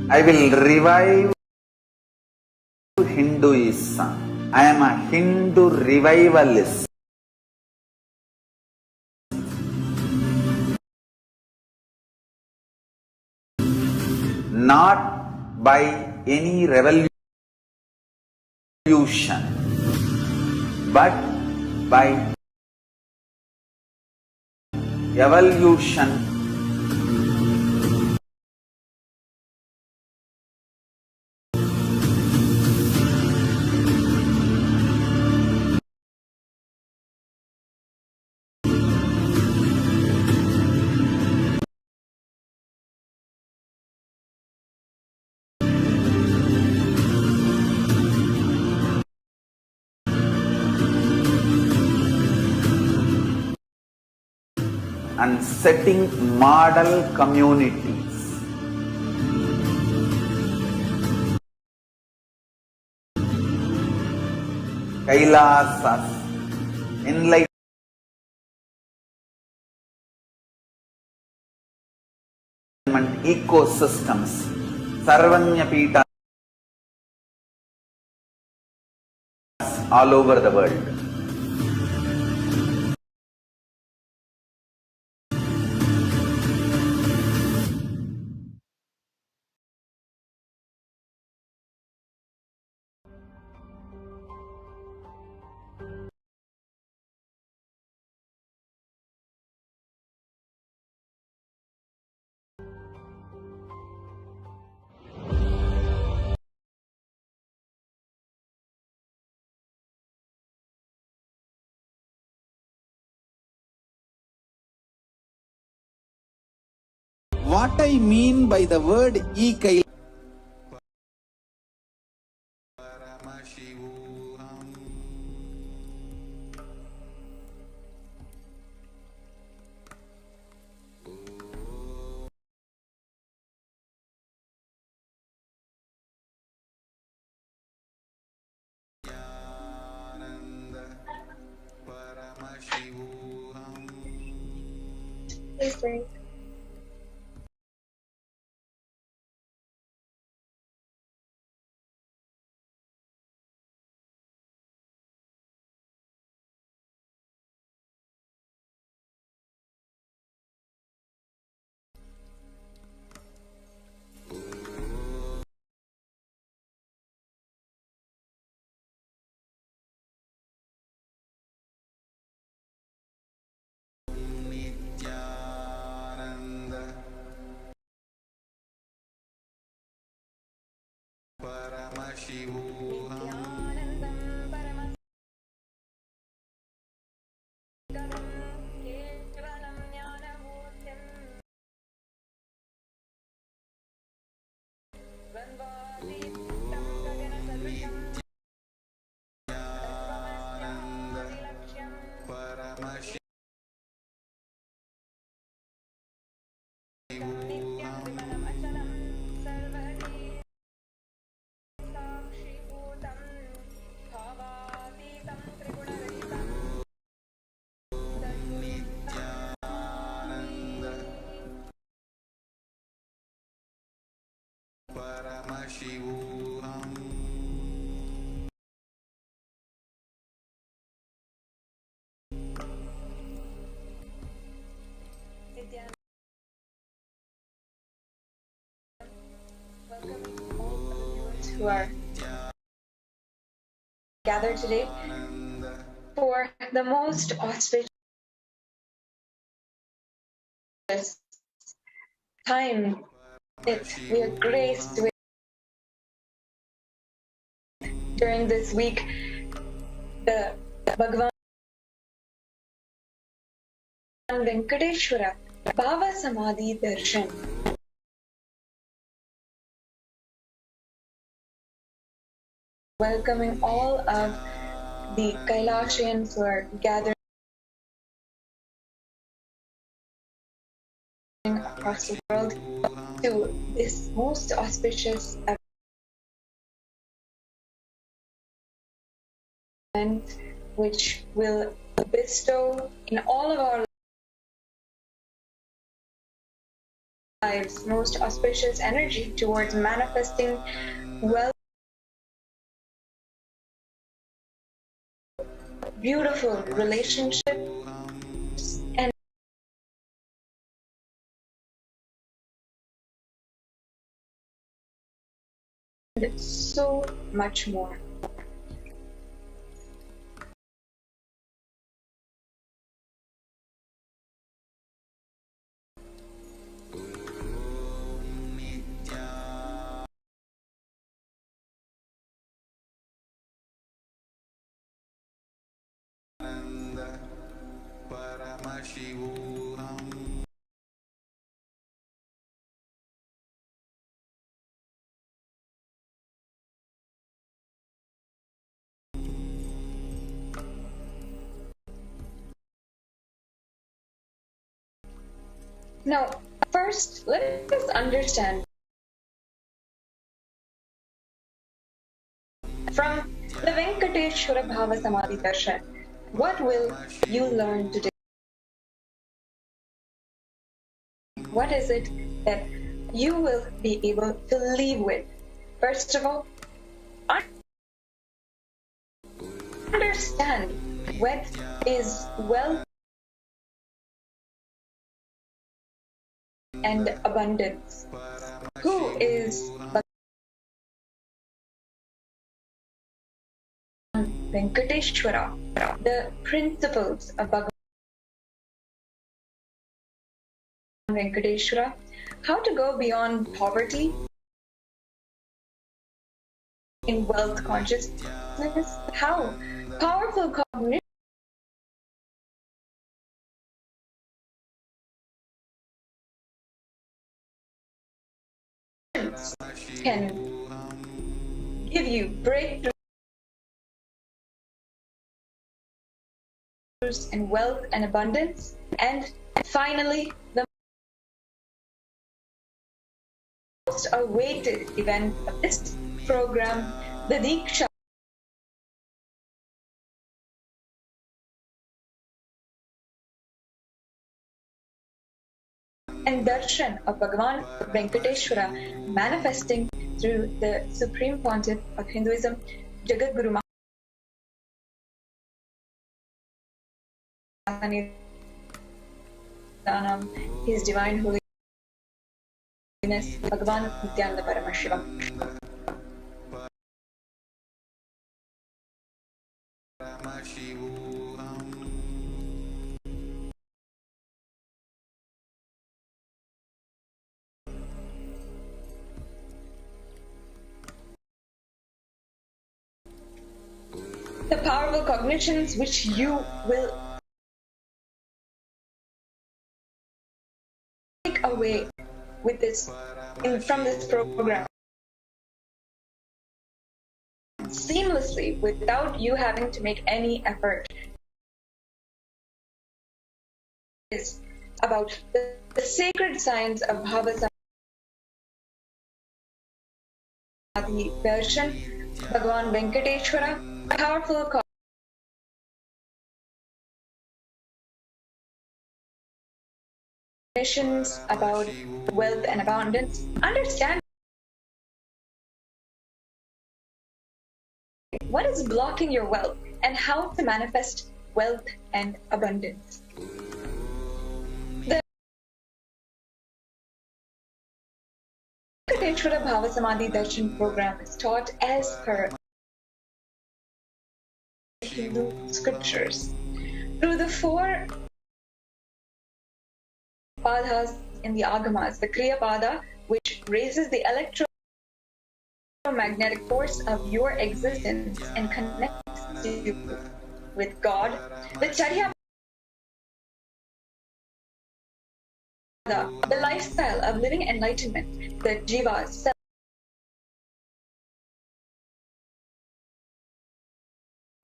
I will revive Hinduism. I am a Hindu revivalist. Not by any revolution, but by evolution. And setting model communities. Kailasas, enlightenment ecosystems, Sarvanyapita all over the world. What I mean by the word e-Kailasas. Paramashivoham. Nithyananda Paramashivoham. Please drink. Nithyananda Paramashivoham. Paramashivoham. Who are gathered today for the most auspicious time that we are graced with during this week, the Bhagavan Venkateswara Bhava Samadhi Darshan. Welcoming all of the Kailasians who are gathering across the world to this most auspicious event, which will bestow in all of our life's most auspicious energy towards manifesting wealth, beautiful relationships, and so much more. Paramashivoham. Now, first, let us understand from the Venkateswara Bhava Samadhi Darshan, what will you learn today? What is it that you will be able to leave with? First of all, understand what is wealth and abundance. Who is Venkateswara? The principles of Bhagavan Venkateswara, how to go beyond poverty in wealth consciousness, how powerful cognition can give you breakthroughs in wealth and abundance. And finally, the most awaited event of this program, the Diksha and Darshan of Bhagavan Venkateswara, manifesting through the Supreme Pontiff of Hinduism, Jagadguru Mahasannidhanam, His Divine Holiness Bhagavan Nithyananda Paramashivam. Paramashivoham. The powerful cognitions which you will take away with this from this program seamlessly without you having to make any effort is about the sacred science of Bhava Samadhi Darshan, Bhagavan Venkateswara, powerful cognitions about wealth and abundance. Understand what is blocking your wealth and how to manifest wealth and abundance. The Venkateswara Bhava Samadhi Darshan program is taught as per Hindu scriptures through the 4 padhas in the agamas, the Kriya Pada, which raises the electromagnetic force of your existence and connects you with God, the Charya Pada, the lifestyle of living enlightenment, the Jiva self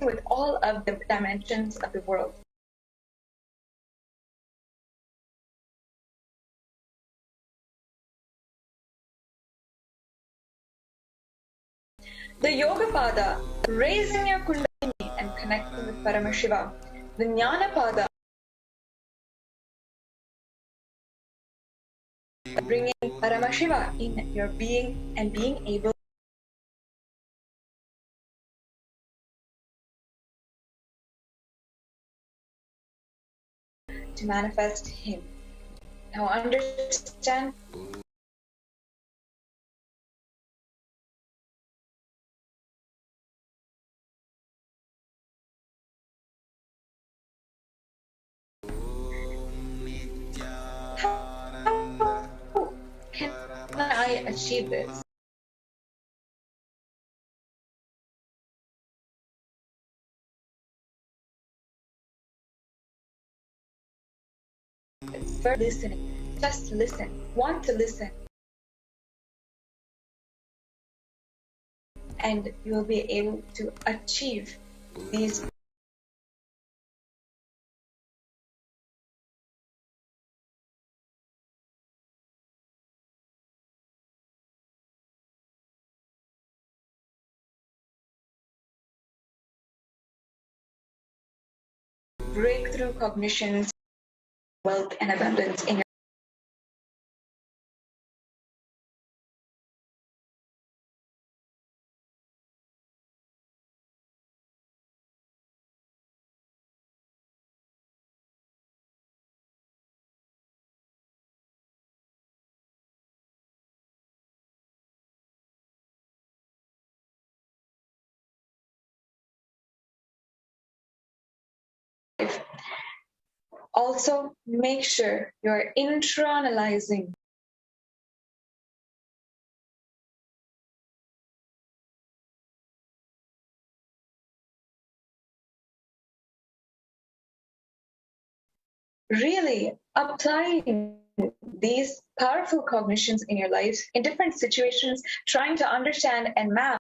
with all of the dimensions of the world. The Yoga Pada, raising your Kundalini and connecting with Paramashiva. The Jnana Pada, bringing Paramashiva in your being and being able to manifest Him. Now understand how can I achieve this? It's first listening. Just listen. Want to listen. And you will be able to achieve these breakthrough cognitions, wealth and abundance in your life. Also, make sure you're internalizing really applying these powerful cognitions in your life in different situations, trying to understand and map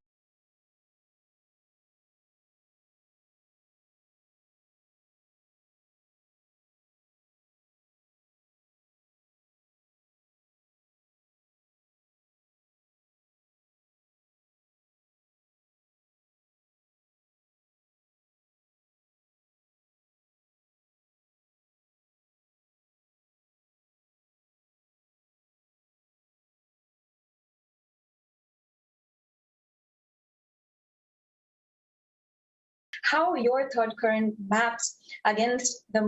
how your thought current maps against the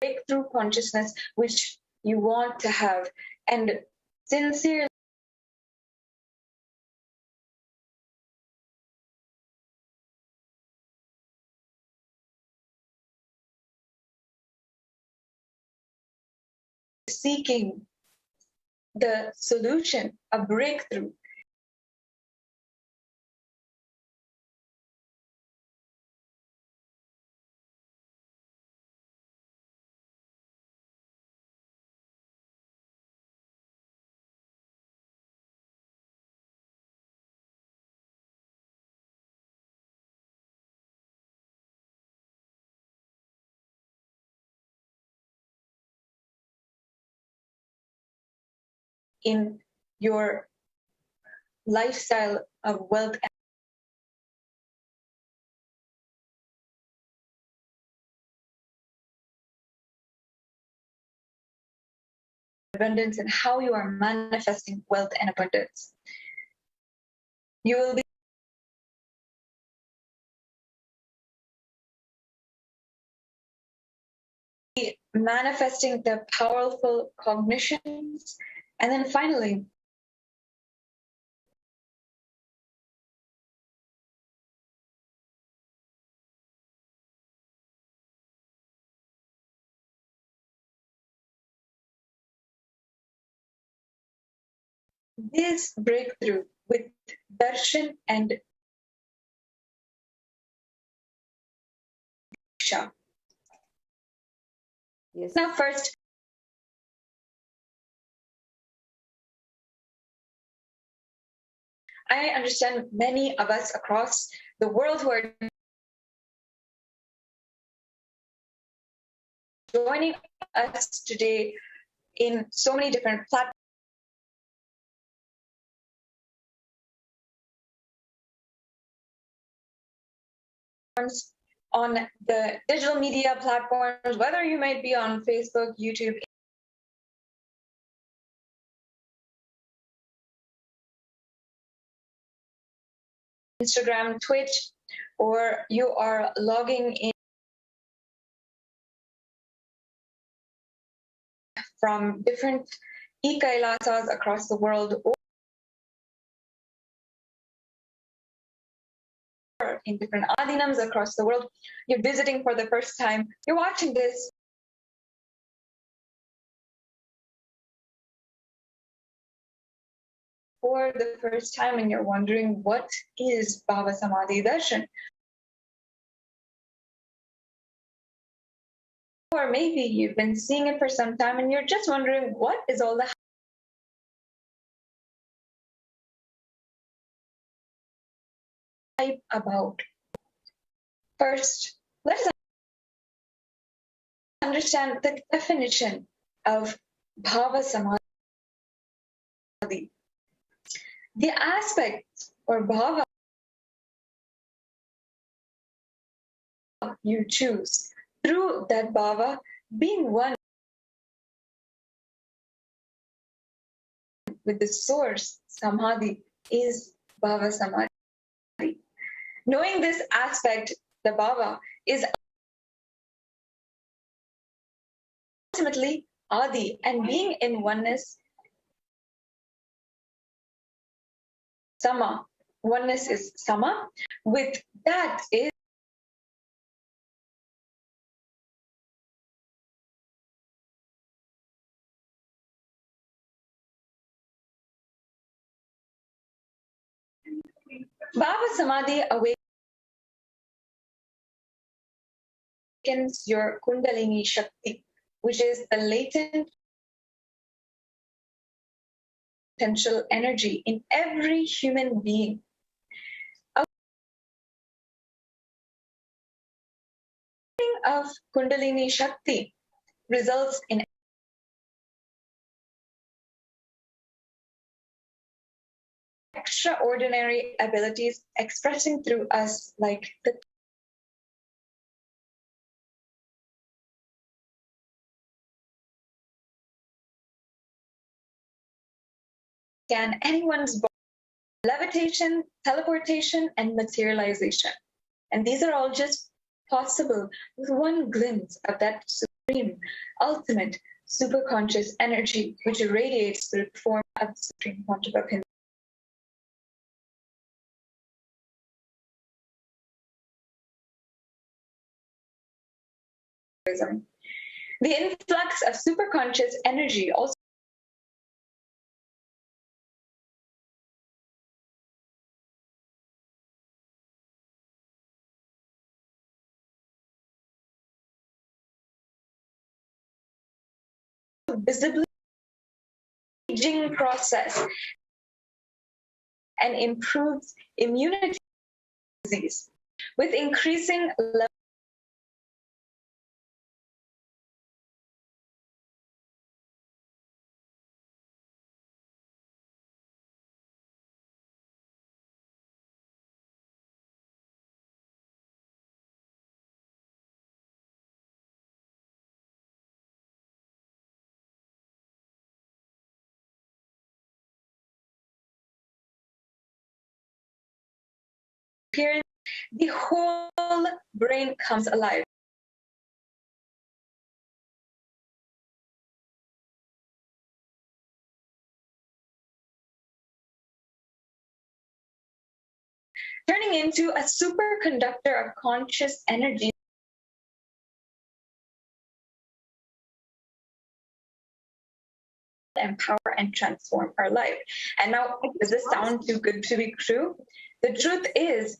breakthrough consciousness which you want to have, and sincerely seeking the solution, a breakthrough. In your lifestyle of wealth. Abundance and how you are manifesting wealth and abundance. You will be manifesting the powerful cognitions, and then finally, this breakthrough with Darshan and Diksha. Yes. Now first, I understand many of us across the world who are joining us today in so many different platforms, on the digital media platforms, whether you might be on Facebook, YouTube, Instagram, Twitch, or you are logging in from different e-kailasas across the world, or in different adinams across the world. You're visiting for the first time, you're watching this for the first time and you're wondering, what is Bhava Samadhi Darshan? Or maybe you've been seeing it for some time and you're just wondering, what is all the hype about? First, let us understand the definition of Bhava Samadhi. The aspects or bhava you choose, through that bhava being one with the source, samadhi, is bhava samadhi. Knowing this aspect, the bhava, is ultimately adi, and being in oneness, sama. Oneness is sama. With that is bhava samadhi awakens your kundalini shakti, which is the latent potential energy in every human being. Of kundalini shakti results in extraordinary abilities expressing through us, like the can anyone's body, levitation, teleportation, and materialization. And these are all just possible with one glimpse of that supreme, ultimate, superconscious energy which irradiates through the form of the supreme quantum of Hinduism. The influx of superconscious energy also visibly aging process and improves immunity disease with increasing level appearance, the whole brain comes alive. Turning into a superconductor of conscious energy empower and transform our life. And now, does this sound too good to be true? The truth is,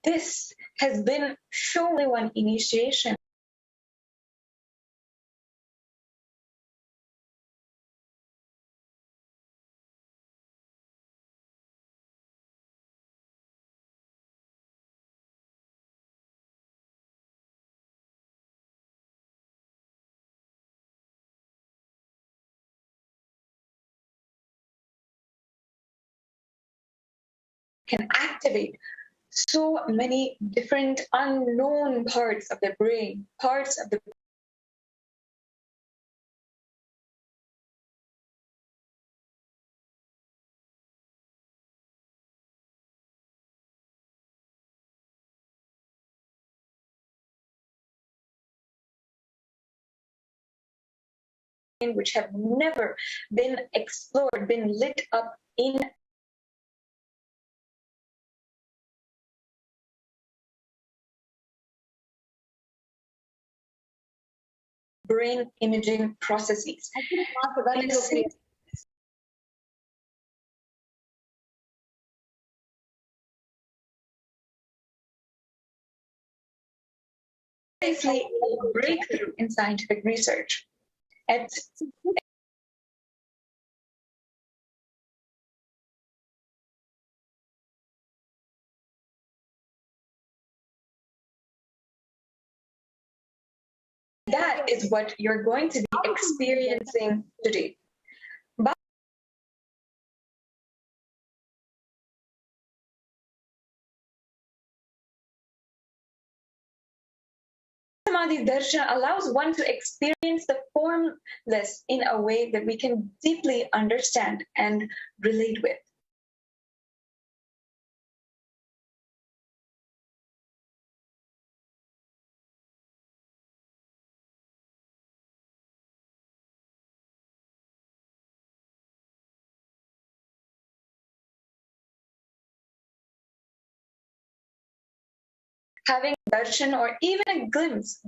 this has been surely one initiation can activate so many different unknown parts of the brain, parts of the brain which have never been explored, been lit up in brain imaging processes. Precisely a breakthrough in scientific research. That is what you're going to be experiencing today. Samadhi Darshan allows one to experience the formless in a way that we can deeply understand and relate with. Having darshan or even a glimpse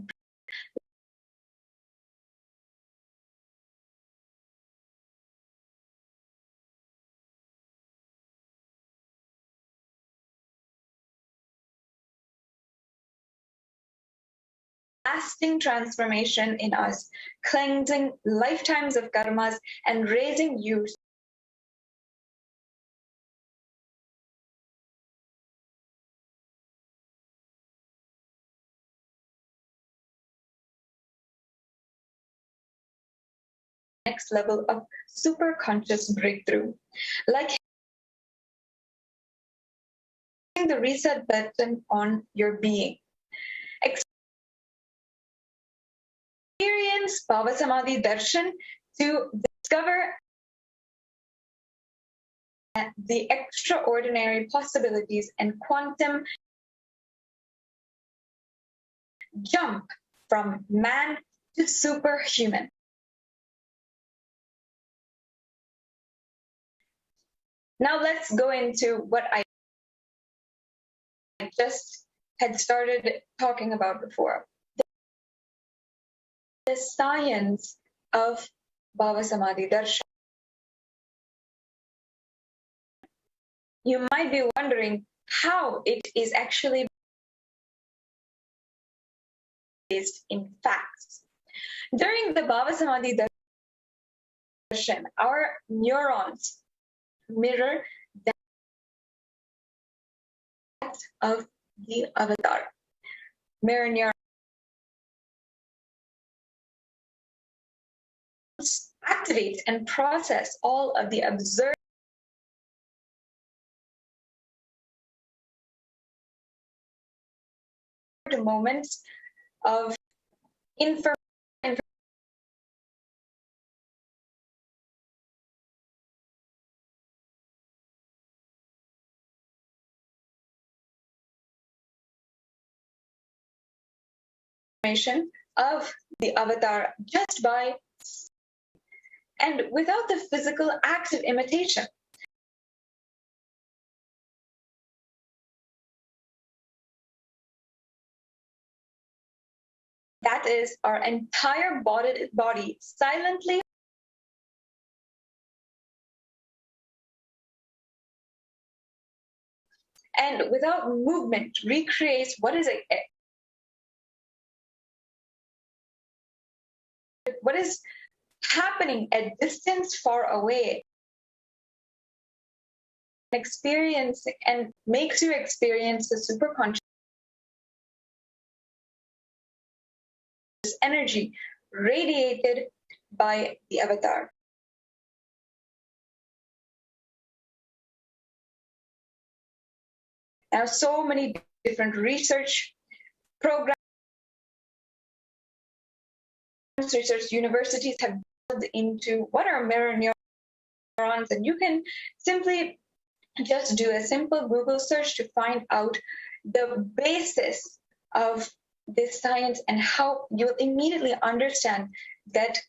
lasting transformation in us, cleansing lifetimes of karmas and raising you next level of super conscious breakthrough. Like hitting the reset button on your being. Experience Bhava Samadhi Darshan to discover the extraordinary possibilities and quantum jump from man to superhuman. Now let's go into what I just had started talking about before. The science of Bhava Samadhi Darshan. You might be wondering how it is actually based in facts. During the Bhava Samadhi Darshan, our neurons mirror that of the avatar. Mirror neurons activate and process all of the observed moments of information of the avatar just by and without the physical act of imitation. That is, our entire body silently and without movement recreates what is happening at distance far away, experience and makes you experience the superconscious energy radiated by the avatar. Now, so many different research programs, research universities have delved into what are mirror neurons, and you can simply just do a simple Google search to find out the basis of this science and how you'll immediately understand that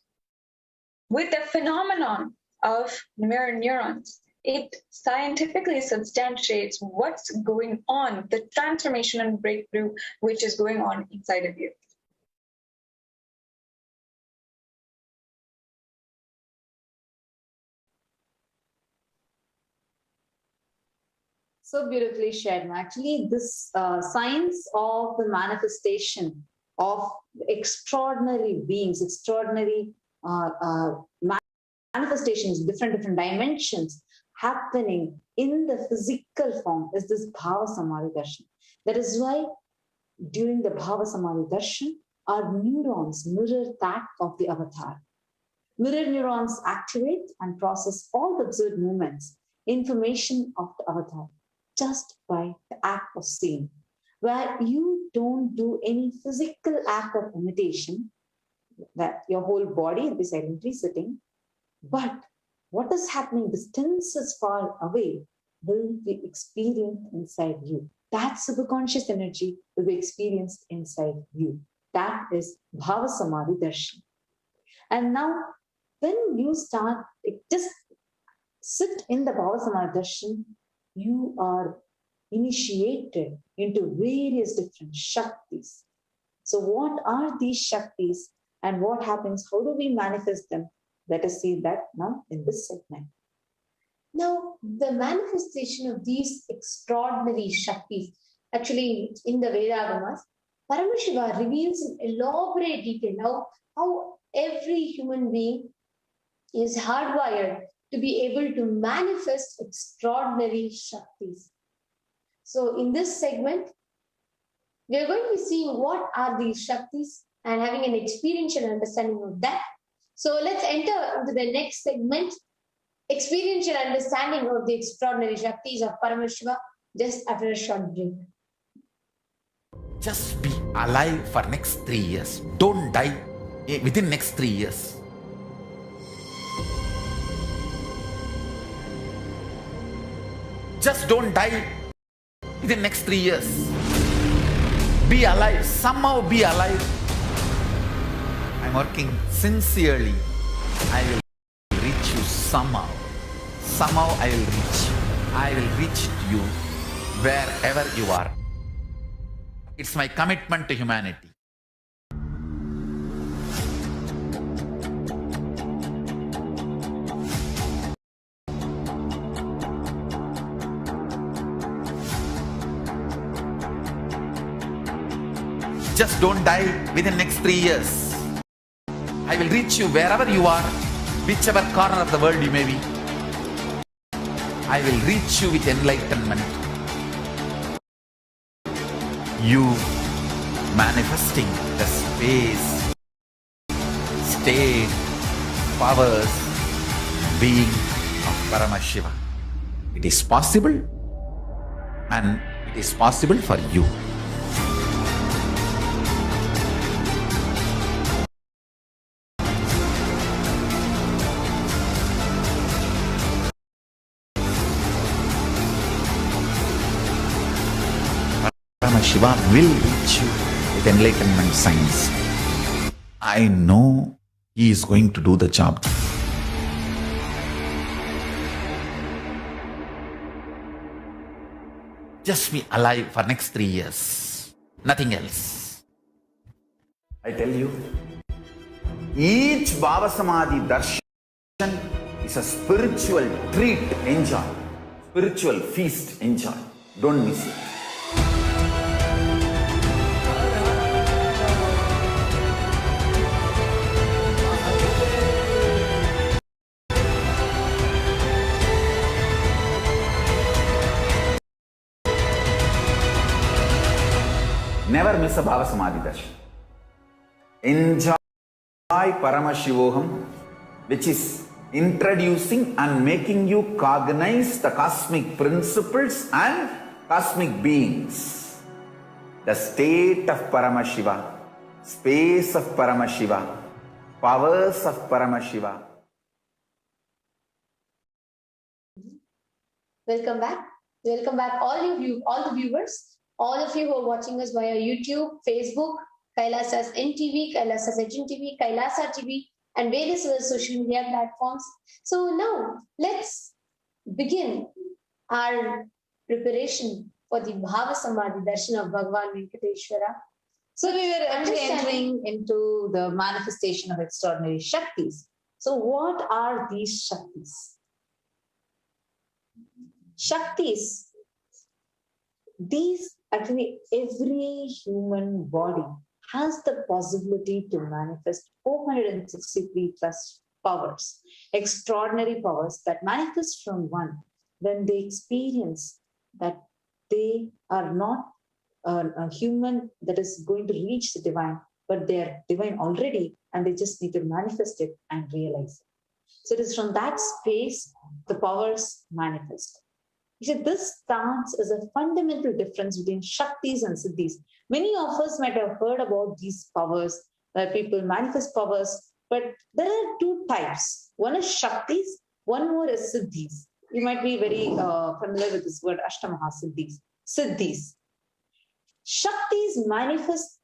with the phenomenon of mirror neurons, it scientifically substantiates what's going on, the transformation and breakthrough which is going on inside of you. So beautifully shared. Actually, this science of the manifestation of extraordinary beings, extraordinary manifestations, different dimensions happening in the physical form is this Bhava Samadhi Darshan. That is why during the Bhava Samadhi Darshan, our neurons mirror that of the avatar. Mirror neurons activate and process all the observed movements, information of the avatar, just by the act of seeing, where you don't do any physical act of imitation, that your whole body will be silently sitting, but what is happening distances far away will be experienced inside you. That subconscious energy will be experienced inside you. That is Bhava Samadhi Darshan. And now, when you start, just sit in the Bhava Samadhi Darshan, you are initiated into various different Shaktis. So what are these Shaktis and what happens? How do we manifest them? Let us see that now in this segment. Now, the manifestation of these extraordinary Shaktis, actually in the Vedagamas, Paramashiva reveals in elaborate detail how every human being is hardwired to be able to manifest extraordinary Shaktis. So in this segment, we are going to be seeing what are these Shaktis and having an experiential understanding of that. So let's enter into the next segment, experiential understanding of the extraordinary Shaktis of Paramashiva, just after a short break. Just be alive for next 3 years. Don't die within next 3 years. Just don't die within next 3 years. Be alive. Somehow be alive. I'm working sincerely. I will reach you somehow. Somehow I will reach you. I will reach you wherever you are. It's my commitment to humanity. Just don't die within next 3 years. I will reach you wherever you are, whichever corner of the world you may be. I will reach you with enlightenment. You manifesting the space, state, powers, being of Paramashiva. It is possible, and it is possible for you. Paramashiva will reach you with enlightenment science. I know he is going to do the job. Just be alive for next 3 years. Nothing else. I tell you, each Bhava Samadhi Darshan is a spiritual treat, enjoy. Spiritual feast, enjoy. Don't miss it. Never miss a Bhava Samadhi Darshan. Enjoy Paramashivoham, which is introducing and making you cognize the cosmic principles and cosmic beings. The state of Paramashiva, space of Paramashiva, powers of Paramashiva. Welcome back. Welcome back, all the viewers, all of you who are watching us via YouTube, Facebook, Kailasa's NTV, Kailasa's HNTV, Kailasa TV, and various other social media platforms. So now let's begin our preparation for the Bhava Samadhi Darshan of Bhagavan Venkateswara. So we were actually entering into the manifestation of extraordinary Shaktis. So what are these Shaktis? Shaktis, these actually every human body has the possibility to manifest 463 plus powers, extraordinary powers that manifest from one when they experience that they are not a human that is going to reach the divine, but they are divine already and they just need to manifest it and realize it. So it is from that space the powers manifest. You see, this stands as a fundamental difference between Shaktis and Siddhis. Many of us might have heard about these powers, where people manifest powers, but there are two types. One is Shaktis, one more is Siddhis. You might be very familiar with this word, Ashtamaha Siddhis. Siddhis. Shaktis manifest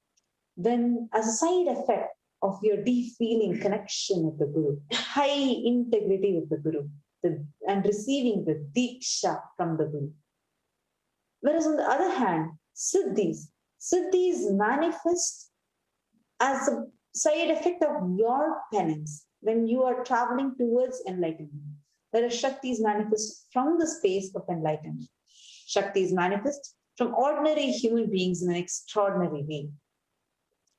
when, as a side effect of your deep feeling connection with the Guru, high integrity with the Guru, and receiving the Diksha from the Guru. Whereas on the other hand, Siddhis manifest as a side effect of your penance when you are traveling towards enlightenment. Whereas Shaktis manifest from the space of enlightenment. Shaktis manifest from ordinary human beings in an extraordinary way.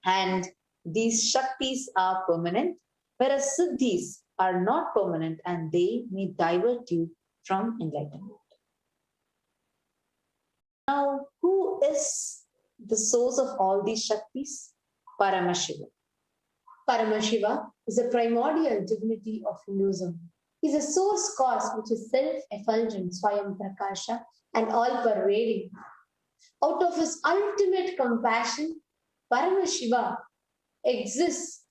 And these Shaktis are permanent, whereas Siddhis are not permanent and they may divert you from enlightenment. Now, who is the source of all these Shaktis? Paramashiva. Paramashiva is a primordial divinity of Hinduism. He is a source cause which is self-effulgent, Swayam Prakasha, and all-pervading. Out of his ultimate compassion, Paramashiva exists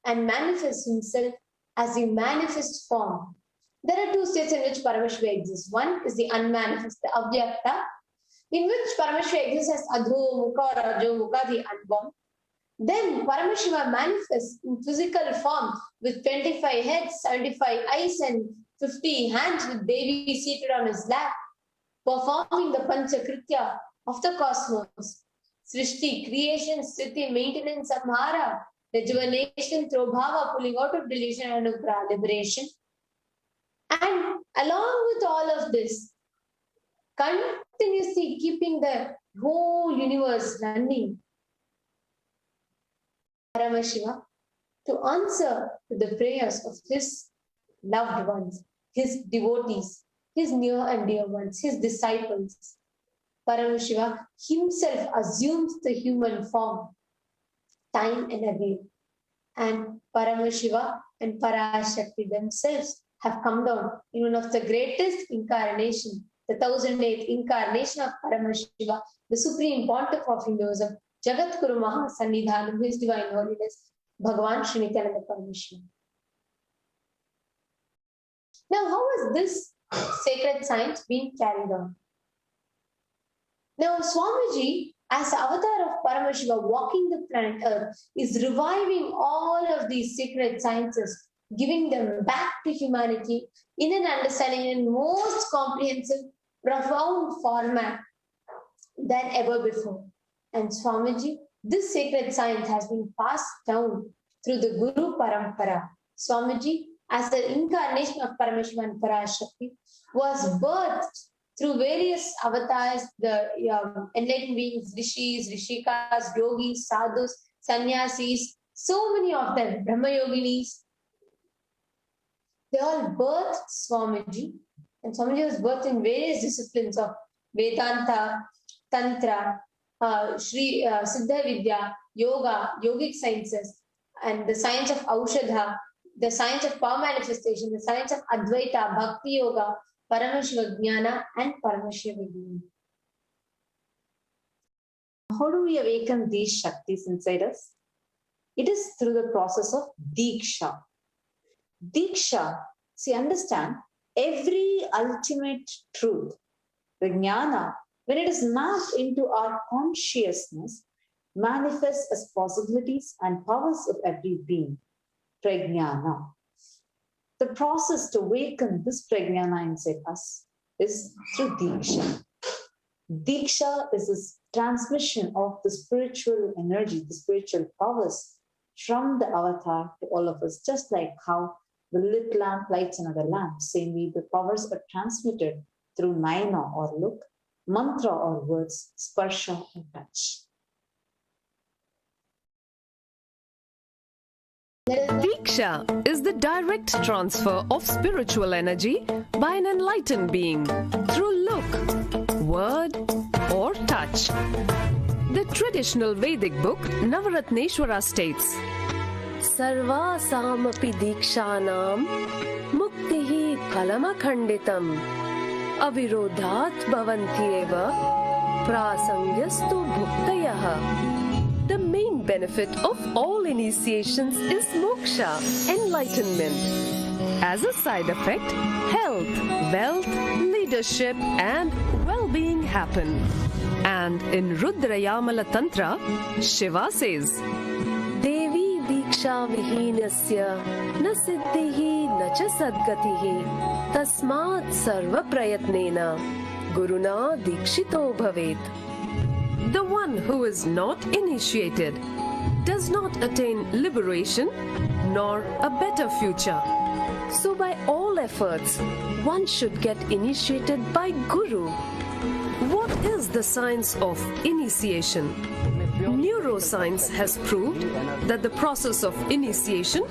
and manifests himself as the manifest form. There are two states in which Paramashiva exists. One is the unmanifest, the Avyakta, in which Paramashiva exists as Adho Mukha or Rajo Mukha, the unborn. Then Paramashiva manifests in physical form with 25 heads, 75 eyes, and 50 hands with Devi seated on his lap, performing the Panchakritya of the cosmos. Srishti, creation, Sthiti, maintenance, Samhara, rejuvenation through Bhava, pulling out of delusion and liberation. And along with all of this, continuously keeping the whole universe running, Paramashiva, to answer to the prayers of his loved ones, his devotees, his near and dear ones, his disciples. Paramashiva himself assumes the human form time and again. And Paramashiva and Parashakti themselves have come down in one of the greatest incarnation, the 1008th incarnation of Paramashiva, the supreme pontiff of Hinduism, Jagat Guru Maha Sannidhanam, His Divine Holiness, Bhagavan Sri Nithyananda Paramashivam. Now, how has this sacred science been carried on? Now, Swamiji, as avatar of Paramashiva walking the planet Earth, is reviving all of these sacred sciences, giving them back to humanity in an understanding in most comprehensive, profound format than ever before. And Swamiji, this sacred science has been passed down through the Guru Parampara. Swamiji, as the incarnation of Paramashiva and Parashakti, was birthed through various avatars, the enlightened beings, rishis, rishikas, yogis, sadhus, sannyasis, so many of them, Brahma yoginis, they all birthed Swamiji. And Swamiji was birthed in various disciplines of Vedanta, Tantra, Siddha Vidya, Yoga, Yogic sciences, and the science of Aushadha, the science of power manifestation, the science of Advaita, Bhakti Yoga, Paramashiva Jnana, and Paramashivoham. How do we awaken these Shaktis inside us? It is through the process of Diksha. Diksha, see, understand, every ultimate truth, the Jnana, when it is mapped into our consciousness, manifests as possibilities and powers of every being. Prajnana. The process to awaken this Prajnana inside us is through Diksha. Diksha is this transmission of the spiritual energy, the spiritual powers from the avatar to all of us, just like how the lit lamp lights another lamp. Same way, the powers are transmitted through Nayana or look, mantra or words, sparsha and touch. Diksha is the direct transfer of spiritual energy by an enlightened being through look, word, or touch. The traditional Vedic book Navaratneshwara states, Sarva samapi dikshanam muktihi phalamakhanditam avirodhat bhavantyeva prasangyastu bhuktayah. The main benefit of all initiations is moksha, enlightenment. As a side effect, health, wealth, leadership, and well-being happen. And in Rudrayamala Tantra, Shiva says, Devi diksha vihinasya na siddhihi na cha sadgatihi tasmat sarva prayatnena guruna dikshito bhavet. The one who is not initiated does not attain liberation nor a better future. So by all efforts, one should get initiated by Guru. What is the science of initiation? Neuroscience has proved that the process of initiation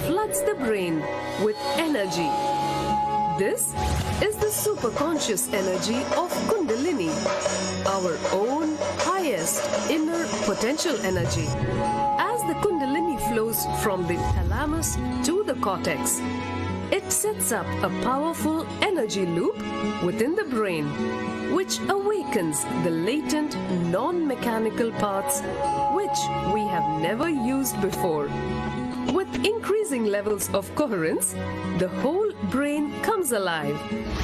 floods the brain with energy. This is the superconscious energy of Kundalini, our own highest inner potential energy. As the Kundalini flows from the thalamus to the cortex, it sets up a powerful energy loop within the brain, which awakens the latent non-mechanical parts which we have never used before. With increasing levels of coherence, the whole brain comes alive,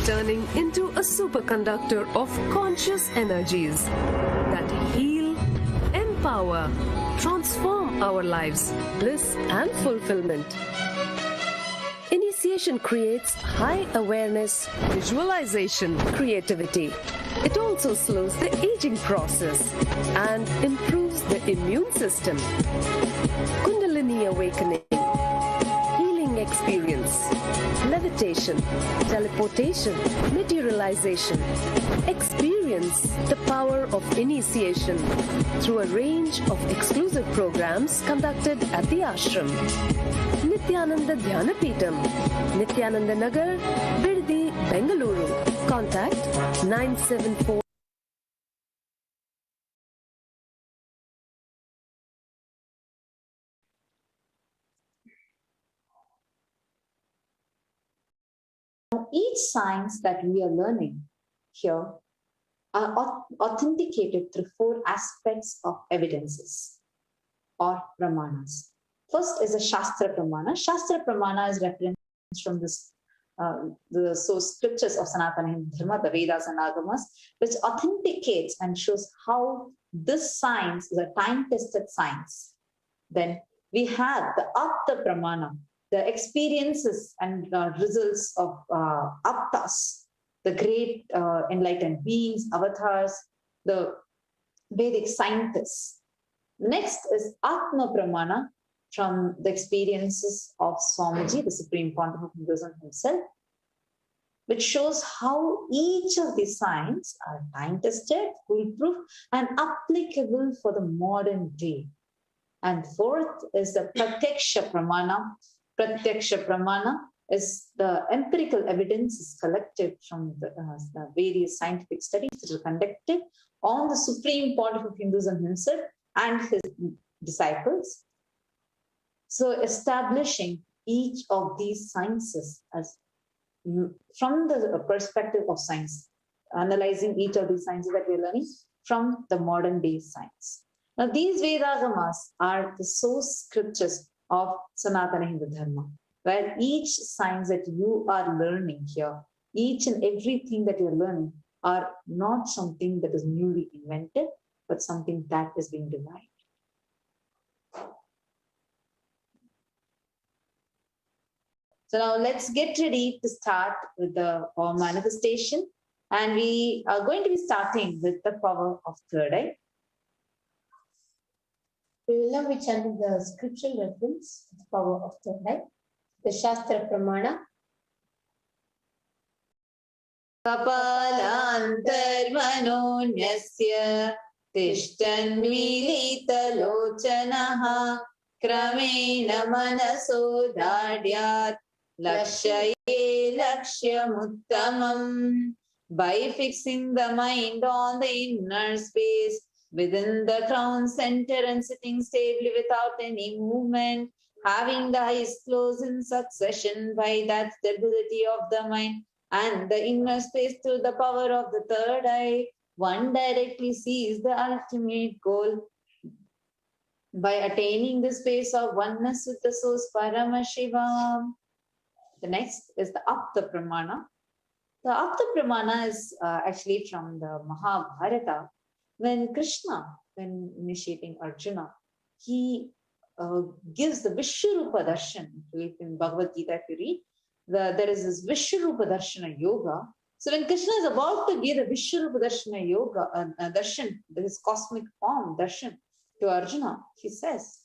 turning into a superconductor of conscious energies that heal, empower, transform our lives, bliss and fulfillment. Initiation creates high awareness, visualization, creativity. It also slows the aging process and improves the immune system. Kundalini awakening, healing experience, levitation, teleportation, materialization. Experience the power of initiation through a range of exclusive programs conducted at the ashram. Nithyananda Dhyanapitham, Nithyananda Nagar, Birdi, Bengaluru. Contact 974. Each science that we are learning here are authenticated through 4 aspects of evidences or pramanas. First is a Shastra Pramana. Shastra Pramana is referenced from the source scriptures of Sanatana Hindu Dharma, the Vedas and Agamas, which authenticates and shows how this science is a time-tested science. Then we have the Apta Pramana, the experiences and results of Aptas, the great enlightened beings, avatars, the Vedic scientists. Next is Atma Pramana, from the experiences of Swamiji, the Supreme Pontiff of Hinduism himself. which shows how each of these signs are time-tested, foolproof, and applicable for the modern day. And fourth is the Pratyaksha Pramana. Pratyaksha Pramana is the empirical evidence is collected from the various scientific studies that were conducted on the Supreme Pontiff of Hinduism himself and his disciples. So establishing each of these sciences as from the perspective of science, analyzing each of these sciences that we're learning from the modern day science. Now, these Vedagamas are the source scriptures of Sanatana Hindu Dharma, where each science that you are learning here, each and everything that you're learning are not something that is newly invented, but something that is being derived. So now let's get ready to start with the manifestation. And we are going to be starting with the power of third eye. We will now be chanting the scriptural reference, the power of third eye, the Shastra Pramana. Kapalantarmanonyasya tishtanvilitalochanaha kramena manaso dadyat lakshaye lakshyamuttamam. By fixing the mind on the inner space within the crown center and sitting stably without any movement, having the eyes closed in succession by that stability of the mind and the inner space through the power of the third eye, one directly sees the ultimate goal. By attaining the space of oneness with the source Paramashivoham. The next is the Apta Pramana. The Apta Pramana is actually from the Mahabharata. When Krishna, when initiating Arjuna, he gives the Vishwarupa Darshan. In Bhagavad Gita, if you read, there is this Vishwarupa Darshana Yoga. So when Krishna is about to give the Vishwarupa Darshana Yoga, Darshan, his cosmic form, Darshan, to Arjuna, he says,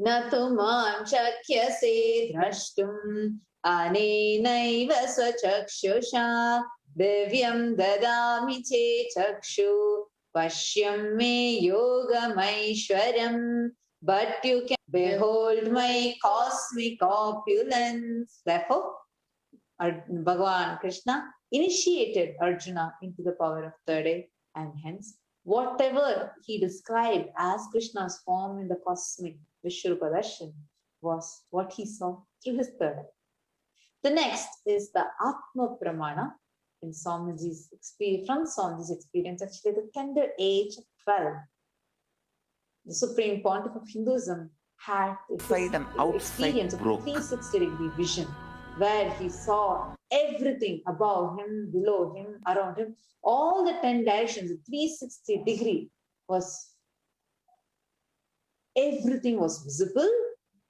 Natu mam shakyase drashtum anenaiva swachakshusha divyam dadami che chakshu pashyam me yogamaishwaram. But you can behold my cosmic opulence. Therefore, Bhagavan Krishna initiated Arjuna into the power of third eye, and hence whatever he described as Krishna's form in the cosmic Vishwarupa Darshan was what he saw through his third eye. The next is the Atma Pramana in Swamiji's experience, from Swamiji's experience, actually the tender age of 12. The Supreme Pontiff of Hinduism had Inside and outside experience of broke. 360-degree vision, where he saw everything above him, below him, around him, all the 10 directions, 360-degree was, everything was visible.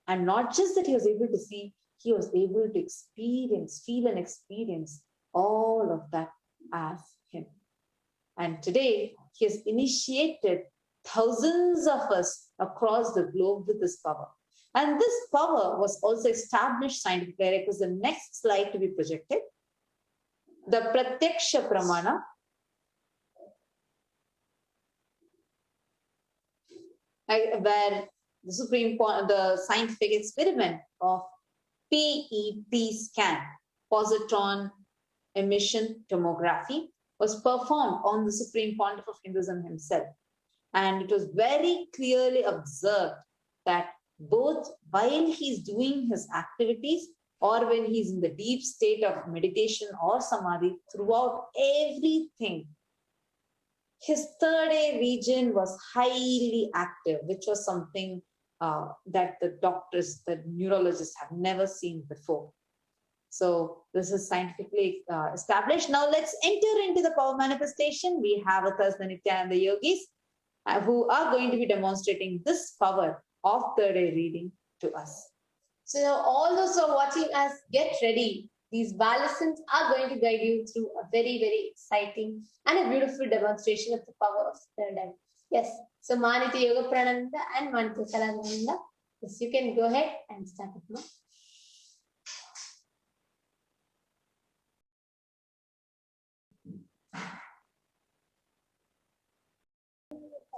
And not just that he was able to see, he was able to experience, feel and experience all of that as him. And today, he has initiated thousands of us across the globe with this power. And this power was also established scientifically. It was the next slide to be projected. The Pratyaksha Pramana. Where the scientific experiment of PET scan, positron emission tomography, was performed on the Supreme Pontiff of Hinduism himself. And it was very clearly observed that both while he's doing his activities or when he's in the deep state of meditation or samadhi, throughout everything, his third eye region was highly active, which was something that the doctors, the neurologists have never seen before. So this is scientifically established. Now let's enter into the power manifestation. We have with us the Nithyananda yogis who are going to be demonstrating this power of third eye reading to us. So now all those who are watching us, get ready. These balisons are going to guide you through a very, very exciting and a beautiful demonstration of the power of third eye. Yes. So Manita Yoga Prananda and Manita Kalananda. Yes, you can go ahead and start it now.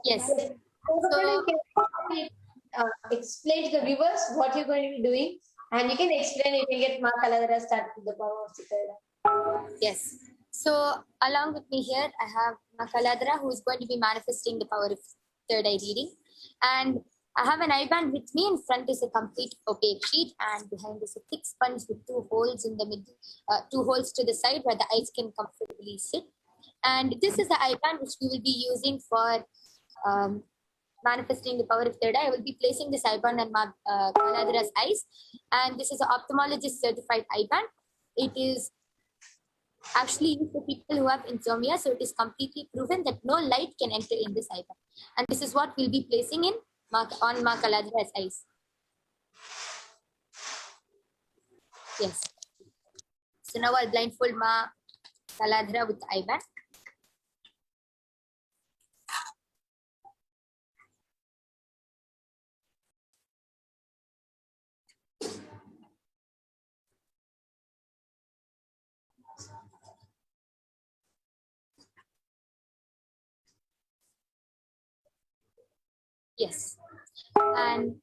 Yes. So, explain to the viewers what you're going to be doing, and you can explain it. You get Ma Kaladara start with the power of Sitara. Yes. So along with me here, I have Makaladra, who is going to be manifesting the power of third eye reading. And I have an eye band with me. In front is a complete opaque sheet, and behind is a thick sponge with two holes in the middle, two holes to the side where the eyes can comfortably sit. And this is the eye band which we will be using for manifesting the power of third eye. I will be placing this eye band on Kaladra's eyes, and this is an ophthalmologist certified eye band. It is actually used for people who have insomnia, so it is completely proven that no light can enter in this eye band. And this is what we'll be placing in on Ma Kaladra's eyes. Yes. So now I'll blindfold Ma Kaladra with the eye band. Yes. And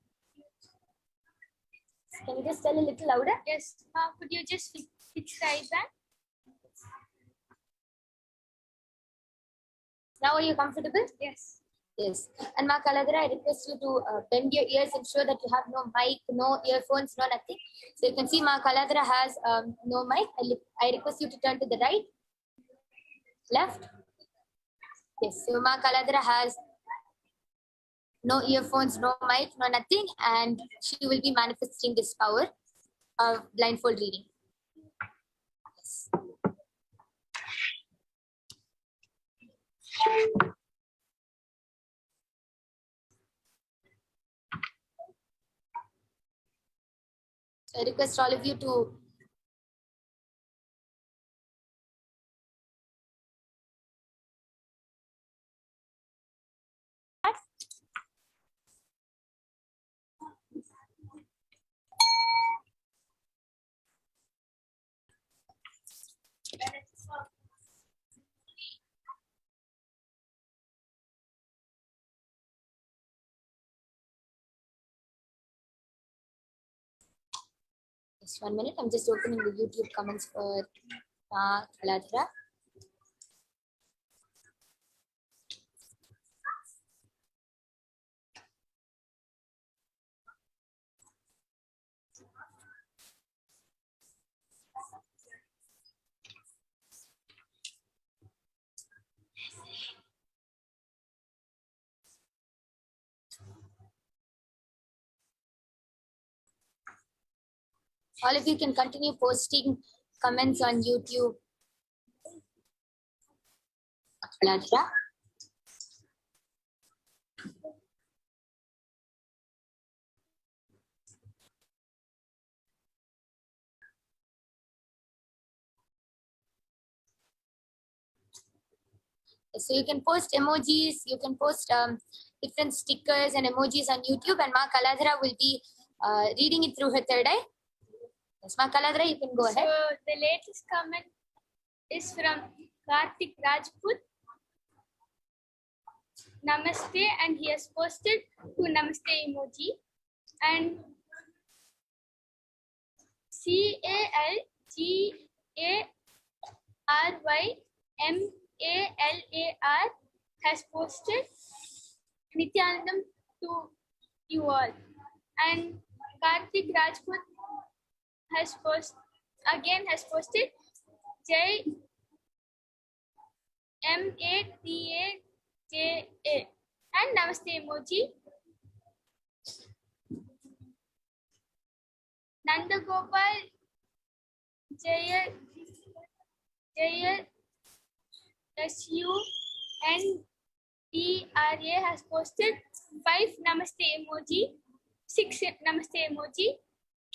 can you just tell a little louder? Yes. Could you just fix the eye band? Now are you comfortable? Yes. Yes. And Ma Kaladra, I request you to bend your ears, ensure that you have no mic, no earphones, no nothing. So you can see Ma Kaladra has no mic. I request you to turn to the right, left. Yes. So Ma Kaladra has no earphones, no mic, no nothing, and she will be manifesting this power of blindfold reading. Yes. So I request all of you to just 1 minute. I'm just opening the YouTube comments for Ma Kaladra. All of you can continue posting comments on YouTube. Kaladra. So you can post emojis, you can post different stickers and emojis on YouTube, and Ma Kaladra will be reading it through her third eye. Yes, Ma Kaladra, you can go ahead. So the latest comment is from Karthik Rajput. Namaste, and he has posted two Namaste emoji. And CALGARYMALAR has posted Nithyanandam to you all. And Karthik Rajput has posted Jai MATAJA and Namaste emoji. Nandagopal Jaya SUNDRA has posted 5 Namaste emoji, 6 Namaste emoji.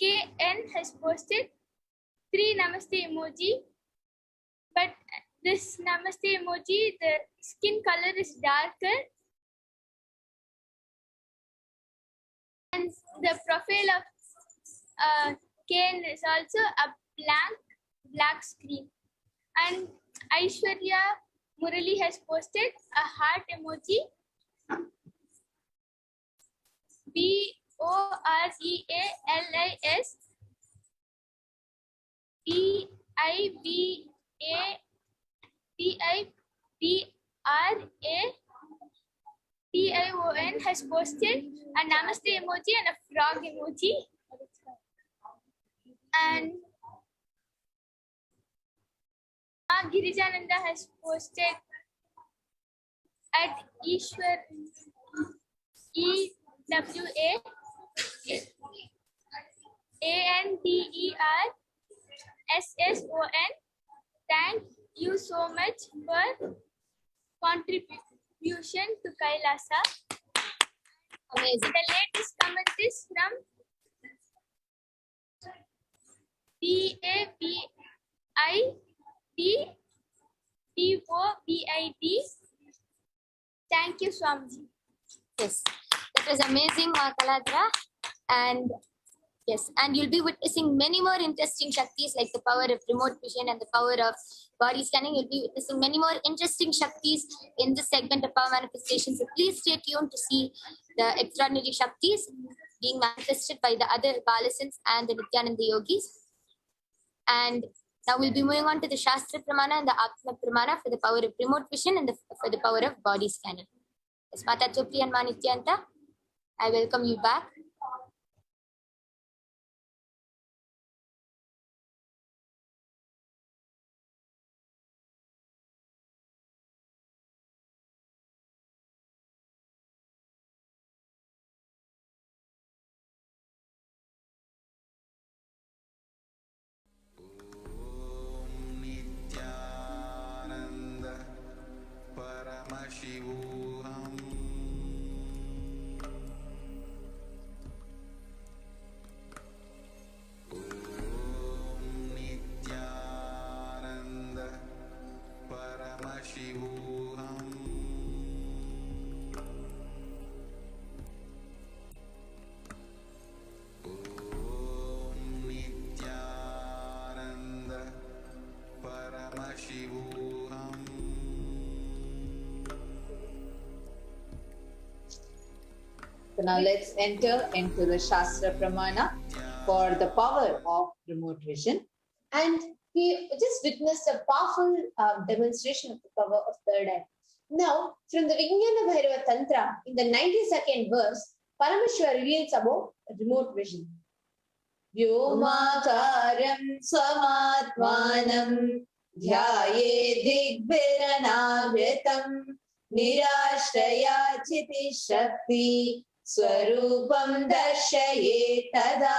KN has posted 3 Namaste emoji, but this Namaste emoji, the skin color is darker, and the profile of KN is also a black screen. And Aishwarya Murali has posted a heart emoji, BOREALIS DIVABRATION has posted a namaste emoji and a frog emoji. And Girijananda has posted at Ishwar EWA ANDERSSON. Thank you so much for contribution to Kailasa. Amazing. The latest comment is from DABIDDOBID. Thank you, Swamiji. Yes, that was amazing, Kaladra. And yes, and you'll be witnessing many more interesting Shaktis like the power of remote vision and the power of body scanning. You'll be witnessing many more interesting Shaktis in this segment of power manifestation. So please stay tuned to see the extraordinary Shaktis being manifested by the other Balasins and the Nithyananda Yogis. And now we'll be moving on to the Shastra Pramana and the Atma Pramana for the power of remote vision and for the power of body scanning. Yes, Mata Chopri and Ma Nityanta, I welcome you back. Nithyananda Paramashivoham. Nithyananda Paramashivoham. Nithyananda Paramashivoham. So now let's enter into the Shastra Pramana for the power of remote vision. And we just witnessed a powerful demonstration of the power of third eye. Now, from the Vijnana Bhairava Tantra, in the 92nd verse, Paramashiva reveals about remote vision. Vyomakaram swamatmanam dhyaye digbhiranavritam nirashraya chiti shakti swarupam darshaye tada.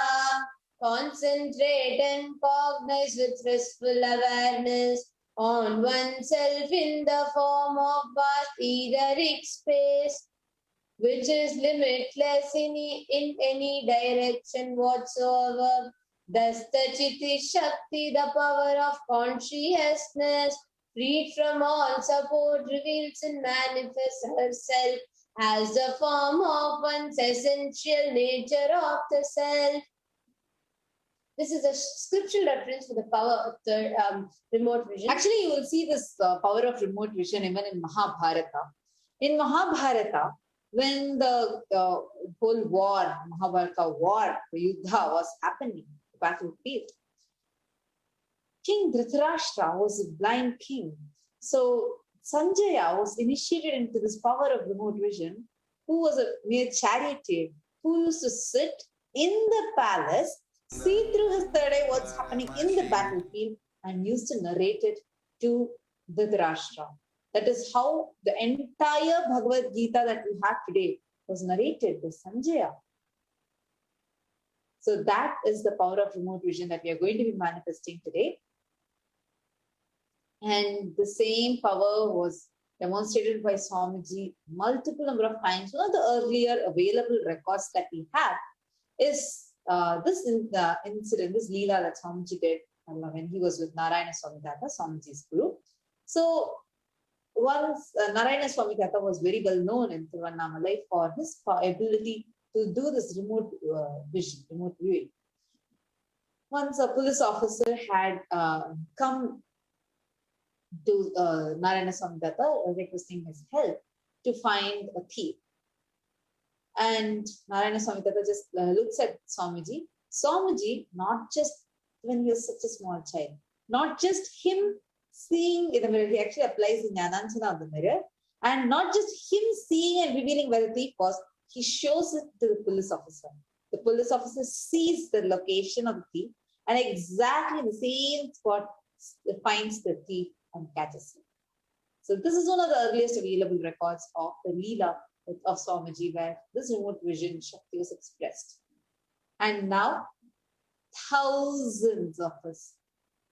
Concentrate and cognize with restful awareness on oneself in the form of vast etheric space, which is limitless in any direction whatsoever. Thus the Chitti Shakti, the power of consciousness, freed from all support, reveals and manifests herself as the form of one's essential nature of the self. This is a scriptural reference for the power of the remote vision. Actually, you will see this power of remote vision even in Mahabharata. In Mahabharata, when the whole war, Mahabharata war, the Yuddha was happening, the battlefield, King Dhritarashtra was a blind king. So Sanjaya was initiated into this power of remote vision, who was a mere charioteer, who used to sit in the palace, see through his third eye what's happening in the battlefield, and used to narrate it to Dhritarashtra. That is how the entire Bhagavad Gita that we have today was narrated by Sanjaya. So that is the power of remote vision that we are going to be manifesting today. And the same power was demonstrated by Swamiji multiple number of times. One of the earlier available records that we have is this incident, this Leela that Swamiji did when he was with Narayana Swami Tata, Swamiji's guru. So once Narayana Swami Tata was very well known in Tiruvannamalai for his ability to do this remote vision, remote viewing. Once a police officer had come to Narayana Swami Tata requesting his help. to find a thief. And Narayana Swami Tata just looks at Swamiji. Swamiji, not just when he was such a small child, not just him seeing in the mirror, he actually applies the Jnananjana of the mirror, and not just him seeing and revealing where the thief was, he shows it to the police officer. The police officer sees the location of the thief and exactly in the same spot finds the thief and catches him. So this is one of the earliest available records of the Leela of Swamiji where this remote vision Shakti was expressed. And now thousands of us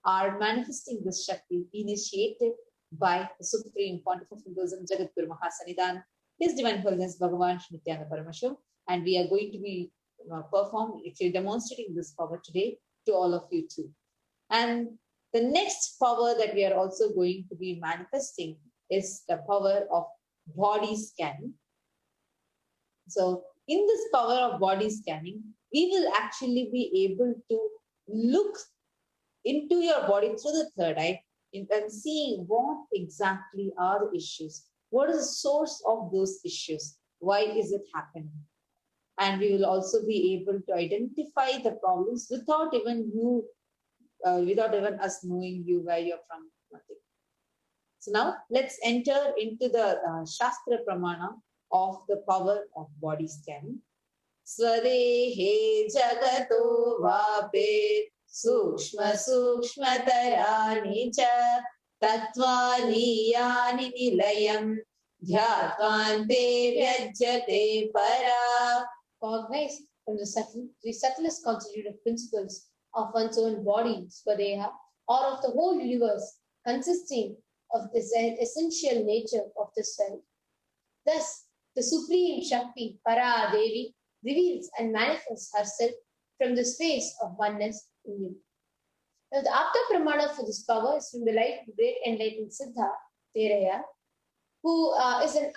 are manifesting this Shakti initiated by the Supreme Pontiff of Hinduism, Jagadguru Mahasanidhan, His Divine Holiness Bhagavan Nithyananda Paramashivam, and we are going to be actually demonstrating this power today to all of you too. And the next power that we are also going to be manifesting is the power of body scanning. So in this power of body scanning, we will actually be able to look into your body through the third eye and seeing what exactly are the issues. What is the source of those issues? Why is it happening? And we will also be able to identify the problems without even us knowing you, where you're from. Nothing. So now let's enter into the Shastra Pramana of the power of body scanning. Swadehe jagato vape sukshma sukshma tarani cha tattvani yani nilayam dhyatvante vyajyate para. Cognize from the subtlest constitutive principles of one's own body, Swadeha, or of the whole universe, consisting of the essential nature of the self. Thus, the Supreme Shakti, Para Devi, reveals and manifests herself from the space of oneness in you. Now, the Apta Pramana for this power is from the light of the great enlightened Siddha, Teraya, who is a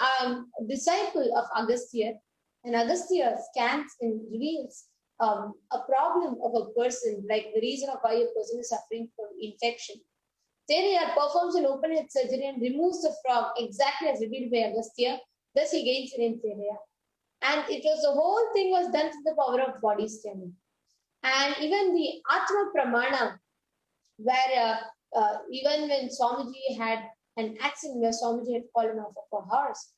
disciple of Agastya. And Agastya scans and reveals a problem of a person, like the reason of why a person is suffering from infection. Teraya performs an open head surgery and removes the frog exactly as revealed by Agastya. Thus he gains the name Teraya. And the whole thing was done through the power of body scanning. And even the Atma Pramana, where even when Swamiji had an accident where Swamiji had fallen off of a horse,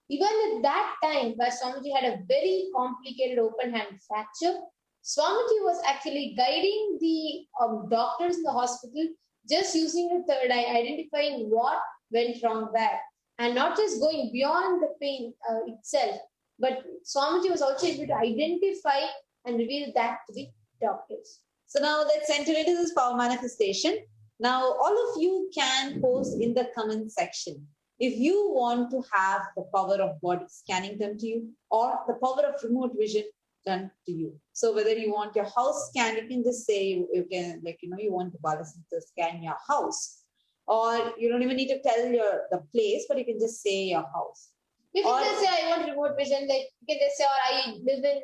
even at that time where Swamiji had a very complicated open hand fracture, Swamiji was actually guiding the doctors in the hospital, just using the third eye, identifying what went wrong where, and not just going beyond the pain itself, but Swamiji was also able to identify and reveal that to the doctors. So now let's enter into this power manifestation. Now all of you can post in the comment section if you want to have the power of body scanning done to you or the power of remote vision done to you. So whether you want your house scanned, you can just say you can, you want the Balasan to scan your house, or you don't even need to tell the place, but you can just say your house. You can just say, I want remote vision. Like you can just say, or I live in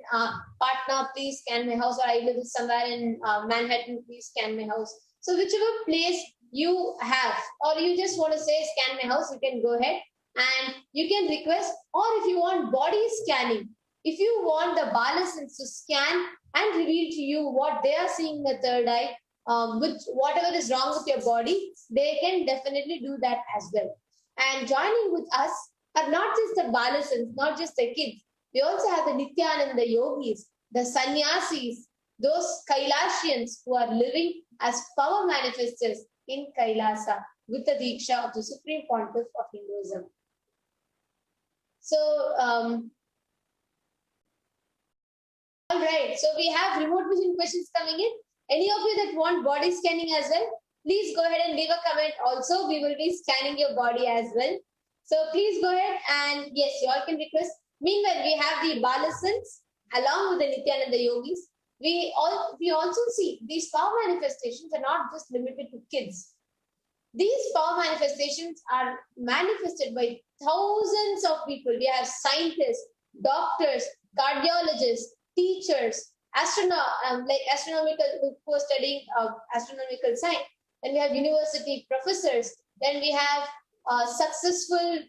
Patna, please scan my house. Or I live somewhere in Manhattan, please scan my house. So whichever place you have, or you just want to say scan my house, you can go ahead and you can request. Or if you want body scanning, if you want the Balasans to scan and reveal to you what they are seeing in the third eye, with whatever is wrong with your body, they can definitely do that as well. And joining with us are not just the Balasans, not just the kids. We also have the Nithyananda yogis, the sannyasis, those Kailashians who are living as power manifestors in Kailasa with the Diksha of the Supreme Pontiff of Hinduism. So, all right, so we have remote vision questions coming in. Any of you that want body scanning as well, please go ahead and leave a comment also. We will be scanning your body as well. So please go ahead and yes, you all can request. Meanwhile, we have the Balasans along with the Nithyananda yogis. We also see these power manifestations are not just limited to kids. These power manifestations are manifested by thousands of people. We have scientists, doctors, cardiologists, teachers, astronomical who are studying astronomical science. Then we have university professors. Then we have successful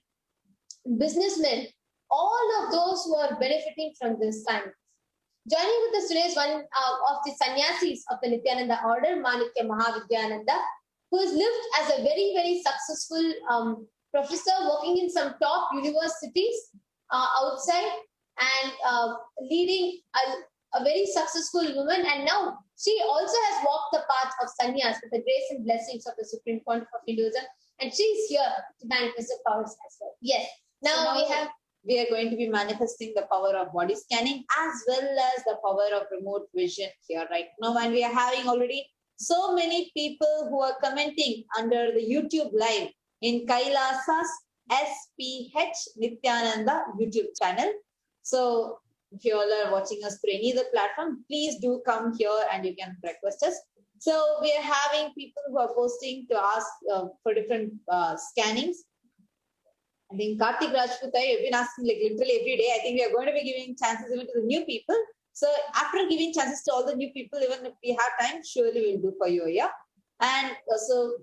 businessmen, all of those who are benefiting from this time. Joining with us today is one of the sannyasis of the Nithyananda order, Manikya Mahavidyananda, who has lived as a very, very successful professor working in some top universities outside and leading a very successful woman. And now she also has walked the path of sannyas with the grace and blessings of the Supreme Court of Hinduism. And she is here to manifest the powers as well. Yes. Now we are going to be manifesting the power of body scanning as well as the power of remote vision here right now. And we are having already so many people who are commenting under the YouTube live in Kailasa's HDH Nithyananda YouTube channel. So if you all are watching us through any other platform, please do come here and you can request us. So we are having people who are posting to ask for different scannings. I think Karthik Rajputai have been asking like literally every day. I think we are going to be giving chances even to the new people. So after giving chances to all the new people, even if we have time, surely we'll do for you, yeah? And so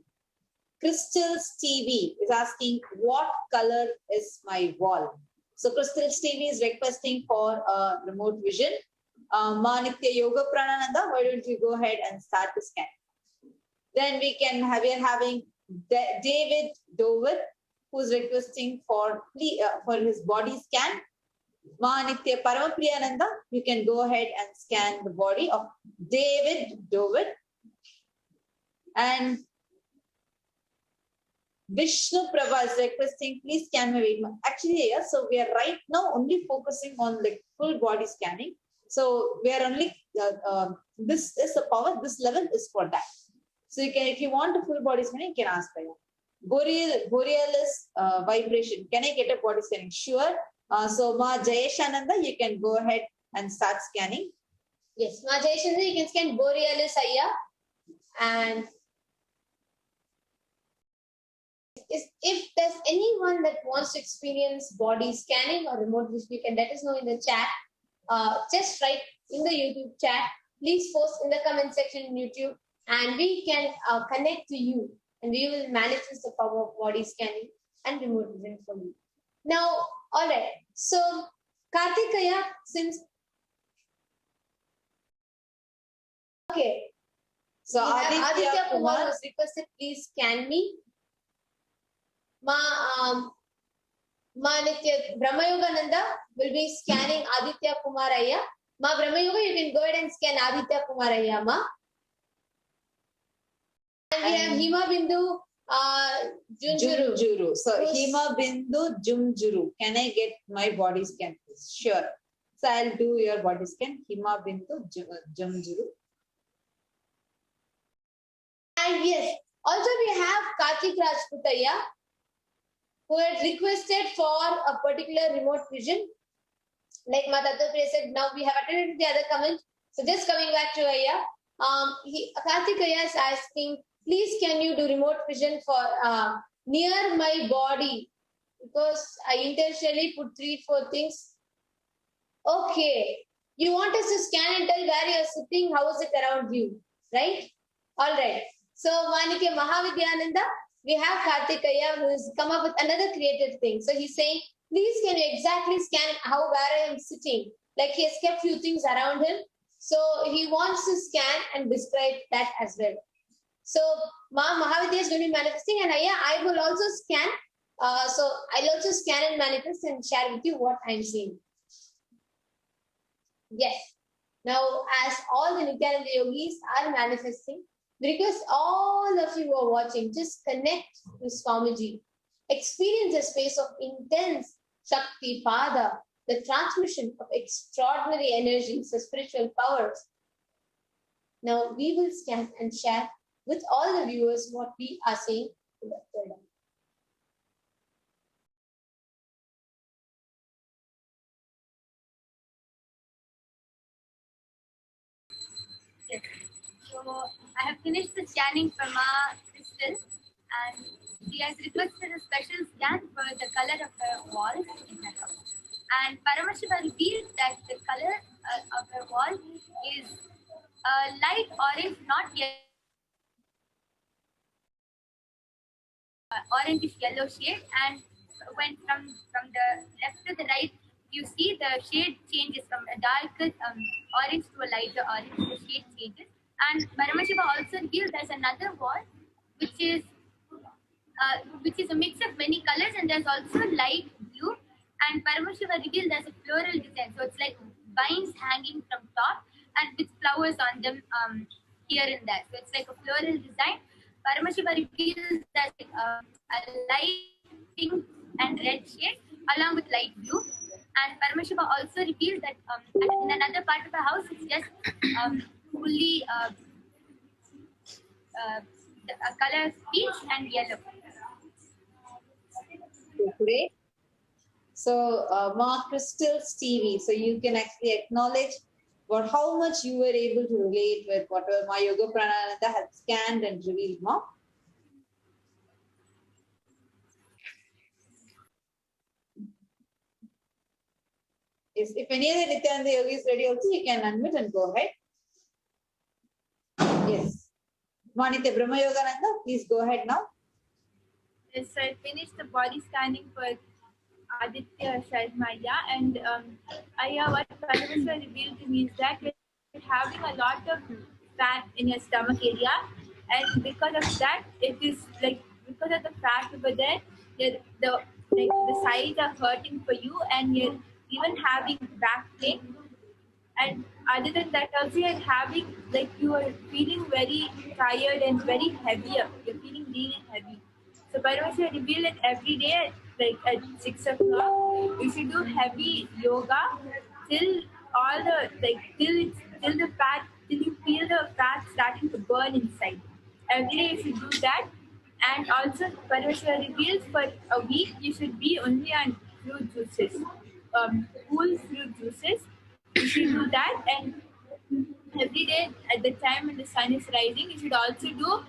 Crystal's TV is asking, what color is my wall? So Crystal's TV is requesting for remote vision. Manitya Yoga Pranananda, why don't you go ahead and start the scan? Then we are having David Dover, who's requesting for his body scan. Manitya Paramapriyananda, you can go ahead and scan the body of David Dover. And Vishnu Prabha is requesting, please scan my weight. Actually, yeah, so we are right now only focusing on like full body scanning. So we are only, this is the power, this level is for that. So you can, if you want a full body scanning, you can ask for it. Borealis vibration, can I get a body scanning? Sure. So Ma Jayeshananda, you can go ahead and start scanning. Yes, Ma Jayeshananda, you can scan Borealis Ayya. And if there's anyone that wants to experience body scanning or remote vision, you can let us know in the chat. Just write in the YouTube chat. Please post in the comment section in YouTube, and we can connect to you, and we will manifest the power of body scanning and remote vision for you. Now, all right. So, Karthikaya, since okay, so Aditya Kumar was requested, please scan me. Nithya Brahmayogananda will be scanning Aditya Kumar Ayya. Ma Brahmayoga, you can go ahead and scan Aditya Kumar Ayya, ma. And we have Hima Bindu Jumjuru. So Hima Bindu Jumjuru. Can I get my body scan, please? Sure. So I'll do your body scan. Hima Bindu Jumjuru. And yes, also we have Karthik Rajputaya, who had requested for a particular remote vision. Like Matattapriya said, now we have attended the other comment. So just coming back to Ayya, Karthik Ayya is asking, please can you do remote vision for near my body? Because I intentionally put 3-4 things. Okay. You want us to scan and tell where you are sitting, how is it around you, right? All right. So Manikya Mahavidyananda, we have Karthikaya who has come up with another creative thing. So he's saying, please can you exactly scan where I am sitting? Like he has kept few things around him. So he wants to scan and describe that as well. So Mahavidya is going to be manifesting, and I will also scan. So I'll also scan and manifest and share with you what I'm seeing. Yes. Now, as all the Nithyananda yogis are manifesting, we request all of you who are watching, just connect with Swamiji. Experience a space of intense Shakti, Pada, the transmission of extraordinary energies, the spiritual powers. Now, we will scan and share with all the viewers what we are saying in the third eye. Yes. So I have finished the scanning for Ma Crystal, and she has requested a special scan for the color of her walls in her house. And Paramashiva revealed that the color of her wall is light orange, not yellow. Orangish yellow shade, and when from the left to the right, you see the shade changes from a darker orange to a lighter orange. The shade changes, and Paramashiva also revealed there's another wall, which is a mix of many colors, and there's also light blue. And Paramashiva revealed there's a floral design, so it's like vines hanging from top and with flowers on them here and there. So it's like a floral design. Paramashiva reveals that a light pink and red shade along with light blue. And Paramashiva also revealed that in another part of the house, it's just fully the colors peach and yellow. Great. So, Mark Crystal Stevie, so you can actually acknowledge how much you were able to relate with whatever my Yoga Pranananda had scanned and revealed, Mark. Yes, if any other Nithyananda Yogi is ready also, you can unmute and go ahead. Yes. Manitya Brahma Yogananda, please go ahead now. Yes, so I finished the body scanning for Aditya Sharmaya, and what Paramashiva revealed to me is that you're having a lot of fat in your stomach area, and because of that, it is like because of the fat over there, the sides are hurting for you, and you're even having back pain. And other than that, also you're having you are feeling very tired and very heavier. You're feeling really heavy. So Paramashiva revealed it every day at 6 o'clock. You should do heavy yoga till all the till you feel the fat starting to burn inside. Every day you should do that. And also Paramashiva reveals for a week you should be only on fruit juices, cool fruit juices. You should do that, and every day at the time when the sun is rising, you should also do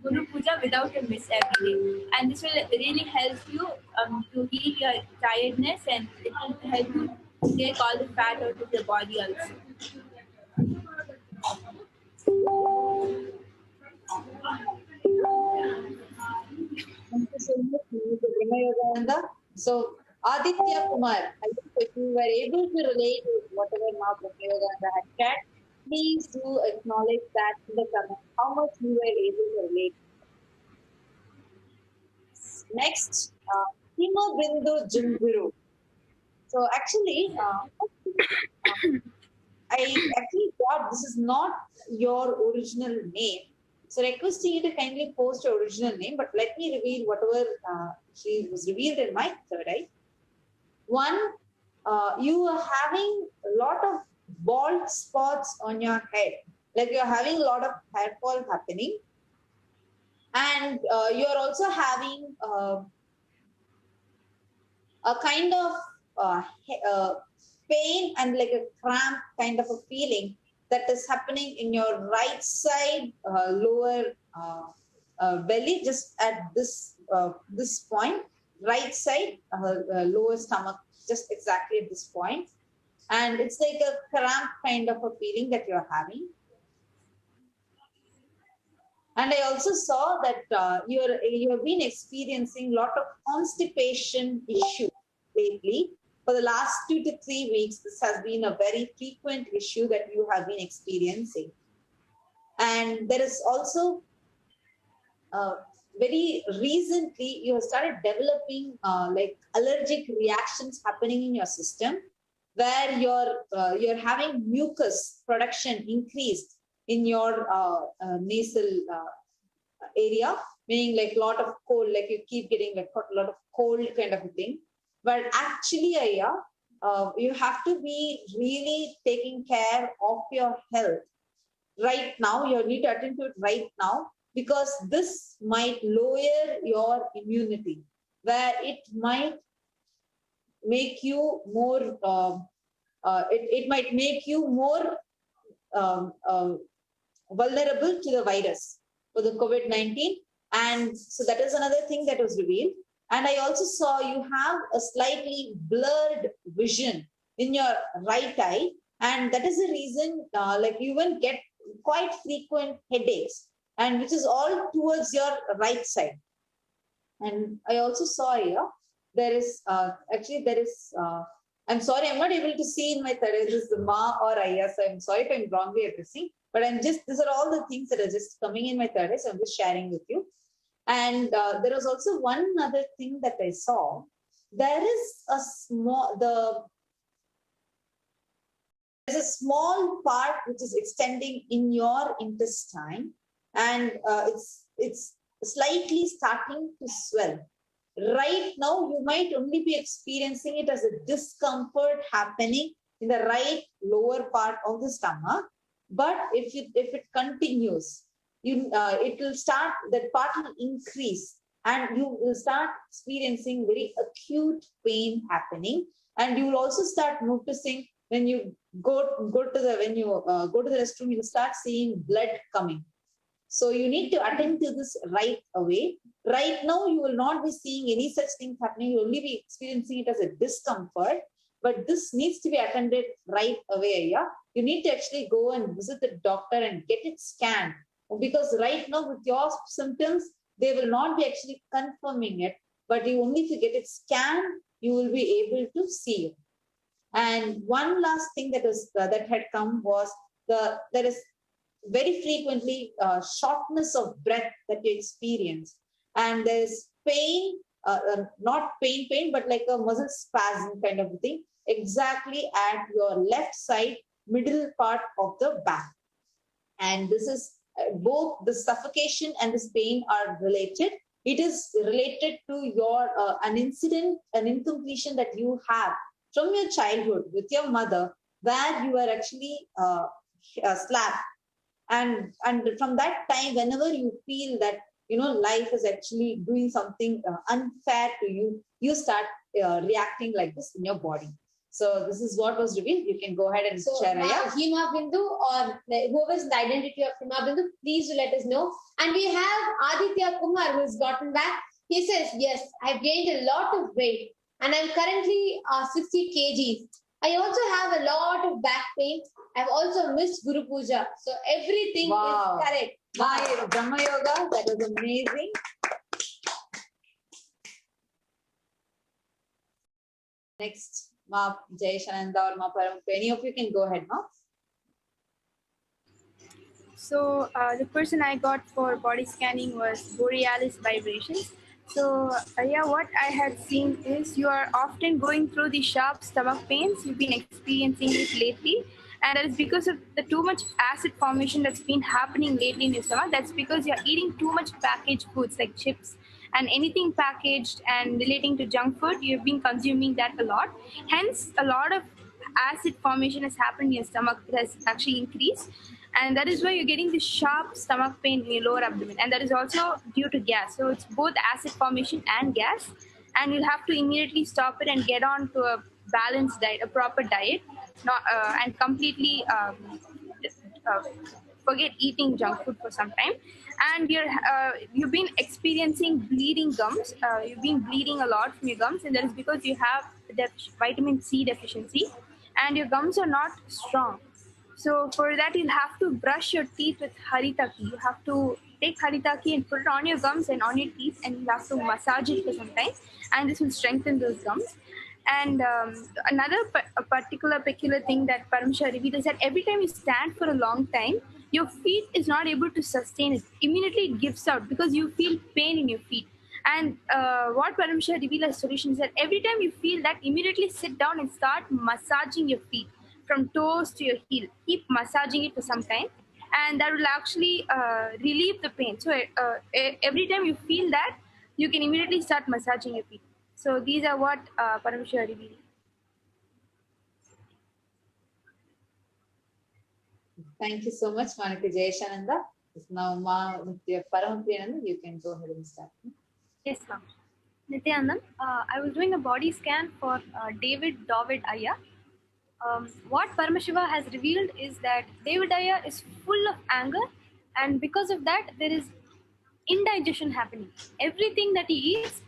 Guru Puja without a miss every day. And this will really help you to heal your tiredness, and it will help you take all the fat out of the body also. Thank you so much, Brahma Yogananda. So, Aditya Kumar, I think if you were able to relate with whatever now Brahma Yogananda had shared, please do acknowledge that in the comments, how much you were able to relate. Next, Hima Bindu Junguru. So actually, I actually thought this is not your original name. So requesting you to kindly post your original name, but let me reveal whatever she was revealed in my third eye. One, you are having a lot of bald spots on your head. Like you're having a lot of hair fall happening. And you're also having a kind of pain and like a cramp kind of a feeling that is happening in your right side lower belly, just at this point, right side lower stomach, just exactly at this point. And it's like a cramp kind of a feeling that you're having. And I also saw that you have been experiencing a lot of constipation issues lately. For the last 2 to 3 weeks, this has been a very frequent issue that you have been experiencing. And there is also very recently, you have started developing like allergic reactions happening in your system, where you're having mucus production increased in your nasal area, meaning like a lot of cold, like you keep getting like a lot of cold kind of a thing. But actually, you have to be really taking care of your health right now. You need to attend to it right now, because this might lower your immunity, where it might make you more, it might make you more vulnerable to the virus for the COVID-19. And so that is another thing that was revealed. And I also saw you have a slightly blurred vision in your right eye. And that is the reason, like you will get quite frequent headaches, and which is all towards your right side. And I also saw here, there is, I'm sorry, I'm not able to see in my third eye, this is Ma or Aya, so I'm sorry if I'm wrongly addressing, but these are all the things that are just coming in my third eye, so I'm just sharing with you. And there was also one other thing that I saw. There's a small part which is extending in your intestine, and it's slightly starting to swell. Right now, you might only be experiencing it as a discomfort happening in the right lower part of the stomach. But if it continues, it will start, that part will increase, and you will start experiencing very acute pain happening. And you will also start noticing when you go to the restroom, you will start seeing blood coming. So you need to attend to this right away. Right now, you will not be seeing any such things happening. You'll only be experiencing it as a discomfort. But this needs to be attended right away. Yeah? You need to actually go and visit the doctor and get it scanned. Because right now, with your symptoms, they will not be actually confirming it. But only if you get it scanned, you will be able to see it. And one last thing that had come was there is very frequently shortness of breath that you experience, and there's pain, not pain, but like a muscle spasm kind of thing, exactly at your left side, middle part of the back. And this is both the suffocation and this pain are related. It is related to your an incompletion that you have from your childhood with your mother, where you are actually slapped. And from that time, whenever you feel that, life is actually doing something unfair to you, you start reacting like this in your body. So this is what was revealed. You can go ahead and share. Hima Bindu, or whoever is the identity of Hima Bindu, please do let us know. And we have Aditya Kumar, who has gotten back. He says, yes, I've gained a lot of weight and I'm currently 60 kgs. I also have a lot of back pain. I've also missed Guru Puja. So everything is correct. Wow, Brahma Yoga, that was amazing. Next, Ma Jayeshananda or Ma Param, any of you can go ahead now. So the person I got for body scanning was borealis vibrations. So what I had seen is you are often going through the sharp stomach pains. You've been experiencing it lately. And that is because of the too much acid formation that's been happening lately in your stomach. That's because you're eating too much packaged foods like chips and anything packaged and relating to junk food. You've been consuming that a lot. Hence, a lot of acid formation has happened in your stomach. It has actually increased. And that is why you're getting this sharp stomach pain in your lower abdomen. And that is also due to gas. So it's both acid formation and gas. And you'll have to immediately stop it and get on to a balanced diet, a proper diet, and completely forget eating junk food for some time. And you've been experiencing bleeding gums. You've been bleeding a lot from your gums, and that is because you have vitamin C deficiency, and your gums are not strong. So for that, you'll have to brush your teeth with haritaki. You have to take haritaki and put it on your gums and on your teeth, and you have to massage it for some time, and this will strengthen those gums. And another peculiar thing that Paramashiva revealed is that every time you stand for a long time, your feet is not able to sustain it. Immediately it gives out because you feel pain in your feet. And what Paramashiva revealed as solution is that every time you feel that, immediately sit down and start massaging your feet from toes to your heel. Keep massaging it for some time, and that will actually relieve the pain. So every time you feel that, you can immediately start massaging your feet. So these are what Paramashiva revealed. Thank you so much, Manaka Jayeshananda. Now, Ma Parampriyananda, you can go ahead and start. Yes, ma'am. Nithyananda, I was doing a body scan for David Aya. What Paramashiva has revealed is that David Aya is full of anger, and because of that, there is indigestion happening. Everything that he eats,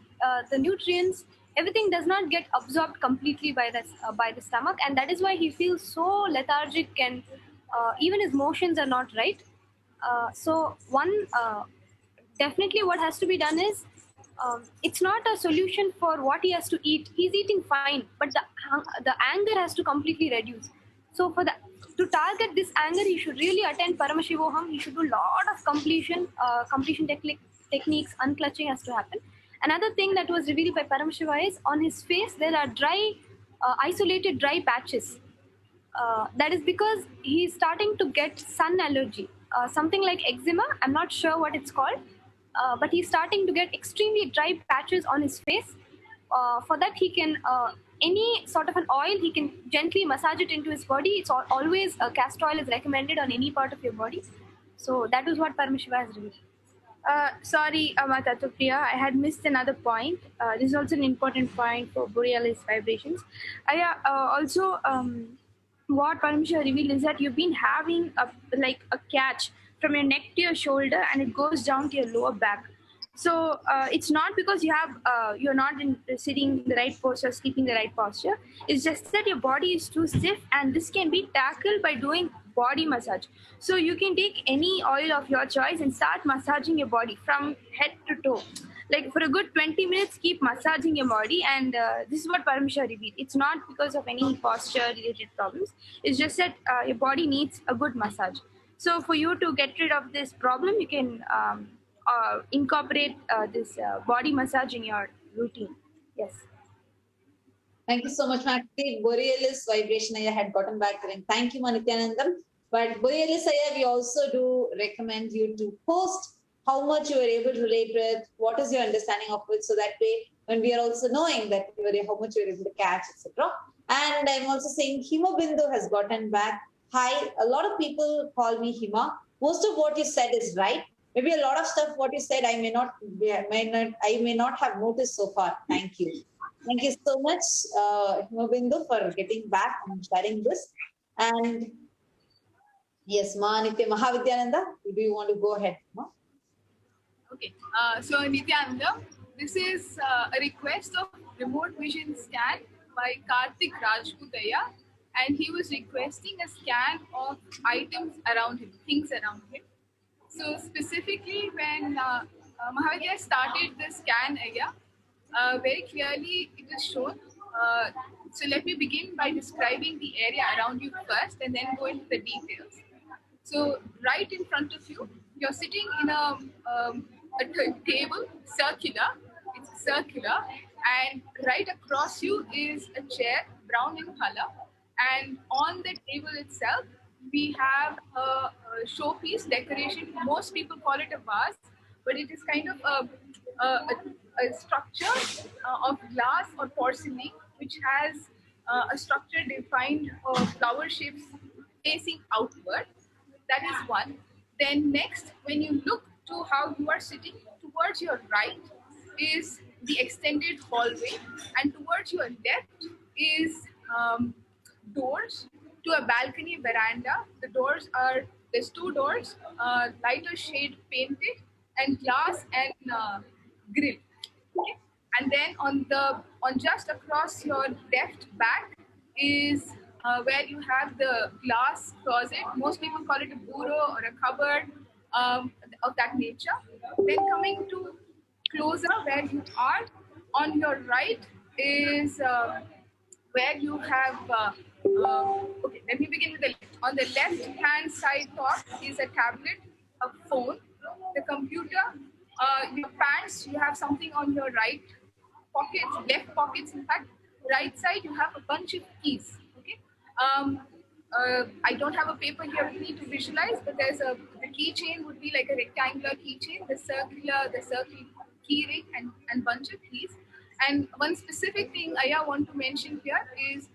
the nutrients, everything does not get absorbed completely by the stomach, and that is why he feels so lethargic, and even his motions are not right. So definitely what has to be done is it's not a solution for what he has to eat. He's eating fine, but the anger has to completely reduce. So to target this anger, he should really attend Paramashivoham. He should do a lot of completion techniques. Unclutching has to happen. Another thing that was revealed by Paramashiva is on his face there are isolated dry patches. That is because he's starting to get sun allergy, something like eczema. I'm not sure what it's called, but he's starting to get extremely dry patches on his face. For that, he can any sort of an oil he can gently massage it into his body. It's always castor oil is recommended on any part of your body. So that is what Paramashiva has revealed. Sorry, Tatupriya, I had missed another point. This is also an important point for Borealis vibrations. Also, what Paramashiva revealed is that you've been having a catch from your neck to your shoulder, and it goes down to your lower back. So it's not because you're not sitting in the right posture, sleeping the right posture. It's just that your body is too stiff, and this can be tackled by doing body massage. So you can take any oil of your choice and start massaging your body from head to toe. Like for a good 20 minutes, keep massaging your body, and this is what Paramashiva revealed. It's not because of any posture-related problems. It's just that your body needs a good massage. So for you to get rid of this problem, you can incorporate this body massage in your routine. Yes. Thank you so much, Makti. Borealis vibration I had gotten back to him. Thank you, Nithyanandam. But Borealis Ayya, we also do recommend you to post how much you were able to relate with, what is your understanding of it, so that way when we are also knowing that how much you were able to catch, etc. And I'm also saying Hima Bindu has gotten back. Hi, a lot of people call me Hima. Most of what you said is right. Maybe a lot of stuff what you said I may not have noticed so far. Thank you. Thank you so much, Hima Bindu, for getting back and sharing this. And yes, Mahavidyananda, do you want to go ahead? Ma? Okay, so Nithyananda, this is a request of remote vision scan by Karthik Rajputaya, and he was requesting a scan of items around him, things around him. So specifically when Mahavidya started the scan area, very clearly it is shown. So let me begin by describing the area around you first and then go into the details. So right in front of you, you're sitting in a table, circular, it's circular, and right across you is a chair, brown in color, and on the table itself, we have a showpiece decoration. Most people call it a vase, but it is kind of a structure of glass or porcelain, which has a structure defined of flower shapes facing outward. That is one. Then next, when you look to how you are sitting, towards your right is the extended hallway, and towards your left is doors to a balcony veranda. There's two doors, lighter shade painted, and glass and grill. Okay? And then on just across your left back is where you have the glass closet. Most people call it a bureau or a cupboard of that nature. Then coming to closer where you are, on your right is where you have, okay, let me begin with the left. On the left hand side top is a tablet, a phone, the computer, your pants, you have something on your right pockets, left pockets in fact. Right side you have a bunch of keys. Okay. I don't have a paper here with me to visualize, but the keychain would be like a rectangular keychain, the circle key ring and bunch of keys. And one specific thing I want to mention here is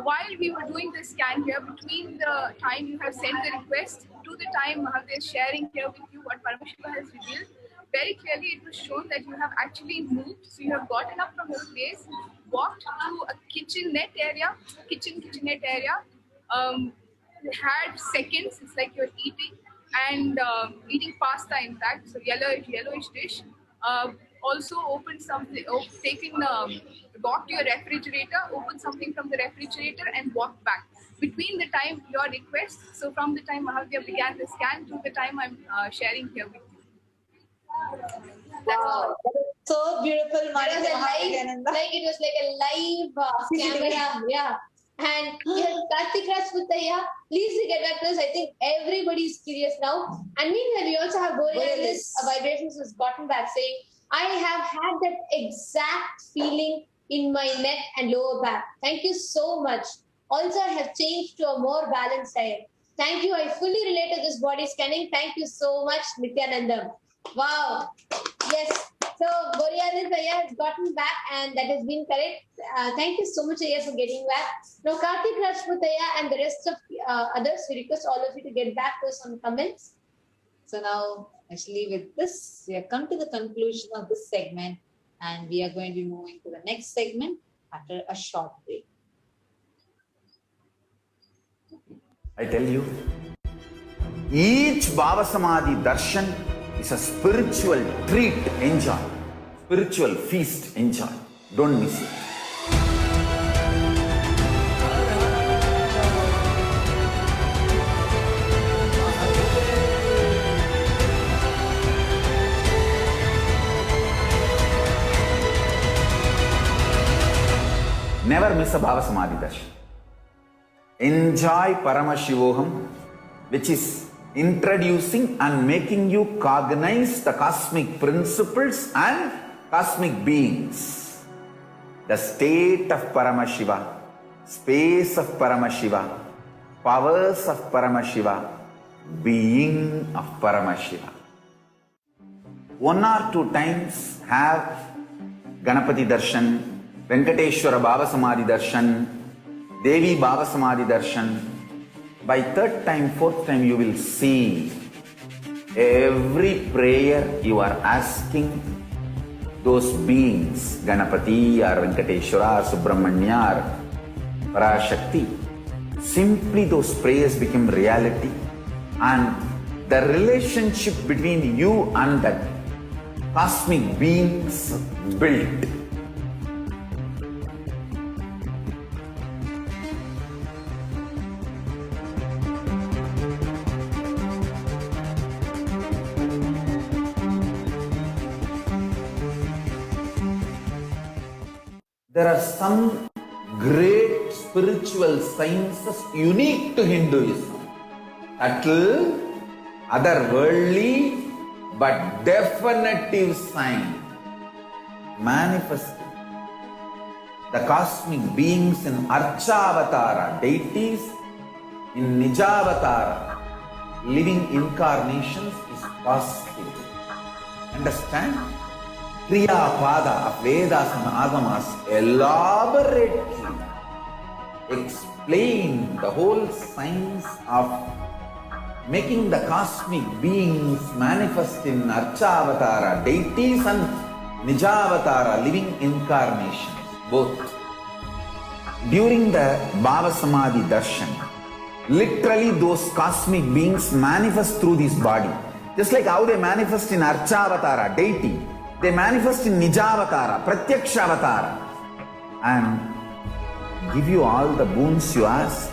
while we were doing the scan here, between the time you have sent the request to the time Mahadev is sharing here with you what Paramashiva has revealed, very clearly it was shown that you have actually moved. So you have gotten up from your place, walked to a kitchenette area, had seconds, it's like you're eating, and eating pasta in fact, so yellowish dish. Also opened something, walked to your refrigerator, opened something from the refrigerator and walked back. Between the time your request, so from the time Mahavya began the scan to the time I'm sharing here with you. Wow, So beautiful, It was a live, like it was like a live camera, yeah. And yes, Karthik Raj Puttaya, please get back to us. I think everybody is curious now. And meanwhile, we also have Borealis Vibrations who's gotten back saying, I have had that exact feeling in my neck and lower back. Thank you so much. Also, I have changed to a more balanced diet. Thank you. I fully relate to this body scanning. Thank you so much, Nithyanandam. Wow. Yes. So Borealis Ayya has gotten back and that has been correct. Thank you so much, Ayya, for getting back. Now, Karthik Rajput Ayya and the rest of others, we request all of you to get back to us on comments. So now, actually with this, we have come to the conclusion of this segment and we are going to be moving to the next segment after a short break. I tell you, each Bhava Samadhi Darshan is a spiritual treat, enjoy. Spiritual feast, enjoy. Don't miss it. Never miss a Bhava Samadhi Darshan. Enjoy Paramashivoham, which is introducing and making you cognize the cosmic principles and cosmic beings. The state of Paramashiva, space of Paramashiva, powers of Paramashiva, being of Paramashiva. 1 or 2 times have Ganapati Darshan, Venkateswara Bhava Samadhi Darshan, Devi Bhava Samadhi Darshan. By 3rd time, 4th time, you will see every prayer you are asking those beings, Ganapati or Venkateswara or Subramanya or Parashakti. Simply those prayers become reality and the relationship between you and that cosmic beings built. There are some great spiritual sciences unique to Hinduism. Subtle, otherworldly, but definitive sign. Manifesting. The cosmic beings in Archavatara, deities in Nijavatara, living incarnations is possible. Understand? Kriya Pada of Vedas and Agamas elaborately explain the whole science of making the cosmic beings manifest in Archavatara, deities and Nijavatara, living incarnations, both. During the Bhava Samadhi Darshan, literally those cosmic beings manifest through this body. Just like how they manifest in Archavatara, deity, they manifest in Nijavatara, Pratyakshavatara, and give you all the boons you ask,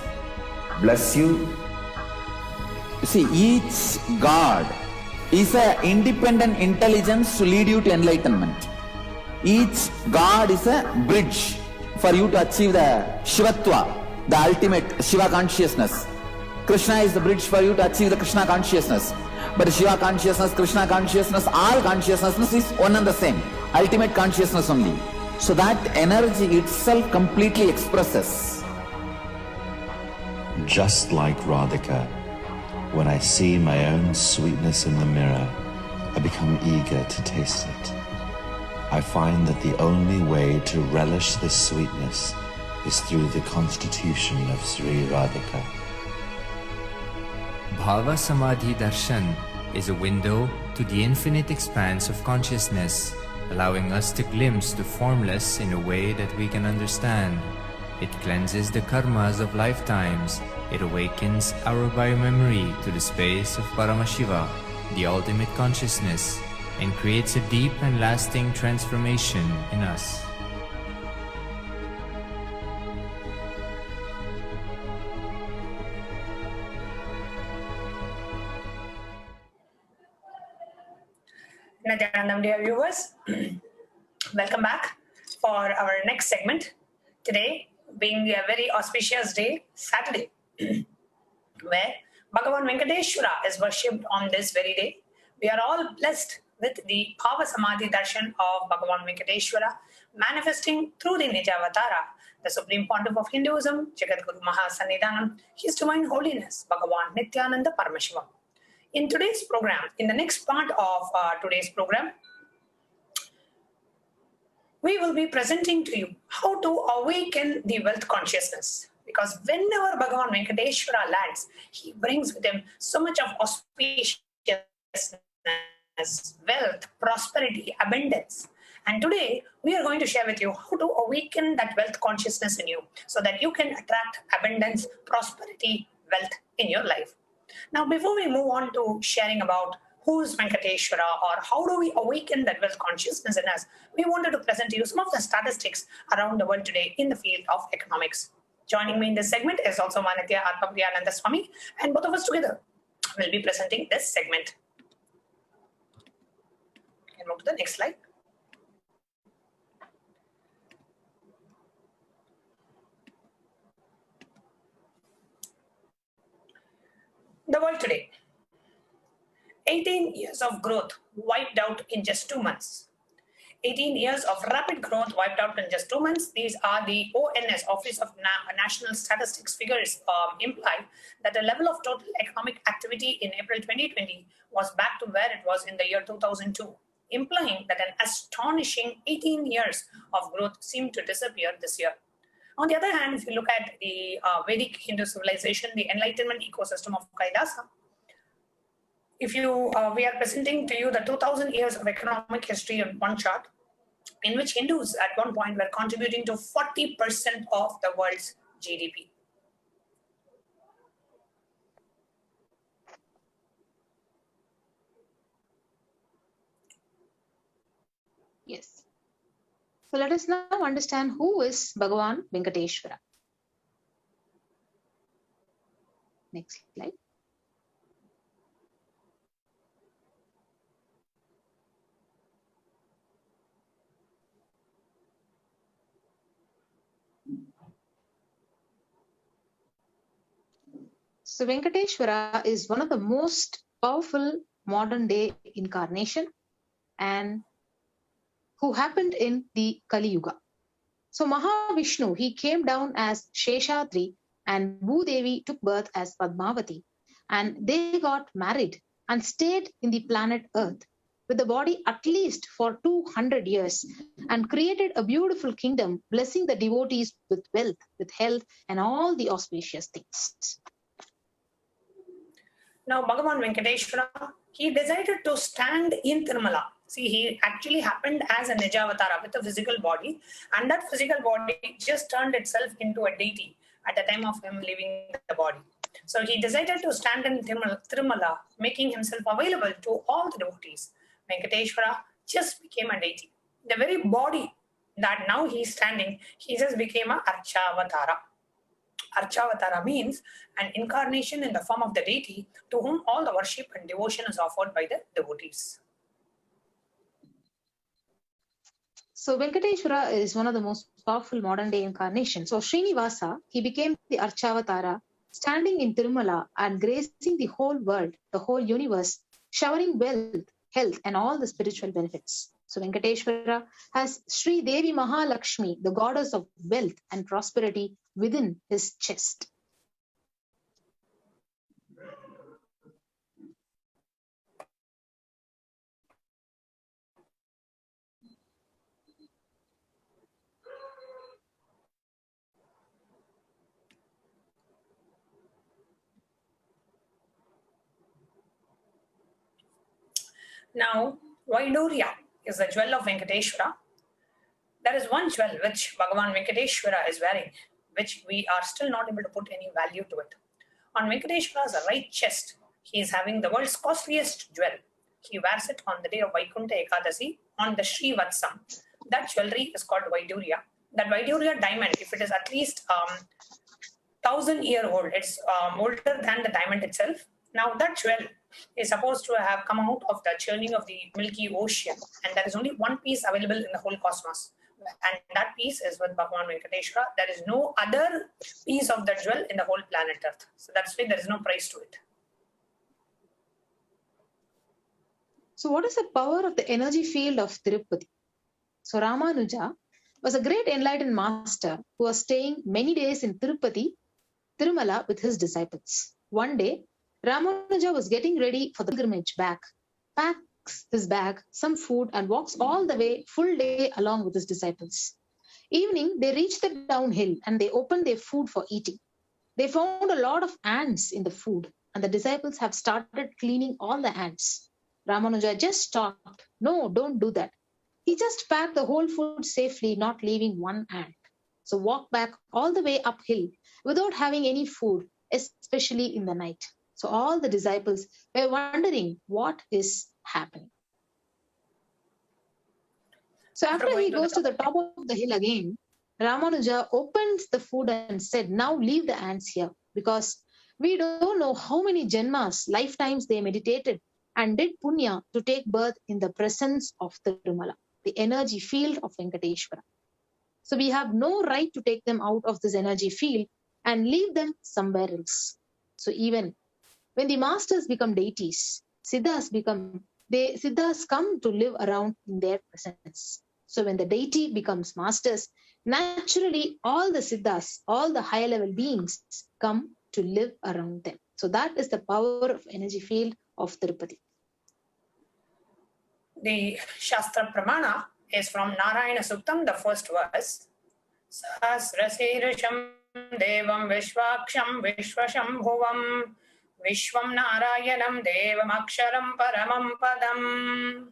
bless you. You see, each God is an independent intelligence to lead you to enlightenment. Each God is a bridge for you to achieve the Shivatva, the ultimate Shiva consciousness. Krishna is the bridge for you to achieve the Krishna consciousness. But Shiva consciousness, Krishna consciousness, all consciousness is one and the same. Ultimate consciousness only. So that energy itself completely expresses. Just like Radhika, when I see my own sweetness in the mirror, I become eager to taste it. I find that the only way to relish this sweetness is through the constitution of Sri Radhika. Bhava Samadhi Darshan is a window to the infinite expanse of consciousness, allowing us to glimpse the formless in a way that we can understand. It cleanses the karmas of lifetimes. It awakens our biomemory to the space of Paramashiva, the ultimate consciousness, and creates a deep and lasting transformation in us. Nithyanandam, dear viewers, welcome back for our next segment. Today, being a very auspicious day, Saturday, where Bhagavan Venkateswara is worshipped on this very day. We are all blessed with the Bhava Samadhi Darshan of Bhagavan Venkateswara manifesting through the Nijavatara, the Supreme Pontiff of Hinduism, Jagadguru Mahasannidhanam, His Divine Holiness, Bhagavan Nithyananda Paramashivam. In today's program, in the next part of today's program, we will be presenting to you how to awaken the wealth consciousness. Because whenever Bhagavan Venkateswara lands, he brings with him so much of auspiciousness, wealth, prosperity, abundance. And today, we are going to share with you how to awaken that wealth consciousness in you so that you can attract abundance, prosperity, wealth in your life. Now, before we move on to sharing about who is Venkateswara or how do we awaken that wealth consciousness in us, we wanted to present to you some of the statistics around the world today in the field of economics. Joining me in this segment is also Manatya Atmapriyananda Swami, and both of us together will be presenting this segment. Can move to the next slide. The world today. 18 years of growth wiped out in just 2 months. 18 years of rapid growth wiped out in just 2 months. These are the ONS, Office of National Statistics figures, imply that the level of total economic activity in April 2020 was back to where it was in the year 2002, implying that an astonishing 18 years of growth seemed to disappear this year. On the other hand, if you look at the Vedic Hindu civilization, the enlightenment ecosystem of Kailasa, if you, we are presenting to you the 2000 years of economic history on one chart, in which Hindus at one point were contributing to 40% of the world's GDP. Yes. So let us now understand who is Bhagavan Venkateswara. Next slide. So Venkateswara is one of the most powerful modern day incarnation and who happened in the Kali Yuga. So Mahavishnu, he came down as Sheshadri and Bhudevi took birth as Padmavati, and they got married and stayed in the planet Earth with the body at least for 200 years and created a beautiful kingdom, blessing the devotees with wealth, with health and all the auspicious things. Now, Bhagavan Venkateswara, he decided to stand in Tirumala. See, he actually happened as a Nijavatara with a physical body, and that physical body just turned itself into a deity at the time of him leaving the body. So he decided to stand in Tirumala, making himself available to all the devotees. Venkateswara just became a deity. The very body that now he is standing, he just became a Archavatara. Archavatara means an incarnation in the form of the deity to whom all the worship and devotion is offered by the devotees. So Venkateswara is one of the most powerful modern day incarnations. So Srinivasa, he became the Archavatara, standing in Tirumala and gracing the whole world, the whole universe, showering wealth, health and all the spiritual benefits. So Venkateswara has Sri Devi Mahalakshmi, the goddess of wealth and prosperity, within his chest. Now, Vaidurya is the jewel of Venkateswara. There is one jewel which Bhagavan Venkateswara is wearing, which we are still not able to put any value to it. On Venkateswara's right chest, he is having the world's costliest jewel. He wears it on the day of Vaikuntha Ekadasi on the Srivatsam. That jewelry is called Vaidurya. That Vaidurya diamond, if it is at least 1,000-year-old, it's older than the diamond itself. Now that jewel is supposed to have come out of the churning of the Milky Ocean, and there is only one piece available in the whole cosmos. And that piece is with Bhagavan Venkateswara. There is no other piece of the jewel in the whole planet Earth. So that's why there is no price to it. So what is the power of the energy field of Tirupati? So Ramanuja was a great enlightened master who was staying many days in Tirupati, Tirumala with his disciples. One day, Ramanuja was getting ready for the pilgrimage back, packs his bag, some food, and walks all the way full day along with his disciples. Evening, they reached the downhill and they opened their food for eating. They found a lot of ants in the food, and the disciples have started cleaning all the ants. Ramanuja just stopped. No, don't do that. He just packed the whole food safely, not leaving one ant. So walk back all the way uphill without having any food, especially in the night. So all the disciples were wondering what is happening. So after he goes to the top of the hill again, Ramanuja opens the food and said, now leave the ants here, because we don't know how many janmas, lifetimes they meditated and did punya to take birth in the presence of Tirumala, the energy field of Venkateswara. So we have no right to take them out of this energy field and leave them somewhere else. So even when the masters become deities, siddhas come to live around in their presence. So when the deity becomes masters, naturally all the siddhas, all the higher level beings come to live around them. So that is the power of energy field of Tirupati. The Shastra Pramana is from Narayana Suktam, the first verse. Sahasrasirisham devam vishvaksham vishvashambhuvam vishvam narayanam devam aksharam paramam padam.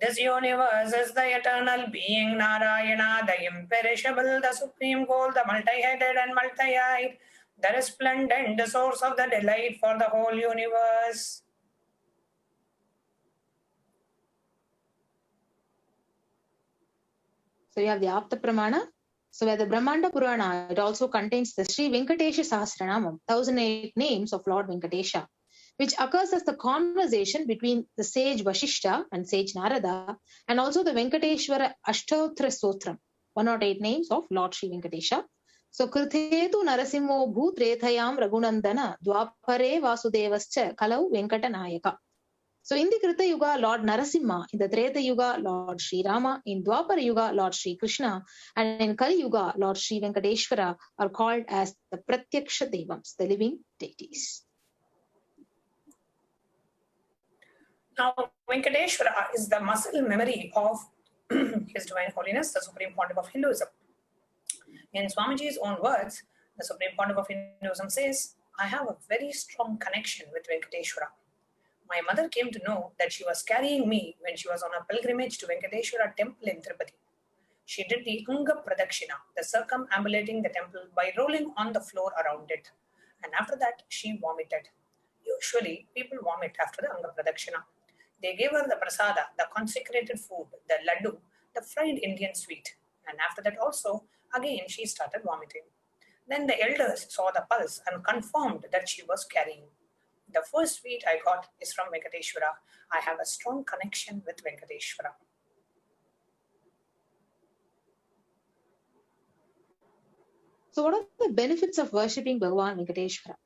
This universe is the eternal being Narayana, the imperishable, the supreme goal, the multi-headed and multi-eyed, the resplendent, the source of the delight for the whole universe. So you have the Apta Pramana. So where the Brahmanda Purana, it also contains the Sri Venkatesha Sahasranamam, 1008 names of Lord Venkatesha, which occurs as the conversation between the sage Vashishta and sage Narada, and also the Venkateshwara Ashtotra Stotram, 108 names of Lord Sri Venkatesha. So Krithetu Narasimho Bhutrethayam Raghunandana Dwapare Vasudevascha Kalau Venkatanayaka. So in the Krita Yuga, Lord Narasimha, in the Treta Yuga, Lord Sri Rama, in Dwapara Yuga, Lord Sri Krishna, and in Kali Yuga, Lord Sri Venkateshwara are called as the Pratyaksha Devams, the living deities. Now, Venkateswara is the muscle memory of His Divine Holiness, the Supreme Pontiff of Hinduism. In Swamiji's own words, the Supreme Pontiff of Hinduism says, I have a very strong connection with Venkateswara. My mother came to know that she was carrying me when she was on a pilgrimage to Venkateswara temple in Tirupati. She did the Anga Pradakshina, the circumambulating the temple by rolling on the floor around it. And after that, she vomited. Usually, people vomit after the Anga Pradakshina. They gave her the prasada, the consecrated food, the laddu, the fried Indian sweet. And after that also, again she started vomiting. Then the elders saw the pulse and confirmed that she was carrying. The first sweet I got is from Venkateswara. I have a strong connection with Venkateswara. So what are the benefits of worshipping Bhagavan Venkateswara?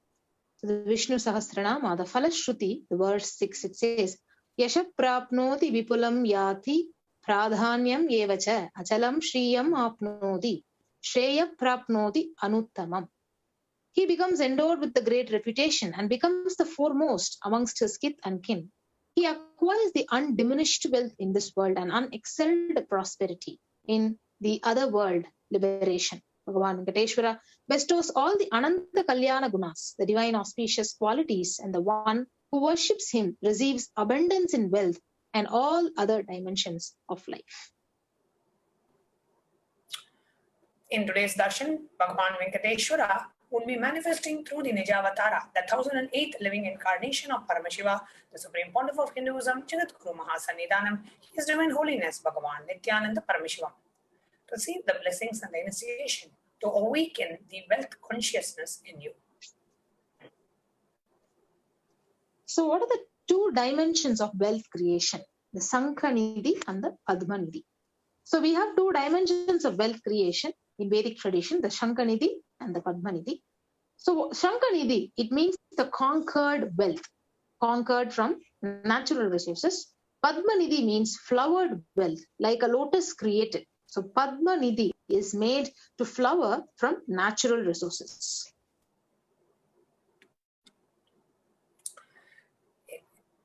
So the Vishnu Sahasranama, the Falashruti, the verse 6, it says, Yasha prapnoti vipulam yati pradhanyam yevacha achalam shriyam apnoti shreya prapnoti anuttamam. He becomes endowed with the great reputation and becomes the foremost amongst his kith and kin. He acquires the undiminished wealth in this world and unexcelled prosperity in the other world, liberation. Bhagavan Venkateswara bestows all the Ananta Kalyana Gunas, the divine auspicious qualities, and the one who worships him receives abundance in wealth and all other dimensions of life. In today's Darshan, Bhagavan Venkateswara would be manifesting through the Nijavatara, the 1008th living incarnation of Paramashiva, the Supreme Pontiff of Hinduism, Jagat Guru Mahasannidhanam, His Divine Holiness Bhagavan Nithyananda Paramashivam. To receive the blessings and the initiation, to awaken the wealth consciousness in you. So what are the two dimensions of wealth creation? The Sankhanidhi and the Padmanidhi. So we have two dimensions of wealth creation in Vedic tradition, the Shankhanidhi and the Padmanidhi. So Shankhanidhi, it means the conquered wealth, conquered from natural resources. Padmanidhi means flowered wealth, like a lotus created. So Padmanidhi is made to flower from natural resources.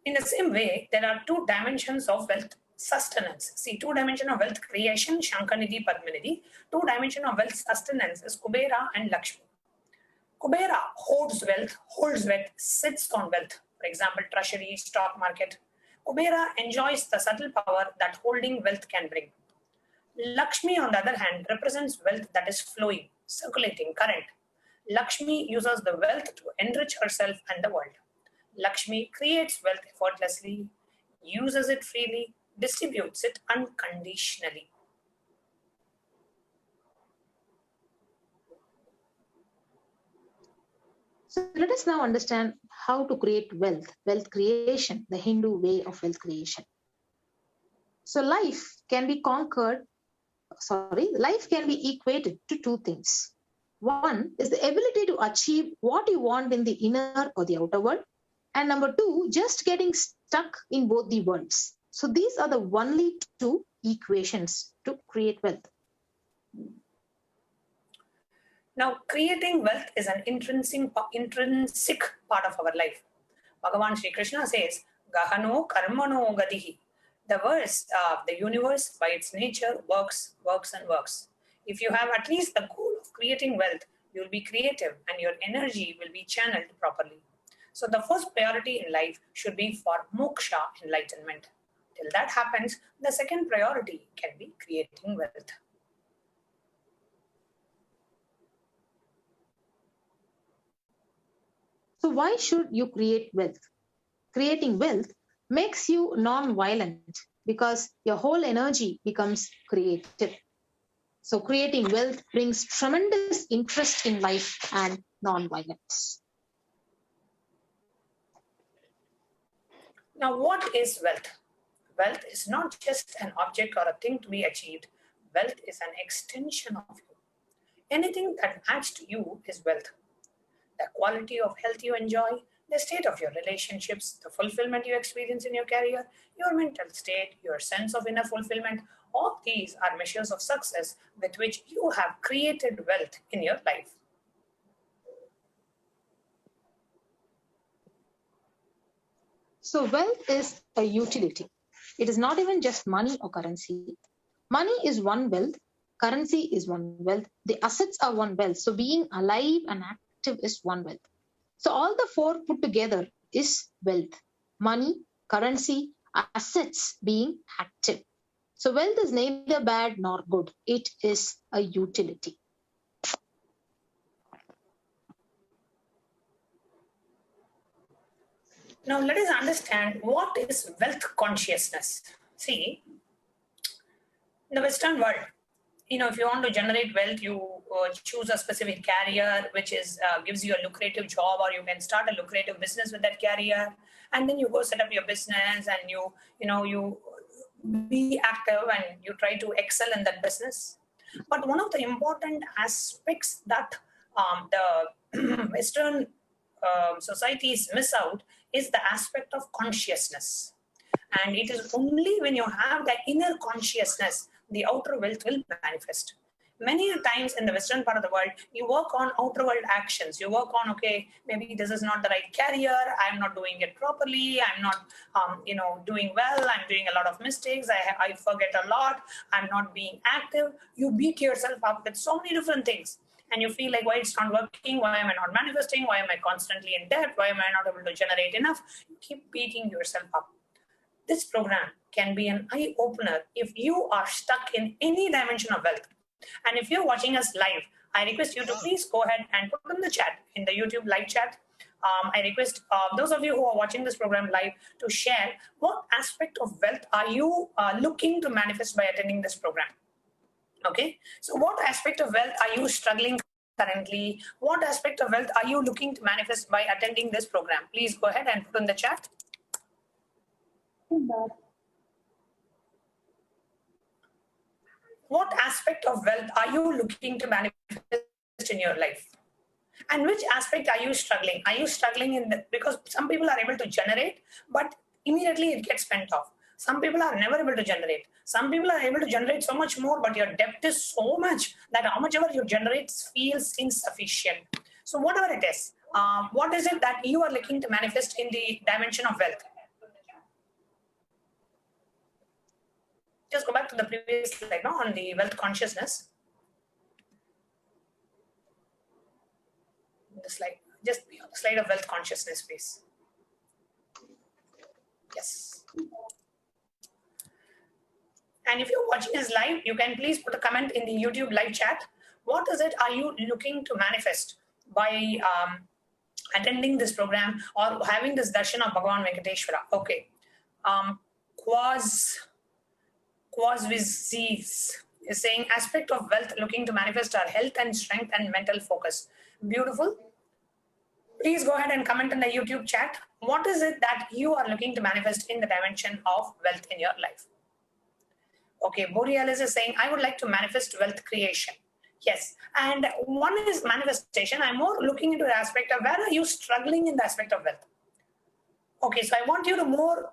In the same way, there are two dimensions of wealth sustenance. See, two dimensions of wealth creation, Shankanidhi, Padmanidhi. Two dimensions of wealth sustenance is Kubera and Lakshmi. Kubera holds wealth, sits on wealth. For example, treasury, stock market. Kubera enjoys the subtle power that holding wealth can bring. Lakshmi, on the other hand, represents wealth that is flowing, circulating, current. Lakshmi uses the wealth to enrich herself and the world. Lakshmi creates wealth effortlessly, uses it freely, distributes it unconditionally. So let us now understand how to create wealth creation, the Hindu way of wealth creation. So life can be equated to two things. One is the ability to achieve what you want in the inner or the outer world. And number two, just getting stuck in both the worlds. So these are the only two equations to create wealth. Now, creating wealth is an intrinsic part of our life. Bhagavan Sri Krishna says, Gahano karmano gatihi. The universe by its nature works and works. If you have at least the goal of creating wealth, you will be creative and your energy will be channeled properly. So the first priority in life should be for moksha, enlightenment. Till that happens, the second priority can be creating wealth. So why should you create wealth? Creating wealth makes you non-violent because your whole energy becomes creative. So creating wealth brings tremendous interest in life and non-violence. Now, what is wealth? Wealth is not just an object or a thing to be achieved. Wealth is an extension of you. Anything that adds to you is wealth. The quality of health you enjoy, the state of your relationships, the fulfillment you experience in your career, your mental state, your sense of inner fulfillment, all these are measures of success with which you have created wealth in your life. So wealth is a utility. It is not even just money or currency. Money is one wealth, currency is one wealth, the assets are one wealth. So being alive and active is one wealth. So all the four put together is wealth. Money, currency, assets, being active. So wealth is neither bad nor good. It is a utility. Now let us understand what is wealth consciousness. See, in the Western world, if you want to generate wealth, you choose a specific career which gives you a lucrative job, or you can start a lucrative business with that career, and then you go set up your business and you be active and you try to excel in that business. But one of the important aspects that the Western societies miss out is the aspect of consciousness. And it is only when you have the inner consciousness, the outer wealth will manifest. Many times in the Western part of the world, you work on outer world actions. You work on, okay, maybe this is not the right career. I'm not doing it properly. I'm not, doing well. I'm doing a lot of mistakes. I forget a lot. I'm not being active. You beat yourself up with so many different things. And you feel like, why it's not working? Why am I not manifesting? Why am I constantly in debt? Why am I not able to generate enough? You keep beating yourself up. This program can be an eye-opener if you are stuck in any dimension of wealth. And if you're watching us live, I request you to please go ahead and put in the chat, in the YouTube live chat. I request those of you who are watching this program live to share what aspect of wealth are you looking to manifest by attending this program. Okay, so what aspect of wealth are you struggling currently? What aspect of wealth are you looking to manifest by attending this program? Please go ahead and put in the chat. What aspect of wealth are you looking to manifest in your life? And which aspect are you struggling? Are you struggling because some people are able to generate, but immediately it gets spent off. Some people are never able to generate. Some people are able to generate so much more, but your debt is so much that how much ever you generate feels insufficient. So whatever it is, what is it that you are looking to manifest in the dimension of wealth? Just go back to the previous slide now on the wealth consciousness. The slide, just be on the slide of wealth consciousness, please. Yes. And if you're watching this live, you can please put a comment in the YouTube live chat. What is it are you looking to manifest by attending this program or having this darshan of Bhagavan Venkateswara? Okay. Quasviziz is saying aspect of wealth looking to manifest our health and strength and mental focus. Beautiful. Please go ahead and comment in the YouTube chat. What is it that you are looking to manifest in the dimension of wealth in your life? Okay, Borealis is saying, I would like to manifest wealth creation. Yes, and one is manifestation. I'm more looking into the aspect of where are you struggling in the aspect of wealth? Okay, so I want you to more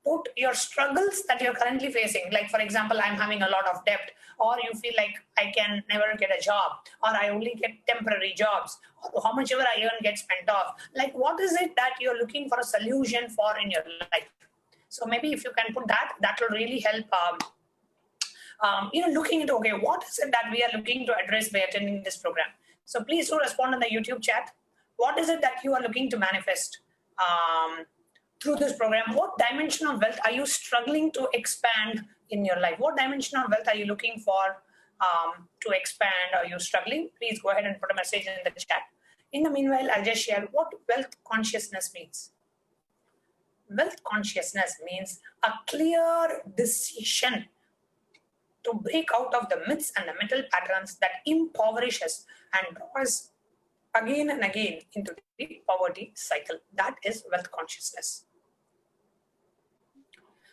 put your struggles that you're currently facing. Like, for example, I'm having a lot of debt, or you feel like I can never get a job, or I only get temporary jobs, or how much ever I earn gets spent off. Like, what is it that you're looking for a solution for in your life? So maybe if you can put that, that will really help. Looking into, okay, what is it that we are looking to address by attending this program? So please do respond in the YouTube chat. What is it that you are looking to manifest through this program? What dimension of wealth are you struggling to expand in your life? What dimension of wealth are you looking for to expand? Are you struggling? Please go ahead and put a message in the chat. In the meanwhile, I'll just share what wealth consciousness means. Wealth consciousness means a clear decision to break out of the myths and the mental patterns that impoverish us and draw us again and again into the poverty cycle. That is wealth consciousness.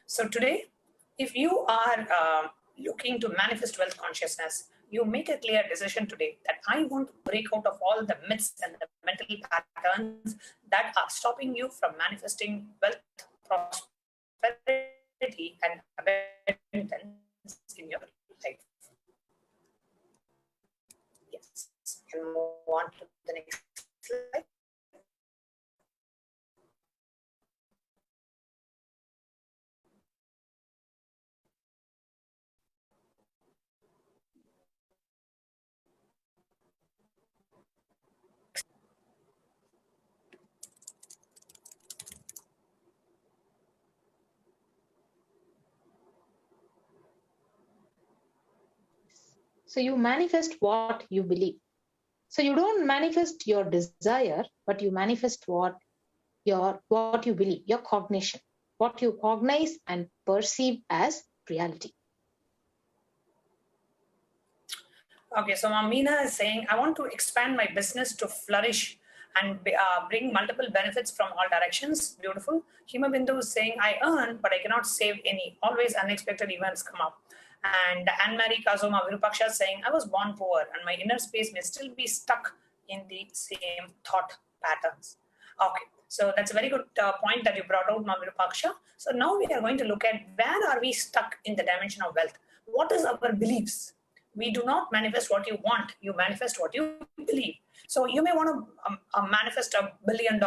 So today, if you are looking to manifest wealth consciousness, you make a clear decision today that I want to break out of all the myths and the mental patterns that are stopping you from manifesting wealth, prosperity, and abundance in your life. Yes, can move on to the next slide. So you manifest what you believe. So you don't manifest your desire, but you manifest what you believe, your cognition, what you cognize and perceive as reality. Okay, so Amina is saying, I want to expand my business to flourish and bring multiple benefits from all directions. Beautiful. Himabindu is saying, I earn, but I cannot save any. Always unexpected events come up. And Anne-Marie Kazuma Virupaksha is saying, I was born poor and my inner space may still be stuck in the same thought patterns. Okay, so that's a very good point that you brought out, Virupaksha. So now we are going to look at where are we stuck in the dimension of wealth? What is our beliefs? We do not manifest what you want, you manifest what you believe. So you may want to manifest $1 billion,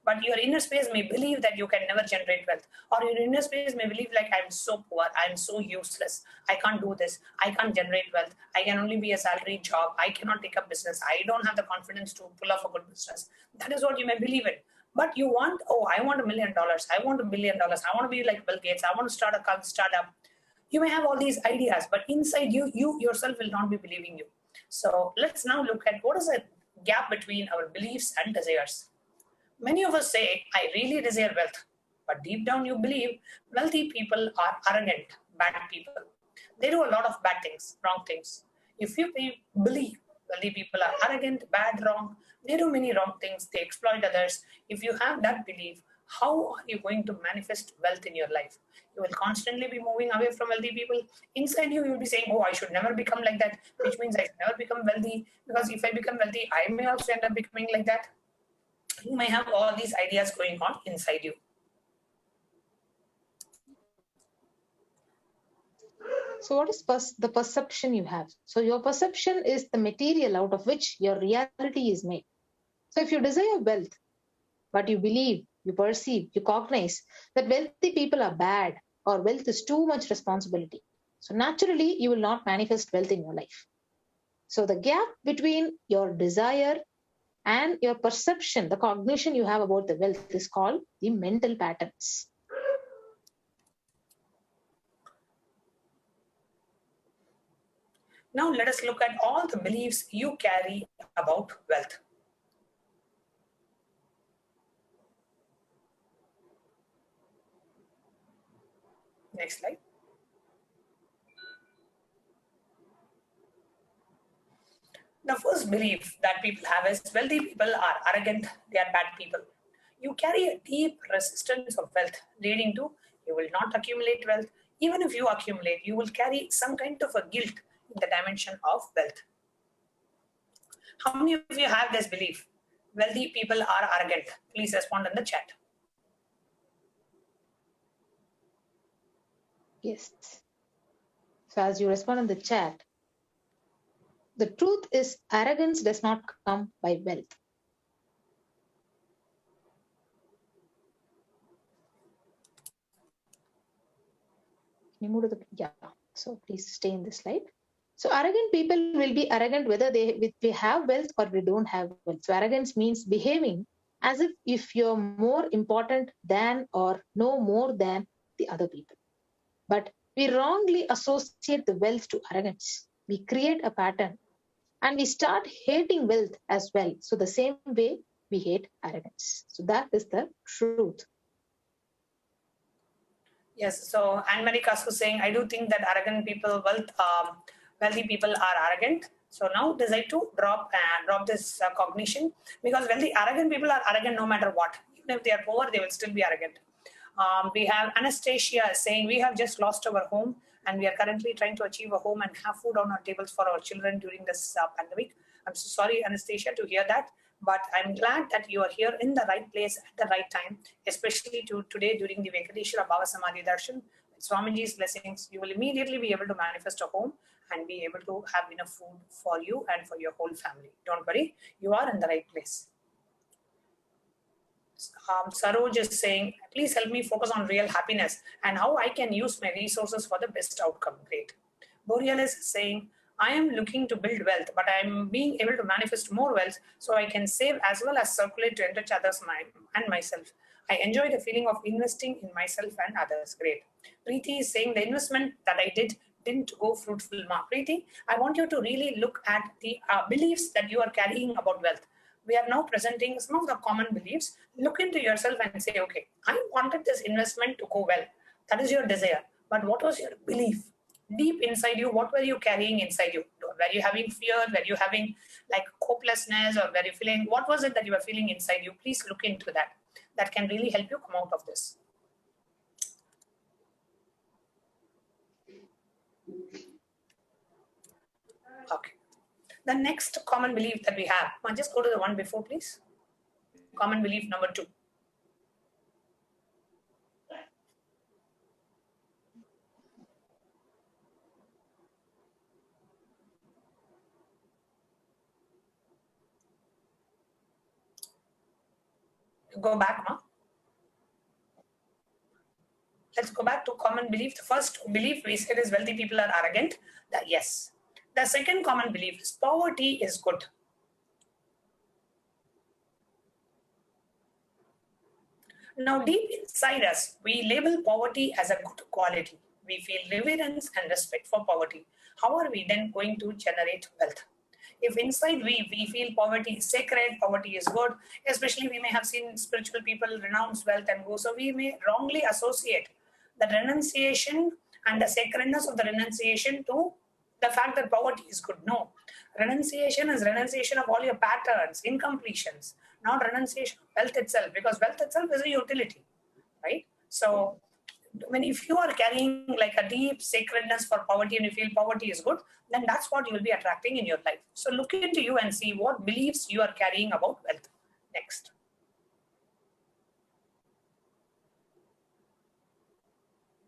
but your inner space may believe that you can never generate wealth. Or your inner space may believe like, I'm so poor, I'm so useless, I can't do this, I can't generate wealth, I can only be a salary job, I cannot take up business, I don't have the confidence to pull off a good business. That is what you may believe in. But you want, oh, I want $1 million, I want $1 billion, I want to be like Bill Gates, I want to start a startup. You may have all these ideas, but inside you yourself will not be believing you. So let's now look at what is the gap between our beliefs and desires. Many of us say, I really desire wealth, but deep down you believe wealthy people are arrogant, bad people. They do a lot of bad things, wrong things. If you believe Wealthy people are arrogant, bad, wrong. They do many wrong things. They exploit others. If you have that belief, how are you going to manifest wealth in your life? You will constantly be moving away from wealthy people. Inside you, you will be saying, oh, I should never become like that, which means I should never become wealthy, because if I become wealthy, I may also end up becoming like that. You may have all these ideas going on inside you. So what is the perception you have? So your perception is the material out of which your reality is made. So if you desire wealth, but you believe, you perceive, you cognize that wealthy people are bad or wealth is too much responsibility, so naturally you will not manifest wealth in your life. So the gap between your desire and your perception, the cognition you have about the wealth, is called the mental patterns. Now let us look at all the beliefs you carry about wealth. Next slide. The first belief that people have is wealthy people are arrogant, they are bad people. You carry a deep resistance of wealth, leading to you will not accumulate wealth. Even if you accumulate, you will carry some kind of a guilt in the dimension of wealth. How many of you have this belief? Wealthy people are arrogant. Please respond in the chat. Yes. So as you respond in the chat, the truth is arrogance does not come by wealth. Can you move to the, yeah. So please stay in this slide. So arrogant people will be arrogant whether we have wealth or we don't have wealth. So arrogance means behaving as if you're more important than or know more than the other people. But we wrongly associate the wealth to arrogance. We create a pattern and we start hating wealth as well. So the same way we hate arrogance. So that is the truth. Yes, so Anne-Marie Cass was saying, I do think that arrogant people, wealthy people are arrogant. So now decide to drop this cognition, because wealthy, arrogant people are arrogant no matter what. Even if they are poor, they will still be arrogant. We have Anastasia saying, we have just lost our home and we are currently trying to achieve a home and have food on our tables for our children during this pandemic. I'm so sorry, Anastasia, to hear that. But I'm glad that you are here in the right place at the right time, especially today during the Venkateswara Bhava Samadhi Darshan. With Swamiji's blessings, you will immediately be able to manifest a home and be able to have enough food for you and for your whole family. Don't worry, you are in the right place. Saroj is saying, please help me focus on real happiness and how I can use my resources for the best outcome. Great. Boreal is saying, I am looking to build wealth, but I am being able to manifest more wealth so I can save as well as circulate to enrich others and myself. I enjoy the feeling of investing in myself and others. Great. Preeti is saying, the investment that I didn't go fruitful. Preeti, I want you to really look at the beliefs that you are carrying about wealth. We are now presenting some of the common beliefs. Look into yourself and say, okay, I wanted this investment to go well. That is your desire. But what was your belief? Deep inside you, what were you carrying inside you? Were you having fear? Were you having like hopelessness? Or were you feeling, what was it that you were feeling inside you? Please look into that. That can really help you come out of this. Okay. The next common belief that we have, just go to the one before, please. Common belief number 2. Go back, Ma. Let's go back to common belief. The first belief we said is wealthy people are arrogant. Yes. The second common belief is poverty is good. Now, deep inside us, we label poverty as a good quality. We feel reverence and respect for poverty. How are we then going to generate wealth? If inside we feel poverty is sacred, poverty is good, especially we may have seen spiritual people renounce wealth and go, so we may wrongly associate the renunciation and the sacredness of the renunciation to the fact that poverty is good. No. Renunciation is renunciation of all your patterns, incompletions, not renunciation of wealth itself, because wealth itself is a utility, right? So if you are carrying like a deep sacredness for poverty and you feel poverty is good, then that's what you will be attracting in your life. So look into you and see what beliefs you are carrying about wealth. Next.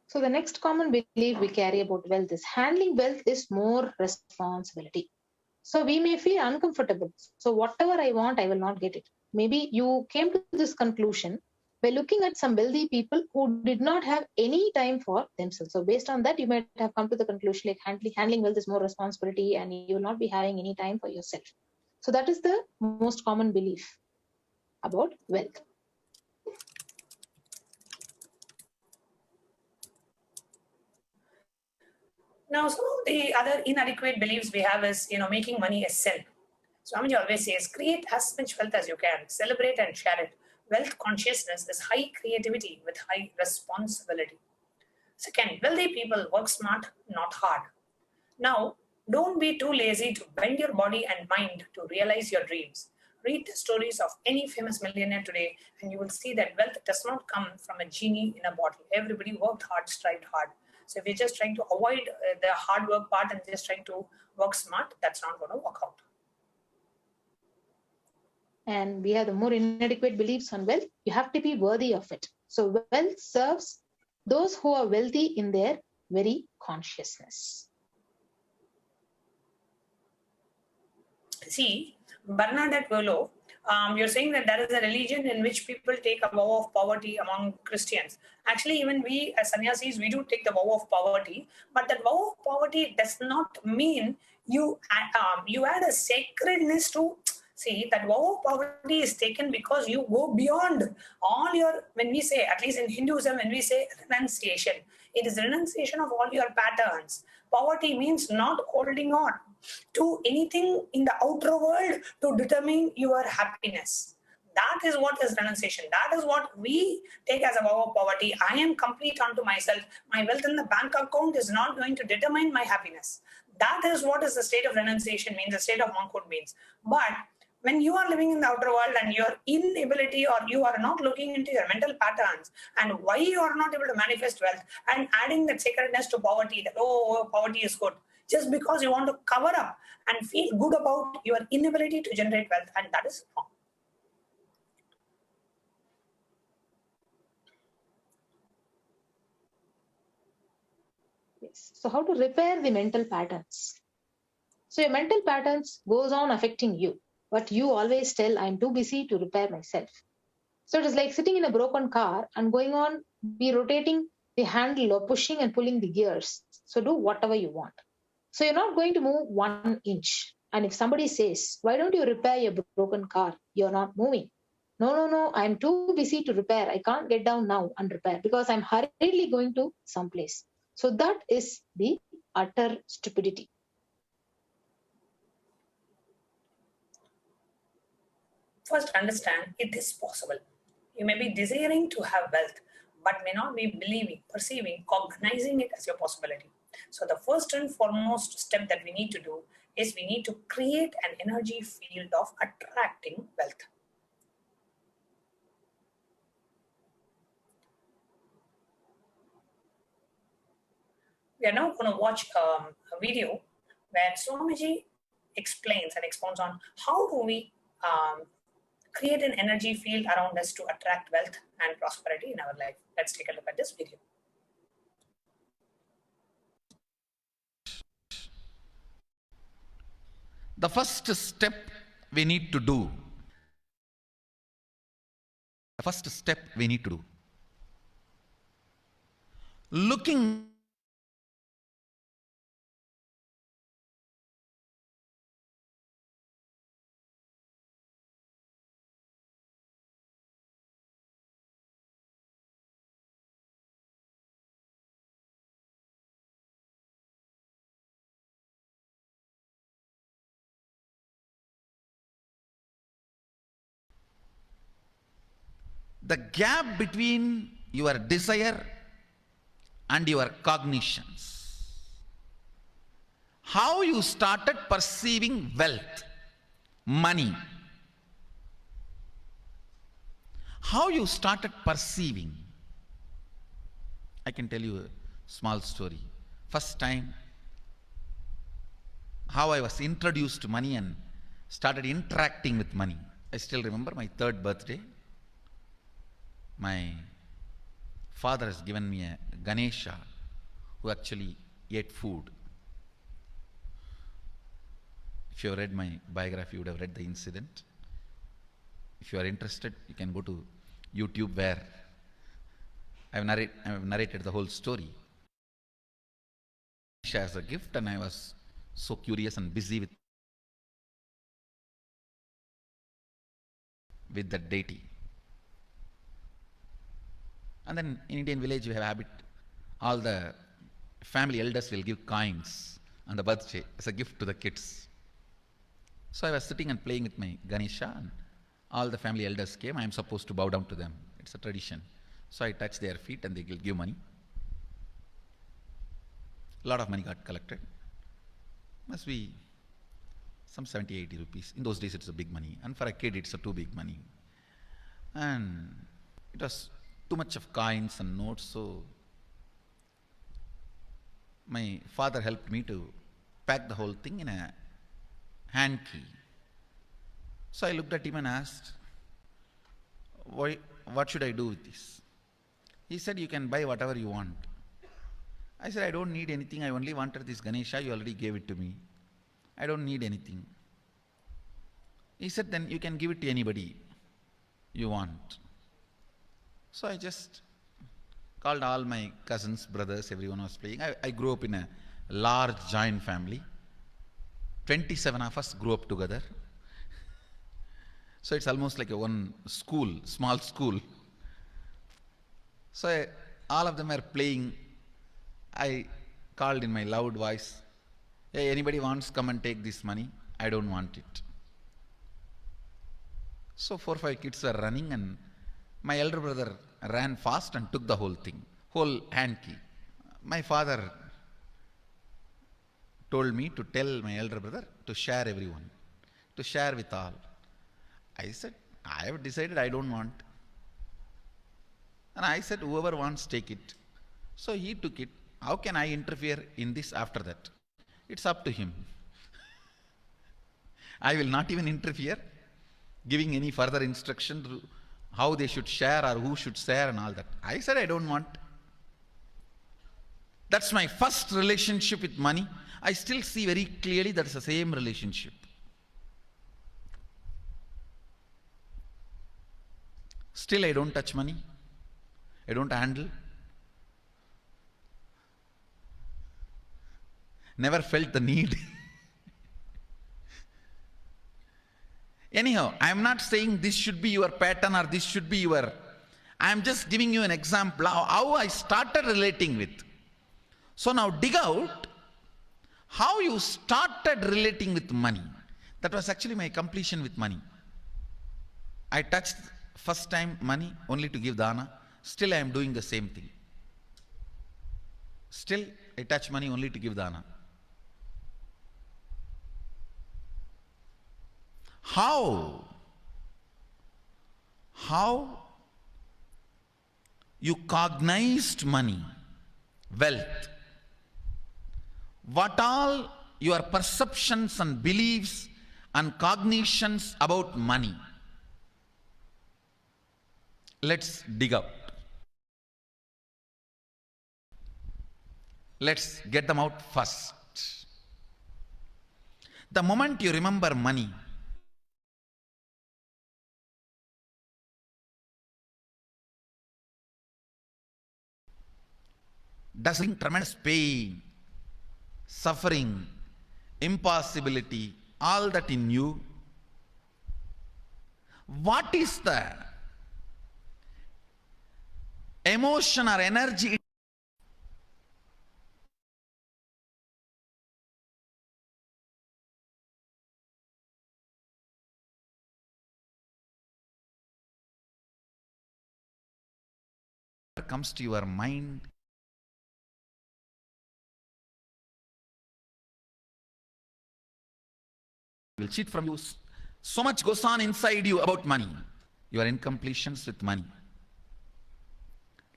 So the next common belief we carry about wealth is handling wealth is more responsibility. So we may feel uncomfortable. So whatever I want, I will not get it. Maybe you came to this conclusion by looking at some wealthy people who did not have any time for themselves. So based on that, you might have come to the conclusion like handling wealth is more responsibility and you will not be having any time for yourself. So that is the most common belief about wealth. Now, some of the other inadequate beliefs we have is, making money a sin. Swamiji always says, create as much wealth as you can, celebrate and share it. Wealth consciousness is high creativity with high responsibility. Second, wealthy people work smart, not hard. Now, don't be too lazy to bend your body and mind to realize your dreams. Read the stories of any famous millionaire today, and you will see that wealth does not come from a genie in a bottle. Everybody worked hard, strived hard. So if you're just trying to avoid the hard work part and just trying to work smart, that's not going to work out. And we have the more inadequate beliefs on wealth. You have to be worthy of it. So wealth serves those who are wealthy in their very consciousness. See, Bernadette Willow, you're saying that there is a religion in which people take a vow of poverty among Christians. Actually, even we as sannyasis, we do take the vow of poverty, but that vow of poverty does not mean you add a sacredness to. See, that vow of poverty is taken because you go beyond all your, when we say, at least in Hinduism, when we say renunciation, it is renunciation of all your patterns. Poverty means not holding on to anything in the outer world to determine your happiness. That is what is renunciation. That is what we take as a vow of poverty. I am complete unto myself. My wealth in the bank account is not going to determine my happiness. That is what is the state of renunciation means, the state of monkhood means. But when you are living in the outer world and your inability or you are not looking into your mental patterns and why you are not able to manifest wealth and adding that sacredness to poverty, that, poverty is good, just because you want to cover up and feel good about your inability to generate wealth, and that is wrong. Yes. So how to repair the mental patterns? So your mental patterns goes on affecting you, but you always tell, I'm too busy to repair myself. So it is like sitting in a broken car and going on, be rotating the handle or pushing and pulling the gears. So do whatever you want. So you're not going to move 1 inch. And if somebody says, why don't you repair your broken car? You're not moving. No, I'm too busy to repair. I can't get down now and repair because I'm hurriedly going to someplace. So that is the utter stupidity. First, understand it is possible. You may be desiring to have wealth, but may not be believing, perceiving, cognizing it as your possibility. So the first and foremost step that we need to do is we need to create an energy field of attracting wealth. We are now going to watch a video where Swamiji explains and expounds on how do we create an energy field around us to attract wealth and prosperity in our life. Let's take a look at this video. The first step we need to do, looking the gap between your desire and your cognitions. how you started perceiving wealth, money. How you started perceiving. I can tell you a small story. First time, how I was introduced to money and started interacting with money. I still remember my 3rd birthday. My father has given me a Ganesha who actually ate food. If you have read my biography, you would have read the incident. If you are interested, you can go to YouTube where I have narrated the whole story. As a gift, and I was so curious and busy with that deity. And then in Indian village, we have a habit, all the family elders will give coins on the birthday as a gift to the kids. So I was sitting and playing with my Ganesha, and all the family elders came. I am supposed to bow down to them. It's a tradition. So I touch their feet and they will give money. A lot of money got collected. Must be some 70, 80 rupees. In those days, it's a big money. And for a kid, it's a too big money. And it was too much of coins and notes. So my father helped me to pack the whole thing in a hand key. So I looked at him and asked, what should I do with this? He said, you can buy whatever you want. I said, I don't need anything. I only wanted this Ganesha. You already gave it to me. I don't need anything. He said, then you can give it to anybody you want. So I just called all my cousins, brothers, everyone was playing. I grew up in a large joint family. 27 of us grew up together. So it's almost like a one school, small school. So all of them are playing. I called in my loud voice, hey, anybody wants, come and take this money. I don't want it. So 4 or 5 kids were running, and my elder brother ran fast and took the whole thing, whole hand key. My father told me to tell my elder brother to share everyone, to share with all. I said, I have decided I don't want. And I said, whoever wants, take it. So he took it. How can I interfere in this after that? It's up to him. I will not even interfere, giving any further instruction to how they should share or who should share and all that. I said, I don't want. That's my first relationship with money. I still see very clearly that's the same relationship. Still, I don't touch money. I don't handle. Never felt the need. Anyhow, I am not saying this should be your pattern or this should be your... I am just giving you an example of how I started relating with. So now dig out how you started relating with money. That was actually my completion with money. I touched first time money only to give dana. Still I am doing the same thing. Still I touch money only to give dana. How you cognized money, wealth, what all your perceptions and beliefs and cognitions about money. Let's dig out. Let's get them out first. The moment you remember money, does bring tremendous pain, suffering, impossibility, all that in you. What is the emotion or energy comes to your mind? will cheat from you. So much goes on inside you about money. Your incompletions with money.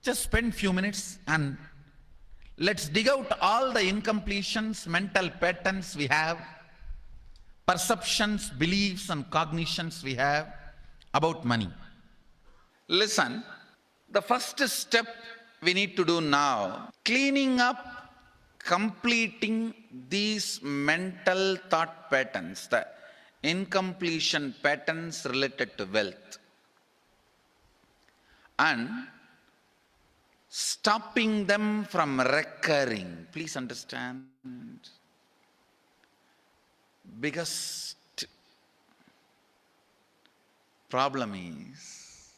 Just spend few minutes and let's dig out all the incompletions, mental patterns we have, perceptions, beliefs and cognitions we have about money. Listen, the first step we need to do now, cleaning up, completing these mental thought patterns, the incompletion patterns related to wealth, and stopping them from recurring. Please understand. Biggest problem is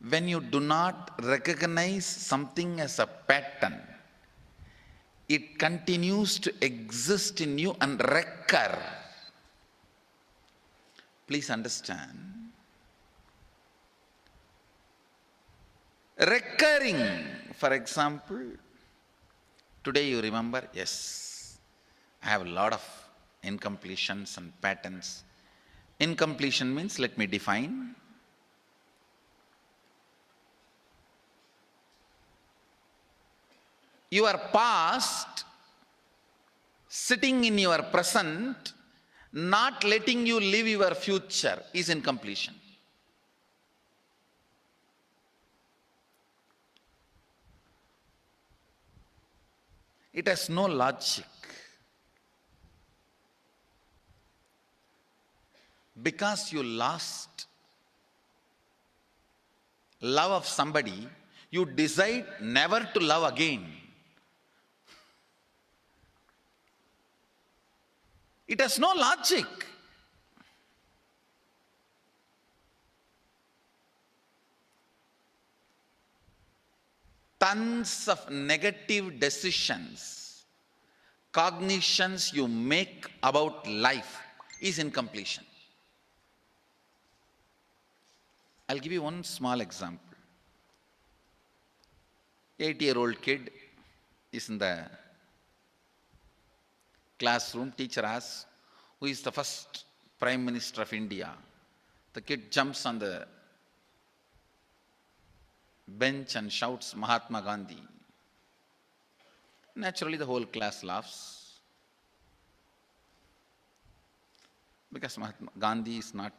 when you do not recognize something as a pattern, it continues to exist in you and recur. Please understand. Recurring, for example, today you remember, yes, I have a lot of incompletions and patterns. Incompletion means, let me define. Your past sitting in your present, not letting you live your future is incompletion. It has no logic. Because you lost love of somebody, you decide never to love again. It has no logic. Tons of negative decisions, cognitions you make about life is incompletion. I'll give you one small example. 8-year-old kid is in the classroom. Teacher asks, who is the first Prime Minister of India? The kid jumps on the bench and shouts, Mahatma Gandhi. Naturally, the whole class laughs. Because Mahatma Gandhi is not,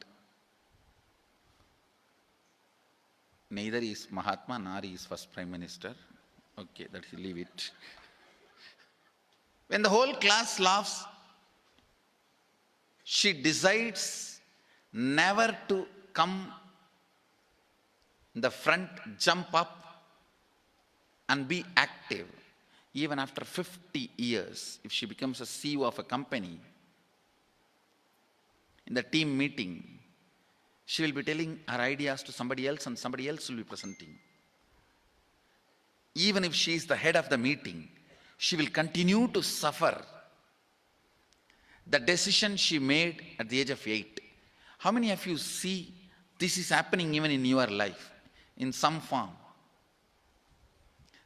neither is Mahatma nor is first Prime Minister. Okay, that you leave it. When the whole class laughs, she decides never to come in the front, jump up and be active. Even after 50 years, if she becomes a CEO of a company, in the team meeting, she will be telling her ideas to somebody else and somebody else will be presenting. Even if she is the head of the meeting, she will continue to suffer the decision she made at the age of 8. How many of you see this is happening even in your life in some form?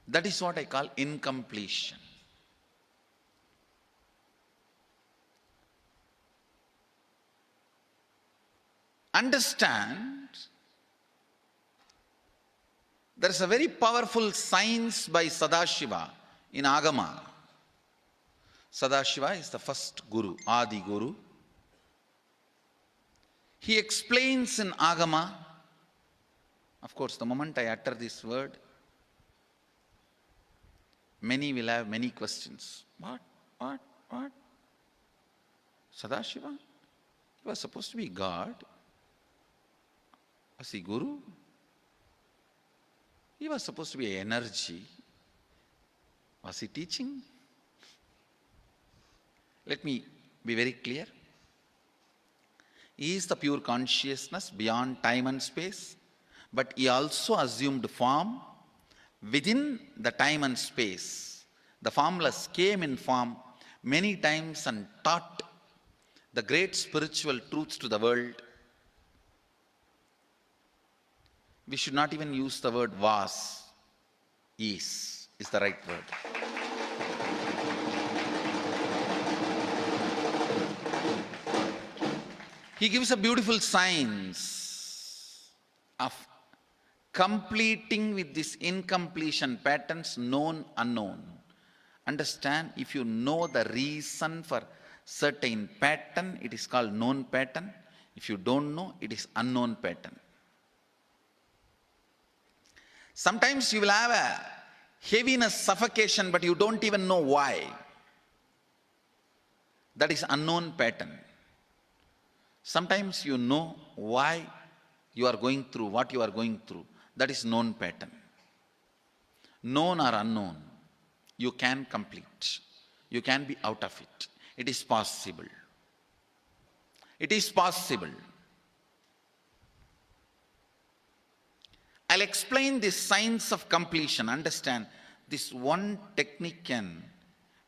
That is what I call incompletion. Understand, there is a very powerful science by Sadashiva in Agama. Sadashiva is the first Guru, Adi Guru. He explains in Agama, of course, the moment I utter this word, many will have many questions. What? Sadashiva? He was supposed to be God. Was he Guru? He was supposed to be energy. Was he teaching? Let me be very clear. He is the pure consciousness beyond time and space, but he also assumed form within the time and space. The formless came in form many times and taught the great spiritual truths to the world. We should not even use the word was. Is the right word. He gives a beautiful science of completing with this incompletion patterns, known, unknown. Understand, if you know the reason for certain pattern, it is called known pattern. If you don't know, it is unknown pattern. Sometimes you will have a heaviness, suffocation, but you don't even know why. That is unknown pattern. Sometimes you know why you are going through what you are going through. That is known pattern. Known or unknown, you can complete. You can be out of it. It is possible. It is possible. I'll explain this science of completion. Understand, this one technique can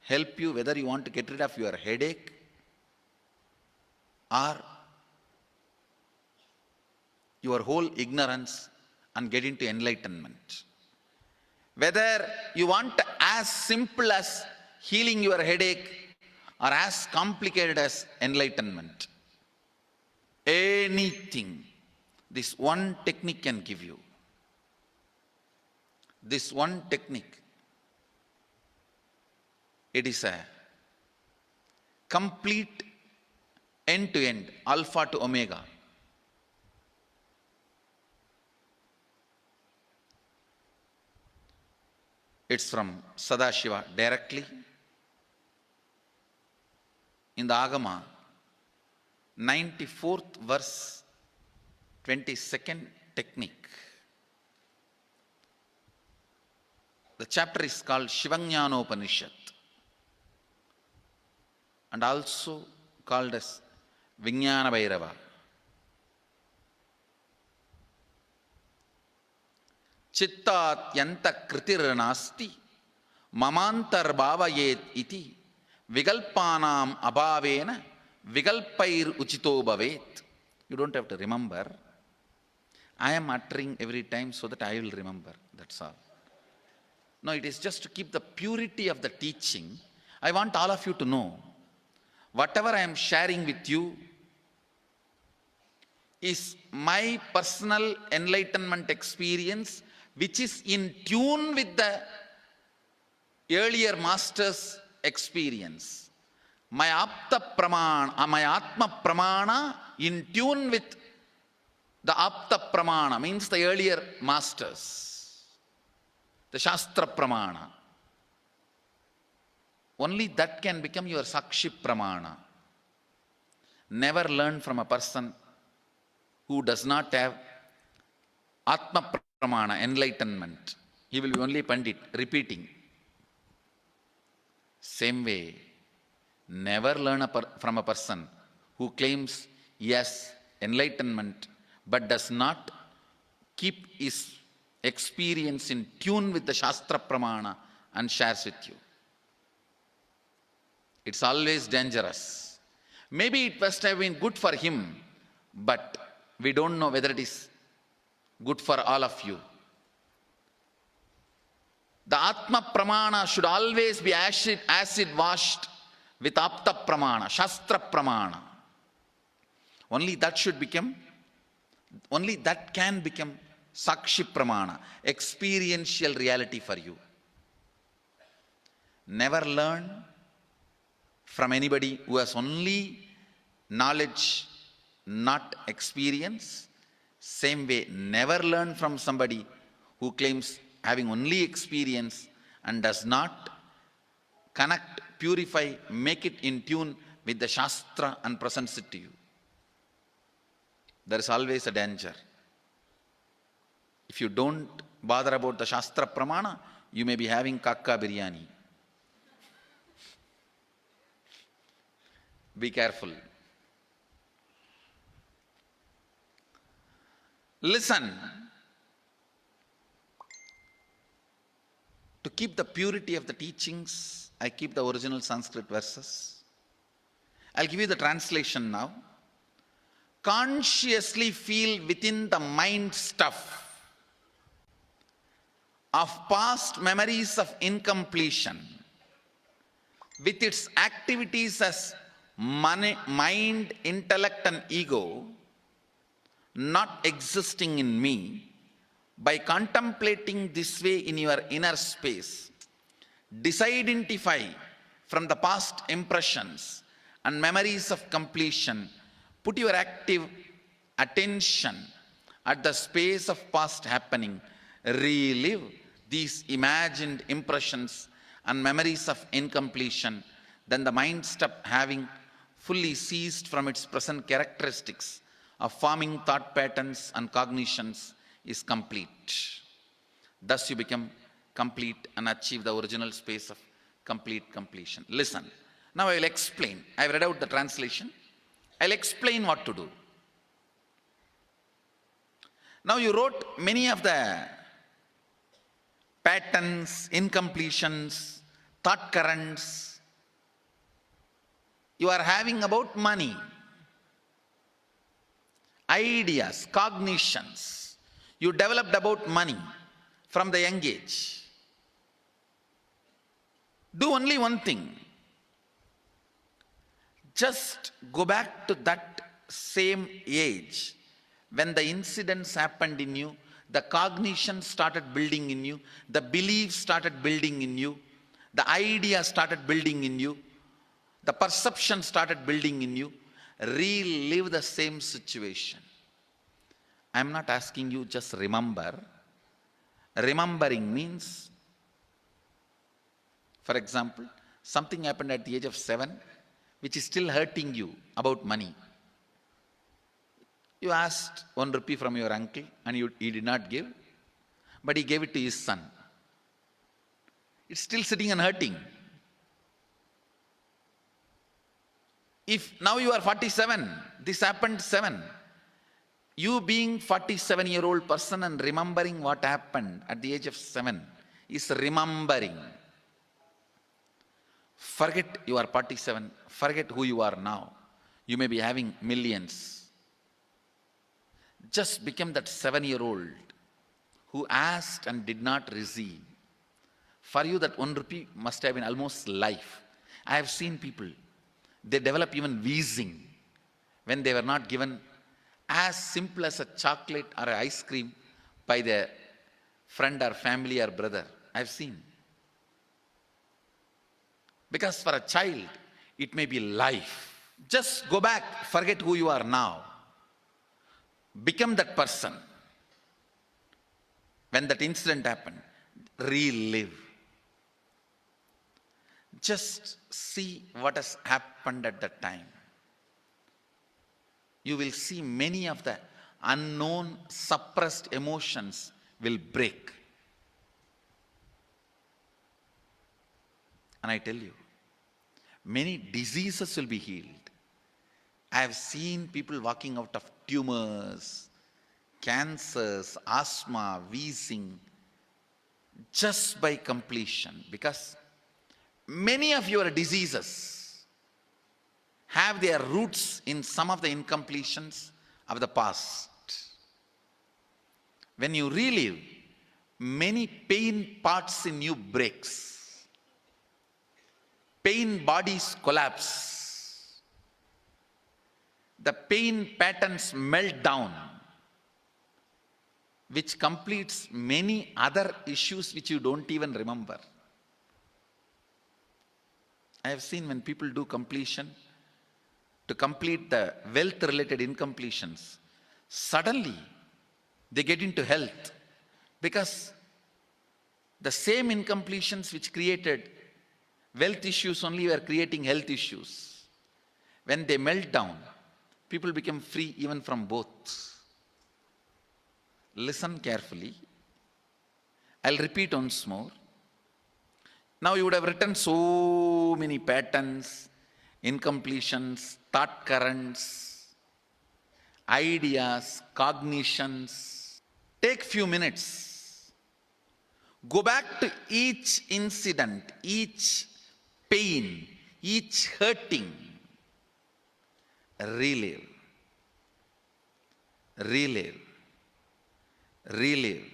help you whether you want to get rid of your headache or your whole ignorance and get into enlightenment. Whether you want as simple as healing your headache or as complicated as enlightenment. Anything, this one technique can give you. This one technique, it is a complete end-to-end, alpha to omega. It's from Sadashiva directly. In the Agama, 94th verse, 22nd technique. The chapter is called Shivajnanopanishad and also called as Vijnana Bhairava. Chittat yanta kritir nasti mamantar bhavayet iti vigalpanam abhavena vigalpair uchito bhavet. You don't have to remember. I am uttering every time so that I will remember. That's all. No, it is just to keep the purity of the teaching. I want all of you to know, whatever I am sharing with you is my personal enlightenment experience, which is in tune with the earlier master's experience. My apta pramana, my atma pramana in tune with the apta pramana, means the earlier masters, the shastra pramana. Only that can become your sakshi pramana. Never learn from a person who does not have atma pramana, enlightenment. He will be only pandit, repeating. Same way, never learn from a person who claims yes, enlightenment, but does not keep his experience in tune with the shastra pramana and shares with you. It's always dangerous. Maybe it must have been good for him, but we don't know whether it is good for all of you. The Atma Pramana should always be acid washed with Apta Pramana, Shastra Pramana. Only that can become Sakshi Pramana, experiential reality for you. Never learn from anybody who has only knowledge, not experience. Same way, never learn from somebody who claims having only experience and does not connect, purify, make it in tune with the Shastra and presents it to you. There is always a danger. If you don't bother about the Shastra Pramana, you may be having kakka biryani. Be careful. Listen. To keep the purity of the teachings, I keep the original Sanskrit verses. I'll give you the translation now. Consciously feel within the mind stuff of past memories of incompletion with its activities as money, mind, intellect and ego not existing in me, by contemplating this way in your inner space, disidentify from the past impressions and memories of completion, put your active attention at the space of past happening, relive these imagined impressions and memories of incompletion, then the mind stop having fully ceased from its present characteristics of forming thought patterns and cognitions is complete. Thus you become complete and achieve the original space of complete completion. Listen, now I will explain. I have read out the translation. I'll explain what to do. Now you wrote many of the patterns, incompletions, thought currents you are having about money, ideas, cognitions you developed about money from the young age. Do only one thing. Just go back to that same age when the incidents happened in you, the cognition started building in you, the beliefs started building in you, the idea started building in you, the perception started building in you. Relive the same situation. I am not asking you just remember. Remembering means, for example, something happened at the age of 7 which is still hurting you about money. You asked 1 rupee from your uncle and he did not give, but he gave it to his son. It's still sitting and hurting. If now you are 47, this happened 7. You being 47-year-old person and remembering what happened at the age of 7 is remembering. Forget you are 47. Forget who you are now. You may be having millions. Just become that 7-year-old who asked and did not receive. For you that 1 rupee must have been almost life. I have seen people, they develop even wheezing when they were not given as simple as a chocolate or an ice cream by their friend or family or brother. I have seen. Because for a child, it may be life. Just go back, forget who you are now. Become that person. When that incident happened, relive. Just see what has happened at that time. You will see many of the unknown, suppressed emotions will break. And I tell you, many diseases will be healed. I have seen people walking out of tumors, cancers, asthma, wheezing, just by completion. Because many of your diseases have their roots in some of the incompletions of the past. When you relive, many pain parts in you breaks. Pain bodies collapse. The pain patterns melt down, which completes many other issues which you don't even remember. I have seen when people do completion, to complete the wealth-related incompletions, suddenly they get into health, because the same incompletions which created wealth issues only were creating health issues. When they melt down, people become free even from both. Listen carefully. I'll repeat once more. Now you would have written so many patterns, incompletions, thought currents, ideas, cognitions. Take few minutes. Go back to each incident, each pain, each hurting. Relive. Relive. Relive.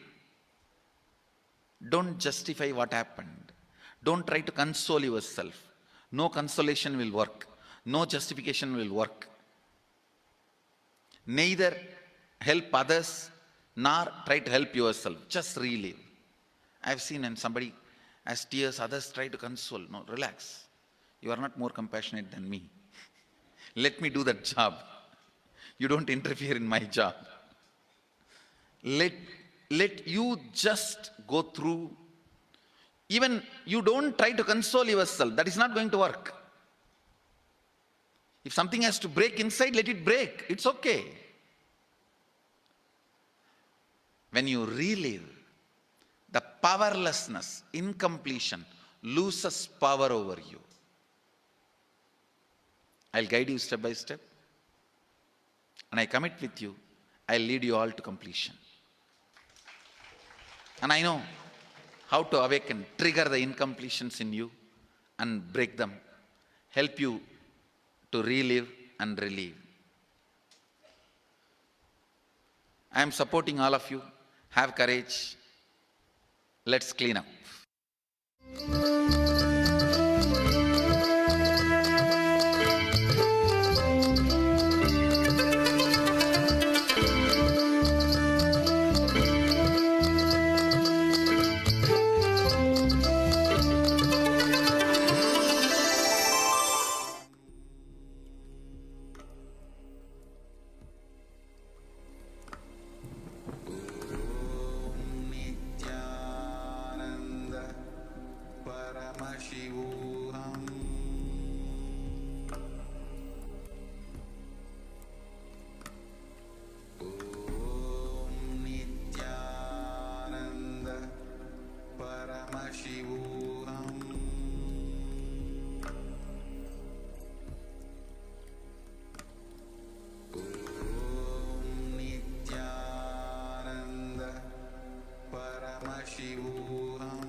Don't justify what happened. Don't try to console yourself. No consolation will work. no justification will work. Neither help others nor try to help yourself. Just relive. I've seen when somebody has tears, others try to console. No, relax. You are not more compassionate than me. Let me do that job. You don't interfere in my job. Let you just go through. Even you don't try to console yourself. That is not going to work. If something has to break inside, let it break. It's okay. When you relive, the powerlessness, incompletion, loses power over you. I'll guide you step by step. And I commit with you, I'll lead you all to completion. And I know how to awaken, trigger the incompletions in you and break them. Help you to relive and relive. I am supporting all of you. Have courage. Let's clean up. Nithyananda Paramashivoham. Om Nithyananda Paramashivoham. Om Nithyananda Paramashivoham.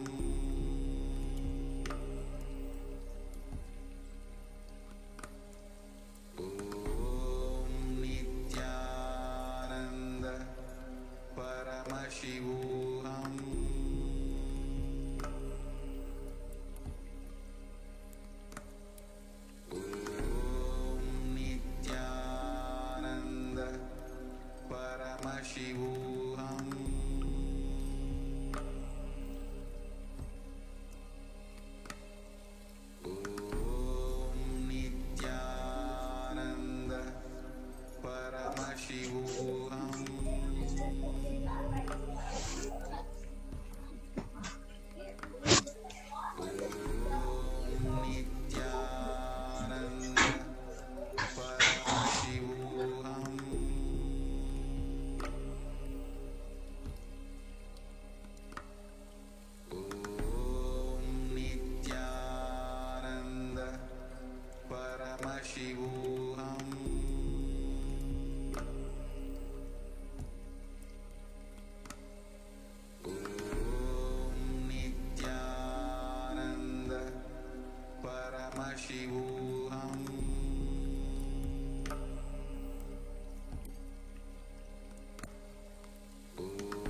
Om Nithyananda Paramashivoham. Om Nithyananda Paramashivoham. Om Nithyananda Paramashivoham. Nithyananda Paramashivoham. Om Nithyananda Paramashivoham. Om Nithyananda Paramashivoham.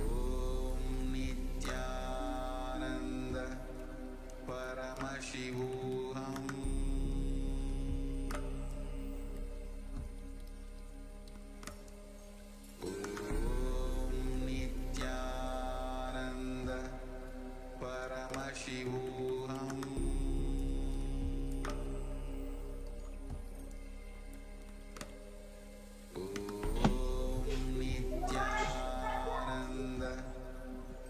Om Nithyananda Paramashivoham. Om Nithyananda Paramashivoham. Om Nithyananda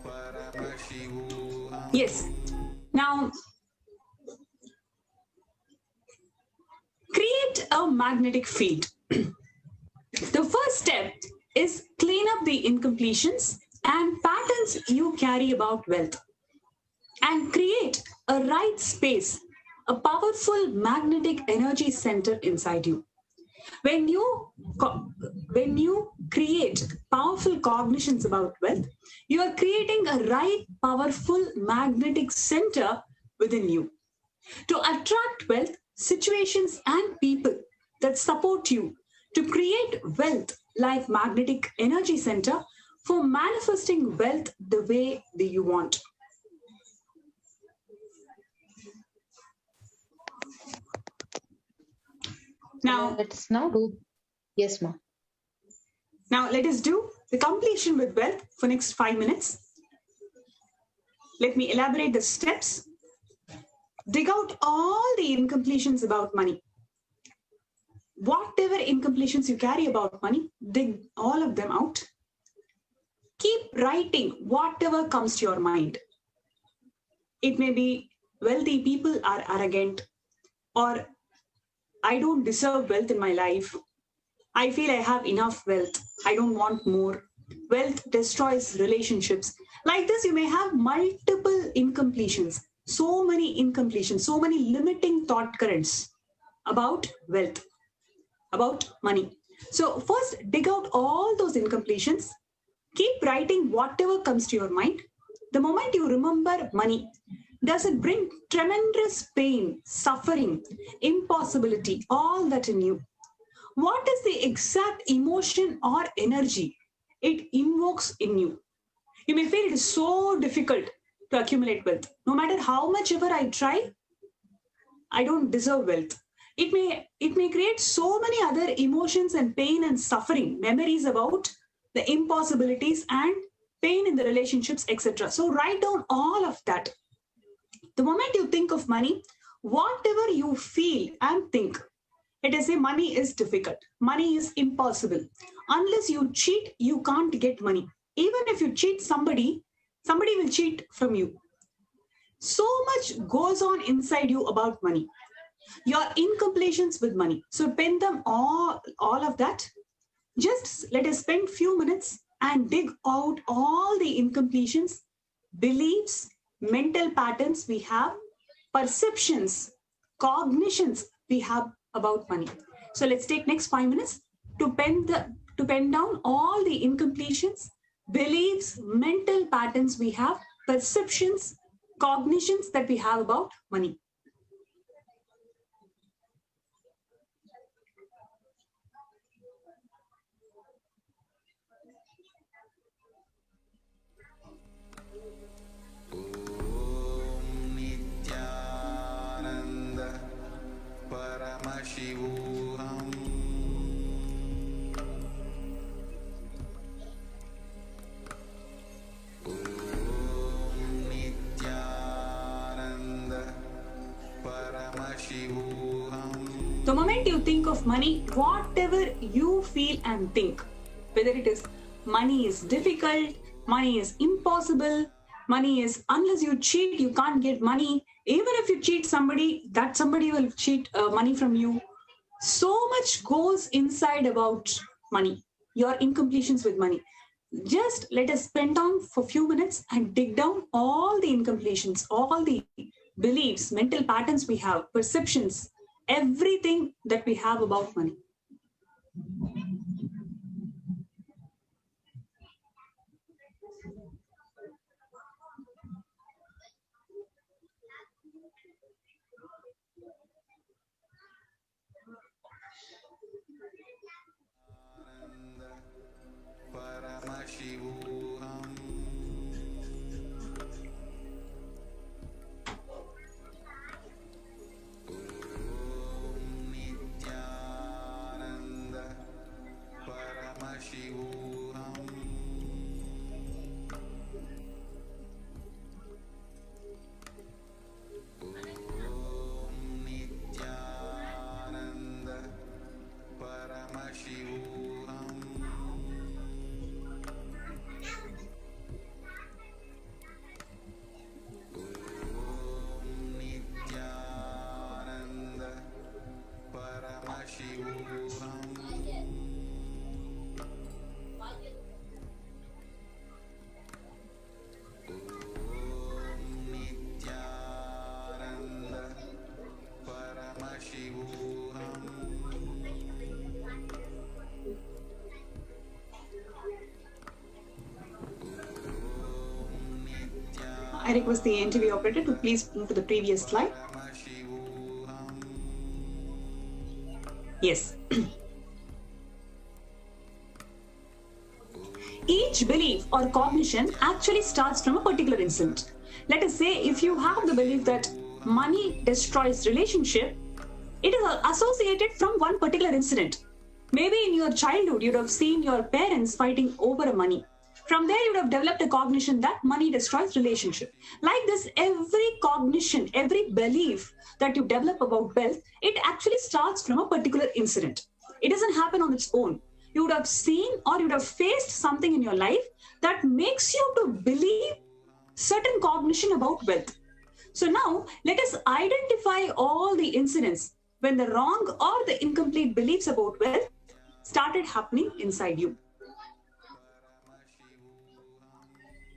Paramashivoham. Yes. Now, create a magnetic field. The first step is clean up the incompletions and patterns you carry about wealth and create a right space, a powerful magnetic energy center inside you. When you create powerful cognitions about wealth, you are creating a right, powerful magnetic center within you to attract wealth, situations, and people that support you to create wealth like magnetic energy center for manifesting wealth the way that you want. Now, let's now do. Yes, ma'am. Now let us do the completion with wealth for next 5 minutes. Let me elaborate the steps. Dig out all the incompletions about money. Whatever incompletions you carry about money, dig all of them out. Keep writing whatever comes to your mind. It may be wealthy people are arrogant, or I don't deserve wealth in my life. I feel I have enough wealth. I don't want more. Wealth destroys relationships. Like this, you may have multiple incompletions. So many incompletions, so many limiting thought currents about wealth, about money. So first, dig out all those incompletions. Keep writing whatever comes to your mind. The moment you remember money, does it bring tremendous pain, suffering, impossibility, all that in you? What is the exact emotion or energy it invokes in you? You may feel it is so difficult to accumulate wealth. No matter how much ever I try, I don't deserve wealth. It may create so many other emotions and pain and suffering, memories about the impossibilities and pain in the relationships, etc. So write down all of that. The moment you think of money, whatever you feel and think, let us say money is difficult, money is impossible. Unless you cheat, you can't get money. Even if you cheat somebody, somebody will cheat from you. So much goes on inside you about money. Your incompletions with money. So pen them all of that. Just let us spend few minutes and dig out all the incompletions, beliefs, mental patterns we have, perceptions, cognitions we have about money. So let's take next 5 minutes to pen down all the incompletions, beliefs, mental patterns we have, perceptions, cognitions that we have about money. Nithyananda Paramashivoham. Nithyananda Paramashivoham. The moment you think of money, whatever you feel and think, whether it is money is difficult, money is impossible, money is, unless you cheat, you can't get money. Even if you cheat somebody, that somebody will cheat money from you. So much goes inside about money, your incompletions with money. Just let us spend down for a few minutes and dig down all the incompletions, all the beliefs, mental patterns we have, perceptions, everything that we have about money. Paramashivoham. Nithyananda Paramashivoham. Nithyananda Paramashivoham. Nithyananda Paramashivoham. Nithyananda Paramashivoham. I request the interview operator to please move to the previous slide. Yes. Each belief or cognition actually starts from a particular incident. Let us say if you have the belief that money destroys relationship, It is associated from one particular incident. Maybe in your childhood, you'd have seen your parents fighting over money. From there, you would have developed a cognition that money destroys relationship. Like this, every cognition, every belief that you develop about wealth, it actually starts from a particular incident. It doesn't happen on its own. You would have seen or you would have faced something in your life that makes you to believe certain cognition about wealth. So now let us identify all the incidents when the wrong or the incomplete beliefs about wealth started happening inside you.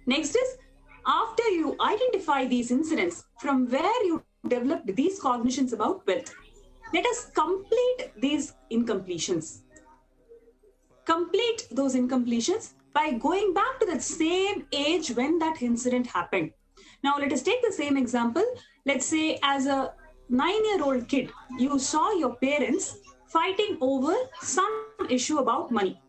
Next is, after you identify these incidents from where you developed these cognitions about wealth, let us complete these incompletions. Complete those incompletions by going back to that same age when that incident happened. Now let us take the same example. Let's say as a 9-year-old kid, you saw your parents fighting over some issue about money.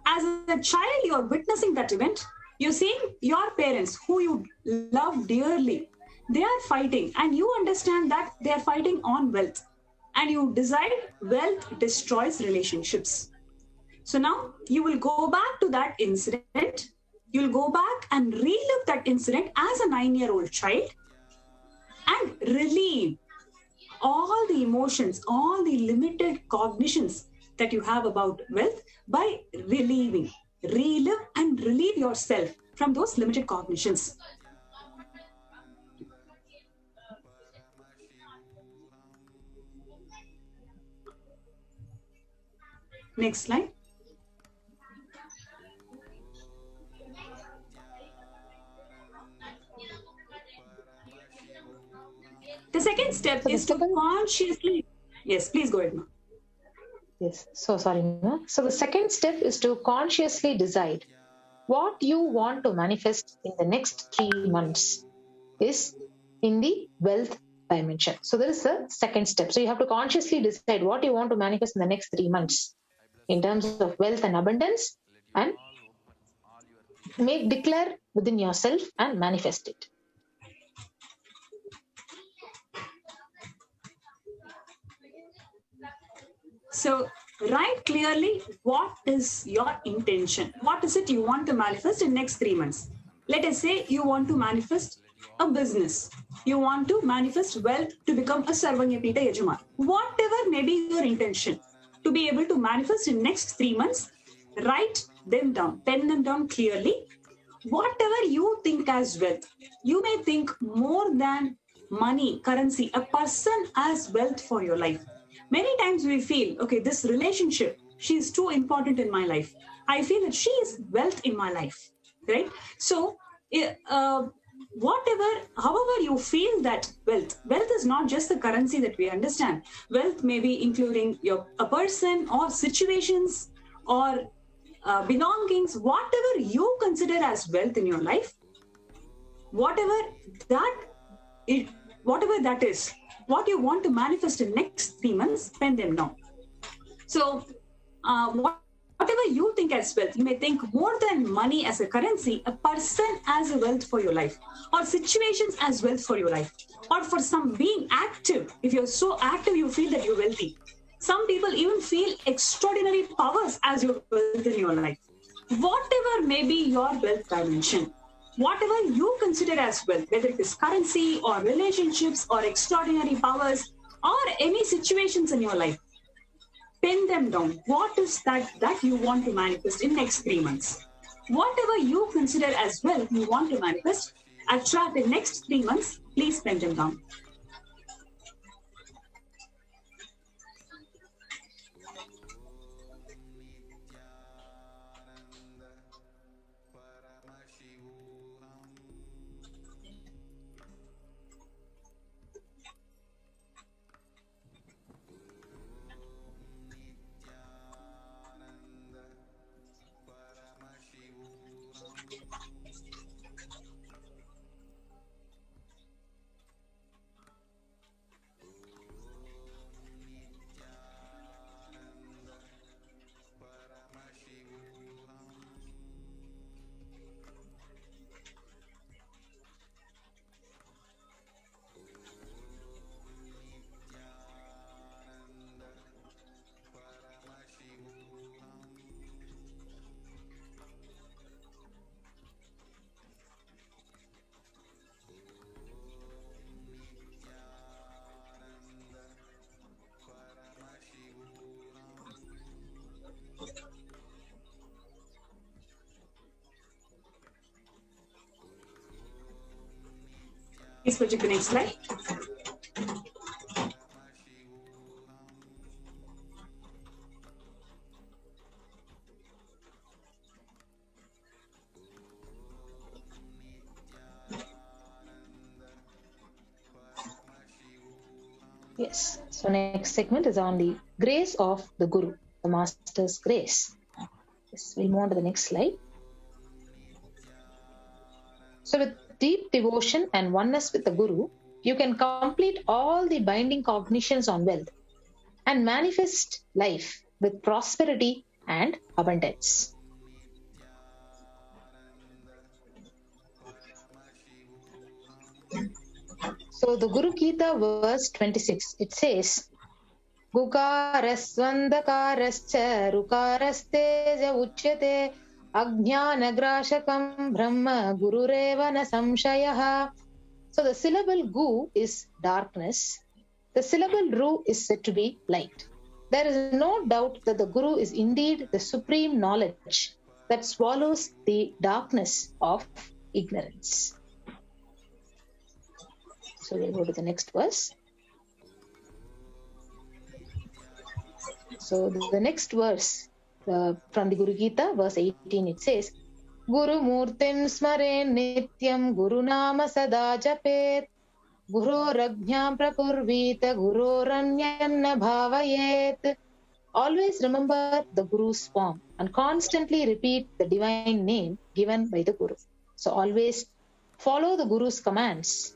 As a child, you're witnessing that event. You're seeing your parents, who you love dearly, they are fighting, and you understand that they are fighting on wealth. And you decide wealth destroys relationships. So now you will go back to that incident. You'll go back and relive that incident as a 9-year-old child and relieve all the emotions, all the limited cognitions that you have about wealth by relieving. Relive and relieve yourself from those limited cognitions. Next slide. The second step is to consciously... Yes, please go ahead, Ma. Yes, so sorry, Ma. So the second step is to consciously decide what you want to manifest in the next 3 months is in the wealth dimension. So there is the second step. So you have to consciously decide what you want to manifest in the next 3 months in terms of wealth and abundance, and declare within yourself and manifest it. So write clearly what is your intention. What is it you want to manifest in next 3 months? Let us say you want to manifest a business. You want to manifest wealth to become a Sarvanyapita Yajaman. Whatever may be your intention to be able to manifest in next 3 months, write them down, pen them down clearly. Whatever you think as wealth, you may think more than money, currency, a person as wealth for your life. Many times we feel, okay, this relationship, she is too important in my life. I feel that she is wealth in my life, right? So, however you feel that wealth is not just the currency that we understand. Wealth may be including a person or situations or belongings, whatever you consider as wealth in your life, whatever that is, what you want to manifest in next 3 months, pen them down. So whatever you think as wealth, you may think more than money as a currency, a person as a wealth for your life, or situations as wealth for your life, or for some being active. If you're so active, you feel that you're wealthy. Some people even feel extraordinary powers as your wealth in your life. Whatever may be your wealth dimension, whatever you consider as wealth, whether it is currency or relationships or extraordinary powers or any situations in your life, pen them down. What is that you want to manifest in next 3 months? Whatever you consider as wealth you want to manifest, attract in next 3 months, please pen them down. Please project the next slide. Yes. So next segment is on the grace of the Guru, the Master's grace. Yes, we'll move on to the next slide. So with deep devotion and oneness with the Guru, you can complete all the binding cognitions on wealth and manifest life with prosperity and abundance. So the Guru Gita verse 26, it says, Gukarasvandakarascha rukarasteza uchyate ajnanagrashakam brahma gurureva na samshayaha. So the syllable gu is darkness. The syllable ru is said to be light. There is no doubt that the Guru is indeed the supreme knowledge that swallows the darkness of ignorance. So we'll go to the next verse. So the next verse from the Guru Gita, verse 18, it says, Guru Murtim Smaren Nityam Guru Nama Sada Japet Guru Rajñam Prakurvita Guru Ranyanna Bhavayet. Always remember the Guru's form and constantly repeat the divine name given by the Guru. So always follow the Guru's commands.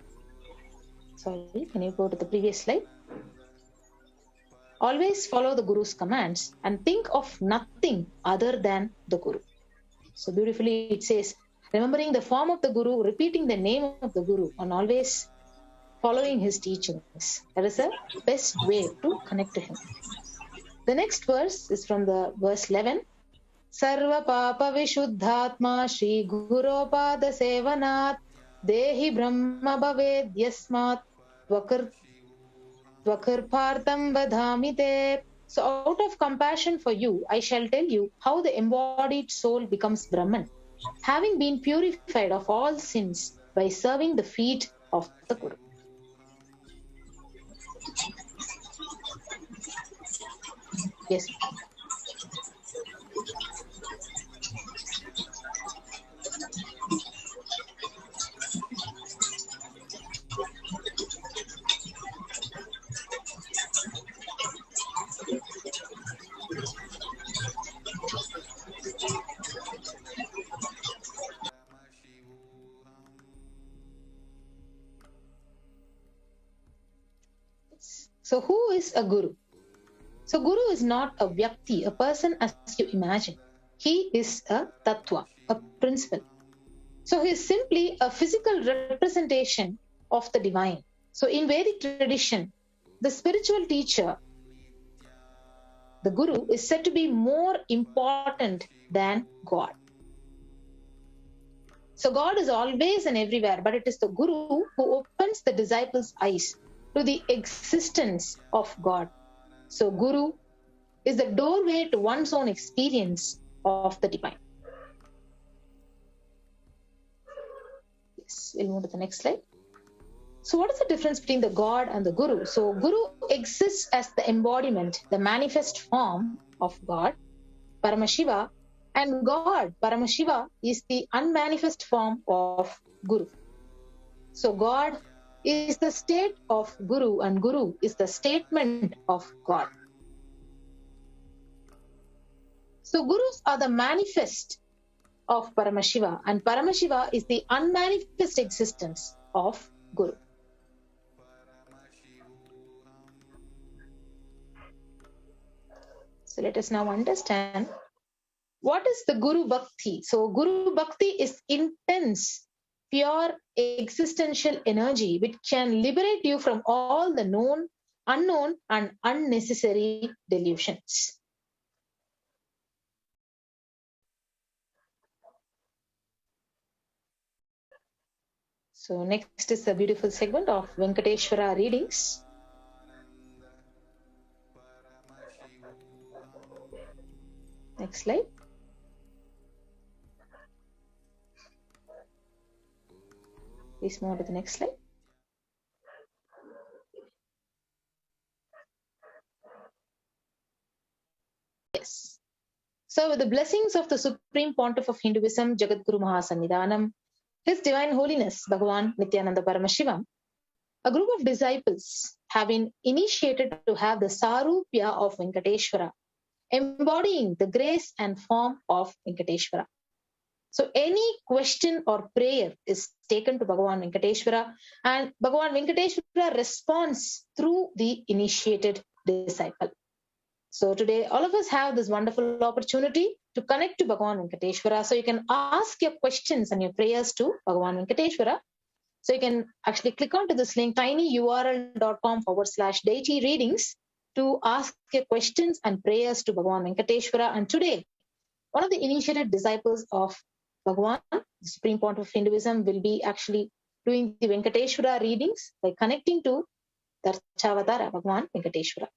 Sorry, can you go to the previous slide? Always follow the Guru's commands and think of nothing other than the Guru. So beautifully it says, remembering the form of the Guru, repeating the name of the Guru, and always following his teachings. That is the best way to connect to him. The next verse is from the verse 11. Sarva Papa Vishuddhatma Shri Guru Pada Sevanat Dehi Brahma Bhaved Yasmat Dvakirpartam Vadhamite. So out of compassion for you, I shall tell you how the embodied soul becomes Brahman, having been purified of all sins by serving the feet of the Guru. Yes. So who is a Guru? So Guru is not a Vyakti, a person as you imagine. He is a Tattva, a principle. So he is simply a physical representation of the divine. So in Vedic tradition, the spiritual teacher, the Guru, is said to be more important than God. So God is always and everywhere, but it is the Guru who opens the disciples' eyes to the existence of God. So Guru is the doorway to one's own experience of the divine. Yes, we'll move to the next slide. So what is the difference between the God and the Guru? So Guru exists as the embodiment, the manifest form of God, Paramashiva, and God, Paramashiva, is the unmanifest form of Guru. So God is the state of Guru and Guru is the statement of God. So Gurus are the manifest of Paramashiva and Paramashiva is the unmanifest existence of Guru. So let us now understand what is the Guru Bhakti. So Guru Bhakti is intense, pure existential energy which can liberate you from all the known, unknown and unnecessary delusions. So next is the beautiful segment of Venkateswara readings. Next slide. Please move on to the next slide. So, with the blessings of the Supreme Pontiff of Hinduism, Jagadguru Mahasannidhanam, His Divine Holiness, Bhagavan Nithyananda Paramashivam, a group of disciples have been initiated to have the Sarupya of Venkateswara, embodying the grace and form of Venkateswara. So any question or prayer is taken to Bhagavan Venkateswara, and Bhagavan Venkateswara responds through the initiated disciple. So today, all of us have this wonderful opportunity to connect to Bhagavan Venkateswara. So you can ask your questions and your prayers to Bhagavan Venkateswara. So you can actually click onto this link, tinyurl.com/deity readings, to ask your questions and prayers to Bhagavan Venkateswara. And today, one of the initiated disciples of Bhagavan, the Supreme Pontiff of Hinduism, will be actually doing the Venkateswara readings by connecting to Darshavatara Bhagavan Venkateswara.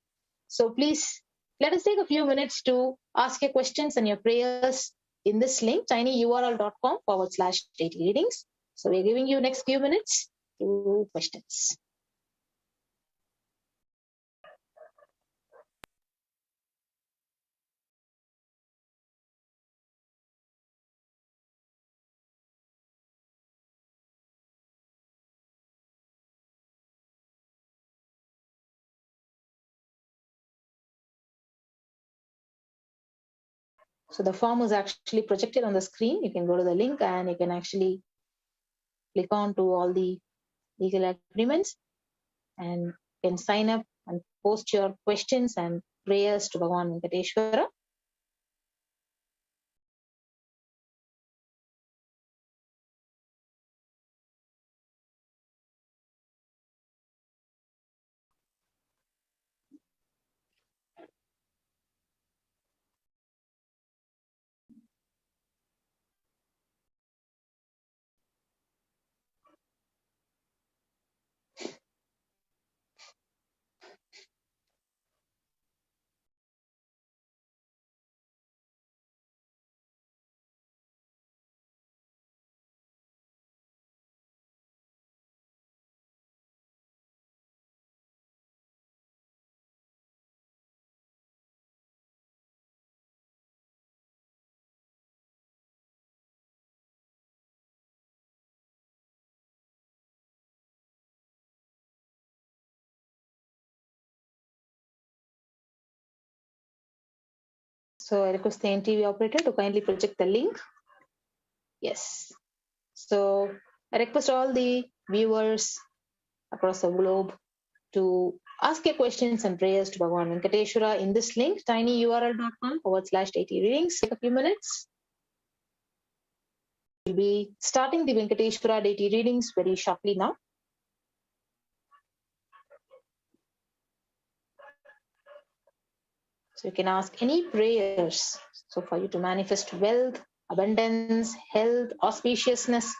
So please let us take a few minutes to ask your questions and your prayers in this link, tinyurl.com/deity readings. So we're giving you next few minutes to questions. So the form is actually projected on the screen. You can go to the link and you can actually click on to all the legal agreements and you can sign up and post your questions and prayers to Bhagavan Venkateswara. So I request the NTV operator to kindly project the link. Yes. So I request all the viewers across the globe to ask your questions and prayers to Bhagavan Venkateswara in this link, tinyurl.com/deity readings. Take a few minutes. We'll be starting the Venkateswara deity readings very shortly now. So you can ask any prayers. So for you to manifest wealth, abundance, health, auspiciousness.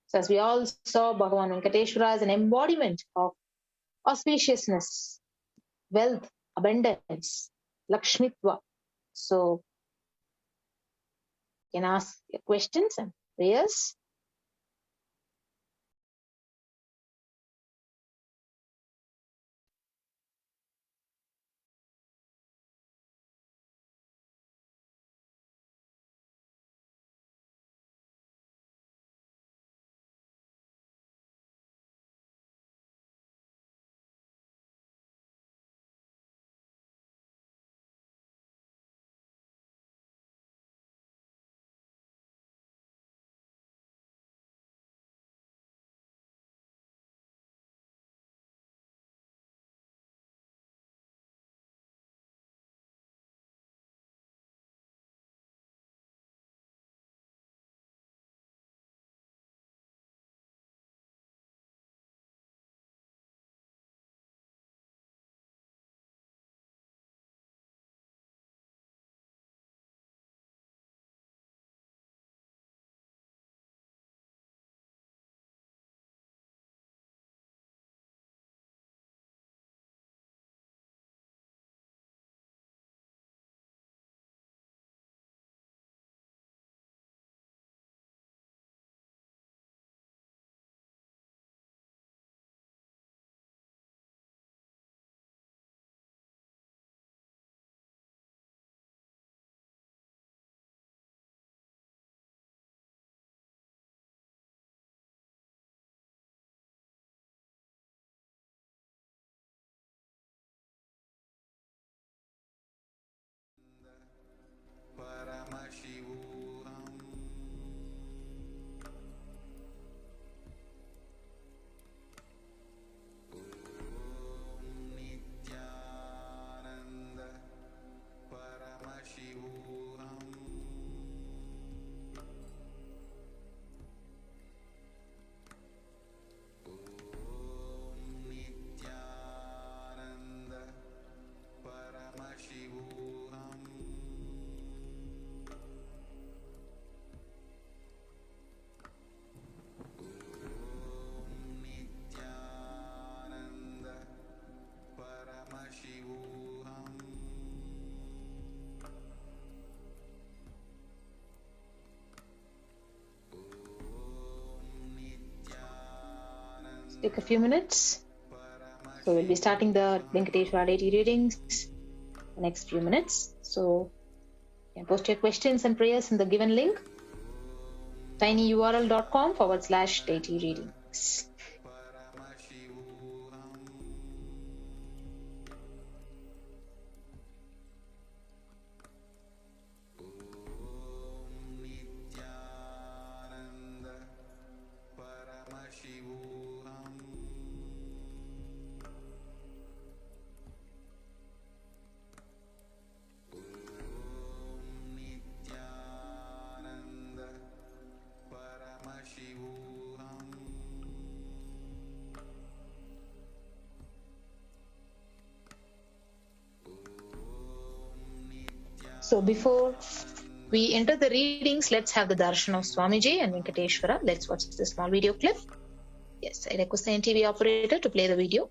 So as we all saw, Bhagavan Venkateswara is an embodiment of auspiciousness, wealth, abundance, Lakshmitva. So you can ask your questions and prayers. take a few minutes. So we'll be starting the Venkateswara deity readings the next few minutes. So you can post your questions and prayers in the given link, tinyurl.com/deity readings. So before we enter the readings, let's have the Darshan of Swamiji and Venkateswara. Let's watch this small video clip. Yes, I request the NTV operator to play the video.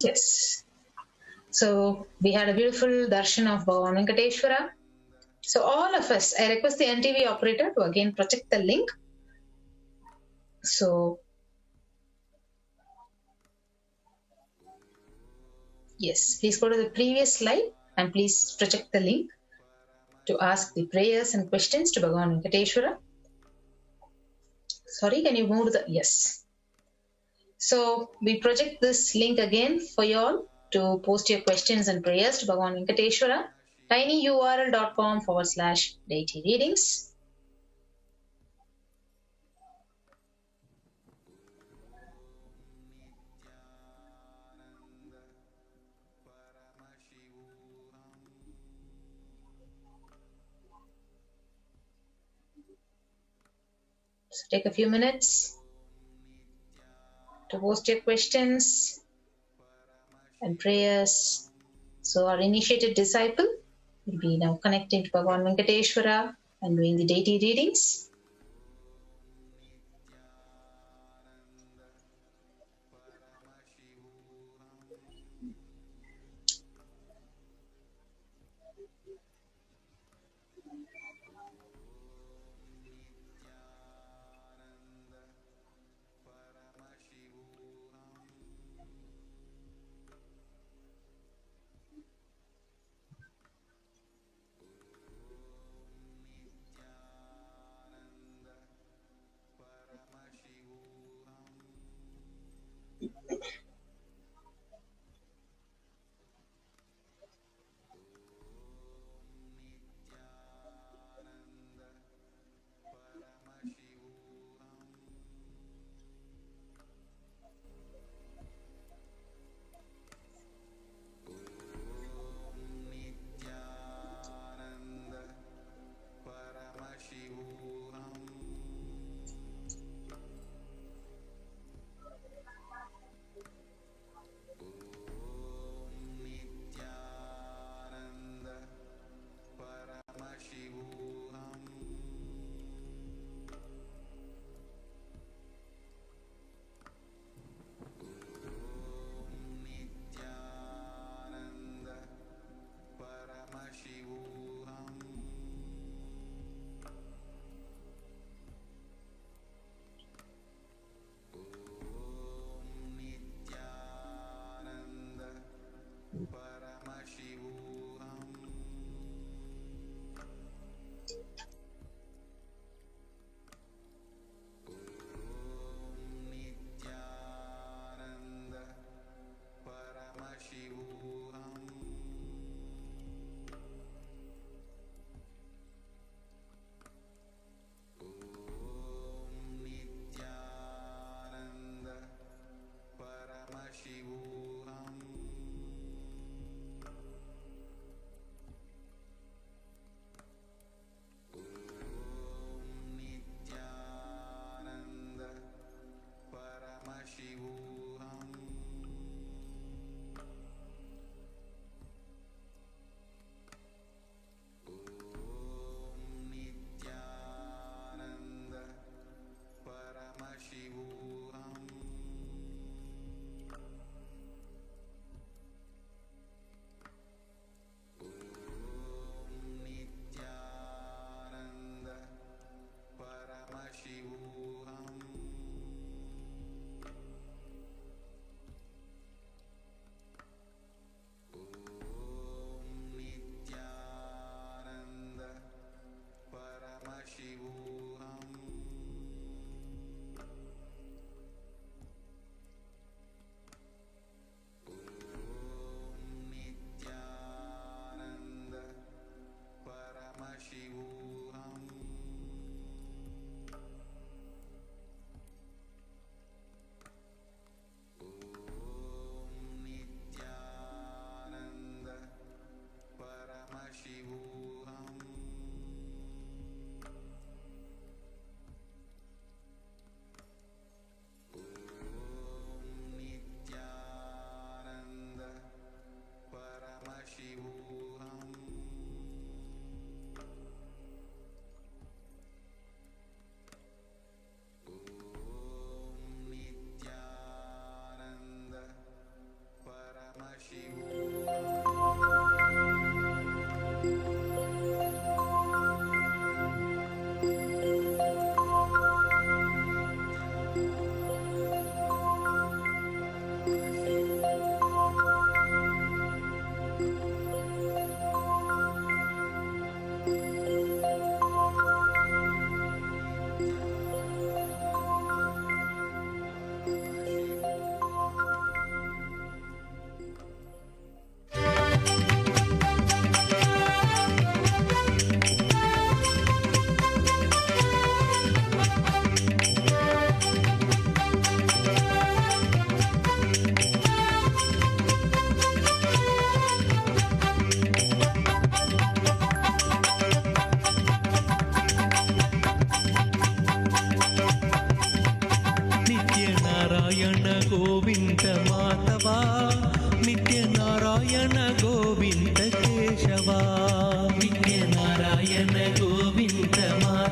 Yes. So we had a beautiful darshan of Bhava Venkateswara. So all of us, I request the NTV operator to again project the link. So yes, please go to the previous slide and please project the link to ask the prayers and questions to Bhagavan Venkateswara. Sorry, can you move to the, yes. So we project this link again for you all to post your questions and prayers to Bhagavan Venkateswara. tinyurl.com/deity readings. So take a few minutes to post your questions and prayers. So our initiated disciple will be now connecting to Bhagavan Venkateswara and doing the deity readings.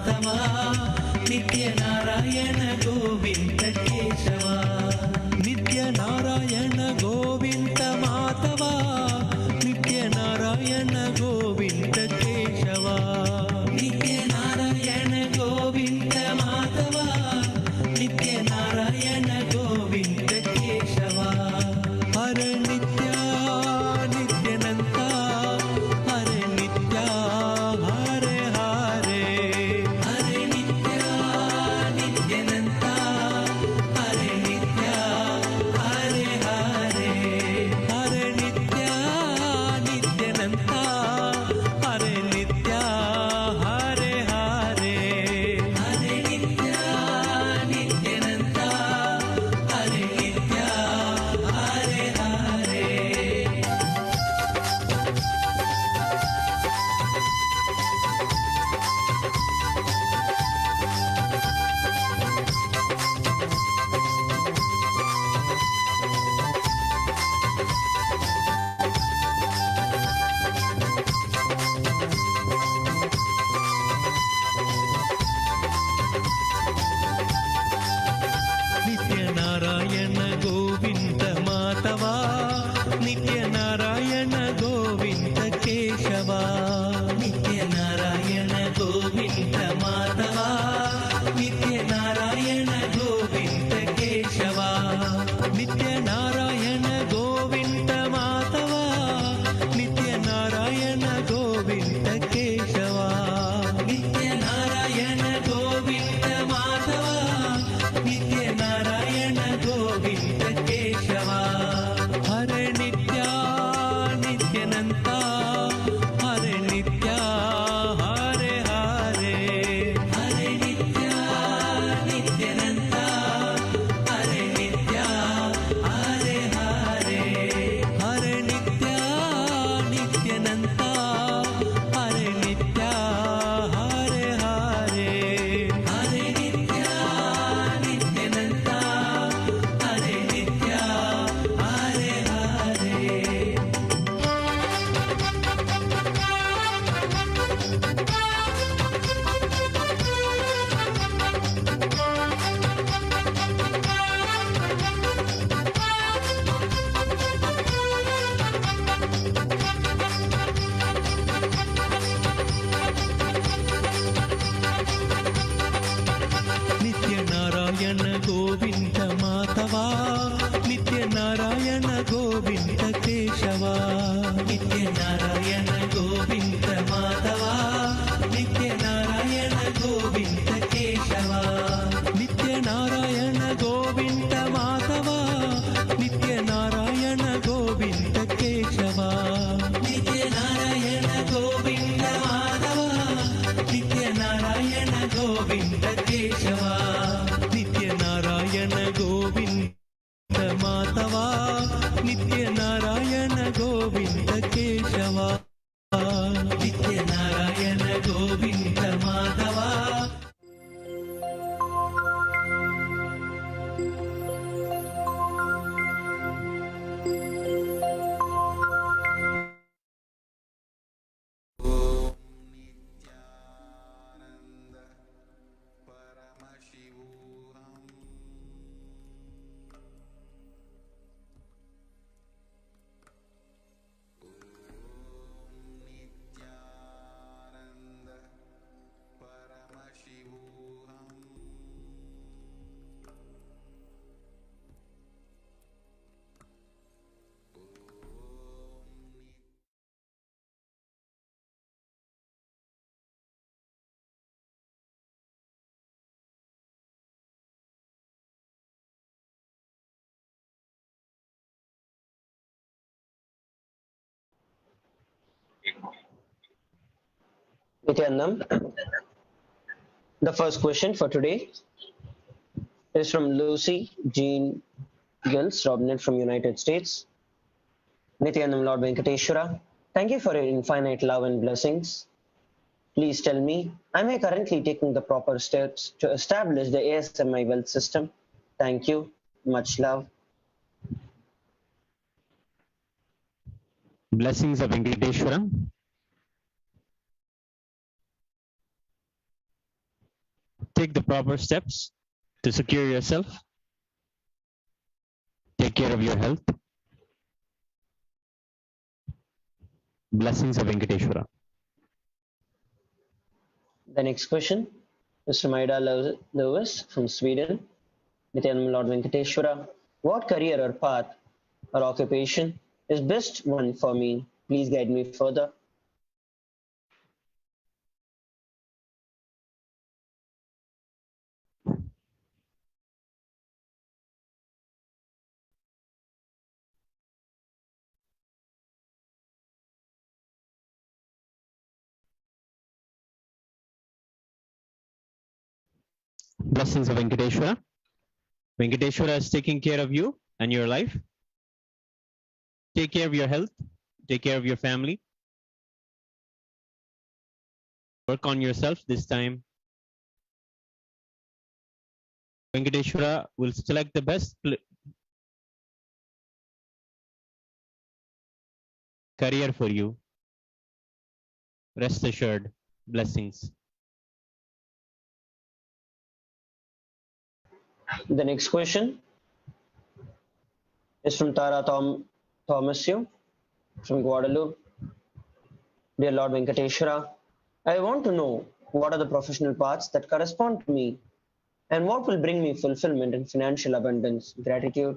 Madhava ನಿತ್ಯ ನಾರಾಯಣ ಗೋವಿಂದ ಕೇಶವ ನಿತ್ಯ ನಾರಾಯಣ ಗೋವಿಂದ ಮಾಧವ ನಿತ್ಯ ನಾರಾಯಣ ಗೋವಿಂದ ಕೇಶವ ನಿತ್ಯ ನಾರಾಯಣ ಗೋವಿಂದ ಮಾಧವ ನಿತ್ಯ ನಾರಾಯಣ ಗೋವಿಂದ ಕೇಶವ ಹರ ನಿತ್ಯ ನಿತ್ಯನಂತ ಹರೆ ನಿತ್ಯ ಹರೆ ಹರೆ ಹರೆ ನಿತ್ಯ ನಿತ್ಯನಂತ ಹರೆ ನಿತ್ಯ ಹರೆ ಹರೆ ಹರೆ ನಿತ್ಯ ನಿತ್ಯನಂತ ಹರೆ ನಿತ್ಯ ಹರೆ ಹರೆ ಹರೆ ನಿತ್ಯ ನಿತ್ಯನಂತ ಹರೆ ನಿತ್ಯ ಹರೆ ಹರೆ ನಿತ್ಯ ನಾರಾಯಣ ಗೋವಿಂದ ಮಾಧವ ನಿತ್ಯ ನಾರಾಯಣ ಗೋವಿಂದ ಕೇಶವ ನಿತ್ಯ ನಾರಾಯಣ ಗೋವಿಂದ ಮಾಧವ ನಿತ್ಯ ನಾರಾಯಣ ಗೋವಿಂದ ಕೇಶವ ನಿತ್ಯ ನಾರಾಯಣ ಗೋವಿಂದ ಮಾಧವ ನಿತ್ಯ ನಾರಾಯಣ ಗೋವಿಂದ ಕೇಶವ ನಿತ್ಯ ನಾರಾಯಣ ಗೋವಿಂದ ಮಾಧವ ನಿತ್ಯ ನಾರಾಯಣ ಗೋವಿಂದ ಕೇಶವ ಹರೆ ನಿತ್ಯ ನಿತ್ಯನಂತ ಹರೆ ನಿತ್ಯ ಹರೆ ಹರೆ ಹರೆ ನಿತ್ಯ ನಿತ್ಯನಂತ ಹರೆ ನಿತ್ಯ ಹರೆ ಹರೆ ಹರೆ ನಿತ್ಯ ನಿತ್ಯನಂತ ಹರೆ ನಿತ್ಯ ಹರೆ ಹರೆ ಹರೆ ನಿತ್ಯ ನಿತ್ಯನಂತ ಹರೆ ನಿತ್ಯ ಹರೆ ಹರೆ ನಿತ್ಯ ನಾರಾಯಣ ಗೋವಿಂದ ಮಾಧವ ನಿತ್ಯ ನಾರಾಯಣ ಗೋವಿಂದ ಕೇಶವ ನಿತ್ಯ ನಾರಾಯಣ ಗೋವಿಂದ ಮಾಧವ ನಿತ್ಯ ನಾರಾಯಣ ಗೋವಿಂದ ಕೇಶವ ನಿತ್ಯ ನಾರಾಯಣ ಗೋವಿಂದ ಮಾಧವ ನಿತ್ಯ ನಾರಾಯಣ ಗೋವಿಂದ ಕೇಶವ ನಿತ್ಯ ನಾರಾಯಣ ಗೋವಿಂದ ಮಾಧವ ನಿತ್ಯ ನಾರಾಯಣ ಗೋವಿಂದ ಕೇಶವ ನಿತ್ಯ ನಾರಾಯಣ ಗೋವಿಂದ ಮಾಧವ ನಿತ್ಯ ನಾರಾಯಣ ಗೋವಿಂದ ಕೇಶವ ನಿತ್ಯ Narayana Govinda Madhava Nithyanandam, the first question for today is from Lucy Jean Gills, Robinette from United States. Nithyanandam, Lord Venkateswara, thank you for your infinite love and blessings. Please tell me, am I currently taking the proper steps to establish the ASMI wealth system? Thank you. Much love. Blessings of Venkateswara. Take the proper steps to secure yourself. Take care of your health. Blessings of Venkateswara. The next question is from Ida Lewis from Sweden. Nithyananda Lord Venkateswara, what career or path or occupation is best one for me? Please guide me further. Blessings of Venkateswara. Venkateswara is taking care of you and your life. Take care of your health. Take care of your family. Work on yourself this time. Venkateswara will select the best career for you. Rest assured. Blessings. The next question is from Tara Thomasio from Guadalupe. Dear Lord Venkateswara, I want to know what are the professional paths that correspond to me and what will bring me fulfillment and financial abundance. Gratitude.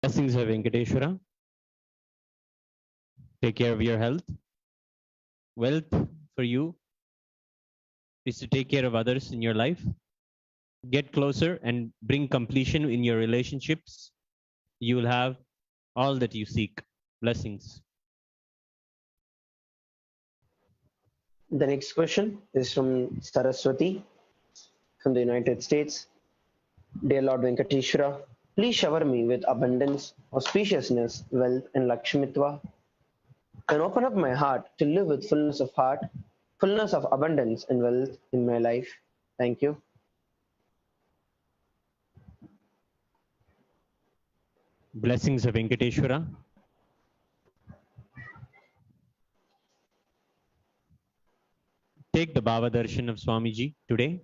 Blessings of Venkateswara. Take care of your health. Wealth for you is to take care of others in your life. Get closer and bring completion in your relationships. You will have all that you seek. Blessings. The next question is from Saraswati from the United States. Dear Lord Venkateswara, please shower me with abundance, auspiciousness, wealth, and Lakshamitva, and open up my heart to live with fullness of heart, fullness of abundance and wealth in my life. Thank you. Blessings of Venkateswara. Take the Bhava Darshan of Swamiji today.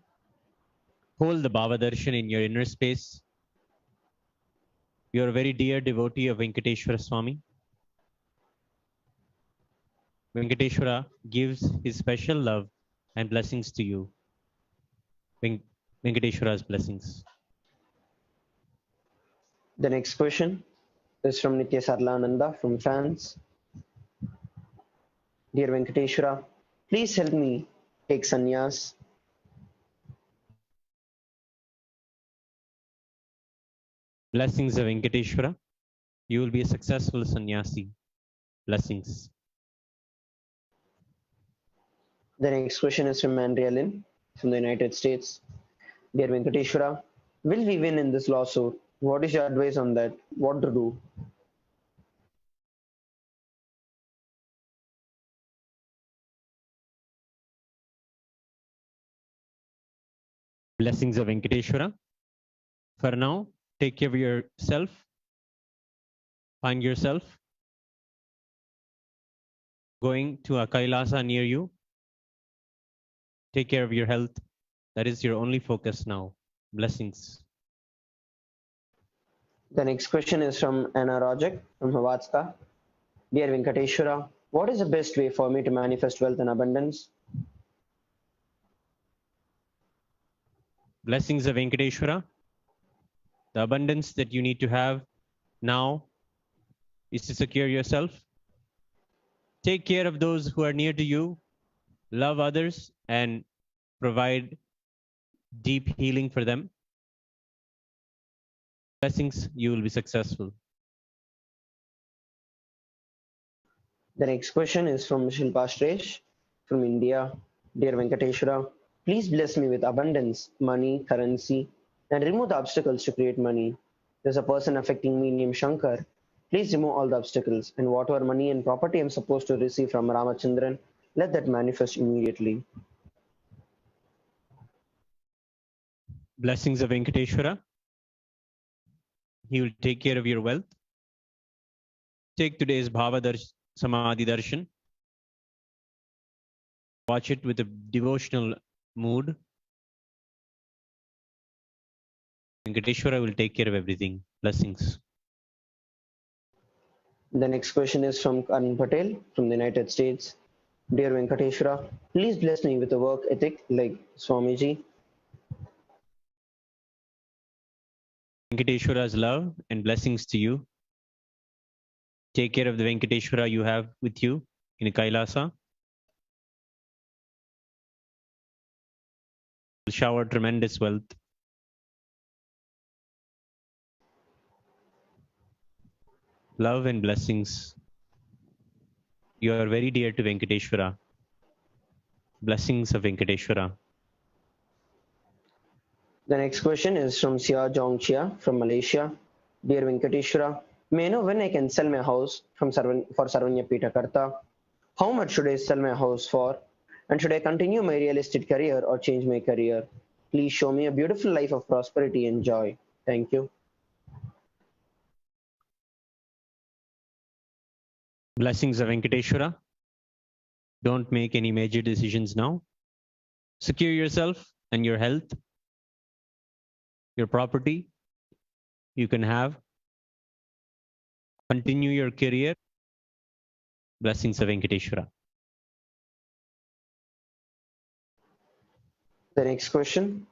Hold the Bhava Darshan in your inner space. You are a very dear devotee of Venkateswara Swami. Venkateswara gives his special love and blessings to you. Venkateswara's blessings. The next question is from Nitya Sarlananda from France. Dear Venkateswara, please help me take sannyas. Blessings of Venkateswara. You will be a successful sannyasi. Blessings. The next question is from Andrea Lynn from the United States. Dear Venkateswara, will we win in this lawsuit? What is your advice on that? What to do? Blessings of Venkateswara. For now, take care of yourself. Find yourself going to a Kailasa near you. Take care of your health. That is your only focus now. Blessings. The next question is from Anna Rojek from Havatska. Dear Venkateswara, what is the best way for me to manifest wealth and abundance? Blessings of Venkateswara. The abundance that you need to have now is to secure yourself. Take care of those who are near to you. Love others and provide deep healing for them. Blessings, you will be successful. The next question is from Shilpa Shresh from India. Dear Venkateswara, please bless me with abundance, money, currency, and remove the obstacles to create money. There's a person affecting me named Shankar. Please remove all the obstacles, and whatever money and property I'm supposed to receive from Ramachandran, let that manifest immediately. Blessings of Venkateswara. He will take care of your wealth. Take today's Bhava Samadhi Darshan Watch it with a devotional mood. Venkateshwara will take care of everything. Blessings. The next question is from Karan Patel from the United States. Dear Venkateshwara, please bless me with a work ethic like Swamiji. Venkateshwara's love and blessings to you. Take care of the Venkateshwara you have with you in Kailasa. Will shower tremendous wealth. Love and blessings. You are very dear to Venkateshwara. Blessings of Venkateshwara. The next question is from Sia Jongchia from Malaysia. Dear Venkateshwara, may I know when I can sell my house for Sarvanya Pita Karta? How much should I sell my house for? And should I continue my real estate career or change my career? Please show me a beautiful life of prosperity and joy. Thank you. Blessings of Venkateshwara. Don't make any major decisions now. Secure yourself and your health, your property. You can have. Continue your career. Blessings of Venkateshwara. The next question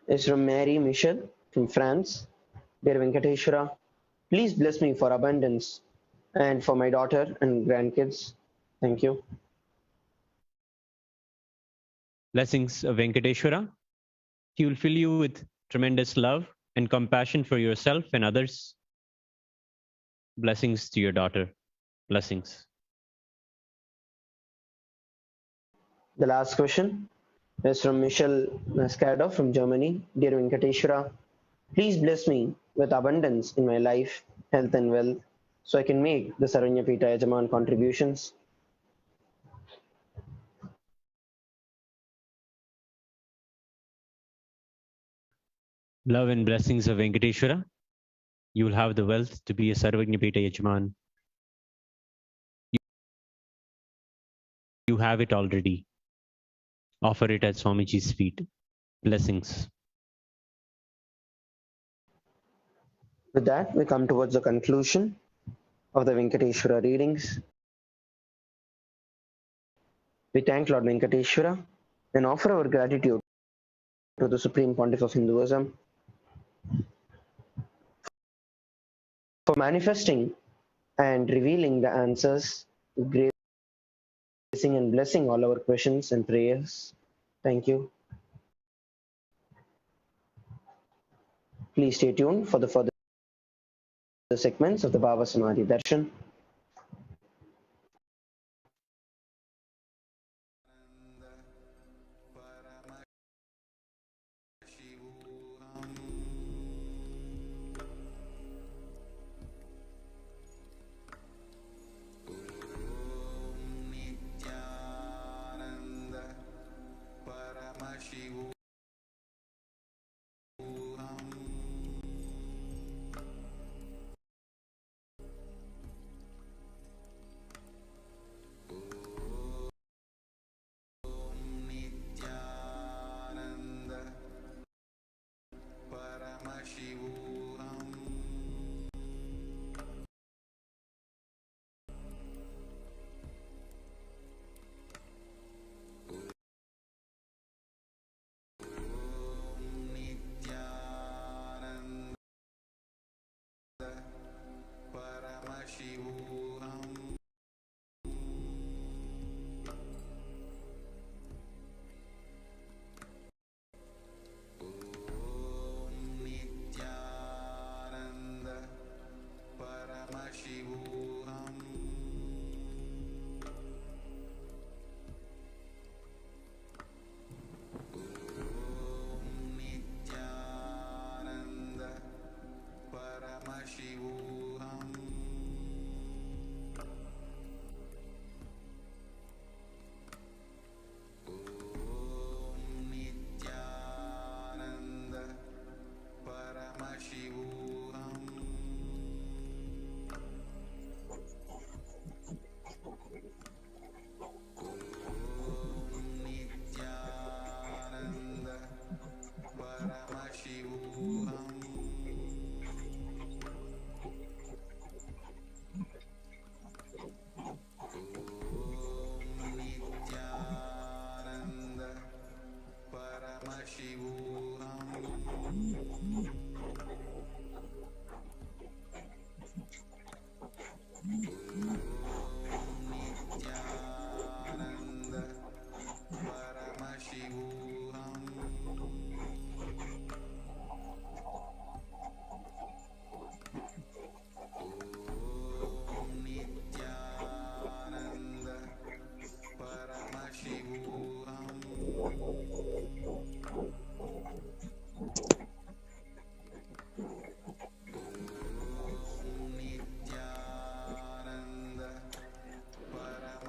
is from Mary Michel from France. Dear Venkateshwara, please bless me for abundance and for my daughter and grandkids. Thank you. Blessings of Venkateshwara. He will fill you with tremendous love and compassion for yourself and others. Blessings to your daughter. Blessings. The last question is from Michelle Mascado from Germany. Dear Venkateshwara, please bless me with abundance in my life, health and wealth so I can make the Sarvanya Pita Yajaman contributions. Love and blessings of Venkateshwara. You will have the wealth to be a Sarvanya Pita Yajaman. You have it already. Offer it at Swamiji's feet. Blessings. With that, we come towards the conclusion of the Venkateshwara readings. We thank Lord Venkateshwara and offer our gratitude to the Supreme Pontiff of Hinduism for manifesting and revealing the answers, gracing and blessing all our questions and prayers. Thank you. Please stay tuned for the further segments of the Bhava Samadhi Darshan. Nithyananda Paramashivoham.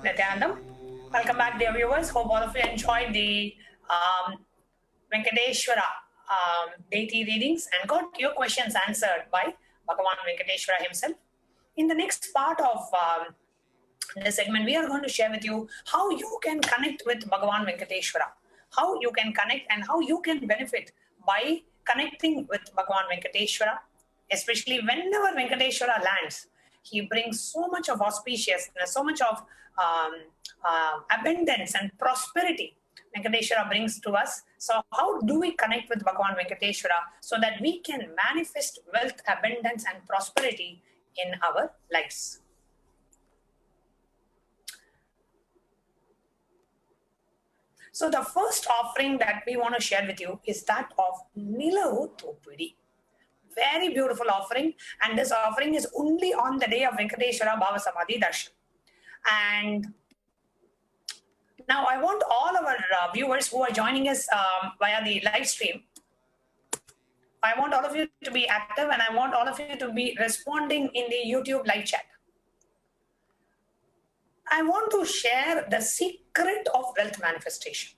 Nithyanandam. Welcome back, dear viewers. Hope all of you enjoyed the Venkateswara deity readings and got your questions answered by Bhagavan Venkateswara himself. In the next part of this segment, we are going to share with you how you can connect with Bhagavan Venkateswara, how you can connect and how you can benefit by connecting with Bhagavan Venkateswara, especially whenever Venkateswara lands. He brings so much of auspiciousness, so much of abundance and prosperity Venkateswara brings to us. So how do we connect with Bhagavan Venkateswara so that we can manifest wealth, abundance and prosperity in our lives? So the first offering that we want to share with you is that of Nilavu Thopidi. Very beautiful offering, and this offering is only on the day of Venkateswara Bhava Samadhi Darshan. And now I want all our viewers who are joining us via the live stream, I want all of you to be active and I want all of you to be responding in the YouTube live chat. I want to share the secret of wealth manifestation.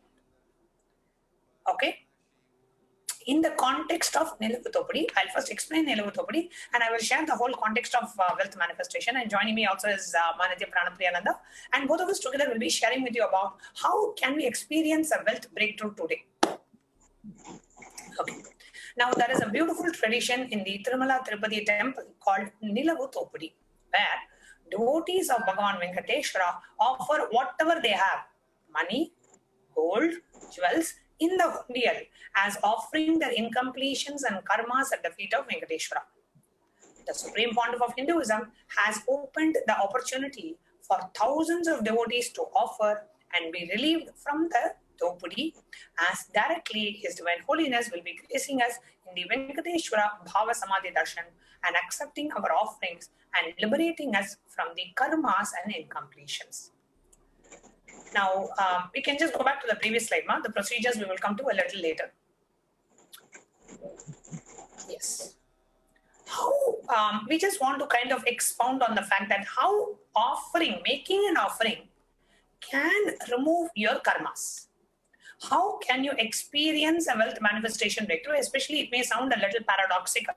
Okay? In the context of Nilavu Thopidi, I'll first explain Nilavu Thopidi and I will share the whole context of wealth manifestation. And joining me also is Manitya Pranapriyananda. And both of us together will be sharing with you about how can we experience a wealth breakthrough today. Okay. Now, there is a beautiful tradition in the Tirumala Tirupati temple called Nilavu Thopidi, where devotees of Bhagavan Venkateswara offer whatever they have, money, gold, jewels, in the undial as offering their incompletions and karmas at the feet of Venkateswara. The Supreme Pontiff of Hinduism has opened the opportunity for thousands of devotees to offer and be relieved from the Thopidi, as directly His Divine Holiness will be gracing us in the Venkateswara Bhava Samadhi Darshan and accepting our offerings and liberating us from the karmas and incompletions. Now, we can just go back to the previous slide, the procedures we will come to a little later. Yes. How, we just want to kind of expound on the fact that how making an offering can remove your karmas. How can you experience a wealth manifestation breakthrough? Especially, it may sound a little paradoxical.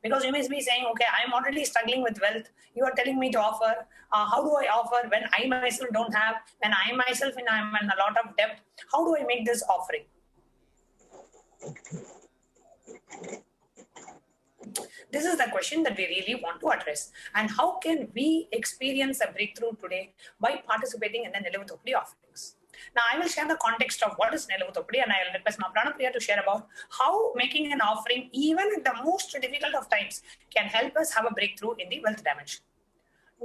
Because you may be saying, okay, I'm already struggling with wealth. You are telling me to offer. How do I offer when I myself don't have? When I myself I'm in a lot of debt? How do I make this offering? This is the question that we really want to address. And how can we experience a breakthrough today by participating in the Nilavu Thopidi offerings? Now, I will share the context of what is Nilavu Thopidi, and I will request Ma Pranapriya to share about how making an offering, even at the most difficult of times, can help us have a breakthrough in the wealth dimension.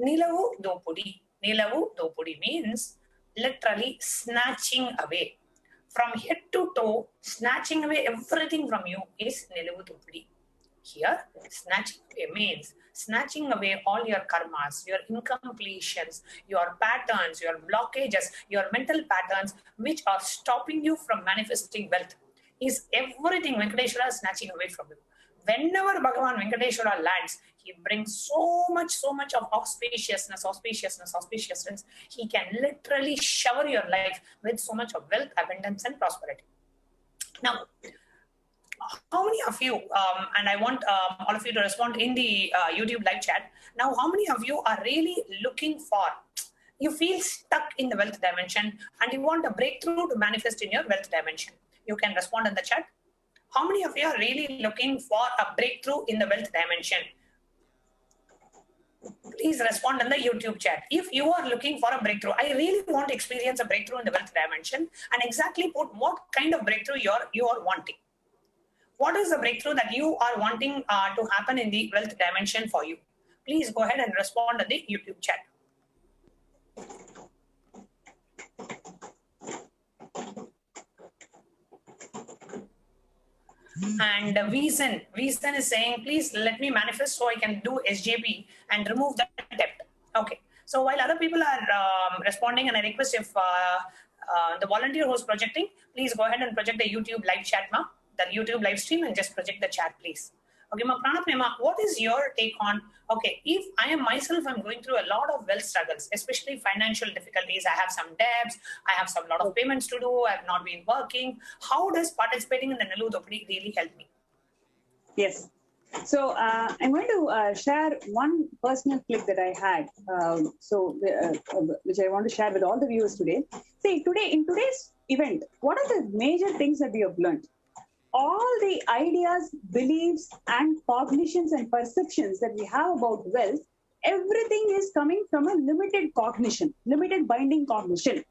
Nilavu Thopidi. Nilavu Thopidi means literally snatching away. From head to toe, snatching away everything from you is Nilavu Thopidi. Here, snatching away means snatching away all your karmas, your incompletions, your patterns, your blockages, your mental patterns, which are stopping you from manifesting wealth. Is everything Venkateswara is snatching away from you. Whenever Bhagavan Venkateswara lands, he brings so much of auspiciousness. He can literally shower your life with so much of wealth, abundance, and prosperity. Now, how many of you, and I want all of you to respond in the YouTube live chat. Now, how many of you are really looking for, you feel stuck in the wealth dimension and you want a breakthrough to manifest in your wealth dimension? You can respond in the chat. How many of you are really looking for a breakthrough in the wealth dimension? Please respond in the YouTube chat. If you are looking for a breakthrough, I really want to experience a breakthrough in the wealth dimension, and exactly put what kind of breakthrough you are wanting. What is the breakthrough that you are wanting to happen in the wealth dimension for you? Please go ahead and respond in the YouTube chat. And Veasan is saying, please let me manifest so I can do SJP and remove the debt. Okay. So while other people are responding, and I request if the volunteer who's projecting, please go ahead and project the YouTube live chat now. The YouTube live stream, and just project the chat, please. Okay, Ma Pranaprema, what is your take on, okay, if I am myself, I'm going through a lot of wealth struggles, especially financial difficulties. I have some debts, I have some lot of payments to do, I have not been working. How does participating in the Niluvu Thopadi really help me? Yes. So I'm going to share one personal clip that I had, which I want to share with all the viewers today. See, in today's event, what are the major things that we have learned? All the ideas, beliefs, and cognitions and perceptions that we have about wealth, everything is coming from a limited cognition, limited binding cognition.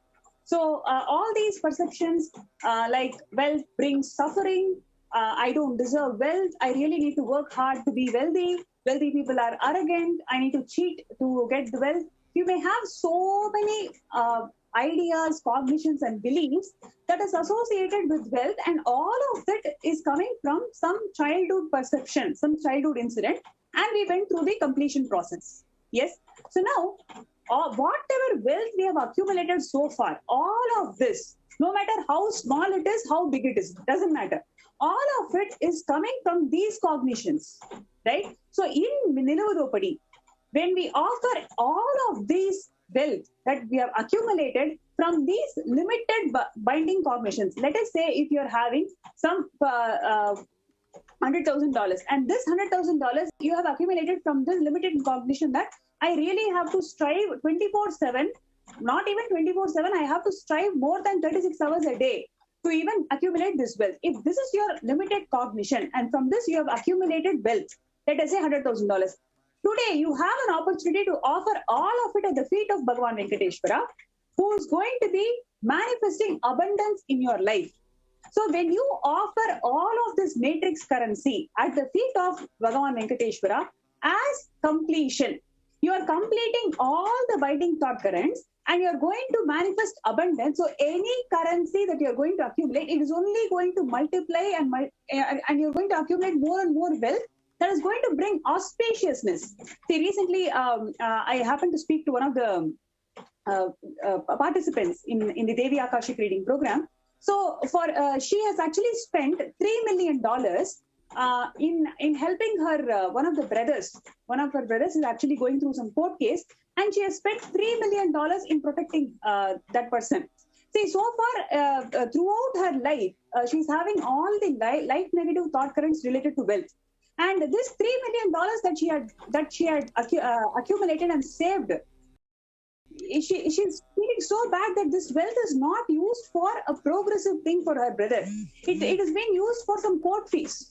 So all these perceptions, like wealth brings suffering, I don't deserve wealth, I really need to work hard to be wealthy, wealthy people are arrogant, I need to cheat to get the wealth. You may have so many ideas, cognitions, and beliefs that is associated with wealth, and all of that is coming from some childhood perception, some childhood incident, and we went through the completion process. Yes. So now, whatever wealth we have accumulated so far, all of this, no matter how small it is, how big it is, doesn't matter. All of it is coming from these cognitions, right? So in Niluvu Thopadi, when we offer all of these wealth that we have accumulated from these limited binding cognitions, let us say if you're having some $100,000, and this $100,000 you have accumulated from this limited cognition that I really have to strive 24/7, not even 24/7, I have to strive more than 36 hours a day to even accumulate this wealth. If this is your limited cognition, and from this you have accumulated wealth, let us say $100,000. Today, you have an opportunity to offer all of it at the feet of Bhagavan Venkateswara, who is going to be manifesting abundance in your life. So when you offer all of this matrix currency at the feet of Bhagavan Venkateswara as completion, you are completing all the binding thought currents, and you are going to manifest abundance. So any currency that you are going to accumulate, it is only going to multiply, and you're going to accumulate more and more wealth that is going to bring auspiciousness. See, recently I happened to speak to one of the participants in the Devi Akashik reading program. So she has actually spent $3 million in helping her, one of her brothers is actually going through some court case, and she has spent $3 million in protecting that person. See, so far throughout her life, she's having all the life negative thought currents related to wealth. And this $3 million that she had accumulated and saved, she's feeling so bad that this wealth is not used for a progressive thing for her brother. It is being used for some court fees.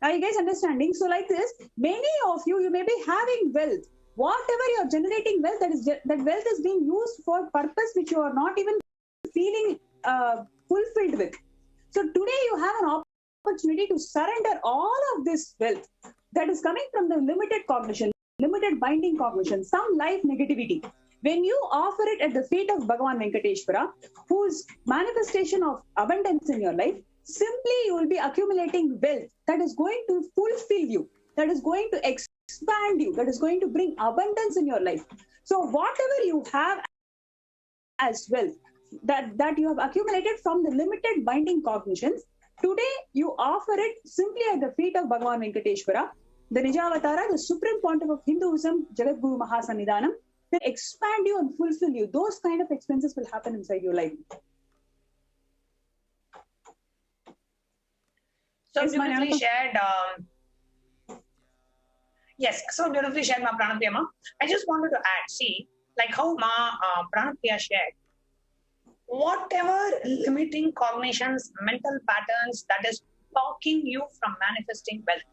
Are you guys understanding? So like this, many of you may be having wealth. Whatever you're generating wealth, that wealth is being used for purpose which you are not even feeling fulfilled with. So today you have an opportunity to surrender all of this wealth that is coming from the limited cognition, limited binding cognition, some life negativity. When you offer it at the feet of Bhagavan Venkateswara, whose manifestation of abundance in your life, simply you will be accumulating wealth that is going to fulfill you, that is going to expand you, that is going to bring abundance in your life. So whatever you have as wealth that you have accumulated from the limited binding cognitions, today you offer it simply at the feet of Bhagavan Venkateswara, the Nijavatara, the Supreme Pontiff of Hinduism, Jagadguru Mahasannidhanam, that expand you and fulfill you. Those kind of expenses will happen inside your life. So beautifully shared. Yes, so beautifully shared, Ma Pranapriya. I just wanted to add, see, like how Ma Pranapriya shared, whatever limiting cognitions, mental patterns that is blocking you from manifesting wealth,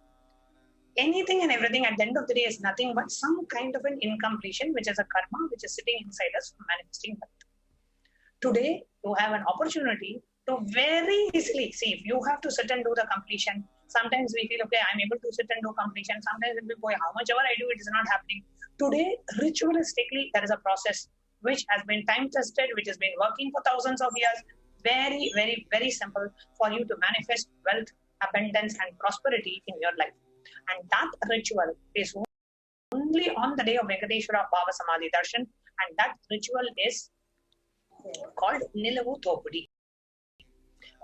anything and everything at the end of the day is nothing but some kind of an incompletion, which is a karma, which is sitting inside us for manifesting wealth. Today, you have an opportunity to very easily, see, if you have to sit and do the completion, sometimes we feel, okay, I'm able to sit and do completion. Sometimes it will go, how much ever I do, it is not happening. Today, ritualistically, there is a process which has been time tested, which has been working for thousands of years. Very, very, very simple for you to manifest wealth, abundance, and prosperity in your life. And that ritual is only on the day of Venkateswara Bhava Samadhi Darshan, and that ritual is called Niluvu Thopadi.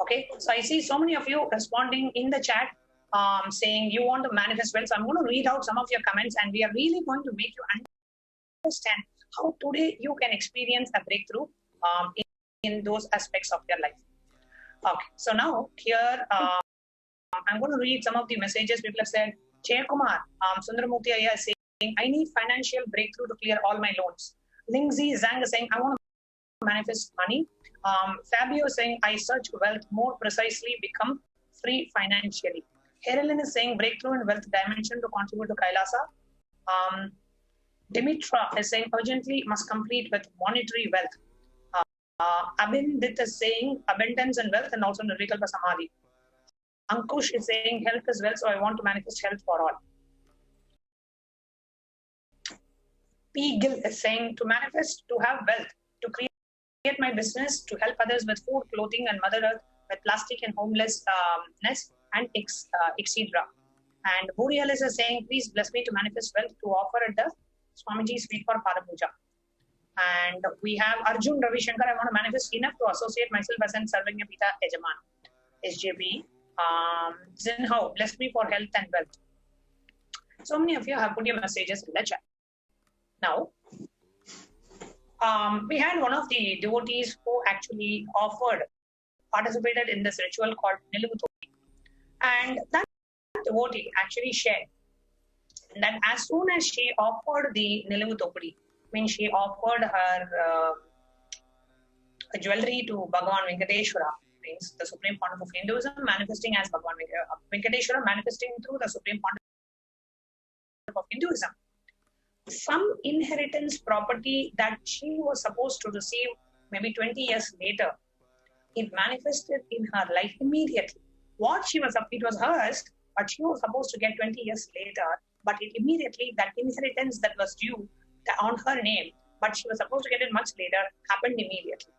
Okay, so I see so many of you responding in the chat. saying you want to manifest wealth. So I'm going to read out some of your comments, and we are really going to make you understand how today you can experience a breakthrough in those aspects of your life. Okay, so now here I'm going to read some of the messages people have said. Jayakumar, Sundaramurthy Ayya is saying, I need financial breakthrough to clear all my loans. Lingzi Zhang is saying, I want to manifest money. Fabio is saying, I search wealth more precisely, become free financially. Herelin is saying, breakthrough in wealth dimension to contribute to Kailasa. Dimitra is saying, urgently must complete with monetary wealth. Abindit is saying, abundance and wealth and also Nirvikalpa Samadhi. Ankush is saying, health is wealth, so I want to manifest health for all. P. Gill is saying, to manifest, to have wealth, to create my business, to help others with food, clothing, and Mother Earth, with plastic and homelessness, and etc. And Burial is saying, please bless me to manifest wealth to offer at the Swamiji's feet for Parapuja. And we have Arjun Ravi Shankar, I want to manifest enough to associate myself as an serving a Pita Ejaman. SJB. Zinhao, bless me for health and wealth. So many of you have put your messages in the chat. Now, we had one of the devotees who actually participated in this ritual called Niluvutopudi. And that devotee actually shared that as soon as she offered the Niluvutopudi, means she offered her jewelry to Bhagavan Venkateswara, means the Supreme Pontiff of Hinduism, manifesting as Bhagavan Venkateswara, manifesting through the Supreme Pontiff of Hinduism. Some inheritance property that she was supposed to receive maybe 20 years later, it manifested in her life immediately. It was hers, but she was supposed to get 20 years later, but it immediately, that inheritance that was due on her name, but she was supposed to get it much later, happened immediately.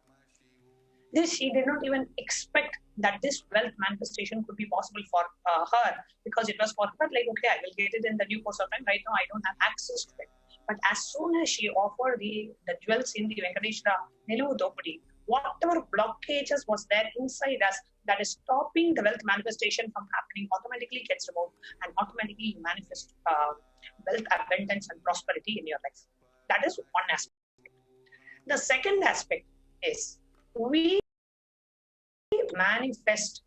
This, she did not even expect that this wealth manifestation could be possible for her, because it was for her like, okay, I will get it in the due course of time. Right now, I don't have access to it. But as soon as she offered the jewels in the Venkateswara Niluvutopudi, whatever blockages was there inside us that is stopping the wealth manifestation from happening automatically gets removed, and automatically you manifest wealth, abundance, and prosperity in your life. That is one aspect. The second aspect is we manifest,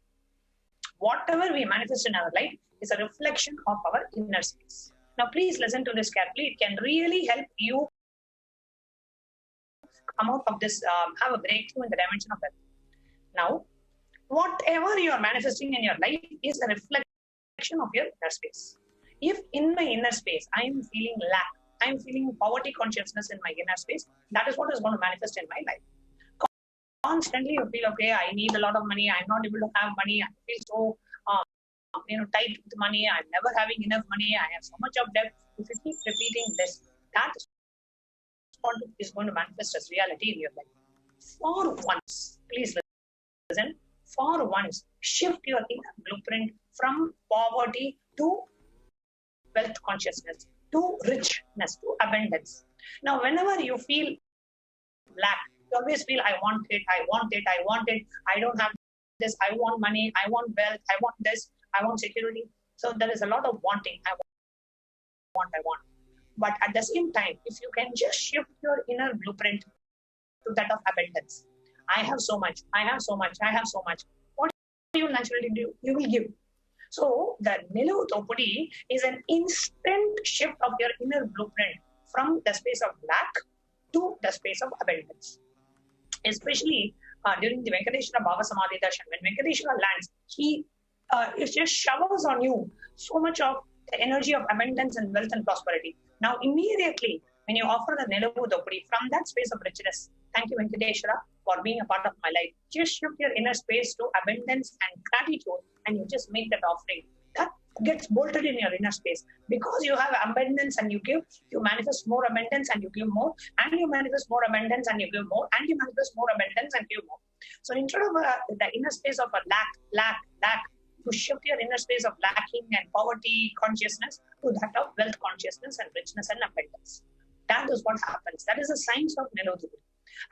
whatever we manifest in our life is a reflection of our inner space. Now, please listen to this carefully. It can really help you come out of this, have a breakthrough in the dimension of wealth. Now, whatever you are manifesting in your life is a reflection of your inner space. If in my inner space, I am feeling lack, I am feeling poverty consciousness in my inner space, that is what is going to manifest in my life. Constantly you feel, okay, I need a lot of money, I'm not able to have money, I feel so tight with money, I'm never having enough money, I have so much of debt. If you keep repeating this, that is what is going to manifest as reality in your life. For once, please listen, for once, shift your inner blueprint from poverty to wealth consciousness, to richness, to abundance. Now, whenever you feel lack, you always feel, I want it, I don't have this, I want money, I want wealth, I want this, I want security. So there is a lot of wanting, I want. But at the same time, if you can just shift your inner blueprint to that of abundance, I have so much, what do you naturally do? You will give. So the Niluvutopudi is an instant shift of your inner blueprint from the space of lack to the space of abundance. Especially during the Venkateswara Bhava Samadhi Darshan, when Venkateswara lands, it just showers on you so much of the energy of abundance and wealth and prosperity. Now, immediately, when you offer the Niluvutopudi from that space of richness, thank you, Venkateswara, for being a part of my life. Just shift your inner space to abundance and gratitude, and you just make that offering. That gets bolted in your inner space. Because you have abundance and you give, you manifest more abundance and you give more, and you manifest more abundance and you give more, and you manifest more abundance and give more. So instead of the inner space of a lack, to shift your inner space of lacking and poverty consciousness to that of wealth consciousness and richness and abundance. That is what happens. That is the science of Niluvutopudi.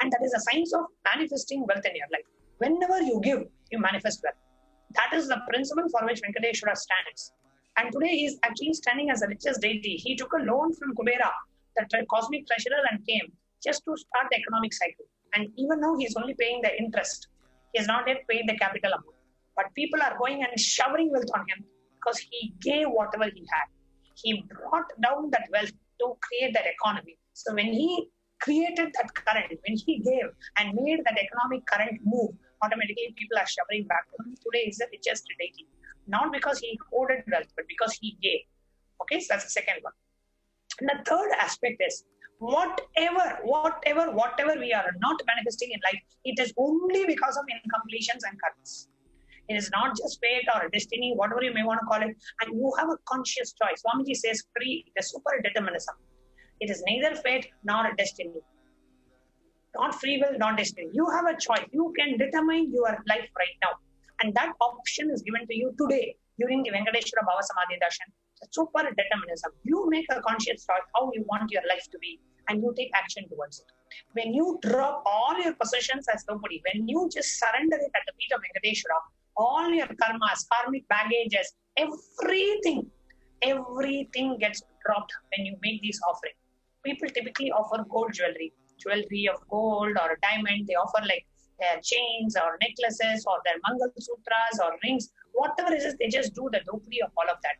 And that is the science of manifesting wealth in your life. Whenever you give, you manifest wealth. That is the principle for which Venkateswara stands. And today he is actually standing as the richest deity. He took a loan from Kubera, the cosmic treasurer, and came just to start the economic cycle. And even now he is only paying the interest. He has not yet paid the capital amount. But people are going and showering wealth on him because he gave whatever he had. He brought down that wealth to create that economy. So when he created that current, when he gave and made that economic current move, automatically people are showering back to him. Today is the richest deity. Not because he hoarded wealth, but because he gave. Okay, so that's the second one. And the third aspect is whatever we are not manifesting in life, it is only because of incompletions and karmas. It is not just fate or destiny, whatever you may want to call it, and you have a conscious choice. Swamiji says free, the super determinism. It is neither fate nor destiny. Not free will, not destiny. You have a choice. You can determine your life right now. And that option is given to you today during the Venkateswara Bhava Samadhi Darshan. Super determinism. You make a conscious choice how you want your life to be, and you take action towards it. When you drop all your possessions as nobody, when you just surrender it at the feet of Venkateswara, all your karmas, karmic baggages, everything gets dropped when you make these offerings. People typically offer gold jewelry of gold or a diamond. They offer like their chains or necklaces or their Mangal Sutras or rings. Whatever it is, they just do the dopey of all of that.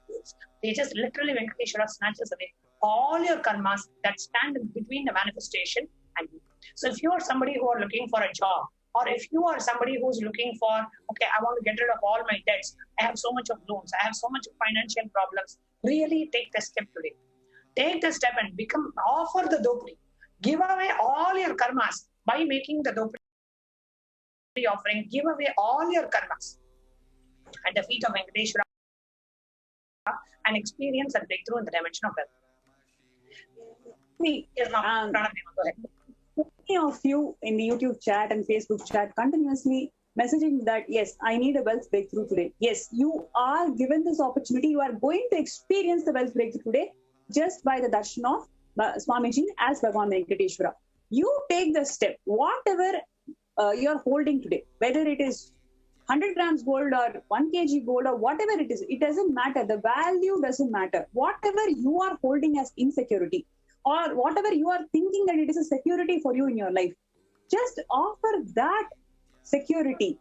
They just literally, Venkateswara snatches away all your karmas that stand in between the manifestation and you. So if you are somebody who are looking for a job, or if you are somebody who's looking for, okay, I want to get rid of all my debts, I have so much of loans, I have so much of financial problems, really take the step today. Take the step and offer the dopri. Give away all your karmas by making the dopri offering. Give away all your karmas at the feet of Venkateswara and experience a breakthrough in the dimension of wealth. Yes, ma'am. Go ahead. Many of you in the YouTube chat and Facebook chat continuously messaging that, yes, I need a wealth breakthrough today. Yes, you are given this opportunity. You are going to experience the wealth breakthrough today just by the darshan of Swamiji as Bhagavan Venkateswara. You take the step, whatever you're holding today, whether it is 100 grams gold or 1 kg gold or whatever it is, it doesn't matter. The value doesn't matter. Whatever you are holding as insecurity, or whatever you are thinking that it is a security for you in your life, just offer that security,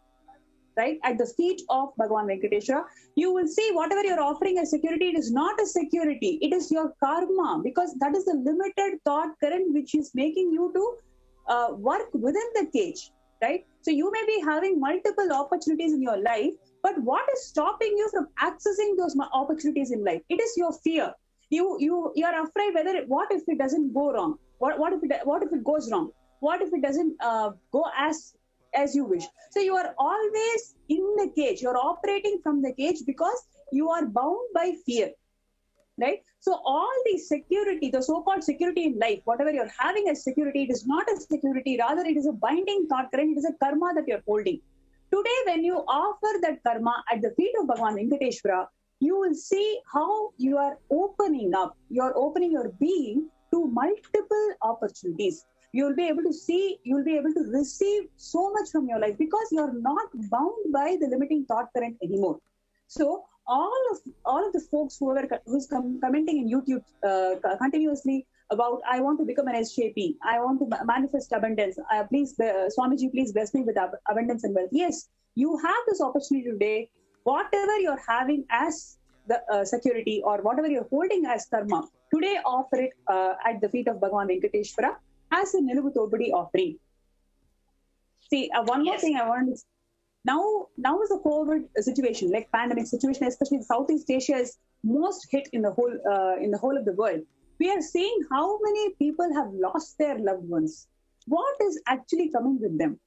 right, at the feet of Bhagavan Venkateswara. You will see whatever you're offering as security, it is not a security, it is your karma, because that is the limited thought current which is making you to work within the cage, right? So you may be having multiple opportunities in your life, but what is stopping you from accessing those opportunities in life? It is your fear. You are afraid what if it doesn't go wrong? What if it goes wrong? What if it doesn't go as you wish? So you are always in the cage. You're operating from the cage because you are bound by fear, right? So all the security, the so-called security in life, whatever you're having as security, it is not a security. Rather, it is a binding thought current. It is a karma that you're holding. Today, when you offer that karma at the feet of Bhagavan Venkateswara, you will see how you are opening up. You're opening your being to multiple opportunities. You'll be able to see, you'll be able to receive so much from your life because you're not bound by the limiting thought current anymore. So all of the folks who's commenting in YouTube continuously about, I want to become an SJP, I want to manifest abundance. Please, Swamiji, please bless me with abundance and wealth. Yes, you have this opportunity today. Whatever you're having as the security or whatever you're holding as karma, today offer it at the feet of Bhagavan Venkateswara as a Nilugu Topudi offering. See, one more thing I want to... Now is the COVID situation, like pandemic situation, especially Southeast Asia is most hit in the whole of the world. We are seeing how many people have lost their loved ones. What is actually coming with them?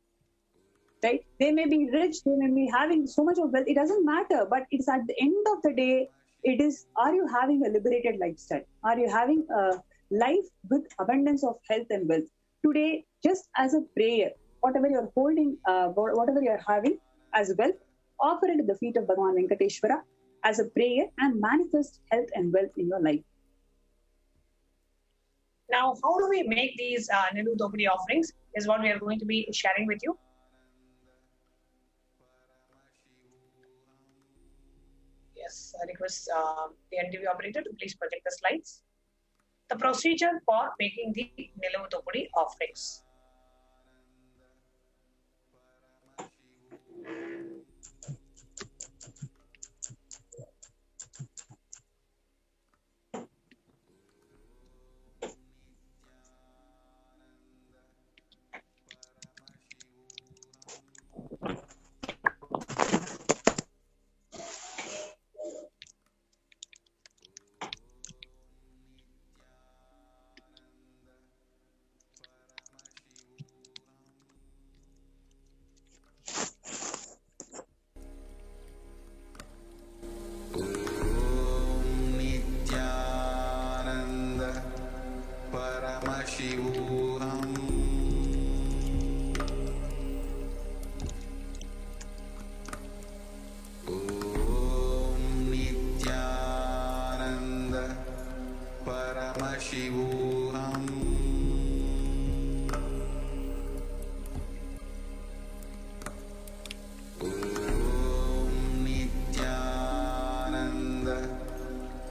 Right? They may be rich, they may be having so much of wealth, it doesn't matter, but it's at the end of the day, it is, are you having a liberated lifestyle? Are you having a life with abundance of health and wealth? Today, just as a prayer, whatever you're holding, whatever you're having as wealth, offer it at the feet of Bhagavan Venkateswara as a prayer and manifest health and wealth in your life. Now, how do we make these Nilugu Topudi offerings is what we are going to be sharing with you. this. I request the NTV operator to please project the slides. The procedure for making the Nilavu Thopudi offerings. Paramashivoham. Om Nithyananda Paramashivoham. Om Nithyananda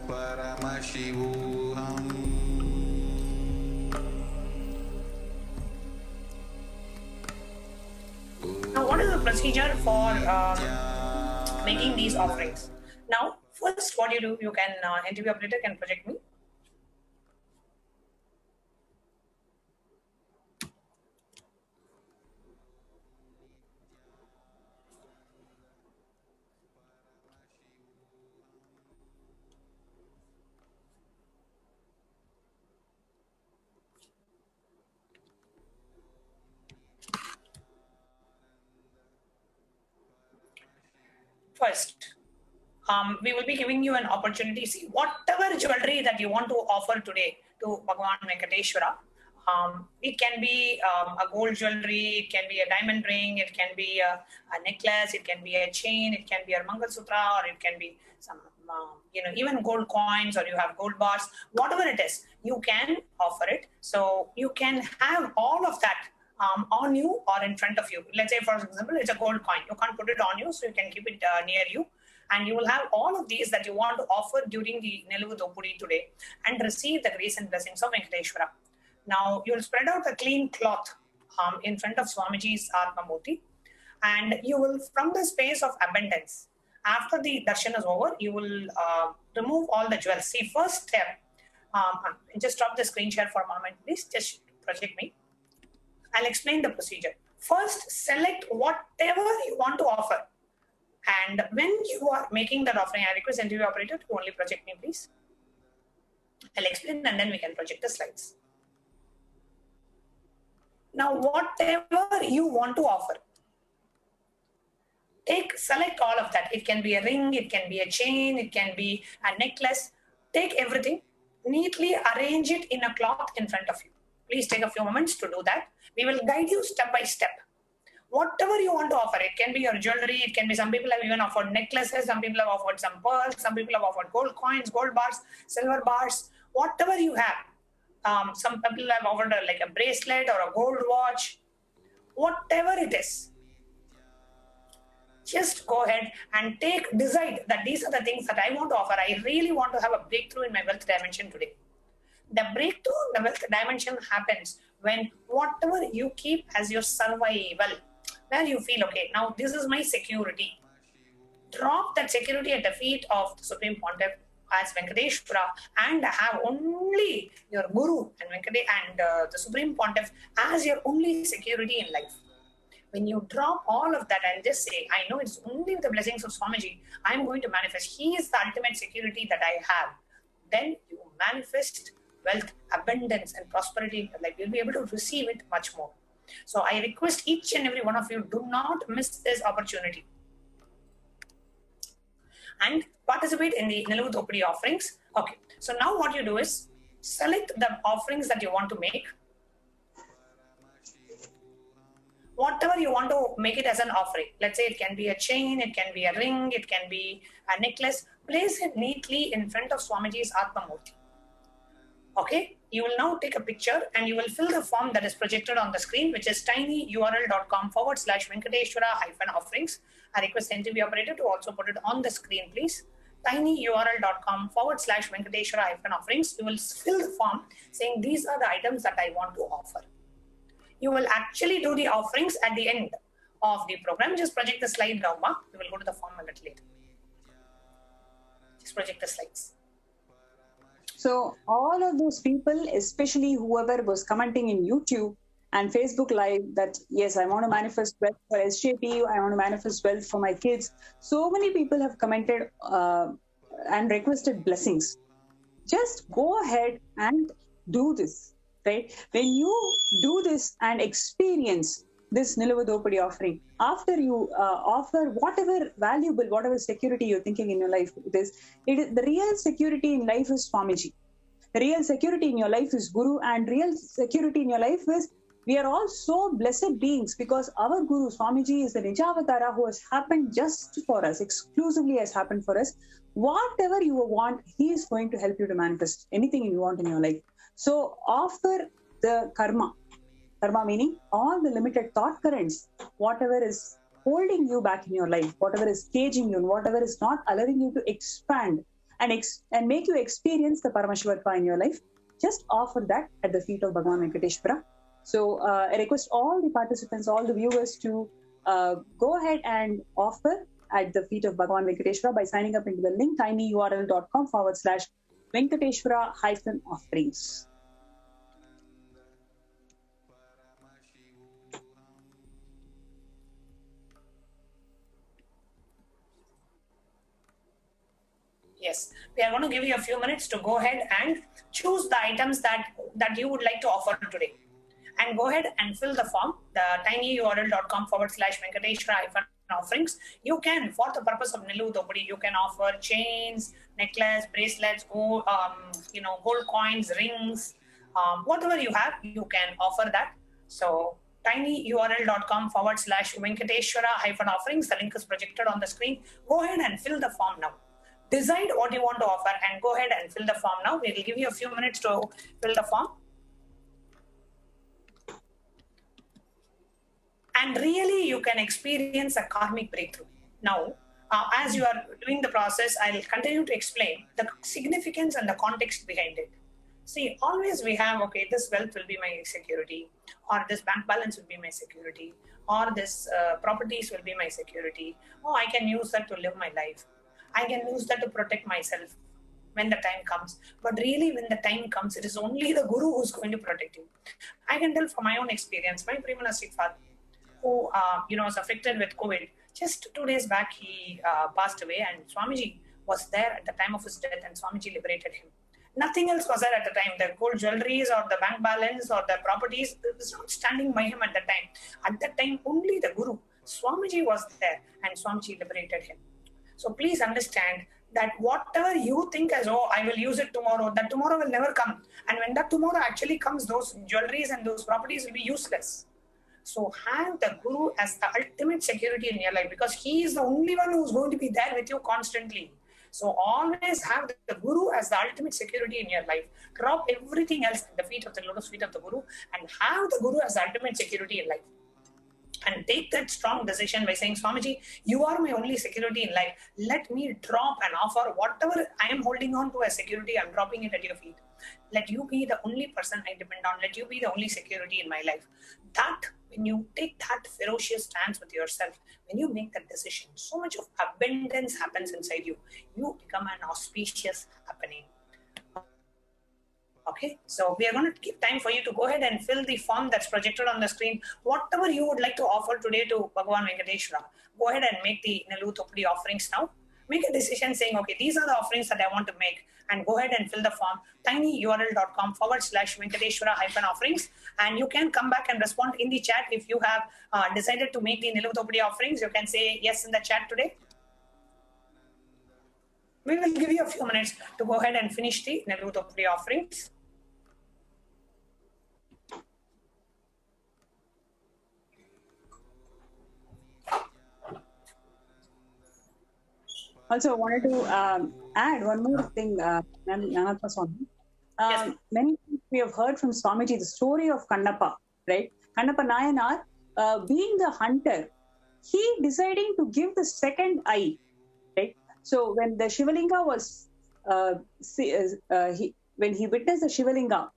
Paramashivoham. Now, what is the procedure for making these offerings? Now, first, what you do, you can NTV operator can project me. First, we will be giving you an opportunity. See, whatever jewelry that you want to offer today to Bhagavan Venkateswara, it can be a gold jewelry, it can be a diamond ring, it can be a necklace, it can be a chain, it can be a Mangal Sutra, or it can be some, even gold coins, or you have gold bars, whatever it is, you can offer it. So you can have all of that on you or in front of you. Let's say, for example, it's a gold coin. You can't put it on you, so you can keep it near you. And you will have all of these that you want to offer during the Nilavu Thopudi today and receive the grace and blessings of Venkateswara. Now, you will spread out a clean cloth in front of Swamiji's Atmamurti, and you will, from the space of abundance, after the darshan is over, you will remove all the jewels. See, first step, just stop the screen share for a moment, please. Just project me. I'll explain the procedure. First, select whatever you want to offer. And when you are making that offering, I request NTV operator to only project me, please. I'll explain and then we can project the slides. Now, whatever you want to offer, select all of that. It can be a ring, it can be a chain, it can be a necklace. Take everything, neatly arrange it in a cloth in front of you. Please take a few moments to do that. We will guide you step by step. Whatever you want to offer, it can be your jewelry, it can be, some people have even offered necklaces, some people have offered some pearls, some people have offered gold coins, gold bars, silver bars, whatever you have. Some people have offered like a bracelet or a gold watch, whatever it is. Just go ahead and decide that these are the things that I want to offer. I really want to have a breakthrough in my wealth dimension today. The breakthrough in the wealth dimension happens when whatever you keep as your survival, where you feel, okay, now this is my security. Drop that security at the feet of the Supreme Pontiff as Venkateswara and have only your Guru and the Supreme Pontiff as your only security in life. When you drop all of that and just say, I know it's only the blessings of Swamiji, I'm going to manifest. He is the ultimate security that I have. Then you manifest wealth, abundance, and prosperity in your life. You'll be able to receive it much more. So I request each and every one of you, do not miss this opportunity and participate in the Nilavu Thopudi offerings. Okay, so now what you do is select the offerings that you want to make. Whatever you want to make it as an offering. Let's say it can be a chain, it can be a ring, it can be a necklace. Place it neatly in front of Swamiji's Atmamurti. Okay, you will now take a picture and you will fill the form that is projected on the screen, which is tinyurl.com/Venkateswara-offerings. I request NTV operator to also put it on the screen, please. tinyurl.com/Venkateswara-offerings. You will fill the form saying these are the items that I want to offer. You will actually do the offerings at the end of the program. Just project the slide now, Ma. We will go to the form a little later. Just project the slides. So all of those people, especially whoever was commenting in YouTube and Facebook Live that, yes, I want to manifest wealth for SJP, I want to manifest wealth for my kids. So many people have commented and requested blessings. Just go ahead and do this, right? When you do this and experience this Nilavadopadi offering, after you offer whatever valuable, whatever security you're thinking in your life, the real security in life is Swamiji. The real security in your life is Guru, and real security in your life is we are all so blessed beings because our Guru Swamiji is the Nijavatara who has happened just for us, exclusively has happened for us. Whatever you want, he is going to help you to manifest anything you want in your life. So offer the karma meaning all the limited thought currents, whatever is holding you back in your life, whatever is caging you, and whatever is not allowing you to expand and make you experience the Paramashivoham in your life, just offer that at the feet of Bhagavan Venkateswara. So I request all the participants, all the viewers to go ahead and offer at the feet of Bhagavan Venkateswara by signing up into the link tinyurl.com/Venkateswara-offerings. Yes, we are going to give you a few minutes to go ahead and choose the items that you would like to offer today. And go ahead and fill the form, the tinyurl.com/Venkateswara-offerings. You can, for the purpose of Nilavadopadi, you can offer chains, necklace, bracelets, gold coins, rings, whatever you have, you can offer that. So tinyurl.com/Venkateswara-offerings. The link is projected on the screen. Go ahead and fill the form now. Decide what you want to offer and go ahead and fill the form now. We will give you a few minutes to fill the form. And really, you can experience a karmic breakthrough. Now, as you are doing the process, I'll continue to explain the significance and the context behind it. See, always we have, okay, this wealth will be my security, or this bank balance will be my security, or this properties will be my security. Oh, I can use that to live my life. I can use that to protect myself when the time comes. But really, when the time comes, it is only the Guru who's going to protect you. I can tell from my own experience, my pre-monastic father, who was affected with COVID, just 2 days back, he passed away, and Swamiji was there at the time of his death, and Swamiji liberated him. Nothing else was there at the time. The gold jewelries or the bank balance or the properties, it was not standing by him at that time. At that time, only the Guru, Swamiji, was there, and Swamiji liberated him. So please understand that whatever you think as, oh, I will use it tomorrow, that tomorrow will never come. And when that tomorrow actually comes, those jewelries and those properties will be useless. So have the Guru as the ultimate security in your life, because he is the only one who is going to be there with you constantly. So always have the Guru as the ultimate security in your life. Drop everything else at the feet of the lotus feet of the Guru and have the Guru as the ultimate security in life. And take that strong decision by saying, Swamiji, you are my only security in life. Let me drop and offer whatever I am holding on to as security. I'm dropping it at your feet. Let you be the only person I depend on. Let you be the only security in my life. That, when you take that ferocious stance with yourself, when you make that decision, so much of abundance happens inside you. You become an auspicious happening. Okay, so we are going to give time for you to go ahead and fill the form that's projected on the screen. Whatever you would like to offer today to Bhagavan Venkateswara, go ahead and make the Nilavadopadi offerings now. Make a decision saying, okay, these are the offerings that I want to make, and go ahead and fill the form, tinyurl.com/Venkateswara-offerings. And you can come back and respond in the chat if you have decided to make the Nilavadopadi offerings. You can say yes in the chat today. We will give you a few minutes to go ahead and finish the Nilavadopadi offerings. Also, I wanted to add one more thing, Swami. Many we have heard from Swamiji the story of Kannappa, right? Kannappa Nayanar, being the hunter, he deciding to give the second eye, right? So when the Shivalinga was, when he witnessed the Shivalinga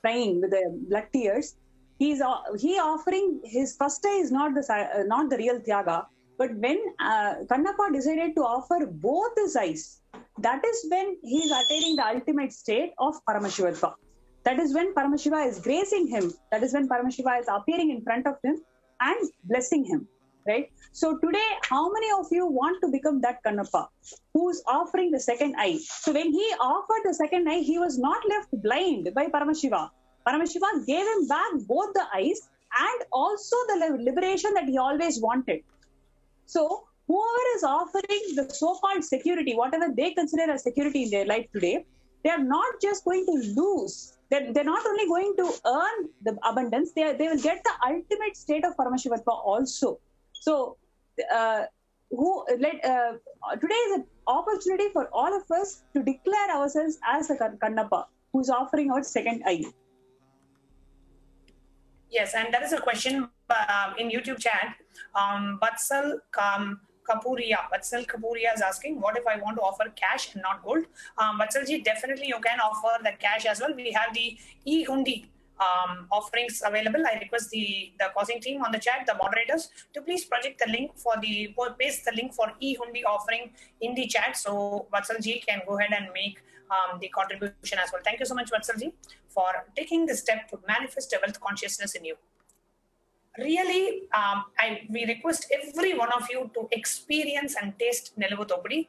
crying with the blood tears, he offering his first eye is not the real Tyaga, but when Kannappa decided to offer both his eyes, that is when he is attaining the ultimate state of Paramashivatva. That is when Paramashiva is gracing him. That is when Paramashiva is appearing in front of him and blessing him. Right? So today, how many of you want to become that Kannappa who's offering the second eye? So when he offered the second eye, he was not left blind by Paramashiva. Paramashiva gave him back both the eyes and also the liberation that he always wanted. So whoever is offering the so-called security, whatever they consider as security in their life today, they are not just going to lose. They're not only going to earn the abundance, they will get the ultimate state of Paramashivatva also. So today is an opportunity for all of us to declare ourselves as a Kannappa who's offering our second eye. Yes, and that is a question in YouTube chat. Vatsal Kapuria is asking, what if I want to offer cash and not gold? Vatsalji, definitely you can offer the cash as well. We have the e-hundi offerings available. I request the causing team on the chat, the moderators, to please project the link paste the link for e-hundi offering in the chat, so Vatsalji can go ahead and make the contribution as well. Thank you so much, Vatsalji, for taking the step to manifest a wealth consciousness in you. Really, we request every one of you to experience and taste Niluvu Thopadi.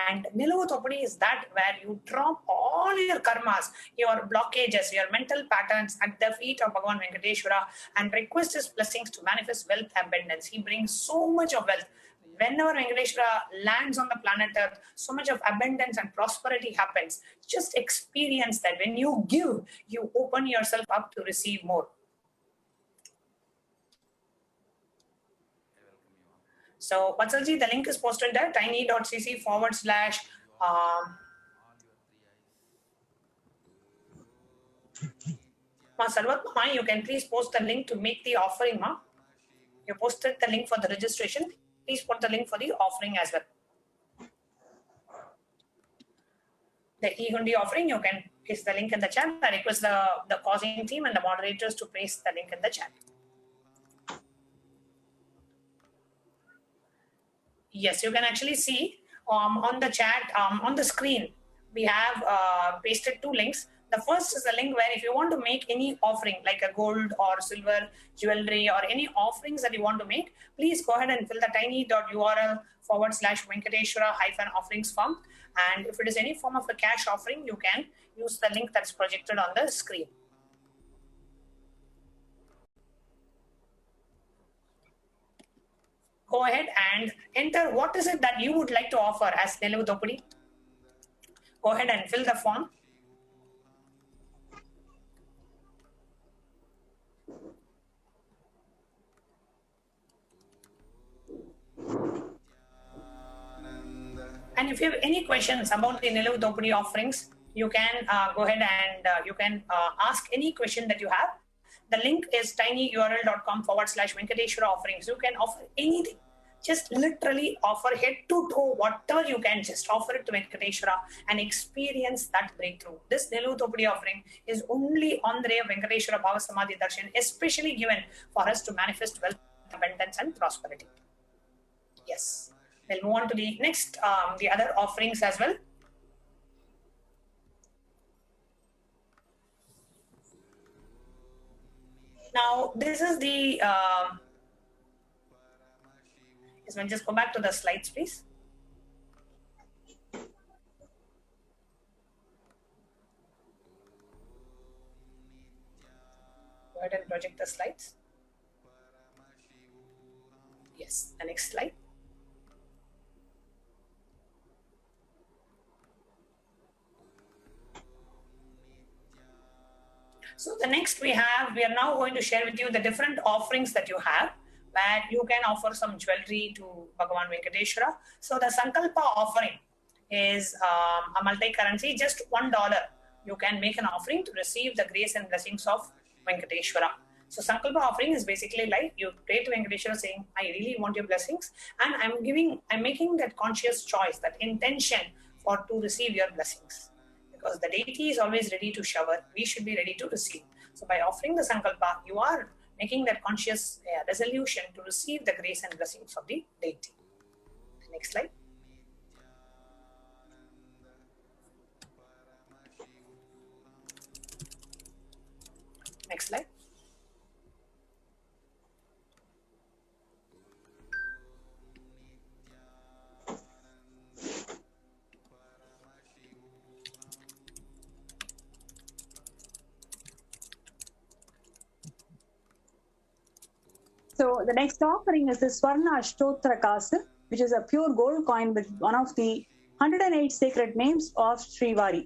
And Niluvu Thopadi is that where you drop all your karmas, your blockages, your mental patterns at the feet of Bhagavan Venkateswara and request his blessings to manifest wealth abundance. He brings so much of wealth. Whenever Venkateswara lands on the planet Earth, so much of abundance and prosperity happens. Just experience that. When you give, you open yourself up to receive more. So, Vatsalji, the link is posted there, tiny.cc/. Sarvatma, you can please post the link to make the offering, ma. You posted the link for the registration. Please put the link for the offering as well. The e-hundi offering, you can paste the link in the chat. I request the causing team and the moderators to paste the link in the chat. Yes, you can actually see on the chat, on the screen, we have pasted two links. The first is a link where if you want to make any offering, like a gold or silver jewelry or any offerings that you want to make, please go ahead and fill the tiny.url/Venkateswara-offerings form. And if it is any form of a cash offering, you can use the link that's projected on the screen. Go ahead and enter what is it that you would like to offer as Niluvu Thopadi. Go ahead and fill the form. And if you have any questions about the Niluvu Thopadi offerings, you can go ahead and you can ask any question that you have. The link is tinyurl.com/Venkateswara offerings. You can offer anything. Just literally offer head to toe, whatever you can, just offer it to Venkateswara and experience that breakthrough. This Niluvu Thopadi offering is only on the day of Venkateswara Bhava Samadhi Darshan, especially given for us to manifest wealth, abundance and prosperity. Yes. We'll move on to the next, the other offerings as well. Now, this is the, just go back to the slides, please. Go ahead and project the slides. Yes, the next slide. So the next we are now going to share with you the different offerings that you have, where you can offer some jewelry to Bhagavan Venkateswara. So the Sankalpa offering is a multi-currency, just $1. You can make an offering to receive the grace and blessings of Venkateswara. So Sankalpa offering is basically like you pray to Venkateswara saying, I really want your blessings, and I'm making that conscious choice, that intention to receive your blessings. Because the deity is always ready to shower, we should be ready to receive. So by offering the Sankalpa, you are making that conscious resolution to receive the grace and blessings of the deity. Next slide. Next slide. So the next offering is the Swarna Ashtotra Kasa, which is a pure gold coin with one of the 108 sacred names of Srivari,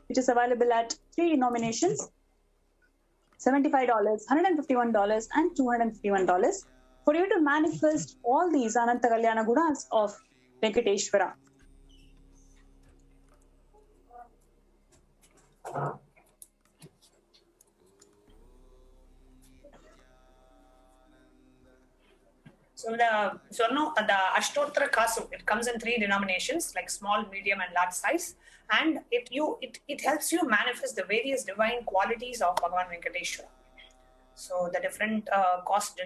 which is available at 3 denominations, $75, $151, and $251, for you to manifest all these Ananta Kalyana Gunas of Venkateswara. So the Ashtotra Kasu, it comes in 3 denominations, like small, medium, and large size, and it helps you manifest the various divine qualities of Bhagavan Venkateswara. So the different cost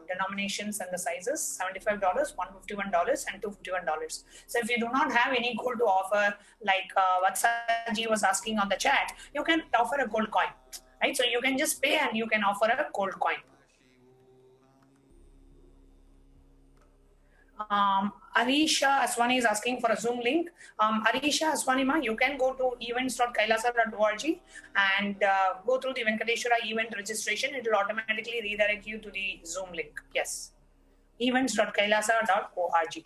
denominations and the sizes: $75, $151, and $251. So if you do not have any gold to offer, like Vatsaji was asking on the chat, you can offer a gold coin, right? So you can just pay and you can offer a gold coin. Arisha Aswani is asking for a Zoom link. Arisha Aswani, you can go to events.kailasa.org and go through the Venkateswara event registration. It will automatically redirect you to the Zoom link. Yes. Events.kailasa.org.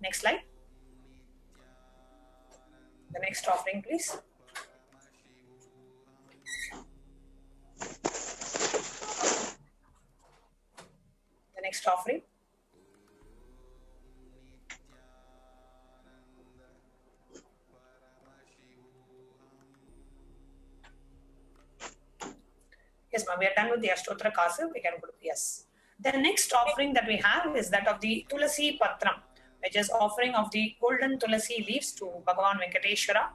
Next slide. The next offering, please. The next offering. Yes, ma'am, we are done with the Ashtotra Kasa. We can go to yes. The next offering that we have is that of the Tulasi Patram, which is offering of the golden Tulasi leaves to Bhagavan Venkateswara.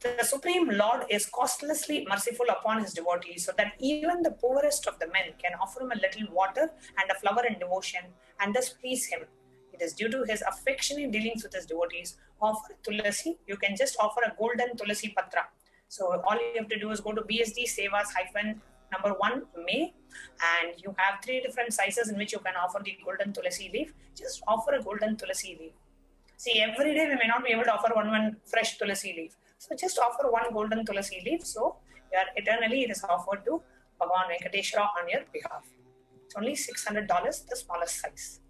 The Supreme Lord is costlessly merciful upon his devotees, so that even the poorest of the men can offer him a little water and a flower in devotion, and thus please him. It is due to his affectionate dealings with his devotees. Offer Tulasi. You can just offer a golden Tulasi Patra. So all you have to do is go to BSD Sevas-1 May, and you have 3 different sizes in which you can offer the golden Tulasi leaf. Just offer a golden Tulasi leaf. See, every day we may not be able to offer one fresh Tulasi leaf. So just offer one golden Tulasi leaf. So eternally it is offered to Bhagavan Venkateswara on your behalf. It's only $600, the smallest size.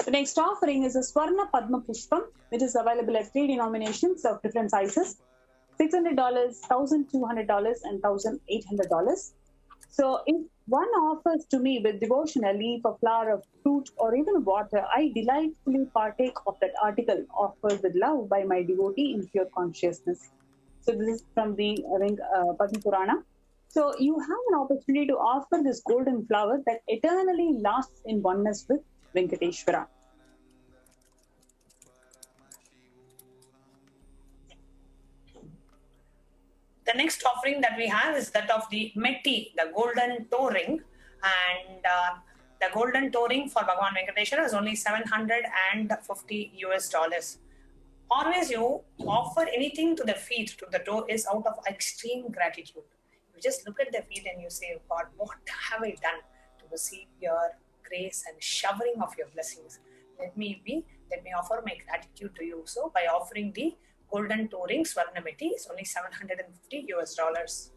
The next offering is a Swarna Padma Pushpam, which is available at 3 denominations of different sizes, $600, $1,200, and $1,800. So if one offers to me with devotion a leaf, a flower, a fruit, or even water, I delightfully partake of that article offered with love by my devotee in pure consciousness. So this is from the Padma Purana. So you have an opportunity to offer this golden flower that eternally lasts in oneness with Venkateswara. The next offering that we have is that of the Metti, the golden toe ring, and the golden toe ring for Bhagavan Venkateswara is only $750. Always you offer anything to the feet, to the toe, is out of extreme gratitude. You just look at the feet and you say, God, what have I done to receive your grace and showering of your blessings? Let me offer my gratitude to you. So by offering the golden toe ring, Swarna Metti, is only $750.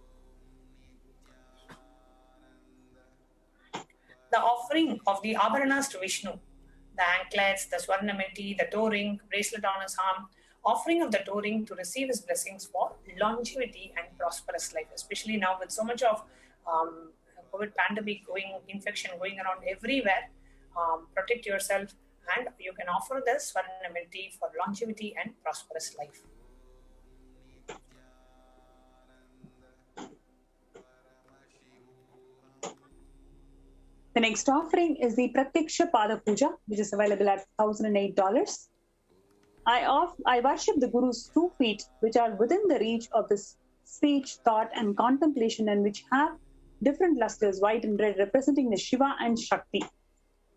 The offering of the Abharanas to Vishnu, the anklets, the Swarna Metti, the toe ring, bracelet on his arm, offering of the toe ring to receive his blessings for longevity and prosperous life, especially now with so much of COVID pandemic infection going around everywhere. Protect yourself and you can offer this Swarnamurti for longevity and prosperous life. The next offering is the Pratyaksha Pada Puja, which is available at $1,008. I worship the Guru's 2 feet, which are within the reach of his speech, thought, and contemplation, and which have different lusters, white and red, representing the Shiva and Shakti.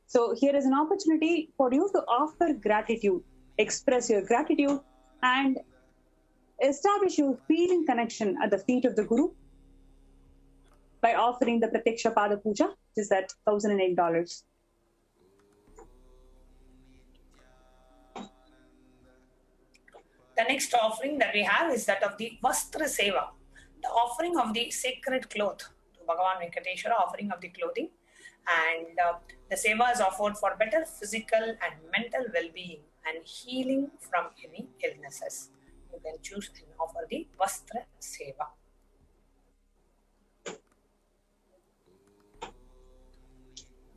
So here is an opportunity for you to offer gratitude, express your gratitude, and establish your feeling connection at the feet of the Guru by offering the Pratyaksha Pada Puja, which is at $1,008. The next offering that we have is that of the Vastra Seva, the offering of the sacred cloth to Bhagavan Venkateswara, offering of the clothing. And the Seva is offered for better physical and mental well-being and healing from any illnesses. You can choose and offer the Vastra Seva.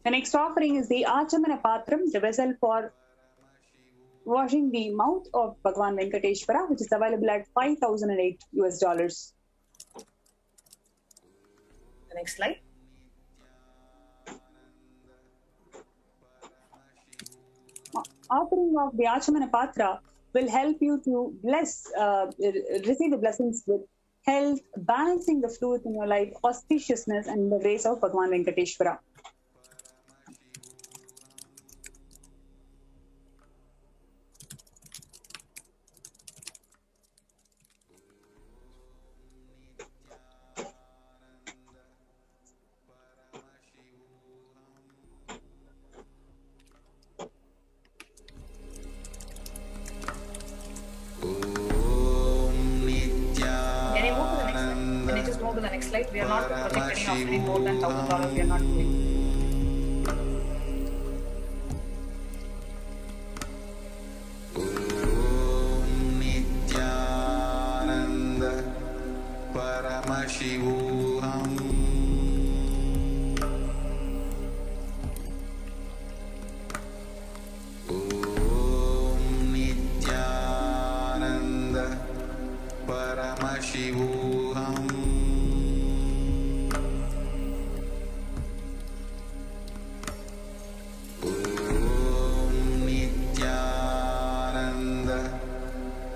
The next offering is the Achamana Patram, the vessel for washing the mouth of Bhagavan Venkateswara, which is available at $5,008. The next slide. Offering of the Achamana Patra will help you to receive the blessings with health, balancing the fluid in your life, auspiciousness, and the grace of Bhagavan Venkateswara. Move to the next slide. We are not projecting any offering more than $1,000. We are not doing. Nithyananda Paramashivoham. Nithyananda Paramashivoham.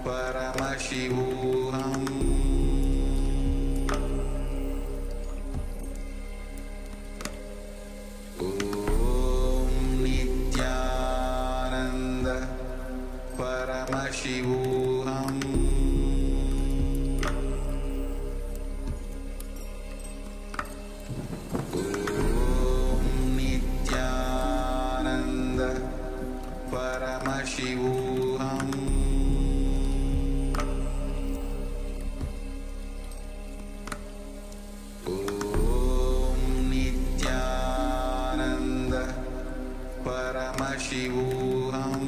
Paramashivoham. Nithyananda Paramashivoham. Nithyananda Paramashivoham. Paramashivoham.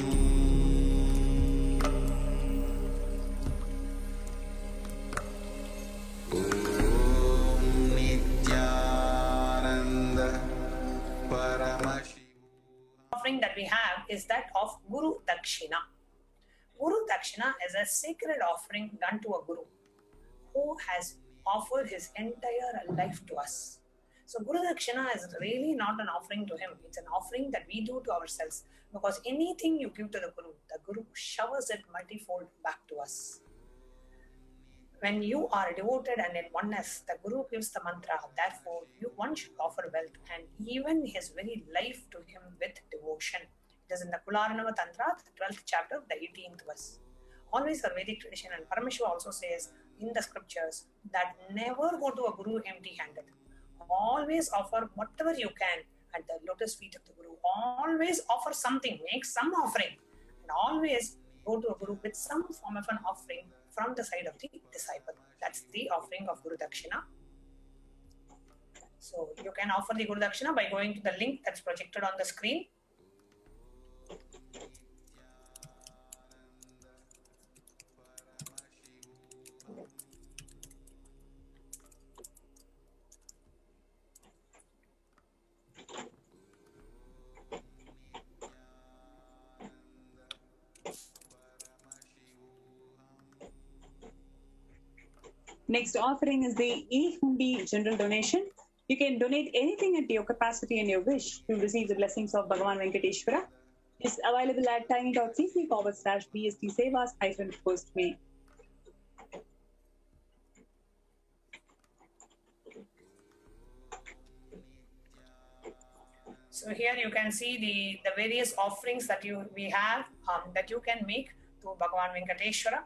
Nithyananda Paramashivoham. Offering that we have is that of Guru Dakshina. Guru Dakshina is a sacred offering done to a Guru who has offered his entire life to us. So Guru Dakshina is really not an offering to him. It's an offering that we do to ourselves, because anything you give to the Guru showers it multifold back to us. When you are devoted and in oneness, the Guru gives the mantra. Therefore, one should offer wealth and even his very life to him with devotion. It is in the Kularnava Tantra, the 12th chapter, the 18th verse. Always a Vedic tradition, and Paramashiva also says in the scriptures that never go to a Guru empty-handed. Always offer whatever you can at the lotus feet of the Guru. Always offer something, make some offering, and always go to a Guru with some form of an offering from the side of the disciple. That's the offering of Guru Dakshina. So you can offer the Guru Dakshina by going to the link that's projected on the screen. Next offering is the e-hundi general donation. You can donate anything at your capacity and your wish to receive the blessings of Bhagavan Venkateswara. It's available at tiny.cc/BST Sevas-1st May. So here you can see the various offerings that we have that you can make to Bhagavan Venkateswara.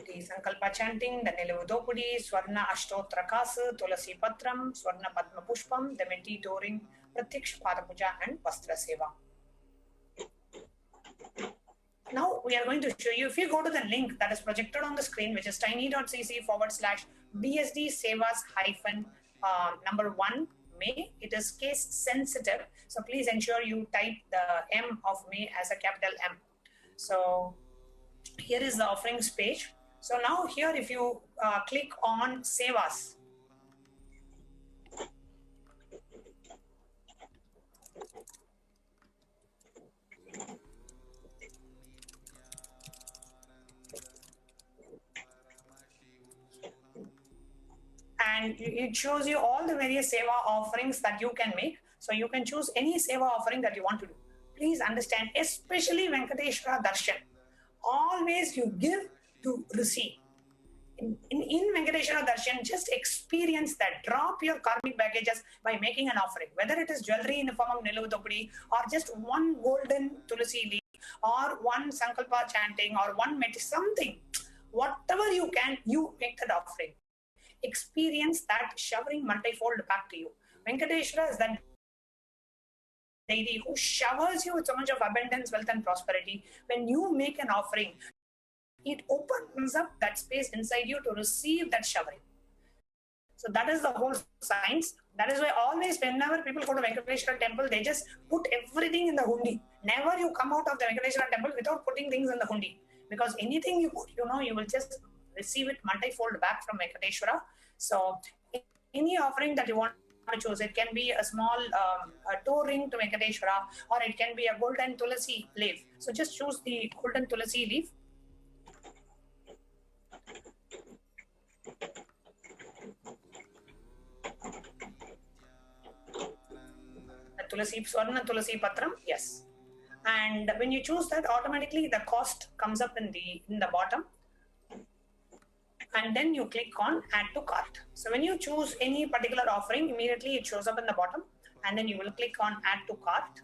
The Sankalpa chanting, the Niluvudopudi, Swarna Ashtotra Kasu, Tulasi Patram, Swarna Padma Pushpam, the Menti Touring, Pratyaksha Padapuja and Vastra Seva. Now we are going to show you, if you go to the link that is projected on the screen, which is tiny.cc/BSD Sevas-1 May. It is case sensitive. So please ensure you type the M of May as a capital M. So here is the offerings page. So now here, if you click on Sevas, and it shows you all the various seva offerings that you can make. So you can choose any seva offering that you want to do. Please understand, especially Venkateswara Darshan, always you give to receive. In Venkateswara Darshan, just experience that. Drop your karmic baggages by making an offering, whether it is jewelry in the form of Niluvudopudi, or just one golden tulasi leaf, or one Sankalpa chanting, or one something. Whatever you can, you make that offering. Experience that showering multifold back to you. Venkateswara is that deity who showers you with so much of abundance, wealth and prosperity. When you make an offering, it opens up that space inside you to receive that showering. So that is the whole science. That is why always whenever people go to Venkateswara temple, they just put everything in the hundi. Never you come out of the Venkateswara temple without putting things in the hundi. Because anything you put, you will just receive it multifold back from Venkateswara. So any offering that you want to choose, it can be a small a toe ring to Venkateswara, or it can be a golden tulasi leaf. So just choose the golden tulasi leaf. Tulasi, Swarna Tulasi Patram, yes. And when you choose that, automatically the cost comes up in the bottom. And then you click on add to cart. So when you choose any particular offering, immediately it shows up in the bottom, and then you will click on add to cart.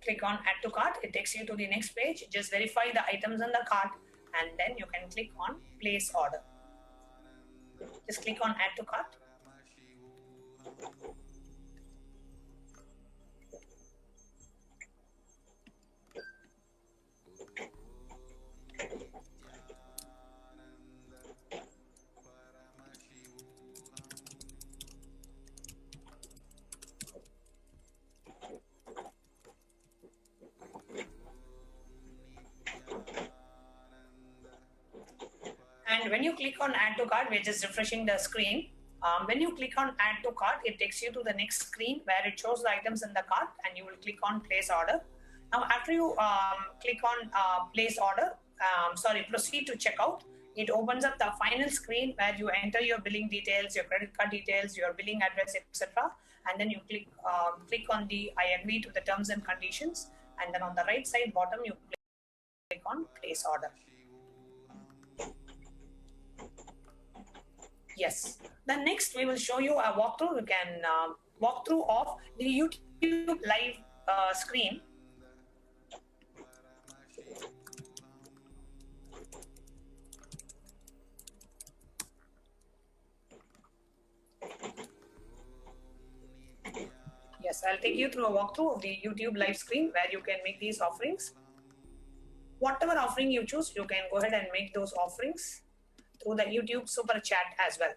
Click on add to cart. It takes you to the next page. Just verify the items in the cart, and then you can click on place order. Just click on add to cart. And when you click on add to cart, we're just refreshing the screen. When you click on add to cart, it takes you to the next screen where it shows the items in the cart, and you will click on place order. Now, after you click on place order, proceed to checkout, it opens up the final screen where you enter your billing details, your credit card details, your billing address, etc. And then you click on the I agree to the terms and conditions. And then on the right side bottom, you click on place order. Yes. Then next we will show you a walkthrough. You can walkthrough of the YouTube live screen. Yes, I'll take you through a walkthrough of the YouTube live screen where you can make these offerings. Whatever offering you choose, you can go ahead and make those offerings. through the YouTube super chat as well.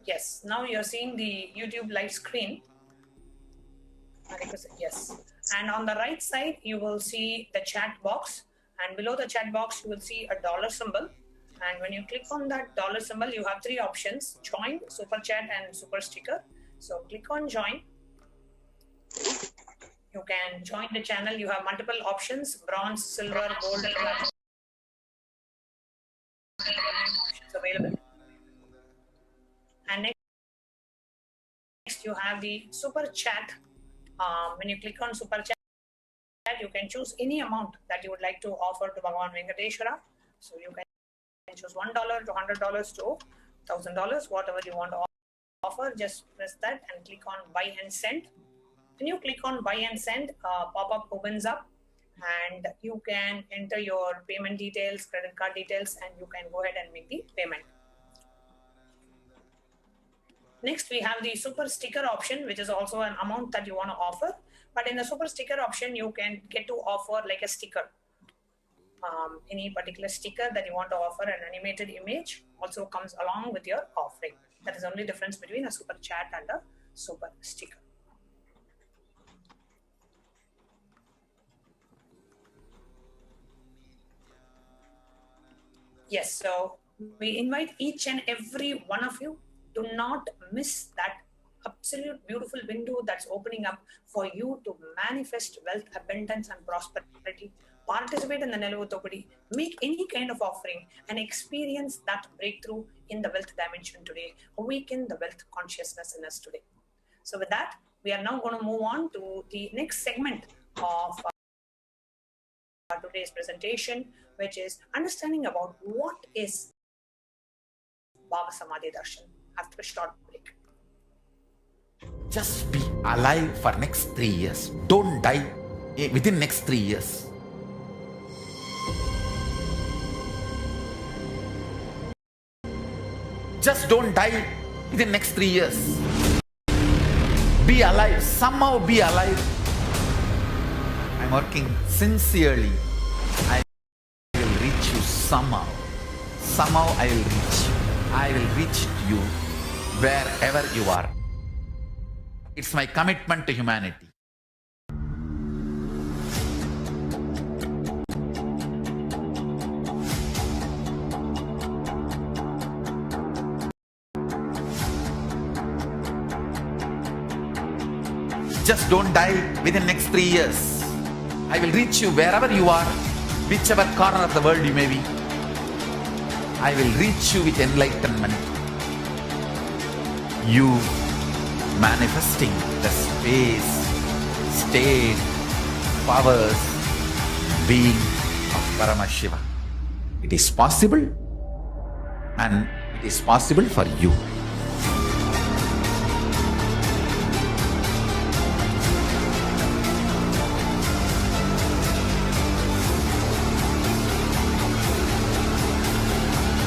Yes, now you're seeing the YouTube live screen. Yes. And on the right side, you will see the chat box. And below the chat box, you will see a dollar symbol. And when you click on that dollar symbol, you have three options: join, super chat, and super sticker. So click on join. You can join the channel. You have multiple options: bronze, silver, gold, and platinum options available. And next you have the super chat. When you click on super chat, you can choose any amount that you would like to offer to Bhagavan Venkateswara. So you can choose $1 to $100 to $1,000, whatever you want to offer. Just press that and click on buy and send. When you click on buy and send, pop-up opens up and you can enter your payment details, credit card details, and you can go ahead and make the payment. Next, we have the super sticker option, which is also an amount that you want to offer. But in the super sticker option, you can get to offer like a sticker. Any particular sticker that you want to offer, an animated image, also comes along with your offering. That is the only difference between a super chat and a super sticker. Yes, so we invite each and every one of you. Do not miss that absolute beautiful window that's opening up for you to manifest wealth, abundance, and prosperity. Participate in the Neluvutopadi, make any kind of offering, and experience that breakthrough in the wealth dimension today. Awaken the wealth consciousness in us today. So with that, we are now going to move on to the next segment of today's presentation, which is understanding about what is Bhava Samadhi Darshan. After a short break. Just be alive for next 3 years. Don't die within next 3 years. Just don't die within next 3 years. Be alive. Somehow be alive. I'm working sincerely. I will reach you somehow. Somehow I will reach you. I will reach you wherever you are. It's my commitment to humanity. Just don't die within next 3 years. I will reach you wherever you are, whichever corner of the world you may be. I will reach you with enlightenment. You manifesting the space, state, powers, being of Paramashiva. It is possible, and it is possible for you.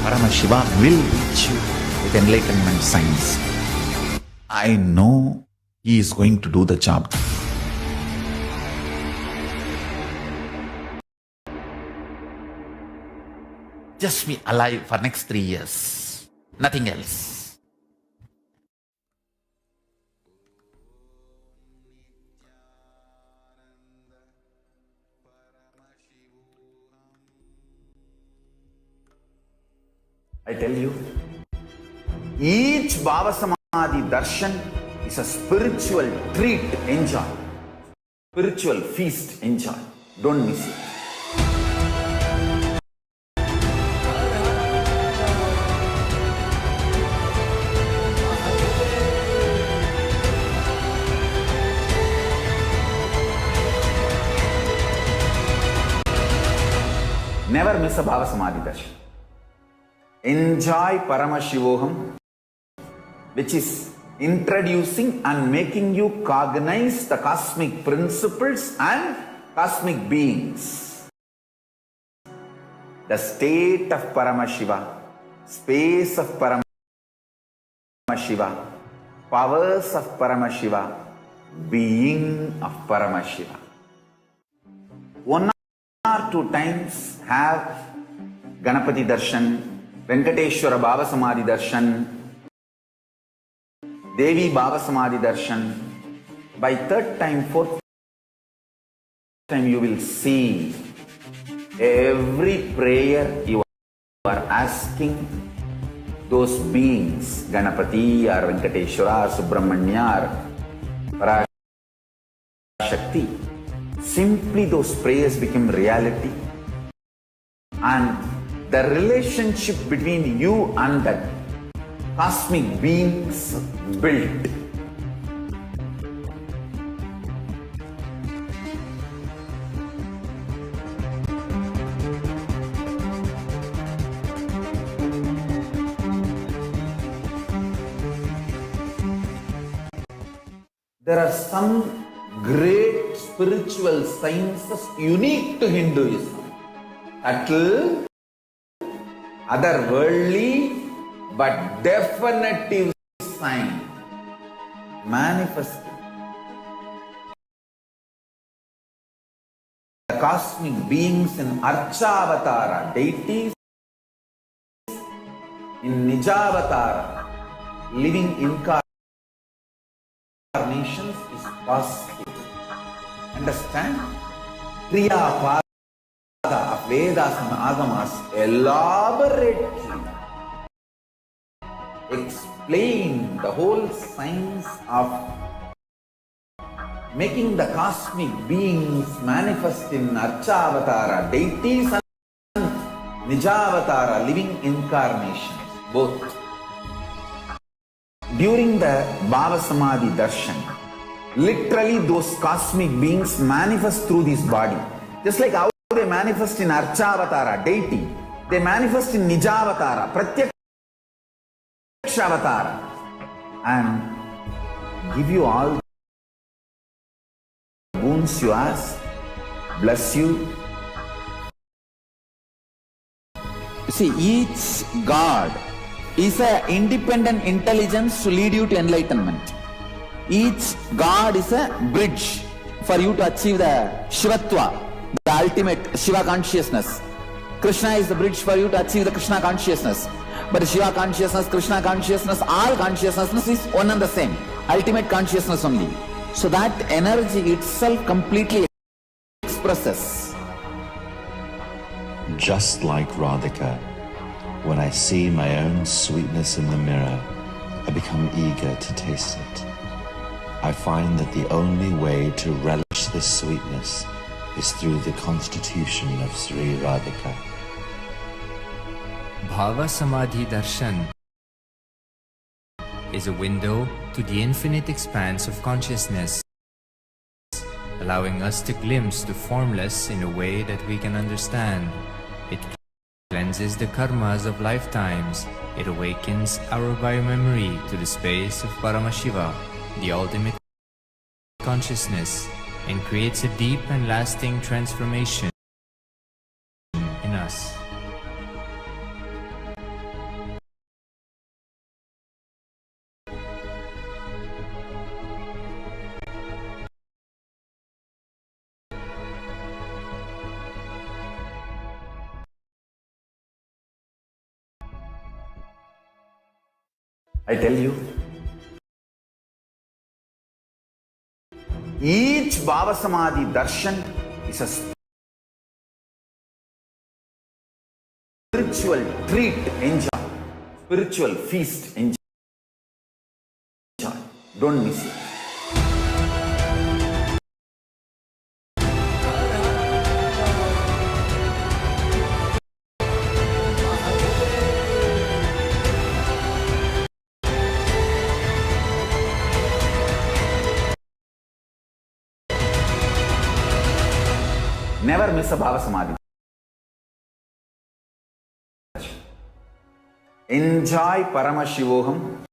Paramashiva will reach you with enlightenment science. I know he is going to do the job. Just be alive for next 3 years. Nothing else. I tell you, each Bhava Samadhi Darshan is a spiritual treat. Enjoy. Spiritual feast. Enjoy. Don't miss it. Never miss a Bhava Samadhi Darshan. Enjoy Paramashivoham, which is introducing and making you cognize the cosmic principles and cosmic beings. The state of Paramashiva, space of Paramashiva, powers of Paramashiva, being of Paramashiva. 1 or 2 times have Ganapati Darshan, Venkateswara Bhava Samadhi Darshan, Devi Bhava Samadhi Darshan. By 3rd time, 4th time you will see every prayer you are asking those beings, Ganapati or Venkateswara or Subramanya or Parashakti. Simply those prayers become reality, and the relationship between you and that cosmic beings built. There are some great spiritual sciences unique to Hinduism. Subtle, otherworldly, but definitive sign manifested. The cosmic beings in Archavatara, deities in Nijavatara, living incarnations is possible. Understand? Kriya Pada of Vedas and Agamas elaborately explain the whole science of making the cosmic beings manifest in Archavatara, deities and Nijavatara, living incarnations, both. During the Bhava Samadhi Darshan, literally those cosmic beings manifest through this body. Just like how they manifest in Archavatara, deity, they manifest in Nijavatara, Pratyakshavatara, and give you all the boons you ask, bless you. See, each God is an independent intelligence to lead you to enlightenment. Each God is a bridge for you to achieve the Shivatva, the ultimate Shiva consciousness. Krishna is the bridge for you to achieve the Krishna consciousness. But Shiva consciousness, Krishna consciousness, all consciousness is one and the same. Ultimate consciousness only. So that energy itself completely expresses. Just like Radhika, when I see my own sweetness in the mirror, I become eager to taste it. I find that the only way to relish this sweetness is through the constitution of Sri Radhika. Bhava Samadhi Darshan is a window to the infinite expanse of consciousness, allowing us to glimpse the formless in a way that we can understand. It cleanses the karmas of lifetimes. It awakens our biomemory to the space of Paramashiva, the ultimate consciousness, and creates a deep and lasting transformation in us. I tell you, each Bhava Samadhi Darshan is a spiritual treat, enjoy. Spiritual feast, enjoy. Don't miss it. Never miss a Bhava Samadhi. enjoy Paramashivoham,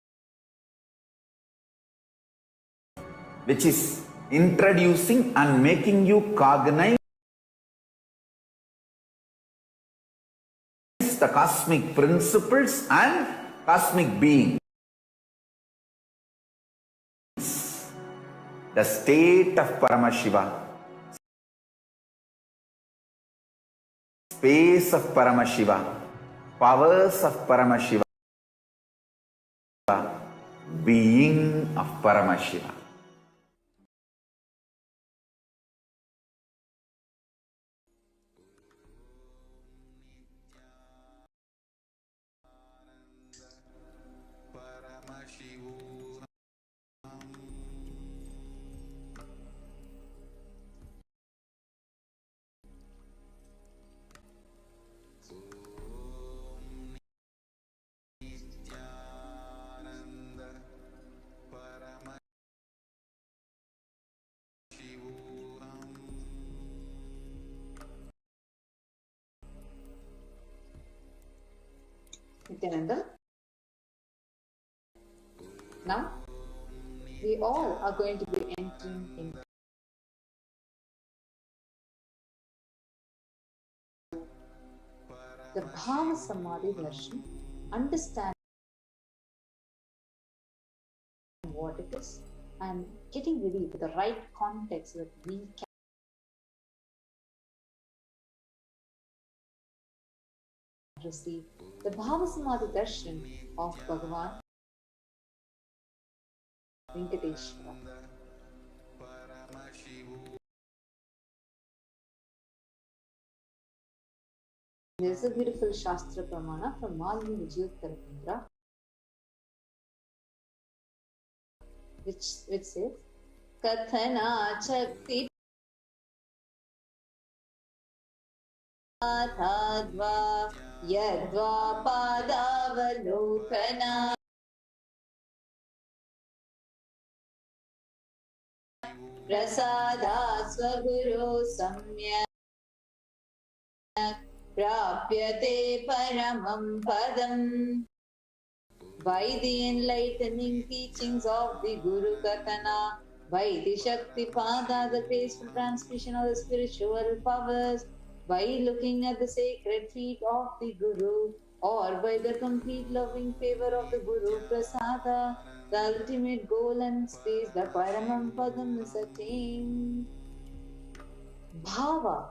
which is introducing and making you cognize the cosmic principles and cosmic beings. The state of Paramashiva, space of Paramashiva, powers of Paramashiva, being of Paramashiva. Nithyananda. Now, we all are going to be entering into the Bhava Samadhi Darshan, understand what it is and getting ready with the right context so that we can receive the Bhava Samadhi Darshan of Bhagavan Venkateswara. There's a beautiful Shastra Pramana from Malvi Vijayottarapindra, which says, Kathana Chakti Athadva Yadva Padavalokana Prasada Swaguru Samyak Prapyate Paramam Padam. By the enlightening teachings of the Guru Kathana, by the Shakti Pada, the graceful transmission of the spiritual powers, by looking at the sacred feet of the Guru, or by the complete loving favor of the Guru Prasada, the ultimate goal and space, the Paramam Padam is attained. Bhava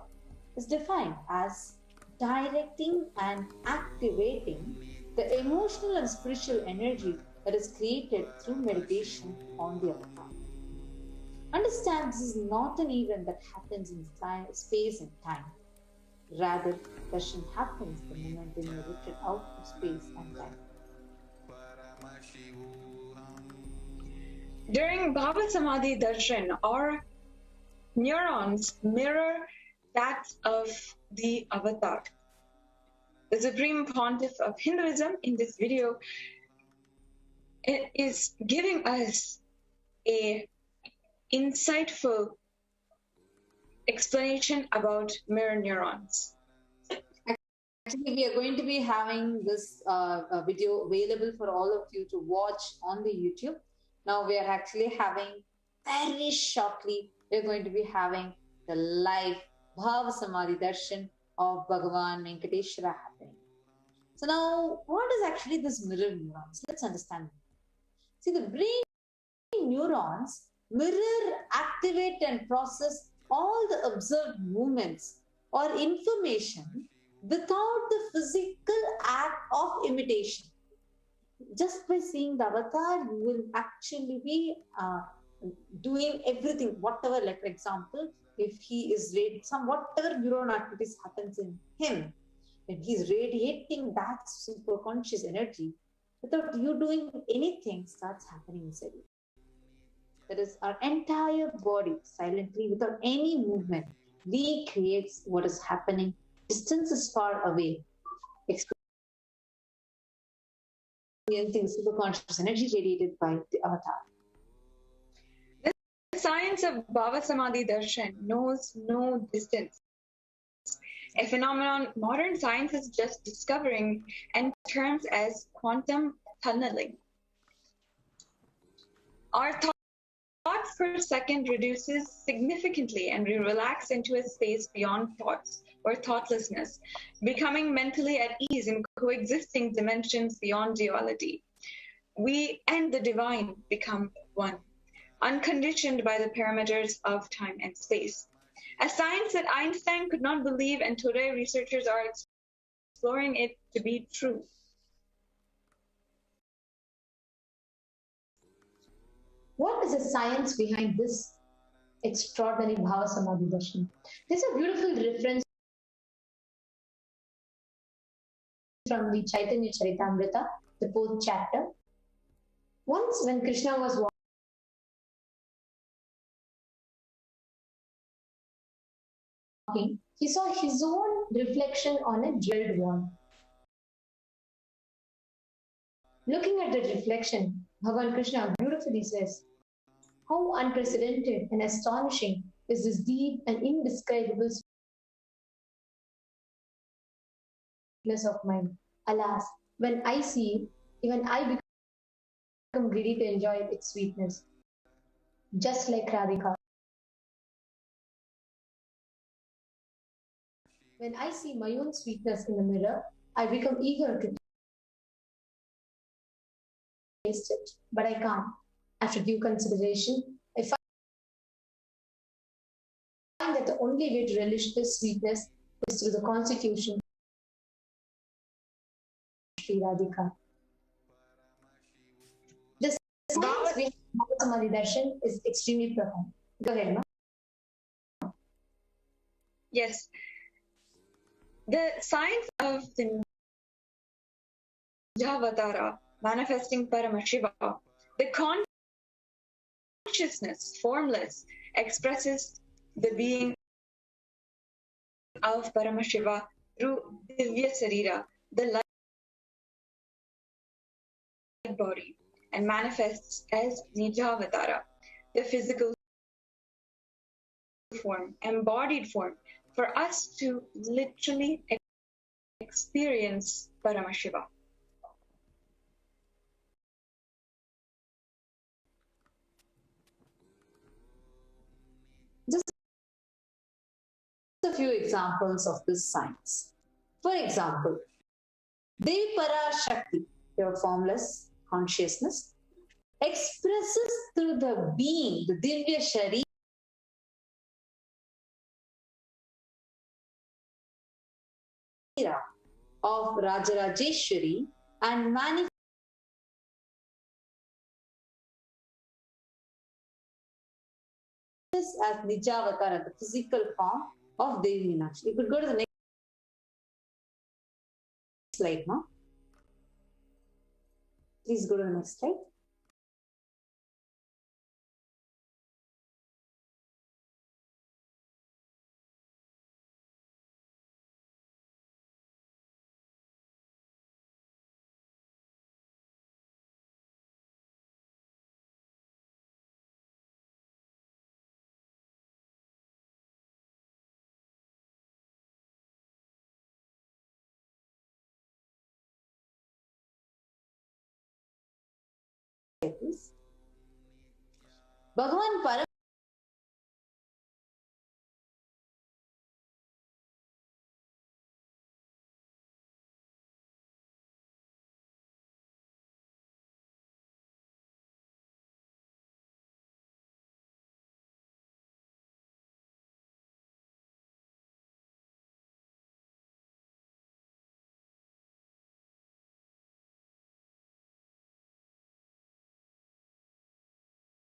is defined as directing and activating the emotional and spiritual energy that is created through meditation on the avatar. Understand, this is not an event that happens in space and time. Rather, darshan happens the moment when you are lifted out of space and time. During Bhava Samadhi Darshan, our neurons mirror that of the avatar. The Supreme Pontiff of Hinduism in this video is giving us a insightful explanation about mirror neurons. Actually, we are going to be having this video available for all of you to watch on the YouTube. Now we are actually having, very shortly, we're going to be having the live Bhava Samadhi Darshan of Bhagavan Venkateswara happening. So now, what is actually this mirror neurons? Let's understand. See, the brain neurons mirror, activate and process all the observed movements or information without the physical act of imitation. Just by seeing the avatar, you will actually be doing everything, whatever, like for example, if he is whatever neuron activities happens in him, when he's radiating that super conscious energy, without you doing anything, starts happening inside you. That is, our entire body silently, without any movement, recreates what is happening. Distance is far away. Experiencing superconscious energy radiated by the avatar. The science of Bhava Samadhi Darshan knows no distance. a phenomenon modern science is just discovering and terms as quantum tunneling. Our thoughts per second reduces significantly and we relax into a space beyond thoughts or thoughtlessness, becoming mentally at ease in coexisting dimensions beyond duality. We and the divine become one, unconditioned by the parameters of time and space. A science that Einstein could not believe, and today researchers are exploring it to be true. What is the science behind this extraordinary Bhava Samadhi Darshan? There's a beautiful reference from the Chaitanya Charitamrita, the fourth chapter. Once when Krishna was walking, he saw his own reflection on a jeweled wall. Looking at that reflection, Bhagavan Krishna beautifully says, how unprecedented and astonishing is this deep and indescribable sweetness of mind. Alas, when I see it, even I become greedy to enjoy its sweetness. Just like Radhika. When I see my own sweetness in the mirror, I become eager to taste it, but I can't. After due consideration, I find that the only way to relish this sweetness is through the constitution of Sri Radhika. The science behind Samadhi Darshan is extremely profound. Go ahead, Ma. Yes. The science of the Nijavatara, manifesting Paramashiva, the consciousness, formless, expresses the being of Paramashiva through Divya Sarira, the light body, and manifests as Nijavatara, the physical form, embodied form, for us to literally experience Paramashiva. Just a few examples of this science. For example, Devi Parashakti, your formless consciousness, expresses through the being, the Divya Sharira, of Rajarajeshwari and manifests as Nijavatara, the physical form of Devi Meenakshi. You could go to the next slide, no? Please go to the next slide. Bhagavan Param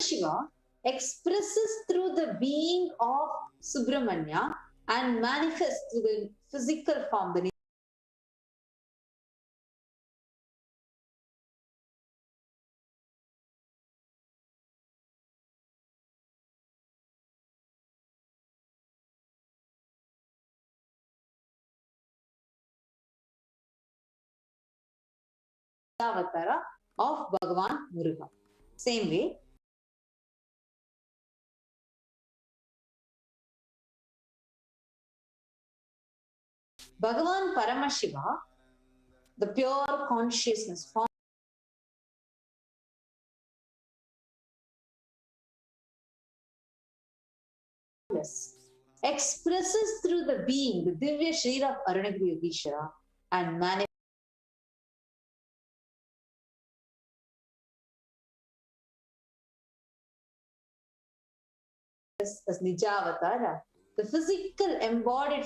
Shiva expresses through the being of Subramanya and manifests through the physical form, the Avatara of Bhagavan Muruga. Same way, Bhagavan Paramashiva, the pure consciousness, expresses through the being, the Divya Shrira of Arunagiri Yogeshwara, and manifests as Nijavatara, the physical embodied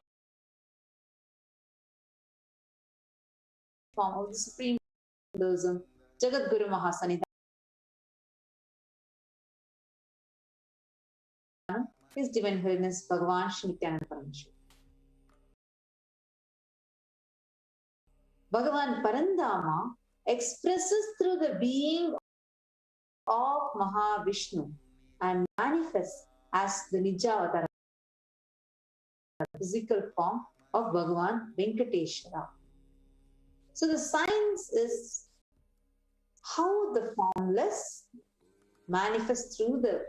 form of the Supreme Buddhism, Jagat Guru Mahasanidhanam, His Divine Holiness Bhagavan Shri Nithyananda Paramashivam. Bhagavan Parandama expresses through the being of Mahavishnu and manifests as the Nijavatara, the physical form of Bhagavan Venkateswara. So the science is how the formless manifests through the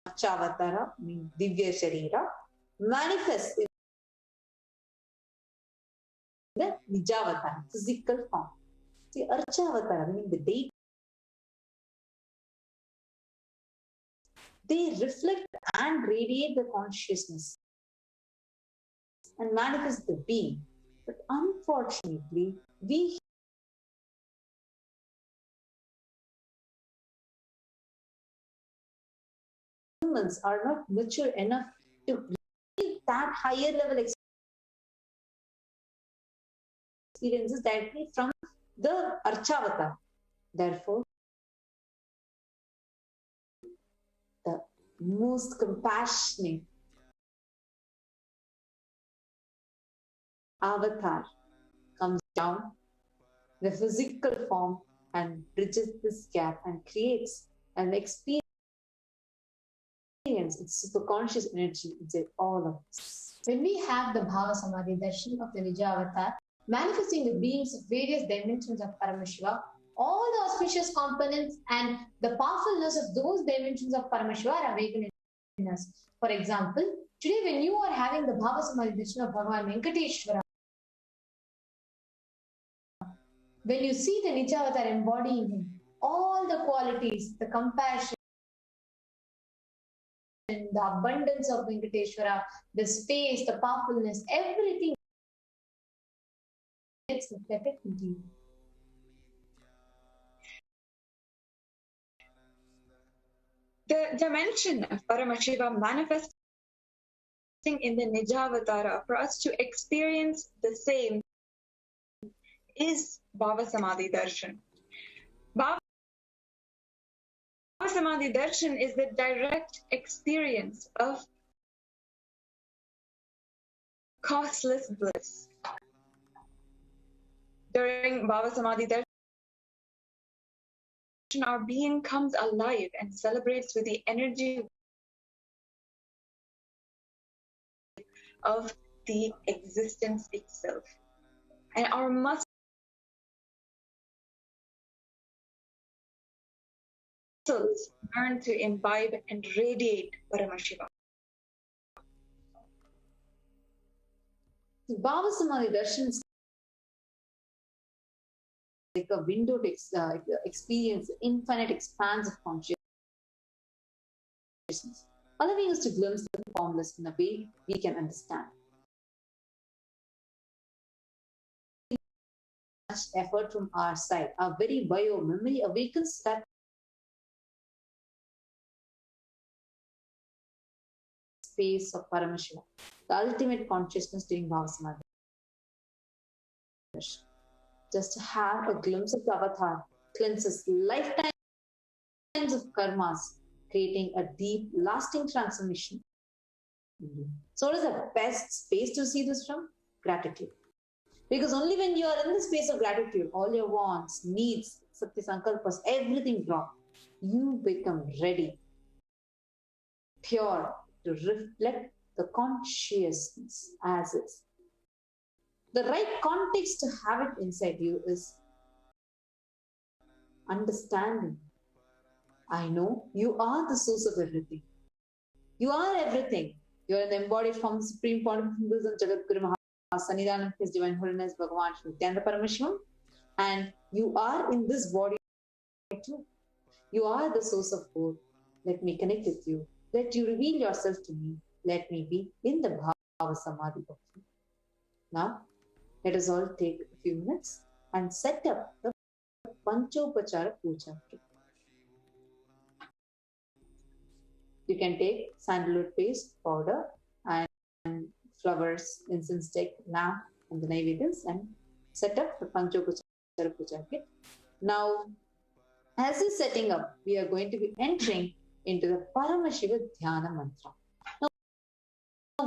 Archavatara, meaning Divya Sharira, manifests in the Nijavatara, physical form. The Archavatara, meaning the deity, they reflect and radiate the consciousness and manifest the being. But unfortunately, we humans are not mature enough to reach that higher level experiences directly from the Archavata. Therefore, the most compassionate avatar comes down in the physical form and bridges this gap and creates an experience. It's superconscious energy inside all of us. When we have the Bhava Samadhi Darshan of the Nijavatar, manifesting the beings of various dimensions of Paramashiva, all the auspicious components and the powerfulness of those dimensions of Paramashiva are awakened in us. For example, today when you are having the Bhava Samadhi Darshan of Bhagavan Venkateswara, when you see the Nijavatar embodying him, all the qualities, the compassion, the abundance of Venkateswara, the space, the powerfulness, everything gets reflected into you. The dimension of Paramashiva manifesting in the Nijavatara for us to experience the same is Bhava Samadhi Darshan. Bhava Samadhi Darshan is the direct experience of causeless bliss. During Bhava Samadhi Darshan, our being comes alive and celebrates with the energy of the existence itself. And our muscles learn to imbibe and radiate Paramashiva. Bhava Samadhi Darshan is like a window to experience the infinite expanse of consciousness, allowing us to glimpse the formless in a way we can understand. Much effort from our side, our very bio memory awakens that space of Paramashiva, the ultimate consciousness during Bhava Samadhi. Just to have a glimpse of the avatar cleanses lifetimes of karmas, creating a deep, lasting transformation. So what is the best space to see this from? Gratitude. Because only when you are in the space of gratitude, all your wants, needs, Satya Sankalpas, everything drop. You become ready, pure, to reflect the consciousness as is. The right context to have it inside you is understanding. I know you are the source of everything. You are everything. You are the embodied form of Supreme Point of Buddhism, Jagat Guru Sannidhanam of His Divine Holiness Bhagavan Nithyananda Paramashivam, and you are in this body too. You are the source of good. Let me connect with you. Let you reveal yourself to me. Let me be in the Bhava Samadhi of you. Now, let us all take a few minutes and set up the Panchopachara Puja. You can take sandalwood paste, powder, and flowers, incense stick, lamp, and the Naivedyas, and set up the Panchopachara Puja kit. Now, as is setting up, we are going to be entering into the Paramashiva Dhyana Mantra. Now,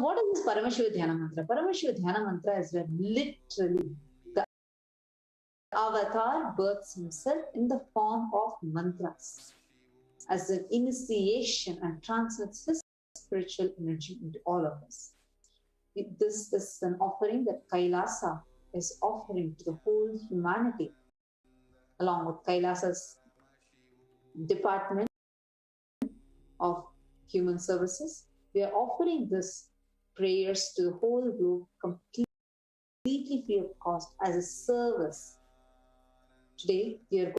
what is this Paramashiva Dhyana Mantra? Paramashiva Dhyana Mantra is where literally the avatar births himself in the form of mantras as an initiation and transmits his spiritual energy into all of us. This is an offering that Kailasa is offering to the whole humanity, along with Kailasa's Department of Human Services. We are offering this prayers to the whole group completely free of cost as a service. Today, we are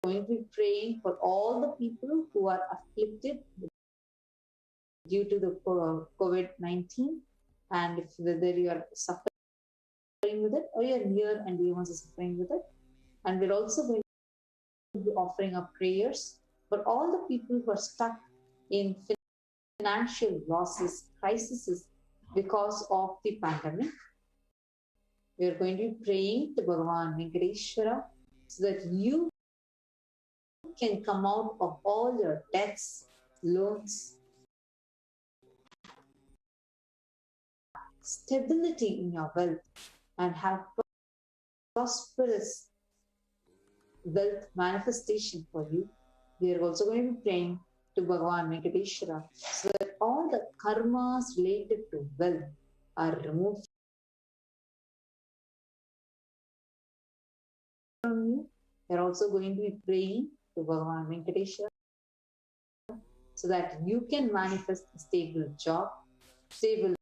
going to be praying for all the people who are afflicted due to the COVID-19, and if whether you are suffering with it or you are near and dear ones are suffering with it. And we're also going to be offering up prayers for all the people who are stuck in financial losses, crises because of the pandemic. We are going to be praying to Bhagavan Venkateswara so that you can come out of all your debts, loans, stability in your wealth, and have prosperous wealth manifestation for you. We are also going to be praying to Bhagavan Venkateswara so that all the karmas related to wealth are removed from you. We are also going to be praying to Bhagavan Venkateswara so that you can manifest a stable job, stable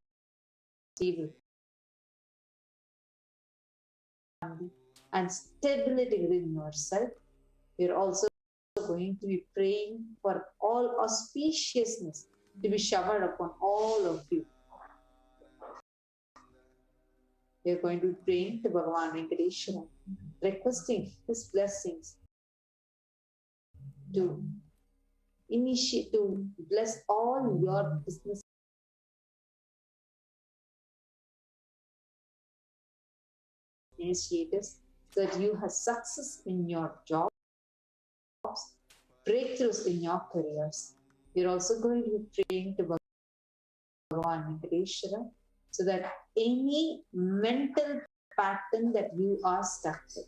family, and stability within yourself. We are also going to be praying for all auspiciousness to be showered upon all of you. We are going to be praying to Bhagavan Venkateswara, requesting his blessings to bless all your business initiatives, so that you have success in your jobs, breakthroughs in your careers. You're also going to be praying to Bhagavan Venkateswara so that any mental pattern that you are stuck with,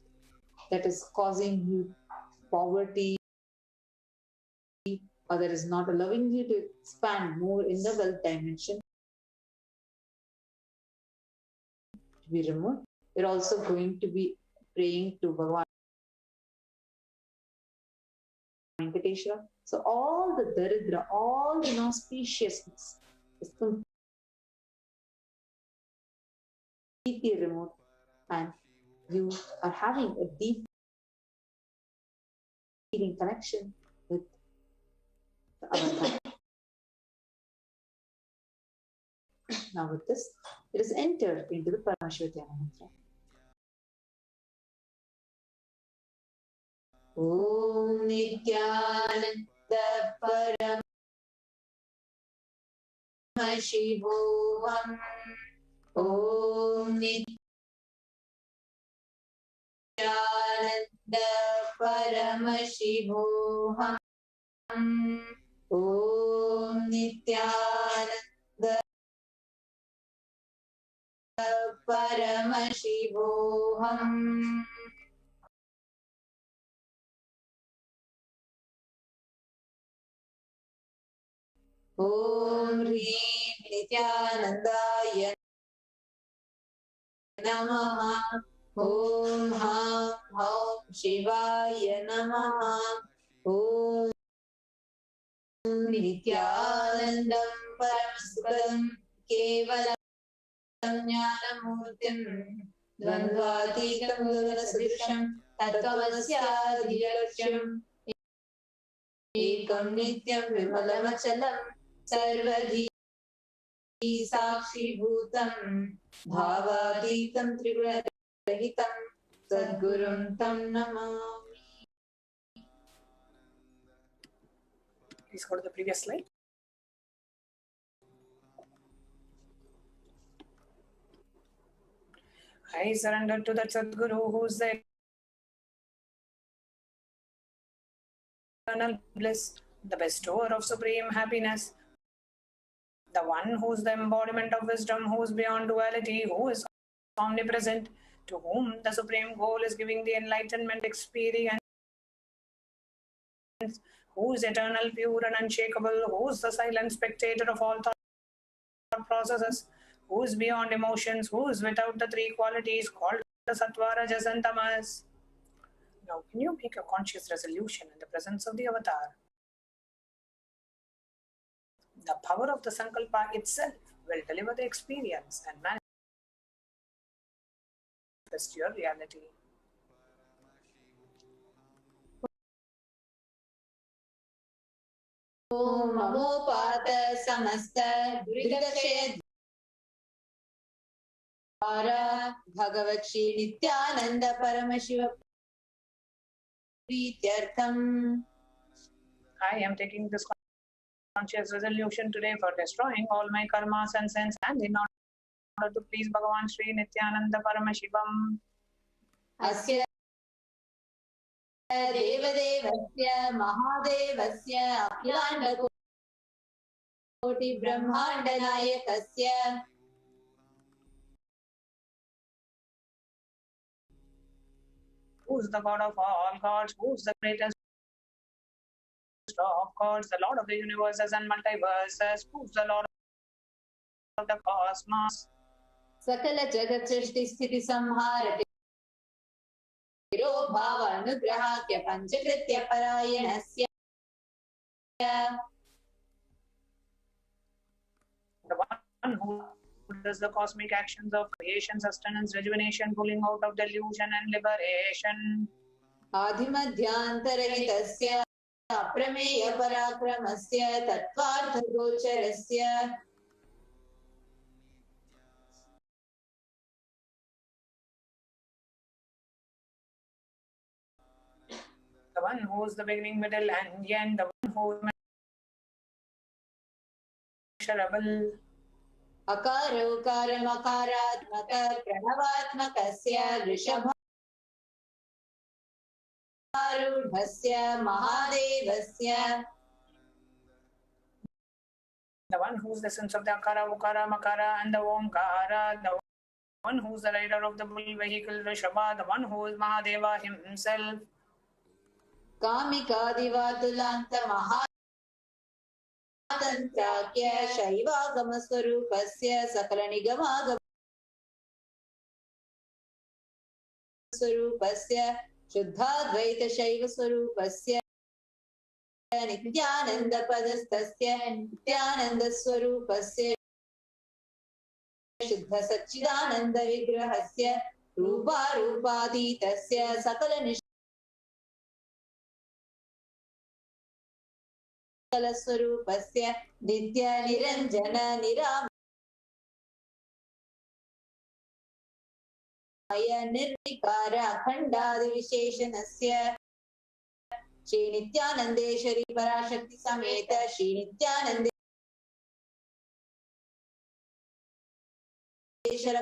that is causing you poverty, or that is not allowing you to expand more in the wealth dimension, to be removed. We're also going to be praying to Bhagavan Venkateswara. So all the daridra, all the inauspiciousness is completely removed, and you are having a deep feeling connection with the avatar. Now with this, it is entered into the Paramashiva Dhyana Mantra. Om Nithyananda Paramashivoham. Om Nithyananda Paramashivoham. Om Nithyananda Paramashivoham. Om Hrim Nithyanandaya Namaha. Om Ham Om Shivaya Namaha. Om Nithyanandam Paramashivam Kevalam ज्ञानमूर्तिम् द्वन्द्वातीतं गगनसदृशं तत्त्वमस्याधिलक्ष्यम् एकं नित्यं विमलमचलं सर्वधी साक्षीभूतं भावातीतं त्रिगुणरहितं सद्गुरुं तं Namami. Please go to the previous slide. I surrender to the Sadguru, who is the eternal bliss, the bestower of supreme happiness, the one who is the embodiment of wisdom, who is beyond duality, who is omnipresent, to whom the supreme goal is giving the enlightenment experience, who is eternal, pure and unshakable, who is the silent spectator of all thought processes, who is beyond emotions, who is without the three qualities called the Sattva, Rajas and Tamas. Now, can you make a conscious resolution in the presence of the avatar? The power of the Sankalpa itself will deliver the experience and manifest your reality. Om Mamopata Samasta Duridakshaya Dvara Bhagavat Shri Nithyananda Paramashivam Prityartham. I am taking this conscious resolution today for destroying all my karmas and sins, and in order to please Bhagavan Shri Nithyananda Paramashivam. Asya Devadevasya Mahadevasya Akhilanda Koti Brahmanda Nayakasya Who is the God of all gods? Who is the greatest of gods, the Lord of the universes and multiverses? Who is the Lord of the cosmos? Sakala Jagat Srishti Sthiti Samharati Viro Bhava Anugrahakya Panchakritya Parayanasya. The one who does the cosmic actions of creation, sustenance, rejuvenation, pulling out of delusion and liberation. Adhimadhyantarhitasya Aprameya Parakramasya Tattvartha Gocharasya. The one who is the beginning, middle, and end. The one who is measurable. Akara Ukara Makaratmaka Pranavatmakasya Rishabharudhasya Mahadevasya. The one who is the sense of the Akara, Ukara, Makara, and the Omkara. The one who is the rider of the bull vehicle, Rishabha. The one who is Mahadeva himself. Kamikadivatulanta Mahadantrakya Shaivagama Swarupasya Sakalanigama Swarupasya Shuddhadvaita Shaiva Swarupasya Nithyananda Padastasya Nithyananda Swarupasya Shuddha Satchidananda Vigrahasya Rupa Rupaditasya Sakala Swarupasya Nitya Niranjana Niramaya Nirvikara Khandadi Visheshanasya Shri Nithyanandeshwari Parashakti Sameta Shri Nithyanandeshwara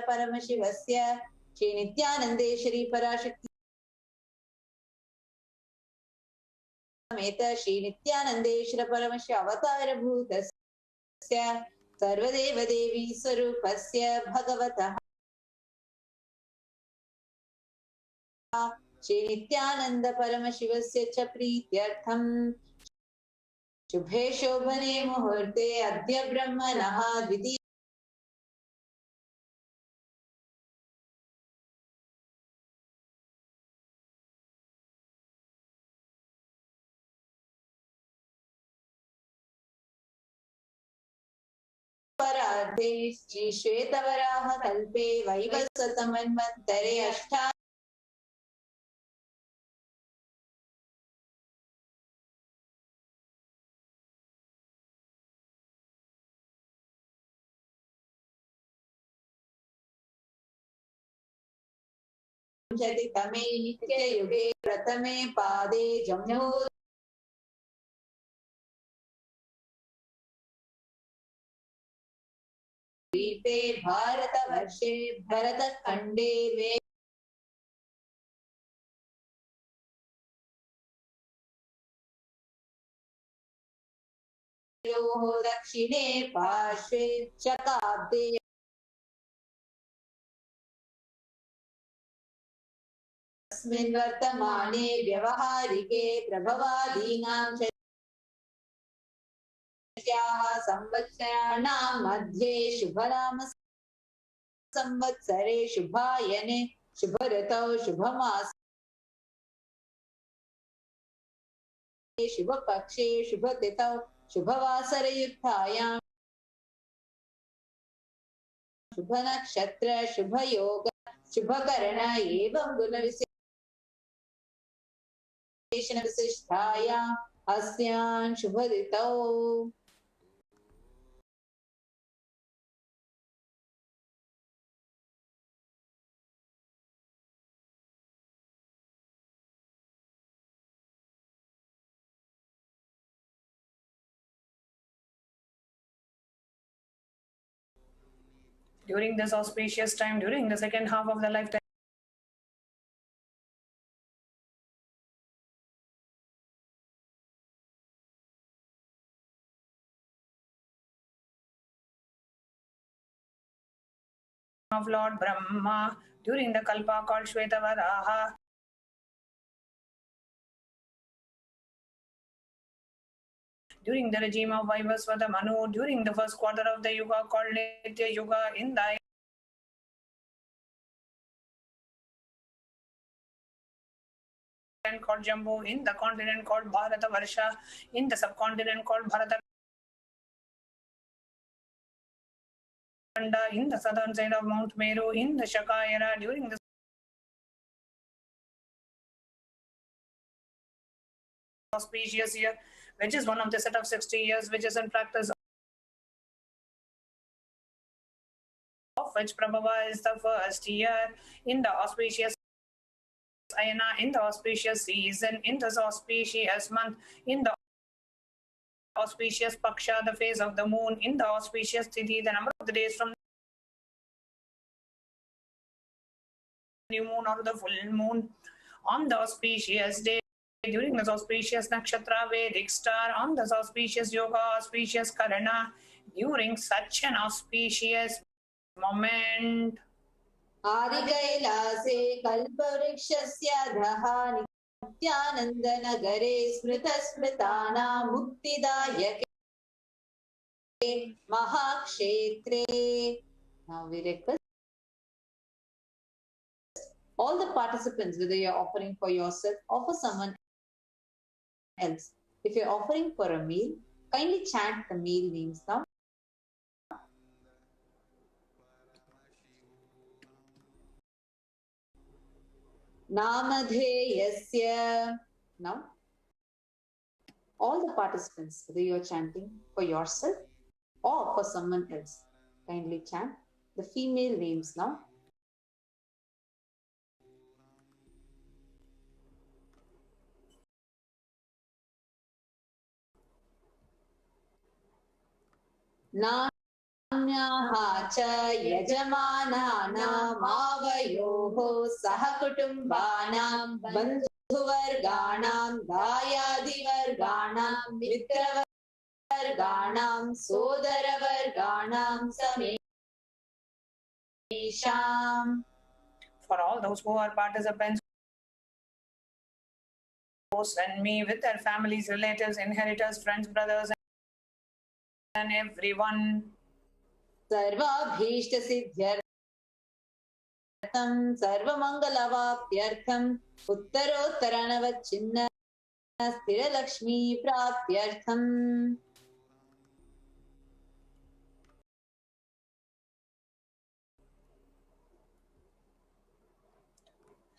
Paramashivasya Shri Nithyanandeshwari Parashakti Sameta Shri Nithyanandeshwara Paramashi Avatara Bhutasya Sarvadeva Devi Swarupasya Bhagavataha Shri Nithyananda Paramashivasya cha Prityartham Shubhe Shobhane Muhurte Adya Brahmanaha Dvitiya पूर्वार्धे श्रीश्वेतवराहकल्पे वैवस्वतमन्वन्तरे तमे नित्ययुगे प्रथमे पादे जम्मू द्वीपे भारतवर्षे भरतखण्डे दक्षिणे पार्श्वे शताब्दे अस्मिन् वर्तमाने व्यवहारिके प्रभवादीनां संवत्सराणां मध्ये शुभनाम संवत्सरे शुभायने शुभऋतौ शुभमासे शुभपक्षे शुभतिथौ शुभवासरयुक्तायां शुभनक्षत्र शुभयोग शुभकरण एवं गुणविशेषणविशिष्टायाम् अस्यां शुभऋतौ During this auspicious time, during the second half of the lifetime of Lord Brahma, during the Kalpa called Shvetavaraha, during the regime of Vaivasvata Manu, during the first quarter of the Yuga called Nitya Yuga, in the called Jambu, in the continent called Bharata Varsha, in the subcontinent called Bharata in the southern side of Mount Meru, in the Shaka era, during the auspicious year, which is one of the set of 60 years, which is in practice of which Prabhava is the first year, in the auspicious Ayana, in the auspicious season, in the auspicious month, in the auspicious Paksha, the phase of the moon, in the auspicious Tithi, the number of the days from the new moon or the full moon, on the auspicious day, during the auspicious Nakshatra, Vedic star, on the auspicious Yoga, auspicious Karana, during such an auspicious moment. आदिकैलासे कल्पवृक्षस्य अधः नित्यानन्दनगरे स्मृतस्मृतानां मुक्तिदायके महाक्षेत्रे. Now we request all the participants, whether you're offering for yourself or for someone else. If you're offering for a meal, kindly chant the meal names now. Namadheyasya. Now, all the participants, whether you're chanting for yourself or for someone else, kindly chant the female names now. नाम्याः च यजमानानामावयोः सहकुटुम्बानां बन्धुवर्गाणां दायादिवर्गाणां मित्रवर्गाणां सोदरवर्गाणां समेषाम्. For all those who are participants who send me with their families, relatives, inheritors, friends, brothers, and everyone. सर्वाभीष्टसिद्ध्यर्थं सर्वमङ्गलवाप्त्यर्थं उत्तरोत्तरणवच्छिन्न स्थिरलक्ष्मी प्राप्त्यर्थं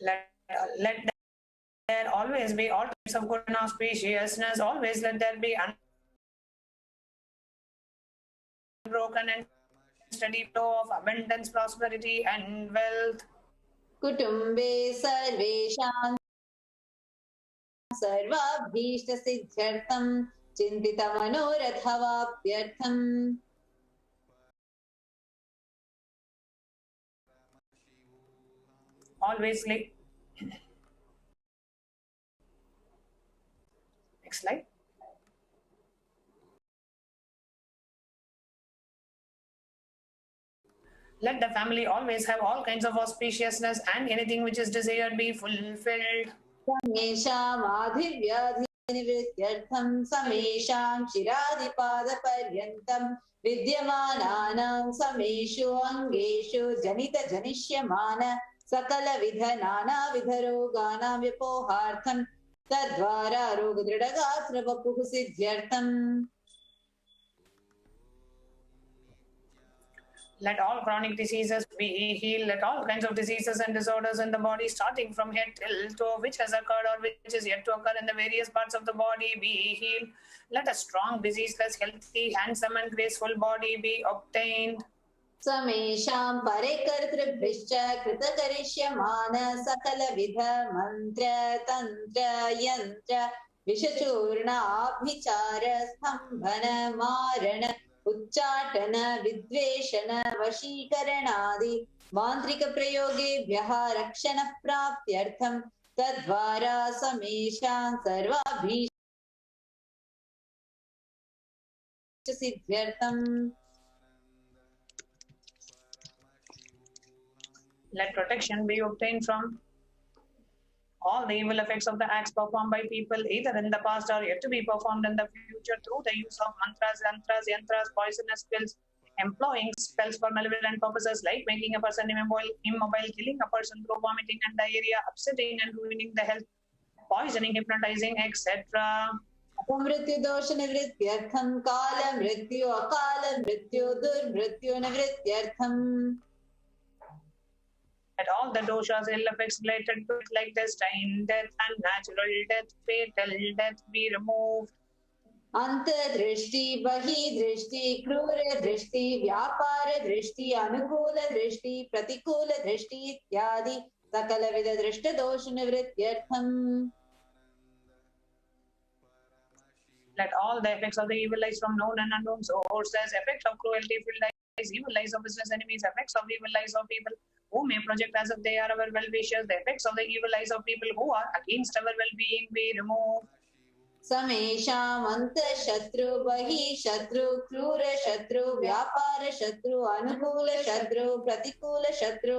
Let there always be all types of good and auspiciousness. Always let there be unbroken and steady flow of abundance, prosperity, and wealth. Kutumbe sarvesham sarvabhishta siddhyartham chintita manorathavaapyartham. Always like. Next slide. Let the family always have all kinds of auspiciousness and anything which is desired be fulfilled. Samesham adhivyadhinivrithyaर्थं samesham shiradipadaparyantam vidyamananam sameshu angeshu janita janishyamana sakala vidhanana vidharoganam vyapohartham tadvara rogadridagatra vapuh siddhyartham. Let all chronic diseases be healed. Let all kinds of diseases and disorders in the body, starting from head till toe, which has occurred or which is yet to occur in the various parts of the body, be healed. Let a strong, diseaseless, healthy, handsome, and graceful body be obtained. Samesham parekartribhishcha kritakarishyaman sakala vidha mantra tantra yantra vishachurna abhichara stambhana marana उच्चाटन विद्वेषण वशीकरणादि मांत्रिक प्रयोगेभ्यः रक्षण प्राप्त्यर्थं तद्वारा समेषां सर्वाभीष्ट सिद्ध्यर्थम्. Let protection be obtained from all the evil effects of the acts performed by people either in the past or yet to be performed in the future through the use of mantras, yantras, poisonous pills, employing spells for malevolent purposes like making a person immobile, killing a person through vomiting and diarrhea, upsetting and ruining the health, poisoning, hypnotizing, etc. अपमृत्यु दोष निवृत्त्यर्थं काल मृत्यु अकाल मृत्यु दुर्मृत्यु निवृत्त्यर्थम्. Let all the doshas, ill effects related to it like destined death, unnatural death, fatal death be removed. अंतर्दृष्टि बहिर्दृष्टि क्रूर दृष्टि व्यापार दृष्टि अनुकूल दृष्टि प्रतिकूल दृष्टि इत्यादि सकल विध दृष्ट दोष निवृत्त्यर्थम्. Let all the effects of the evil eyes from known and unknown sources, effects of cruelty filled eyes, evil eyes of business enemies, effects of evil eyes of people who may project as if they are our well-wishers, the effects of the evil eyes of people who are against our well-being be removed. समेषाम् अंतः शत्रु बहिः शत्रु क्रूर शत्रु व्यापार शत्रु अनुकूल शत्रु प्रतिकूल शत्रु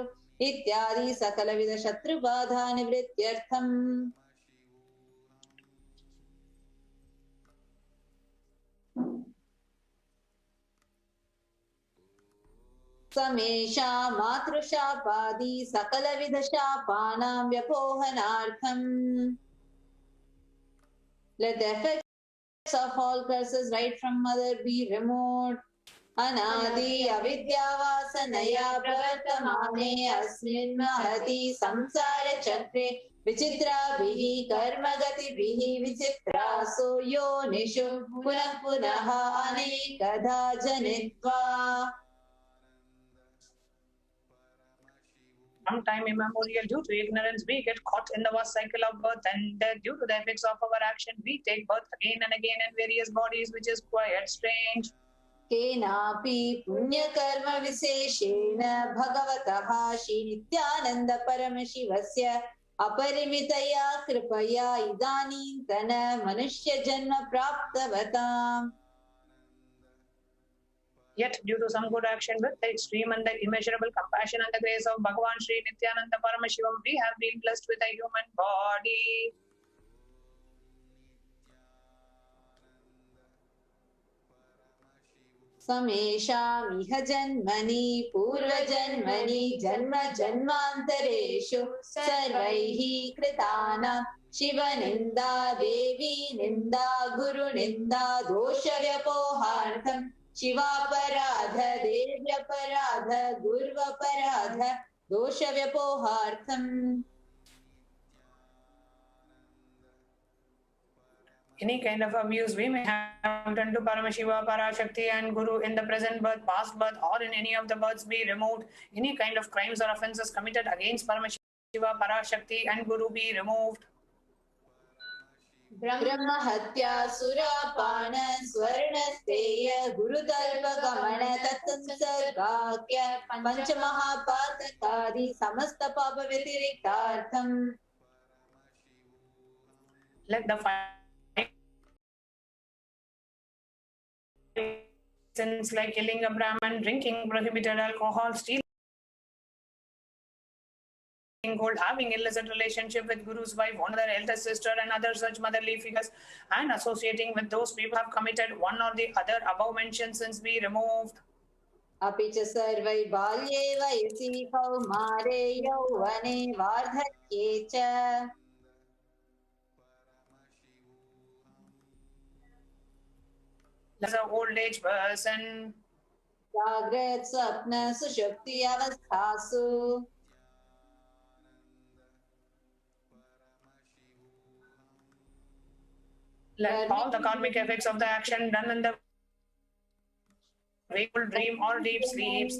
इत्यादि सकल विध शत्रु बाधा निवृत्त्यर्थम्. समेषाम् मातृशापादि सकल विध शापानां व्यपोहनार्थम्. Let the effects of all curses right from mother be removed. Anadi avidyavasanaya pravartamane asmin mahati samsara chakre vichitrabhihi karmagatibihi vichitraso yonishu punah punaha anekadha janitva. From time immemorial, due to ignorance, we get caught in the vast cycle of birth and death. Due to the effects of our action, we take birth again and again in various bodies, which is quite strange. केनापि पुण्यकर्म विशेषेण भगवतः श्री नित्यानंद परमशिवस्य अपरिमितया कृपया इदानीन्तन मनुष्य जन्म प्राप्तवताम्. Yet, due to some good action with the extreme and the immeasurable compassion and the grace of Bhagavan Sri Nithyananda Paramashivam, we have been blessed with a human body. समेषामिह जन्मनि पूर्वजन्मनि जन्म जन्मान्तरेषु सर्वैः कृतानां शिवनिन्दा देवी निन्दा गुरुनिन्दा दोषव्यपोहार्थं शिवापराध देव्यपराध गुर्वपराध दोषव्यपोहार्थम्. Any kind of abuse we may have done to Paramashiva, Parashakti and Guru in the present birth, past birth or in any of the births be removed. Any kind of crimes or offences committed against Paramashiva, Parashakti and Guru be removed. Brahma Hatya Surapana Swarnasteya Gurutalpa Gamana Tatsansargakya Panchamahapatakadi Samasta Papa Vyatirikartham. Let the five sins like killing a Brahman, drinking prohibited alcohol, stealing gold, having illicit relationship with Guru's wife, one other elder sister and other such motherly figures, and associating with those people have committed one or the other above mentioned sins be removed. Apicha sarvai balye vayasi kaumare yauvane vardhakye cha. As an old age person, Jagrat Swapna Sushupti Avasthasu. let all the karmic effects of the action done in the wakeful dream or deep sleep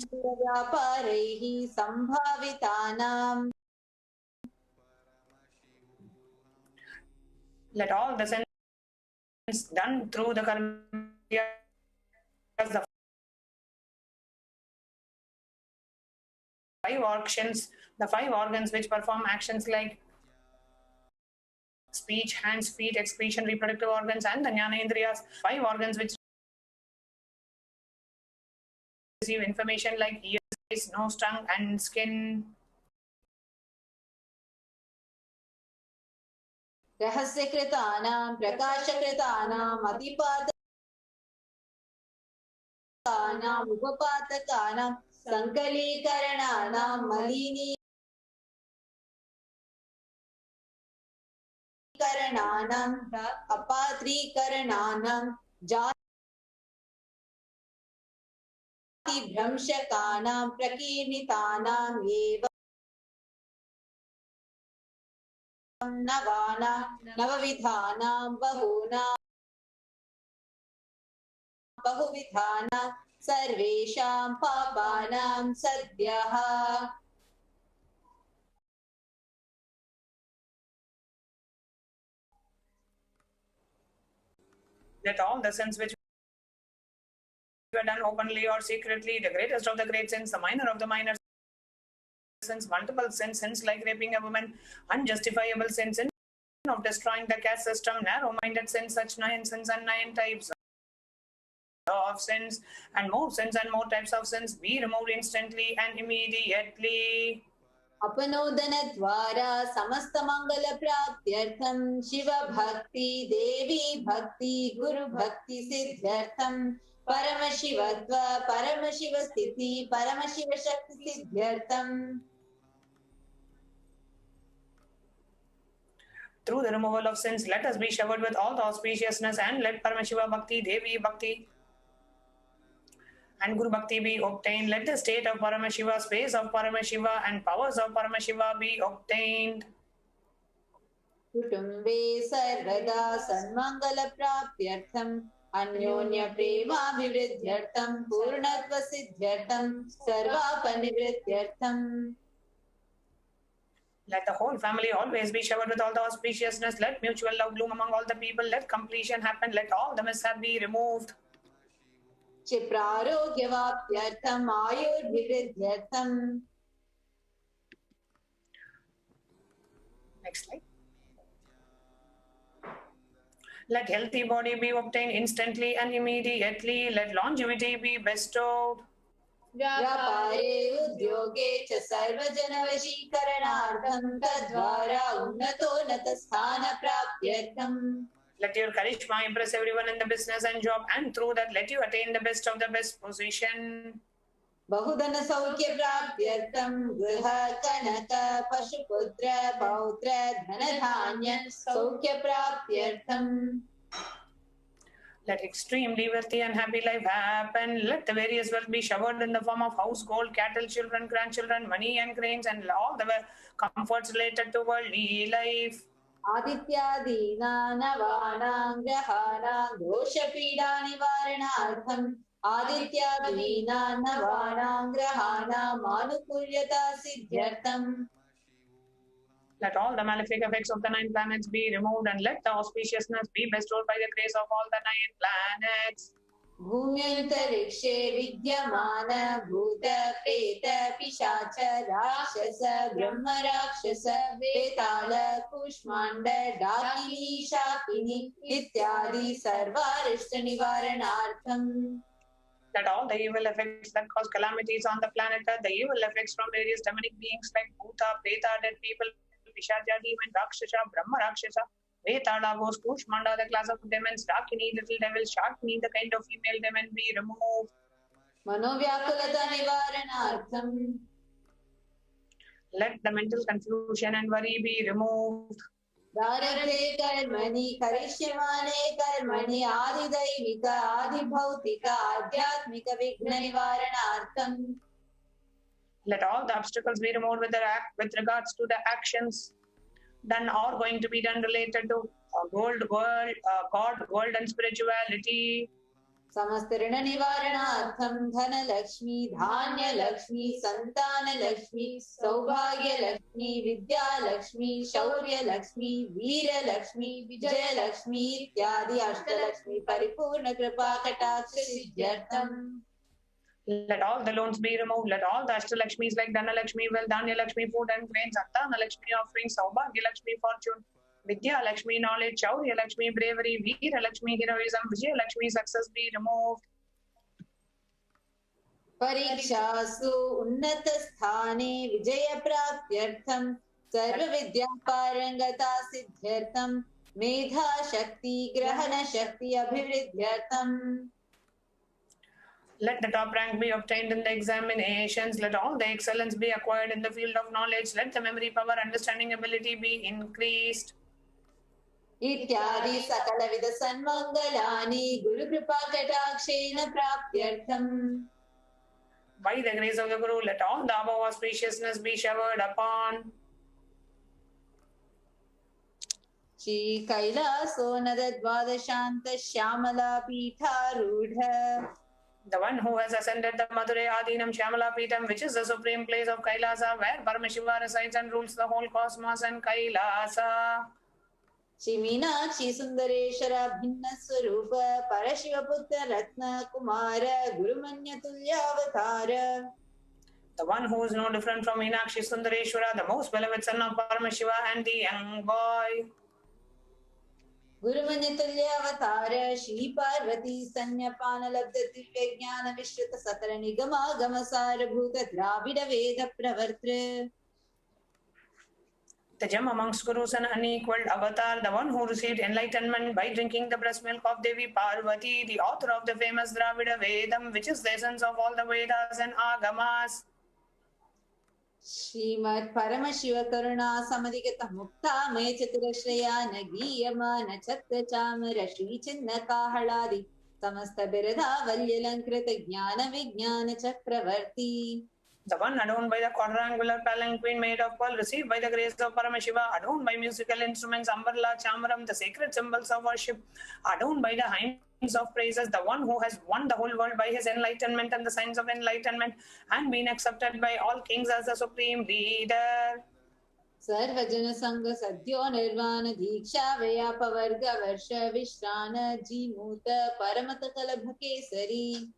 let all the sins done through the karma, the five organs which perform actions like speech, hands, feet, excretion, reproductive organs, and the jnana indriyas, five organs which receive information like ears, eyes, nose, tongue, and skin. Rahasyakritanam, Prakashakritanam, Atipatakanam, Upapatakanam, Sankalikarananam, Malini Karananam, Apatrikarananam, Jati Bhramshakanam, Prakirnitanam, Eva Navana, Navavidhanam, Bahuvidhana, Sarvesham, Papanam, Sadhyaha. Let all the sins which were done openly or secretly, the greatest of the great sins, the minor of the minor sins, multiple sins like raping a woman, unjustifiable sins of destroying the caste system, narrow-minded sins, such 9 sins and 9 types of sins, and more types of sins be removed instantly and immediately. Apanodana Dwara Samasta Mangala Praptyartham Shiva Bhakti Devi Bhakti Guru Bhakti Siddhyartham Paramashivatva Paramashiva Sthiti Paramashiva Shakti Siddhyartham. Through the removal of sins, let us be showered with all the auspiciousness, and let Paramashiva Bhakti, Devi Bhakti and Guru Bhakti be obtained. Let the state of Paramashiva, space of Paramashiva and powers of Paramashiva be obtained. Kutumbe Sarvada Sanmangala Praptyartham Anyonya Prema Vivridyartham Purnatva Siddhyartham Sarvapanivridyartham. Let the whole family always be showered with all the auspiciousness. Let mutual love bloom among all the people. Let completion happen. Let all the mishap be removed. Chipraroghyavapyartham Ayurvidhyartham. Next slide. Let healthy body be obtained instantly and immediately. Let longevity be bestowed. Vyapare udyoge cha sarvajana vashikaranartham tadvara unnato natasthana praptyartham. Let your charisma impress everyone in the business and job, and through that let you attain the best of the best position. Bahudana saukya praptyartham griha kanaka pashuputra pautra dhanadhanya saukya praptyartham. Let extreme liberty and happy life happen. Let the various wealth be showered in the form of house, gold, cattle, children, grandchildren, money and grains, and all the comforts related to worldly life. आदित्यादीना नवानां ग्रहाणां दोषपीडा निवारणार्थम् आदित्यादीना नवानां ग्रहाणाम् आनुकूल्यता सिद्ध्यर्थम्. Let all the malefic effects of the 9 planets be removed and let the auspiciousness be bestowed by the grace of all the 9 planets. भूम्यन्तरिक्षे विद्यमान भूत प्रेत पिशाच राक्षस ब्रह्म राक्षस वेताल कुष्माण्ड डाकिनी शाकिनी इत्यादि सर्वारिष्ट निवारणार्थम्. That all the evil effects that cause calamities on the planet Earth, the evil effects from various demonic beings like Bhuta, Preta, dead people, Pishacha, demon, Rakshasa, Brahma Rakshasa, Vetala, ghost, Kushmanda, the class of demons, Dakini, little devil, Shakini, the kind of female demon, be removed. मनोव्याकुलता निवारणार्थम्. Let the mental confusion and worry be removed. प्रारब्धे कर्मणि करिष्यमाणे कर्मणि आदिदैविक आदिभौतिक आध्यात्मिक विघ्न निवारणार्थम्. Let all the obstacles be removed with regards to the actions done or going to be done related to God, world and spirituality. समस्त ऋण निवारणार्थं धन लक्ष्मी धान्य लक्ष्मी संतान लक्ष्मी सौभाग्य लक्ष्मी विद्या लक्ष्मी शौर्य लक्ष्मी वीर लक्ष्मी विजय लक्ष्मी इत्यादि अष्टलक्ष्मी परिपूर्ण कृपा कटाक्ष सिद्ध्यर्थम्. Let all the loans be removed. Let all the Ashtalakshmis like Dhanalakshmi, Dhanya Lakshmi, food and grains, Attana Lakshmi, offerings, Saubhagya Lakshmi, fortune, Vidya Lakshmi, knowledge, Chaurya Lakshmi, bravery, Veera Lakshmi, heroism, Vijaya Lakshmi, success be removed. परीक्षासु उन्नत स्थाने विजय प्राप्त्यर्थं सर्व विद्या पारंगता सिद्ध्यर्थं मेधा शक्ति ग्रहण शक्ति अभिवृद्ध्यर्थं. Let the top rank be obtained in the examinations. Let all the excellence be acquired in the field of knowledge. Let the memory power, understanding ability be increased. इत्यादि सकलविध सन्मंगलानि Gurukripa कटाक्षेन प्राप्त्यर्थम्. By the grace of the Guru, let all the above auspiciousness be showered upon. Shri कैलासो नद द्वादशांत Shyamala पीठारूढ़. The one who has ascended the Madurai Adinam Shyamala Peetam, which is the supreme place of Kailasa, where Paramashiva resides and rules the whole cosmos and Kailasa. Shri Meenakshi Sundareshwar भिन्न स्वरूप परशिव पुत्र रत्न Kumar गुरुमन्य तुल्यावतार. The one who is no different from Meenakshi Sundareshwara, the most beloved son of Paramashiva and the young boy. गुरुमन्य तुल्यावतार Shri Parvati सन्न्यपान लब्ध दिव्य ज्ञान विश्रुत सकल निगमागम सारभूत द्राविड वेद प्रवर्त्र. The gem amongst gurus and unequaled avatar, the one who received enlightenment by drinking the breast milk of Devi Parvati, the author of the famous Dravida Vedam, which is the essence of all the Vedas and Agamas. Shrimad Paramshiva करुणा समधिगत मुक्ता मय चतुरश्रया न गीयमान छत्र चामर श्री चिन्ह काहलादि समस्त बिरधा वल्यलंकृत ज्ञान विज्ञान चक्रवर्ती. The one adorned by the quadrangular palanquin made of pearl, received by the grace of Paramashiva, adorned by musical instruments, Ambarla, Chamaram, the sacred symbols of worship, adorned by the hymns of praises, the one who has won the whole world by his enlightenment and the signs of enlightenment, and been accepted by all kings as the supreme leader. सर्वजन संग सद्यो निर्वाण दीक्षा व्याप वर्ग वर्ष विश्रान Jimuta परमत कलभ Kesari.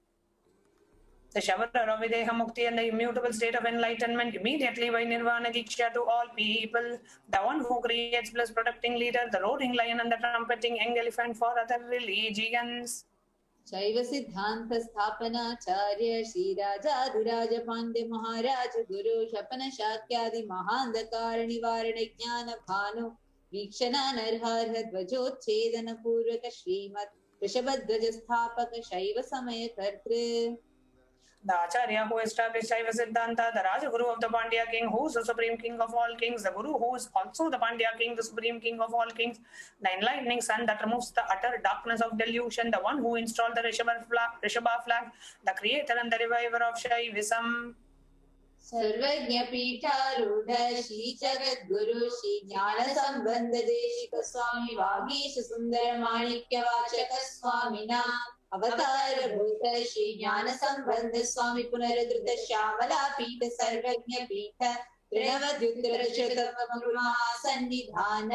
The Shavara of Videha Mukti and the immutable state of enlightenment immediately by Nirvana Diksha to all people. The one who creates bliss protecting leader, the roaring lion and the trumpeting young elephant for other religions. शैव सिद्धांत स्थापनाचार्य श्री राजाधिराज पांड्य महाराज गुरु शपन शाक्यादि महांधकार निवारण ज्ञान भानु वीक्षणा नरहर ध्वजोच्छेदन पूर्वक श्रीमत् वृषभध्वज स्थापक शैव समय कर्तृ. The Acharya who established Shaiva Siddhanta, the Rajaguru of the Pandya king, who is the supreme king of all kings, the Guru who is also the Pandya king, the supreme king of all kings, the enlightening sun that removes the utter darkness of delusion, the one who installed the Rishabha flag, the creator and the reviver of Shaivism. सर्वज्ञ पीठारूढ़ श्री जगद्गुरु श्री ज्ञान संबंध देशिक स्वामी वागीश सुंदर माणिक्य वाचक स्वामिना अवतार भूत श्री ज्ञान संबंध स्वामी पुनरुद्धृत श्यामला पीठ सर्वज्ञ पीठ सन्निधान.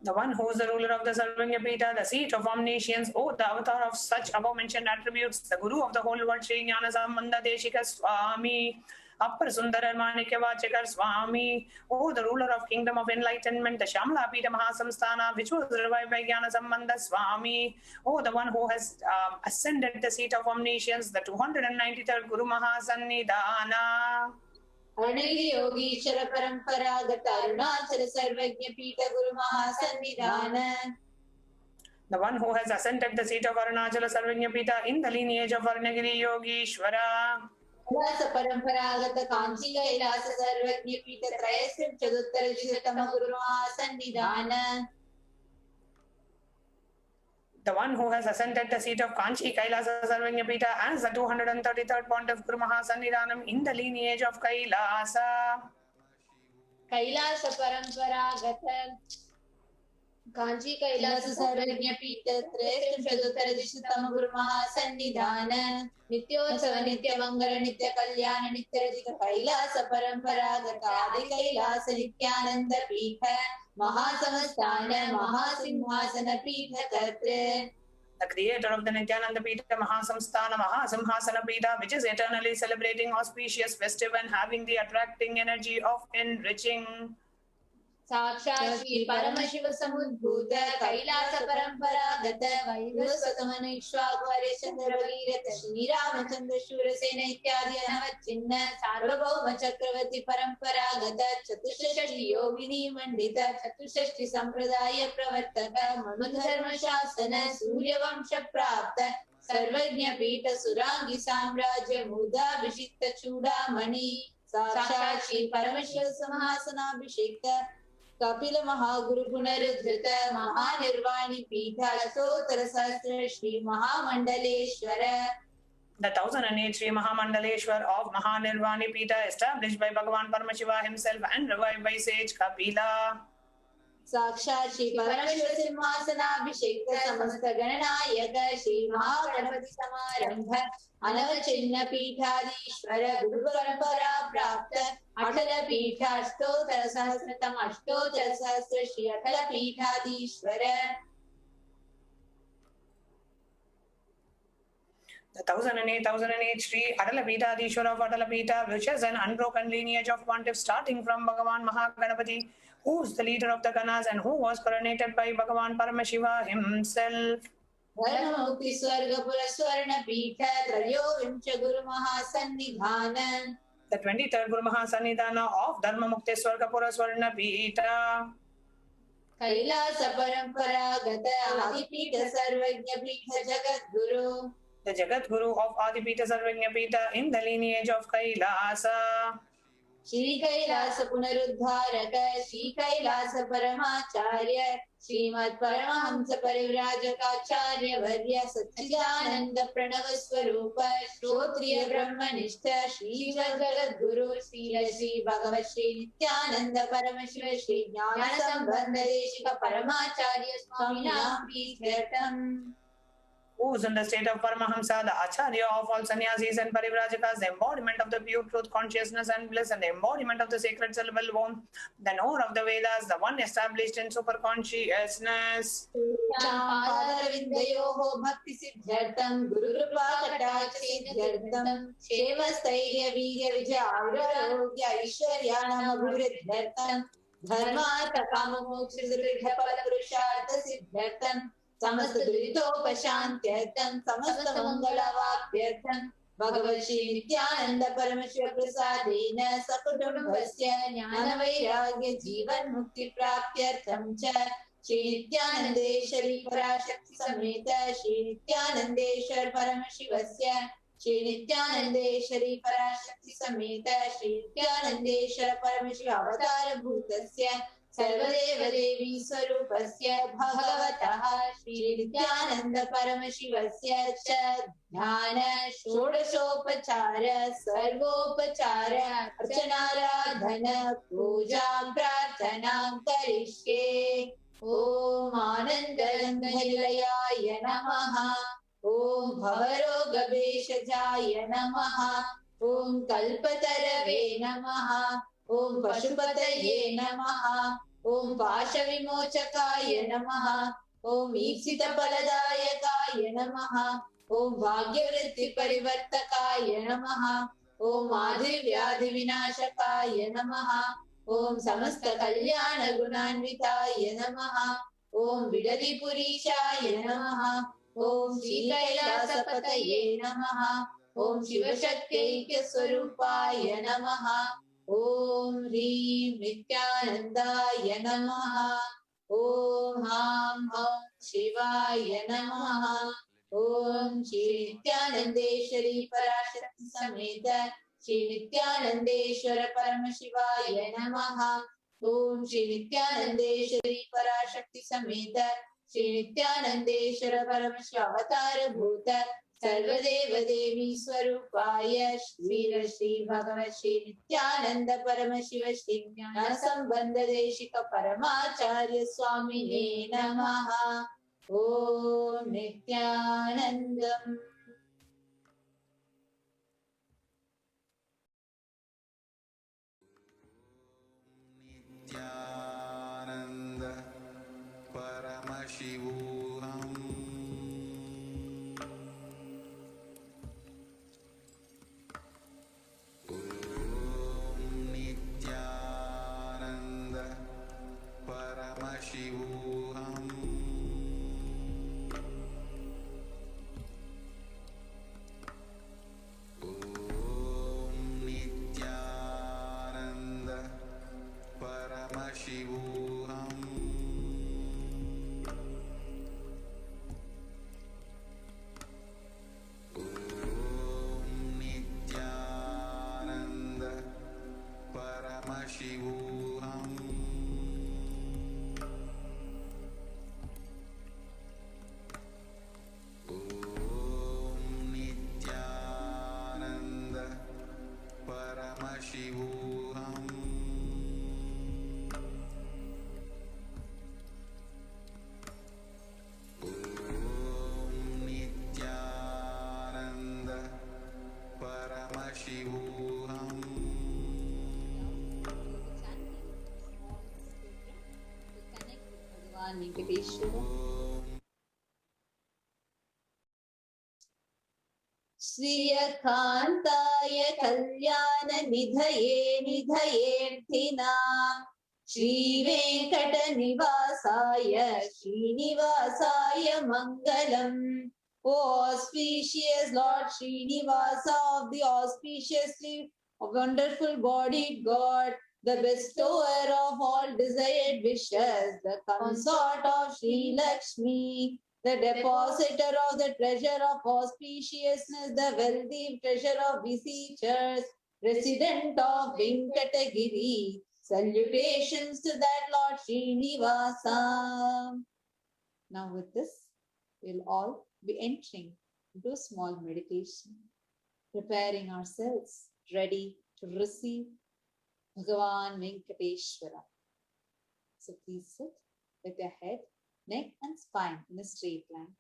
The one who is the ruler of the Sarvanya Pita, the seat of omniscience, the avatar of such above mentioned attributes, the guru of the whole world, Sri Jnana Sambandha Deshika Swami, Appar Sundara Manikya Vachakar Swami, the ruler of kingdom of enlightenment, the Shamala Pita Mahasamsthana, which was revived by Jnana Sambandha Swami, the one who has ascended the seat of omniscience, the 293rd Guru Mahasannidhana. अरुणगिरि Yogeshwar परंपरागत अरुणाचल सर्वज्ञ पीठ गुरु महासन्निधान. The one who has ascended the seat of Arunachala Sarvanya Pita in the lineage of Arunagiri Yogishwara. Kailash परंपरागत कांची कैलास सर्वज्ञ पीठ त्रयस्त्रिं चतुत्तरशतम गुरु महासन्निधान. The one who has ascended the seat of Kanchi Kailasa Sarvanya Pita as the 233rd point of Guru Mahasannidhanam in the lineage of Kailasa. Kailash परंपरागत कांची कैलास सर्वज्ञ पीठ त्रयस्त्रिं चतुत्तरशतम गुरु महासन्निधान. नित्योत्सव नित्य मंगल नित्य कल्याण नित्य रजित कैलास परंपरागत आदि कैलास नित्यानंद पीठ महासंस्थान महासिंहासन पीठ कर्त्र. The creator of the Nithyananda Pita Mahasamsthana Mahasimhasana Pita, which is eternally celebrating auspicious festive and having the attracting energy of enriching. साक्षात् श्री परमशिव समुद्भूत कैलास परंपरागत वैवस्वतमनिक्ष्वाग्वरे चंद्रवीरत श्री रामचंद्र शूरसेन इत्यादि अनवच्छिन्न सार्वभौम चक्रवर्ती परंपरागत चतुष्षष्टि योगिनी मंडित चतुष्षष्टि संप्रदाय प्रवर्तक मनुधर्म शासन सूर्यवंश प्राप्त सर्वज्ञ पीठ सुरांगी साम्राज्य मुदाभिषिक्त चूड़ामणि साक्षात् श्री परमशिव सिंहासनाभिषिक्त कपिल महागुरु पुनरुद्धृत महानिर्वाणी पीठ अष्टोत्तर सहस्र श्री महामंडलेश्वर. The 1008 Sri Mahamandaleshwar of Mahanirvani Pita, established by Bhagavan Paramashiva himself and revived by sage Kapila. साक्षात् श्री परमशिव सिंहासनाभिषिक्त समस्त गणनायक श्री महागणपति समारंभ अनवचिन्न पीठाधीश्वर गुरु परंपरा प्राप्त अटल पीठ अष्टोत्तर सहस्रतम अष्टोत्तर सहस्र श्री अटल पीठाधीश्वर. The 1008 Sri Adala Pita Adishwara of Adala Pita, which has an unbroken lineage of pontiffs starting from Bhagavan Mahaganapati, who is the leader of the Ganas and who was coronated by Bhagavan Paramashiva himself. धर्ममुक्ति Swargpur स्वर्ण पीठ त्रयोविंश गुरु महासन्निधान. The 23rd Guru Mahasannidhana of Dharma Mukti Swargapura Swarna Pita. Kailash परंपरागत आदिपीठ सर्वज्ञ पीठ Jagat Guru. The Jagat Guru of Adipita Sarvanya Pita in the lineage of Kailasa. Shri Kailash पुनरुद्धारक Shri Kailash परमाचार्य Shrimad Paramhans परिव्राजकाचार्य वर्य सच्चिदानंद प्रणव स्वरूप श्रोत्रिय ब्रह्मनिष्ठ श्री जगद्गुरु श्री श्री भगवत श्री नित्यानंद परमशिव श्री ज्ञान संबंध Desika परमाचार्य स्वामिना प्रीत्यर्थम. Who is in the state of Paramahamsa, the Acharya of all sannyasis and parivrajakas, the embodiment of the pure truth, consciousness and bliss, and the embodiment of the sacred syllable Om, the knower of the Vedas, the one established in super consciousness. पादारविन्दयोः भक्तिसिद्ध्यर्थं गुरुकृपाकटाक्षसिद्ध्यर्थं क्षेमस्थैर्यवीर्यविजयारोग्य ऐश्वर्याणामभिवृद्ध्यर्थं धर्मार्थकाममोक्षफलपुरुषार्थसिद्ध्यर्थं समस्त दुरितोपशान्त्यर्थं समस्त मंगलवाप्यर्थं भगवत् श्री नित्यानंद परमशिव प्रसादेन सकुटुम्बस्य ज्ञानवैराग्य जीवन मुक्ति प्राप्त्यर्थं च श्री नित्यानन्देश्वरी पराशक्ति समेत श्री नित्यानन्देश्वर परमशिवस्य श्री नित्यानन्देश्वरी पराशक्ति समेत श्री नित्यानन्देश्वर परमशिव अवतार भूतस्य सर्वदेवदेवी स्वरूपस्य भगवतः श्रीनित्यानन्द परमशिवस्य च ध्यान षोडशोपचार सर्वोपचार अर्चनाराधन पूजां प्रार्थनां करिष्ये। ॐ आनन्दनिलयाय नमः। ॐ भवरोगभेषजाय नमः। ॐ कल्पतरवे नमः। ॐ पशुपतये नमः। ॐ पाशविमोचकाय नमः। ॐ ईप्सितफलदायकाय नमः। ॐ भाग्यवृत्तिपरिवर्तकाय नमः। ॐ आदिव्याधिविनाशकाय नमः। ॐ समस्तकल्याणगुणान्विताय नमः। ॐ बिडलिपुरीशाय नमः। ॐ श्रीकैलासपतये नमः। ॐ शिवशक्त्यैक्यस्वरूपाय नमः। ॐ ह्रीं नित्यानन्दाय नमः। ॐ हां हौं शिवाय नमः। ॐ श्री नित्यानन्देश्वरी पराशक्ति समेत श्री नित्यानन्देश्वर परमशिवाय नमः। ॐ श्री नित्यानन्देश्वरी पराशक्ति समेत श्री नित्यानन्देश्वर परमशिव अवतार भूत सर्वदेवदेवी स्वरूपाय वीर श्री भगवत श्री नित्यानंद परमशिव श्री ज्ञान संबंध देशिक परमाचार्य स्वामिने नमः। ॐ नित्यानन्दम्। नित्यानन्द परमशिवोऽहम्। नित्यानन्द परमशिवोऽहम्। नित्यानन्द परमशिवोऽहम्। नित्यानन्द परमशिवोऽहम्। नित्यानन्द परमशिवोऽहम्। नित्यानन्द परमशिवोऽहम्। भगवान वेंकटेश्वर। श्रियकान्ताय कल्याण निधये निधयेऽर्थिनाम् श्रीवेङ्कटनिवासाय श्रीनिवासाय मङ्गलम्। O auspicious Lord Srinivasa of the auspiciously wonderful bodied God, the bestower of all desired wishes, the consort of Sri Lakshmi, the depositor of the treasure of auspiciousness, the wealthy treasure of beseechers, resident of Venkatagiri. Salutations to that Lord Srinivasa. Now with this, we'll all be entering into a small meditation, preparing ourselves ready to receive Bhagavan Venkateswara. So please sit with your head, neck and spine in a straight line.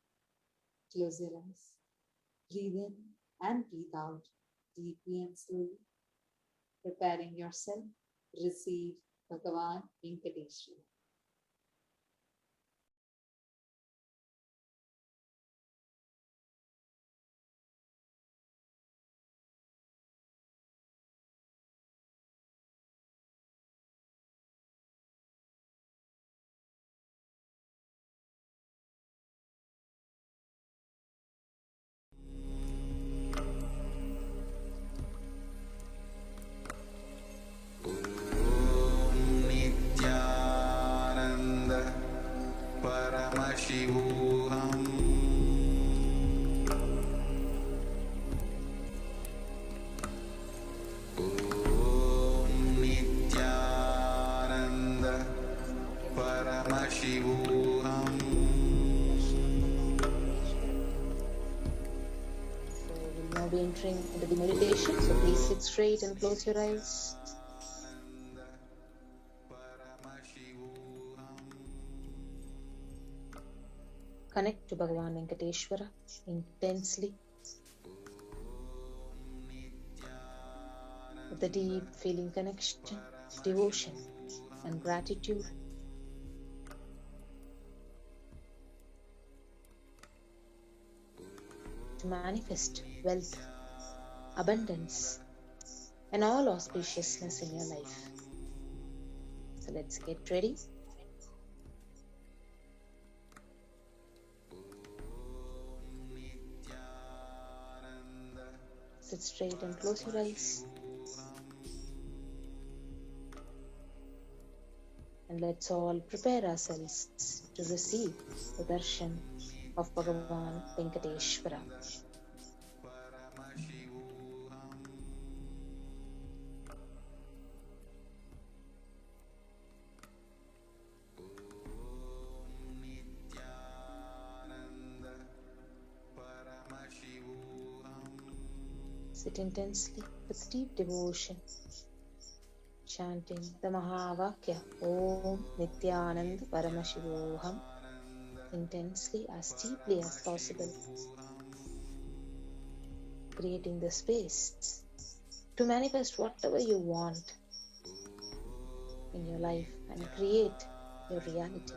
Close your eyes. Breathe in and breathe out deeply and slowly, preparing yourself to receive Bhagavan Venkateswara. now be entering into the meditation, so please sit straight and close your eyes. Connect to Bhagavan Venkateswara intensely with a deep feeling connection, devotion and gratitude. To manifest wealth, abundance and all auspiciousness in your life. So let's get ready. Sit straight and close your eyes. And let's all prepare ourselves to receive the darshan of Bhagavan Venkateswara. Sit intensely with deep devotion, chanting the Mahavakya Om Nithyananda Paramashivoham intensely as deeply as possible, creating the space to manifest whatever you want in your life and create your reality.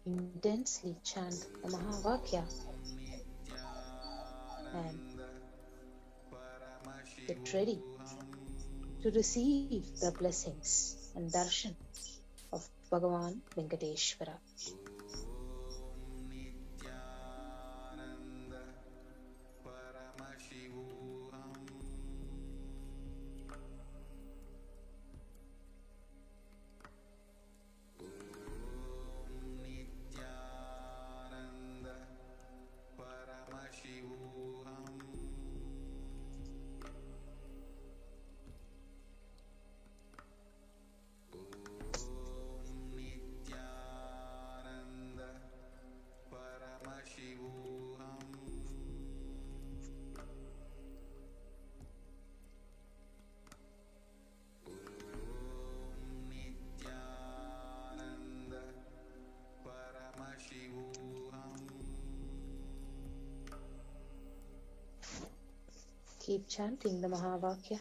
Intensely chant the Mahavakya and get ready to receive the blessings and darshan of Bhagavan Venkateswara. Keep chanting the Mahavakya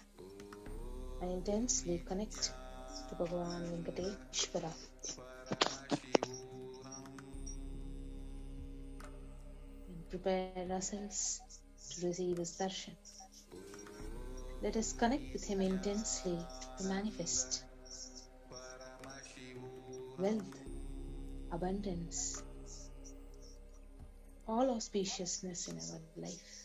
and intensely connect to Bhagavan Venkateswara. And prepare ourselves to receive his darshan. Let us connect with him intensely to manifest wealth, abundance, all auspiciousness in our life.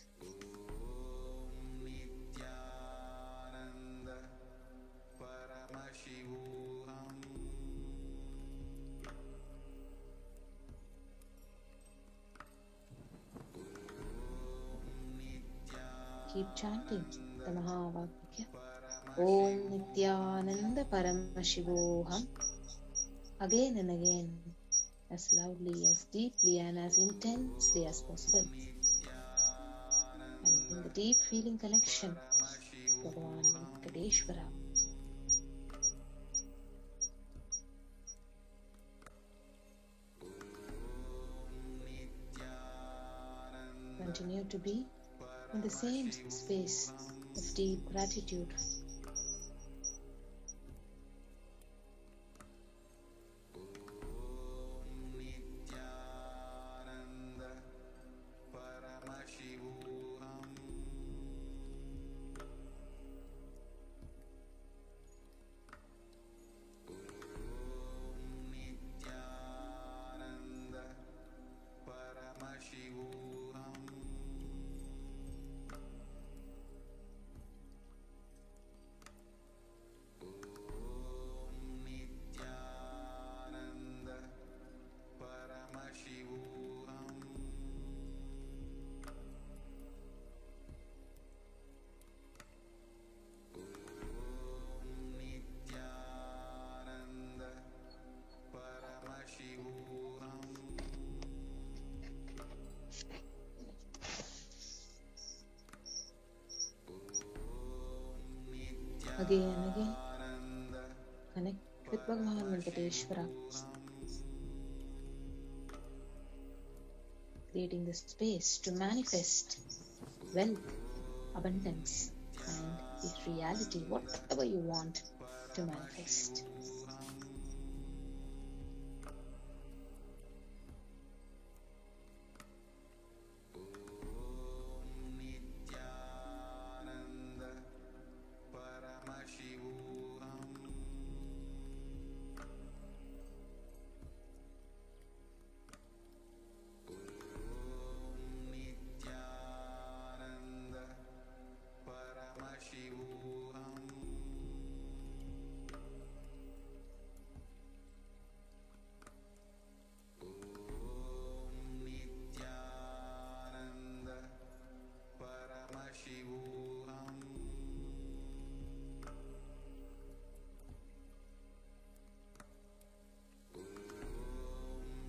Keep chanting the Mahavakya Om Nithyananda Paramashivoham again and again, as loudly, as deeply and as intensely as possible, and in the deep feeling connection to Bhagavan Venkateswara. Continue to be in the same space of deep gratitude. again and again. Connect with Bhagavan Venkateswara, creating the space to manifest wealth, abundance, and this reality, whatever you want to manifest. Nithyananda Paramashivoham. Nithyananda Paramashivoham. Nithyananda Paramashivoham.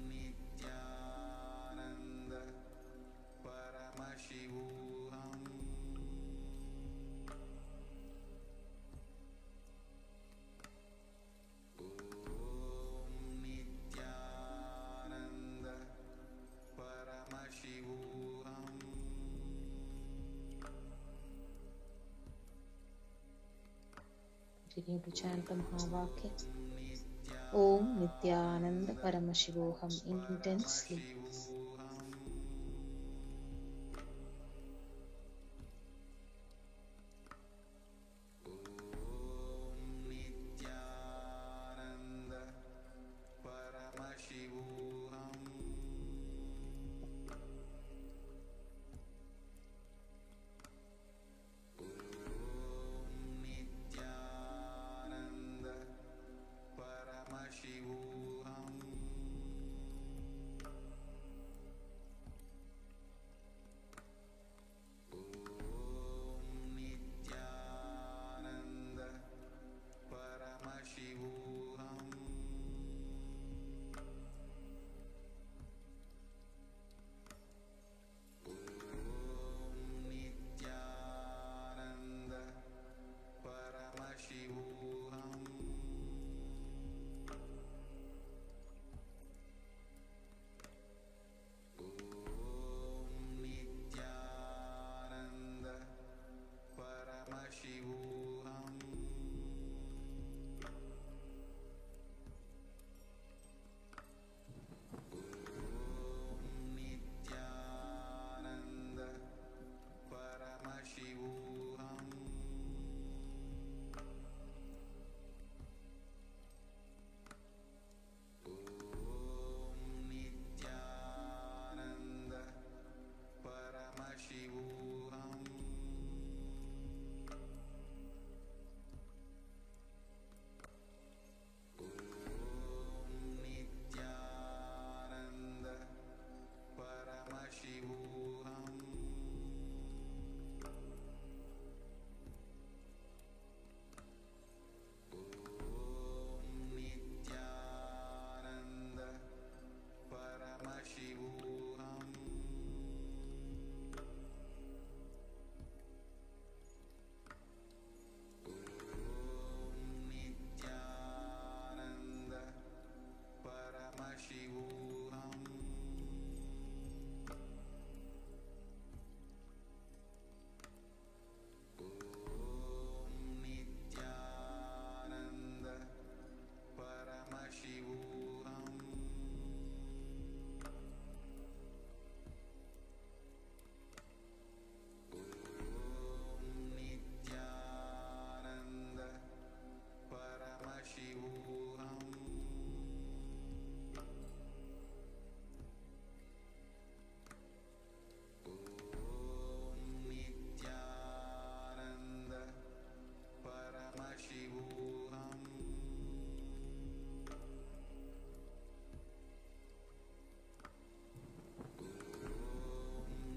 Nithyananda Paramashivoham. Nithyananda Paramashivoham. Continue to chant the Mahavakya. Om Nithyananda Paramashivoham intensely. Nithyananda Paramashivoham. Nithyananda Paramashivoham. Nithyananda Paramashivoham. Nithyananda Paramashivoham. Nithyananda Paramashivoham. Nithyananda Paramashivoham. Nithyananda Paramashivoham. Nithyananda Paramashivoham. Nithyananda Paramashivoham. Nithyananda Paramashivoham. Nithyananda Paramashivoham. Nithyananda Paramashivoham. Nithyananda Paramashivoham.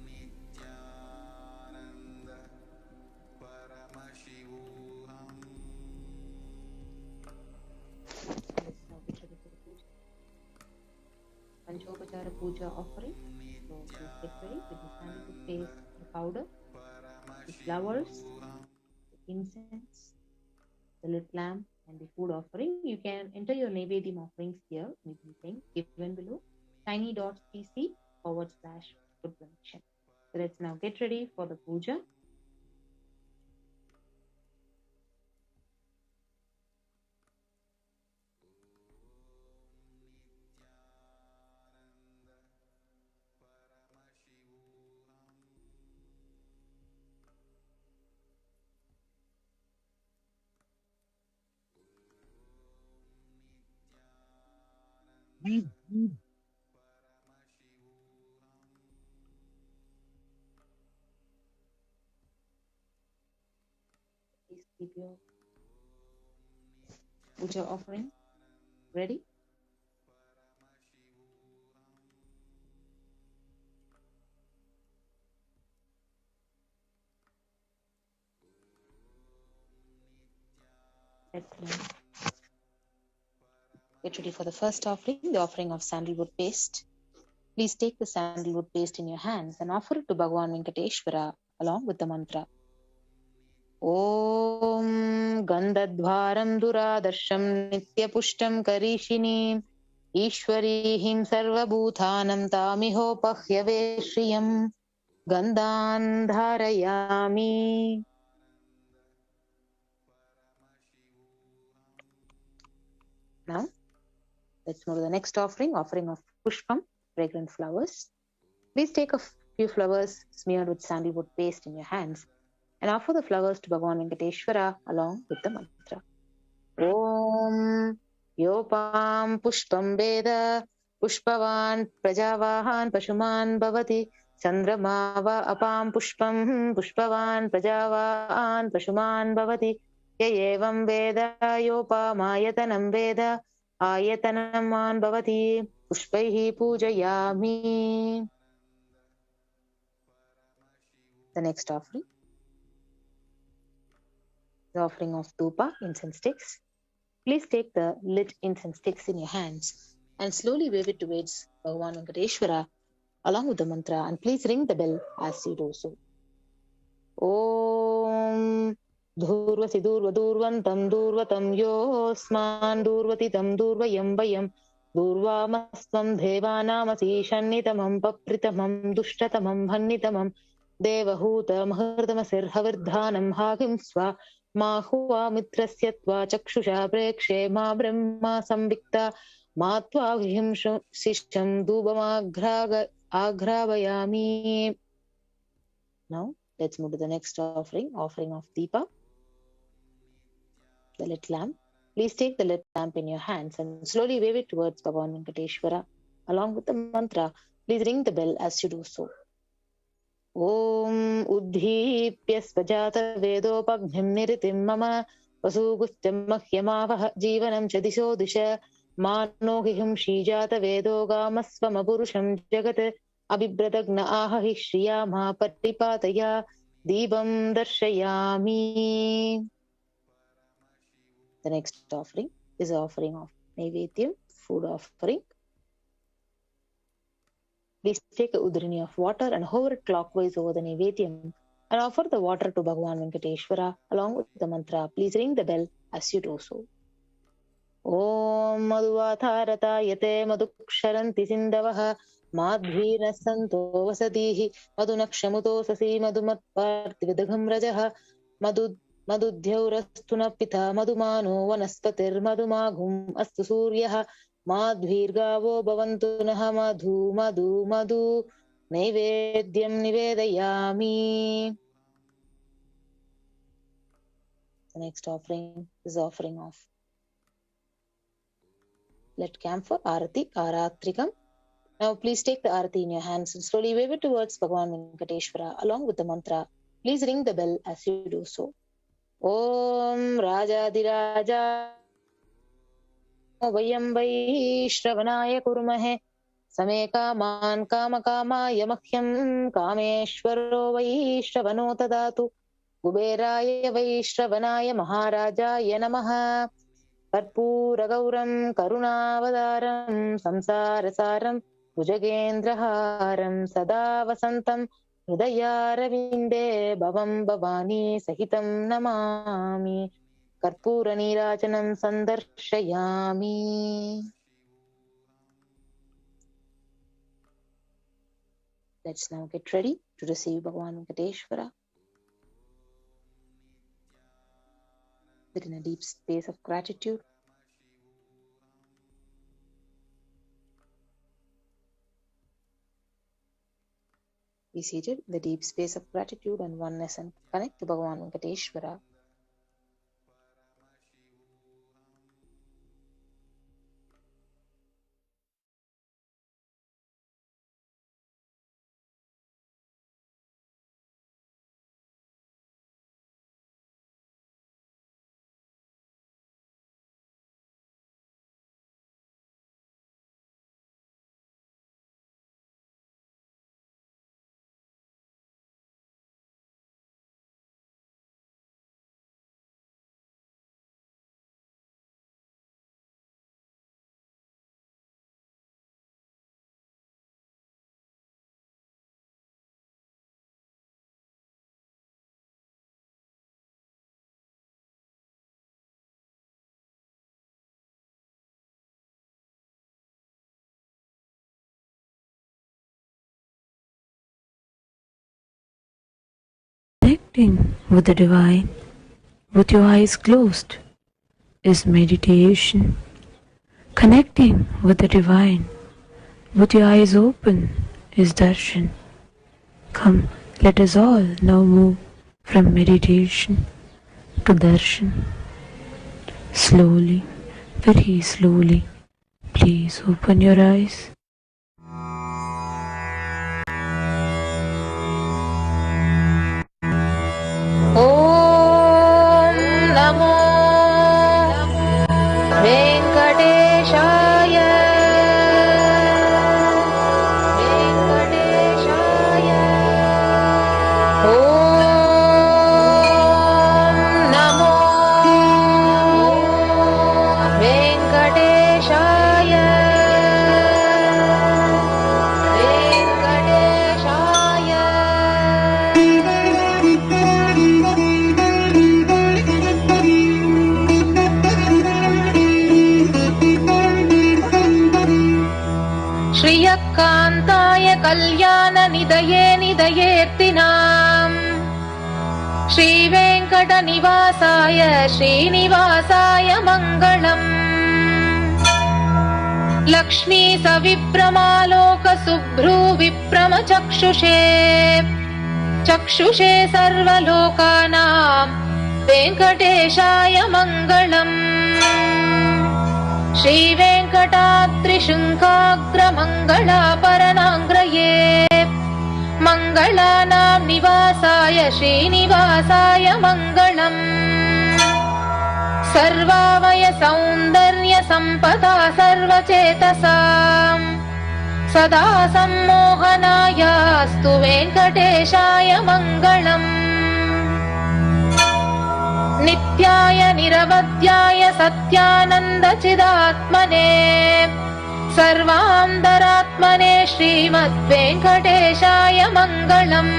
Nithyananda Paramashivoham. Panchopachara Puja offering. So please get ready with the sanitary paste, the powder, the flowers, the incense, the lit lamp, and the food offering. You can enter your Naivedyam offerings here in the link given below, tiny.cc/food donation. So let's now get ready for the puja. Please keep your puja offering ready. Let's now get ready for the first offering, the offering of sandalwood paste. Please take the sandalwood paste in your hands and offer it to Bhagavan Venkateswara along with the mantra. Om Gandhadvaram Duradasham Nityapushtam Karishinim Ishwarihim Sarvabhuthanam Tamihopahyave Shriyam Gandhan Dharayami. Now, let's move to the next offering, offering of pushpam, fragrant flowers. Please take a few flowers smeared with sandalwood paste in your hands and offer the flowers to Bhagavan Venkateswara along with the mantra. Om Yopam Pushpam Veda Pushpavan Prajavahan Pashuman Bhavati Chandramava Apam Pushpam Pushpavan Prajavahan Pashuman Bhavati Yayevam Veda Yopamayatanam Veda Ayatanaman Bhavati Pushpaihi Pujayami. The next offering, the offering of dhupa, incense sticks. Please take the lit incense sticks in your hands and slowly wave it towards Bhagavan Venkateswara along with the mantra, and please ring the bell as you do so. Om Dhurvasi Dhurva Dhurvantam Dhurvatam Yosman Dhurvati Tam Dhurvayam Vayam Dhurvamasvam Devanamasi Shannitamam Papritamam Dushtatamam Bhannitamam Devahuta Mahardhamasir Havardhanam Hagim Swa Mahua Mitrasyatva Chakshusha Prekshe Ma Brahma Samvikta Matva Vihim Sisham Dubam Agravayami. Now, let's move to the next offering, offering of Deepa, the lit lamp. Please take the lit lamp in your hands and slowly wave it towards Bhagavan Venkateswara along with the mantra. Please ring the bell as you do so. Om Uddhipya Svajata Vedopabhim Niritim Mama Vasugustam Mahyamavaha Jivanam Chadisho Disha Manohihim Shijata Vedogamasvama Purusham Jagat Abhibradagna Ahahi Shriyama Patipataya Dibam Darshayami. The next offering is offering of Naivedyam, food offering. Please take a udrini of water and hover it clockwise over the Naivedyam and offer the water to Bhagavan Venkateswara along with the mantra. Please ring the bell as you do so. Om Madhuvatharata Yate Madhuksharanti Sindavaha Madhvira Santo Vasadihi Madhunakshamuto Sasi Madhumatpartividagam Rajaha Madhudhyaurastuna Pitha Madhumano Vanaspatir Madhumagum Astu Suryaha Madhvirgavo Bhavantunaha Madhu Madhu Madhu Naivedyam Nivedayami. The next offering is offering of lit camphor, Arati, Aratrikam. Now please take the Arati in your hands and slowly wave it towards Bhagavan Venkateswara along with the mantra. Please ring the bell as you do so. Om Rajadiraja Vayam Vaishravanaya Kurmahe Same Kaman Kama Kamaya Makhyam Kameshwaro Vaishravano Tadatu Kuberaya Vaishravanaya Maharajaya Namaha Karpuragauram Karunavadaram Samsarasaram Bhujagendraharam Sada Vasantam Hridayaravinде Bhavam Bhavani Sahitam Namami. Karpooranirajanam sandarshayami. Let's now get ready to receive Bhagavan Venkateswara. Sit in a deep space of gratitude. Be seated in the deep space of gratitude and oneness and connect to Bhagavan Venkateswara. Connecting with the divine with your eyes closed is meditation. Connecting with the divine with your eyes open is darshan. Come, let us all now move from meditation to darshan. Slowly, very slowly, please open your eyes. Om Namo Venkateshaya. Venkateshaya. Om Namo Venkateshaya. श्रियकान्ताय कल्याणनिधये निधयेर्तिनाम् श्रीवेङ्कटनिवासाय श्रीनिवासाय मङ्गलम् लक्ष्मी सविभ्रमालोक सुभ्रूविभ्रमचक्षुषे चक्षुषे सर्वलोकानां वेङ्कटेशाय मङ्गलम् श्रीवेङ्कटाद्रिशृङ्गाग्रमङ्गलापरणाङ्ग्रये मङ्गलानां निवासाय श्रीनिवासाय मङ्गलम् सर्वावय सौन्दर्य सम्पदा सर्वचेतसां सदा सम्मोहनायास्तु वेङ्कटेशाय मङ्गलम् नित्याय निरवध्याय सत्यानन्दचिदात्मने सर्वान्तरात्मने श्रीमद्वेङ्कटेशाय मङ्गलम्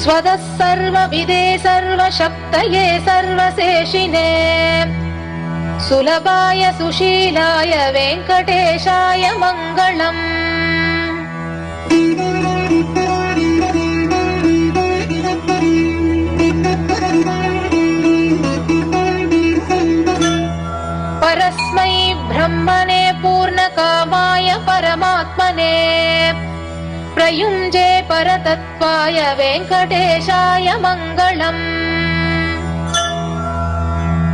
स्वतः सर्वविदे सर्वशक्तये सर्वशेषिने सुलभाय सुशीलाय वेङ्कटेशाय मङ्गलम् परस्मै ब्रह्मणे पूर्णकामाय परमात्मने प्रयुञ्जे परतत्त्वाय वेङ्कटेशाय मङ्गलम्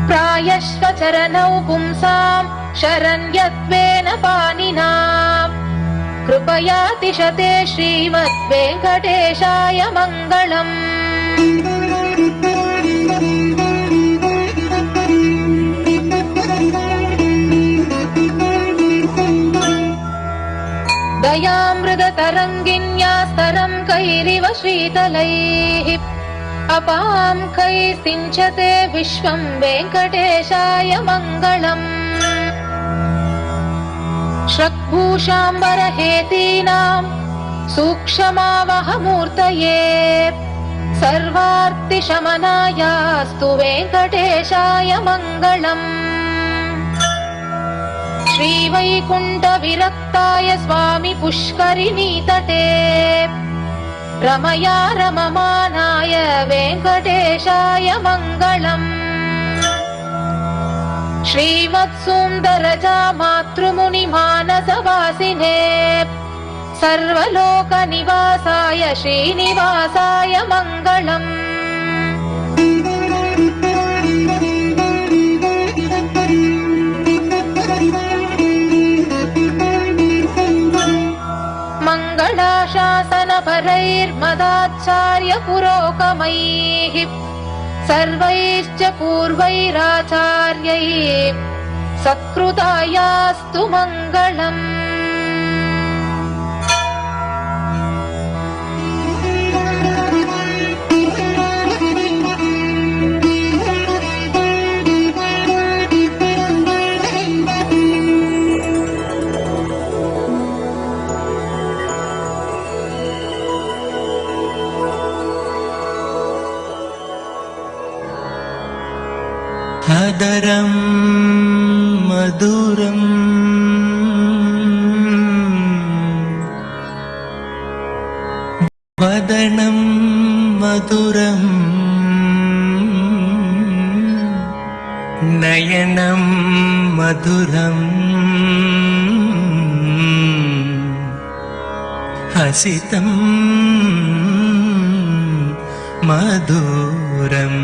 प्रायश्वचरणौ पुंसां शरण्यत्वेन पाणिना कृपयातिशते श्रीमद्वेङ्कटेशाय मङ्गलम् दयामृततरङ्गिन्यास्तरं कैरिव शीतलैः अपां कैः सिञ्चते विश्वं वेङ्कटेशाय मङ्गलम् श्रक्भूषाम्बरहेतीनां सूक्ष्मावहमूर्तये सर्वार्तिशमनायास्तु वेङ्कटेशाय मङ्गलम्। श्रीवैकुण्ठविरक्ताय स्वामी पुष्करिणीतटे रमया रममानाय वेङ्कटेशाय मङ्गलम्। श्रीमत्सुन्दरजा मातृमुनिमानसवासिने सर्वलोकनिवासाय श्रीनिवासाय मङ्गलम्। मङ्गलाशासनपरैर्मदाचार्य पुरोगमैः सर्वैश्च पूर्वैराचार्यैः सत्कृतायास्तु मङ्गलम्। अदरं मधुरम् वदनं मधुरम् नयनं मधुरम् हसितं मधुरम्।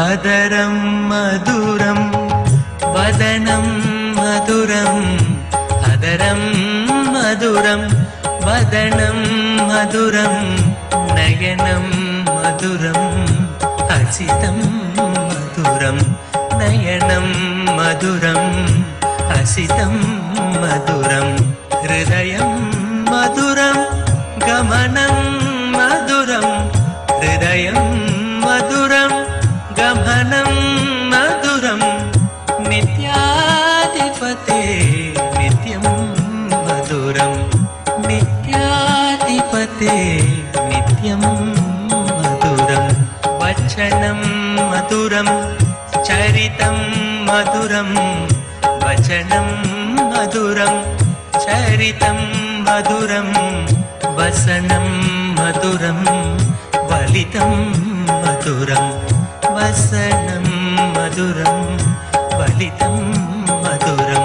अदरं मधुरं वदनं मधुरम् अदरं मधुरं वदनं मधुरं नयनं मधुरं हसितं मधुरं नयनं मधुरं हसितं मधुरं हृदयं मधुरं गमनं मधुरं हृदयं मधुरं गमनं मधुरं नित्याधिपते नित्यं मधुरं नित्याधिपते नित्यं मधुरं वचनं मधुरं चरितं मधुरं वचनं मधुरं चरितं मधुरं वसनं मधुरं वलितं मधुरं वसनं मधुरं वलितं मधुरं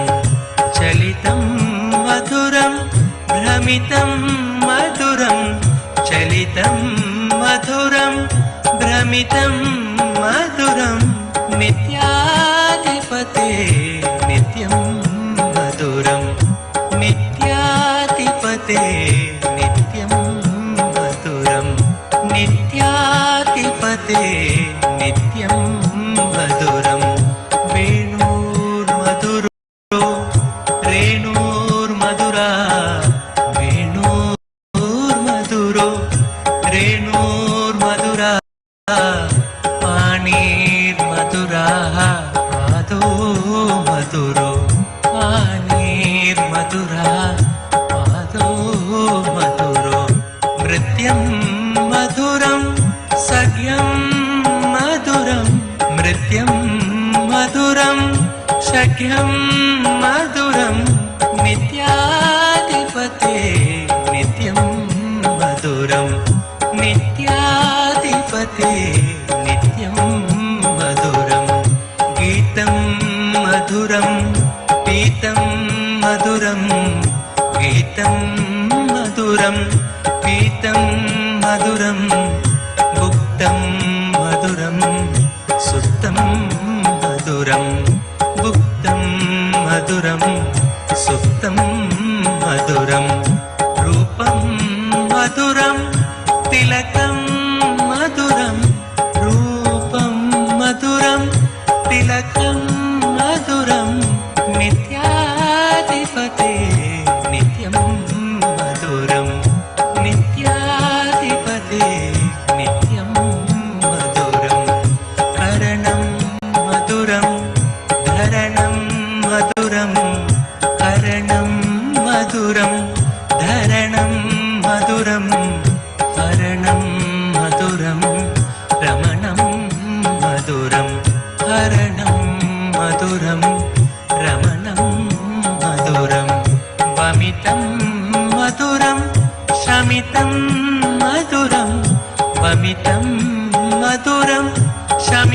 चलितं मधुरं भ्रमितं मधुरं चलितं मधुरं भ्रमितं मधुरं नित्याधिपते नित्यं मधुरं नित्याधिपते नित्यं मधुरं नित्याधिपते नित्यं मधुरं वेणुर्मधुरो रेणुर्मधुरा वेणुर्मधुरो रेणुर्मधुरा पाणिर्मधुरा पादो मधुरो पाणिर्मधुरा पादो मधुरो नृत्यं मधुरं सख्यं मधुरं नृत्यं मधुरं सख्यं मधुरं नित्याधिपते नित्यं मधुरं नित्याधिपते नित्यं मधुरं गीतं मधुरं पीतं मधुरं गीतं मधुरं पीतं मधुरं भुक्तं मधुरं सुप्तं मधुरं भुक्तं मधुरं सुप्तं मधुरं रूपं मधुरं तिलकं मधुरं रूपं मधुरं तिलकं मधुरं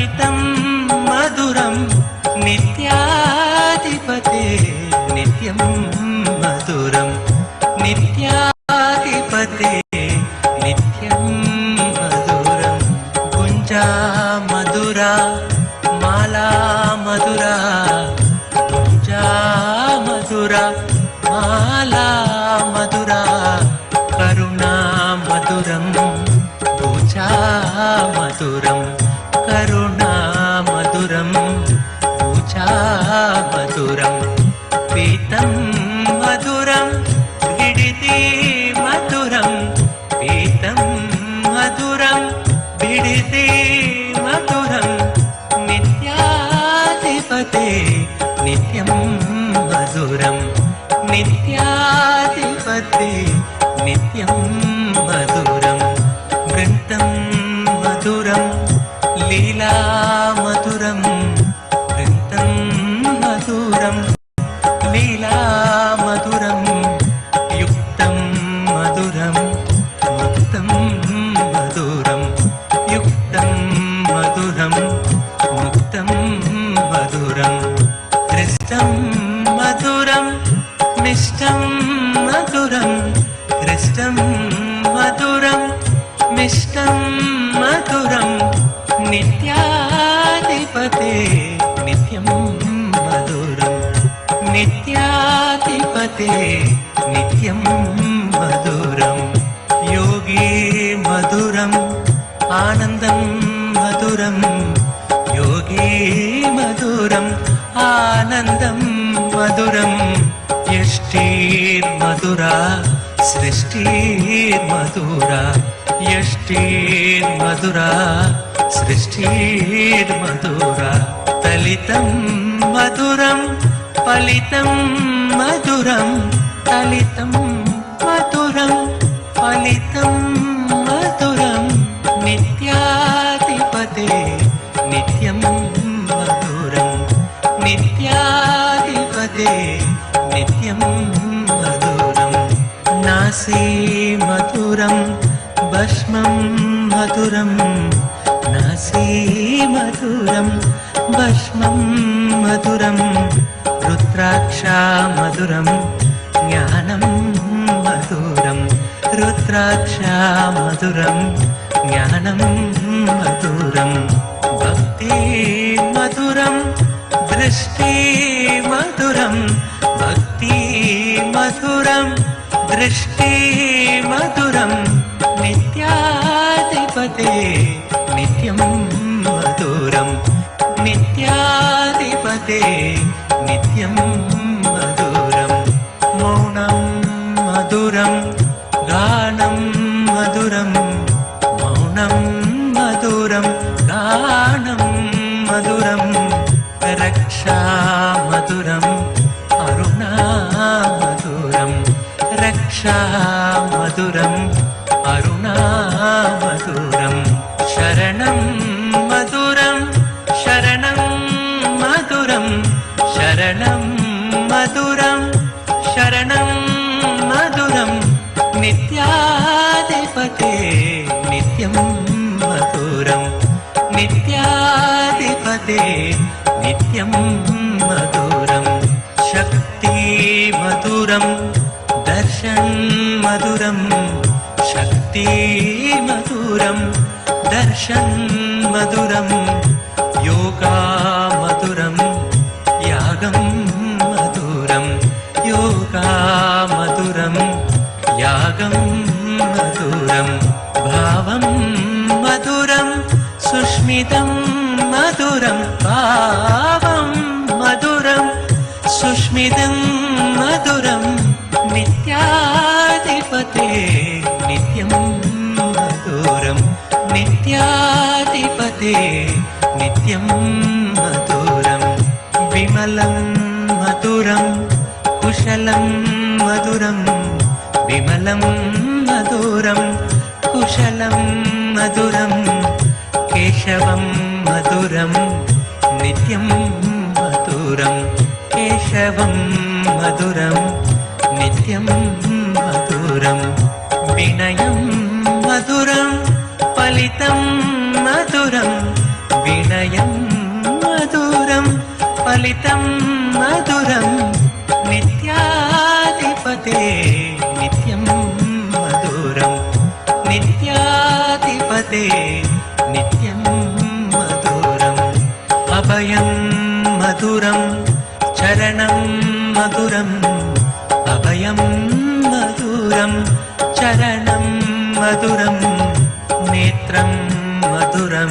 ఫలితం మధురం నిత్యాధిపతే నిత్యం మధురం నిత్యాధిపతే నిత్యం మధురం గుంజా మధురా మాలా మధురా గుంజా మధురా మాలా మధురా కరుణా మధురం పూజా మధురం కరుణా మధురం పూజా మధురం పీతం మధురం భిడితి మధురం పీతం మధురం భిడితి మధురం నిత్యాధిపతే నిత్యం మధురం నిత్యాధిపతే నిత్యం మధురం వృంతం మధురం లీలా మధురం వృంతం మధురం లీలా మధురం యుక్తం మధురం ముక్తం మధురం యుక్తం మధురం ముక్తం మధురం దృష్టం మధురం మిష్టం మధురం దృష్టం మధురం మిష్టం మధురం నిత్యాధిపతే నిత్యం మధురం నిత్యాధిపతే నిత్యం మధురం యోగి మధురం ఆనందం మధురం యోగి మధురం ఆనందం మధురం యష్టిర్మధురా సృష్టిర్మధురా యష్టిర్మధురా సృష్టిర్మధురా తలితం మధురం ఫలితం మధురం తలితం మధురం ఫలితం మధురం నిత్యాధిపతే నిత్యం మధురం నిత్యాధిపతే నిత్యం మధురం నాసి మధురం భస్మం మధురం నాసి మధురం భస్మం మధురం రుద్రాక్ష మధురం జ్ఞానం మధురం రుద్రాక్ష మధురం జ్ఞానం మధురం భక్తి మధురం దృష్టి మధురం భక్తి మధురం దృష్టి మధురం నిత్యాధిపతే నిత్యం మధురం నిత్యాధిపతే నిత్యం మధురం మౌనం మధురం గానం మధురం మౌనం మధురం గానం మధురం రక్షా మధురం అరుణా మధురం రక్షా మధురం అరుణా మధురం శరణం మధురం శరణం మధురం శరణం మధురం శరణం మధురం నిత్యాధిపతే నిత్యం మధురం నిత్యాధిపతే నిత్యం మధురం శక్తి మధురం దర్శన్ మధురం శక్తి మధురం దర్శన్ మధురం యోగా మధురం యాగం మధురం యోగా మధురం యాగం మధురం భావం మధురం సుష్మితం మధురం భావం మధురం సుష్మితం మధురం నిత్యాధిపతే నిత్యం మధురం నిత్యాధిపతే నిత్యం మధురం విమలం మధురం కుశలం మధురం విమలం మధురం కుశలం మధురం కేశవం మధురం నిత్యం మధురం కేశవం మధురం నిత్యం మధురం వినయం మధురం ఫలితం మధురం వినయం మధురం ఫలితం మధురం నిత్యాధిపతే నిత్యం మధురం నిత్యాధిపతే నిత్యం మధురం అభయం మధురం చరణం మధురం అభయం మధురం చరణం మధురం నేత్రం మధురం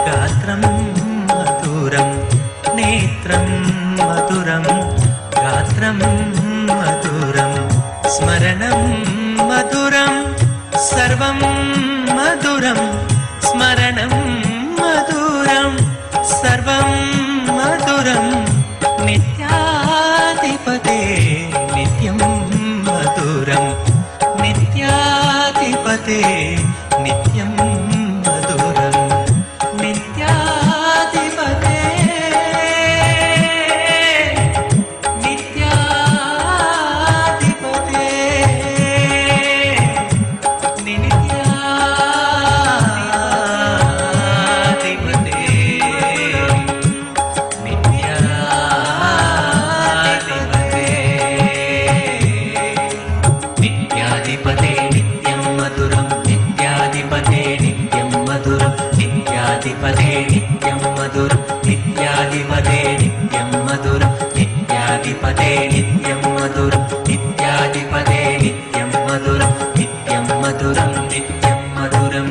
గాత్రం మధురం నేత్రం మధురం గాత్రం మధురం స్మరణం మధురం సర్వం మధురం స్మరణం మధురం సర్వం మధురం నిత్యాధిపతే నిత్యం మధురం నిత్యాధిపతే నిత్యం మధురం నిత్యాధిపతే నిత్యాధిపతే నిత్యాధిపతే నిత్యం మధురం నిత్యాధిపతే నిత్యం మధురం నిత్యాధిపతే నిత్యం మధురం నిత్యాధిపతే నిత్యం మధురం నిత్యాధిపతే నిత్యం మధురం నిత్యాధిపతే నిత్యం మధురం నిత్యం మధురం నిత్యం మధురం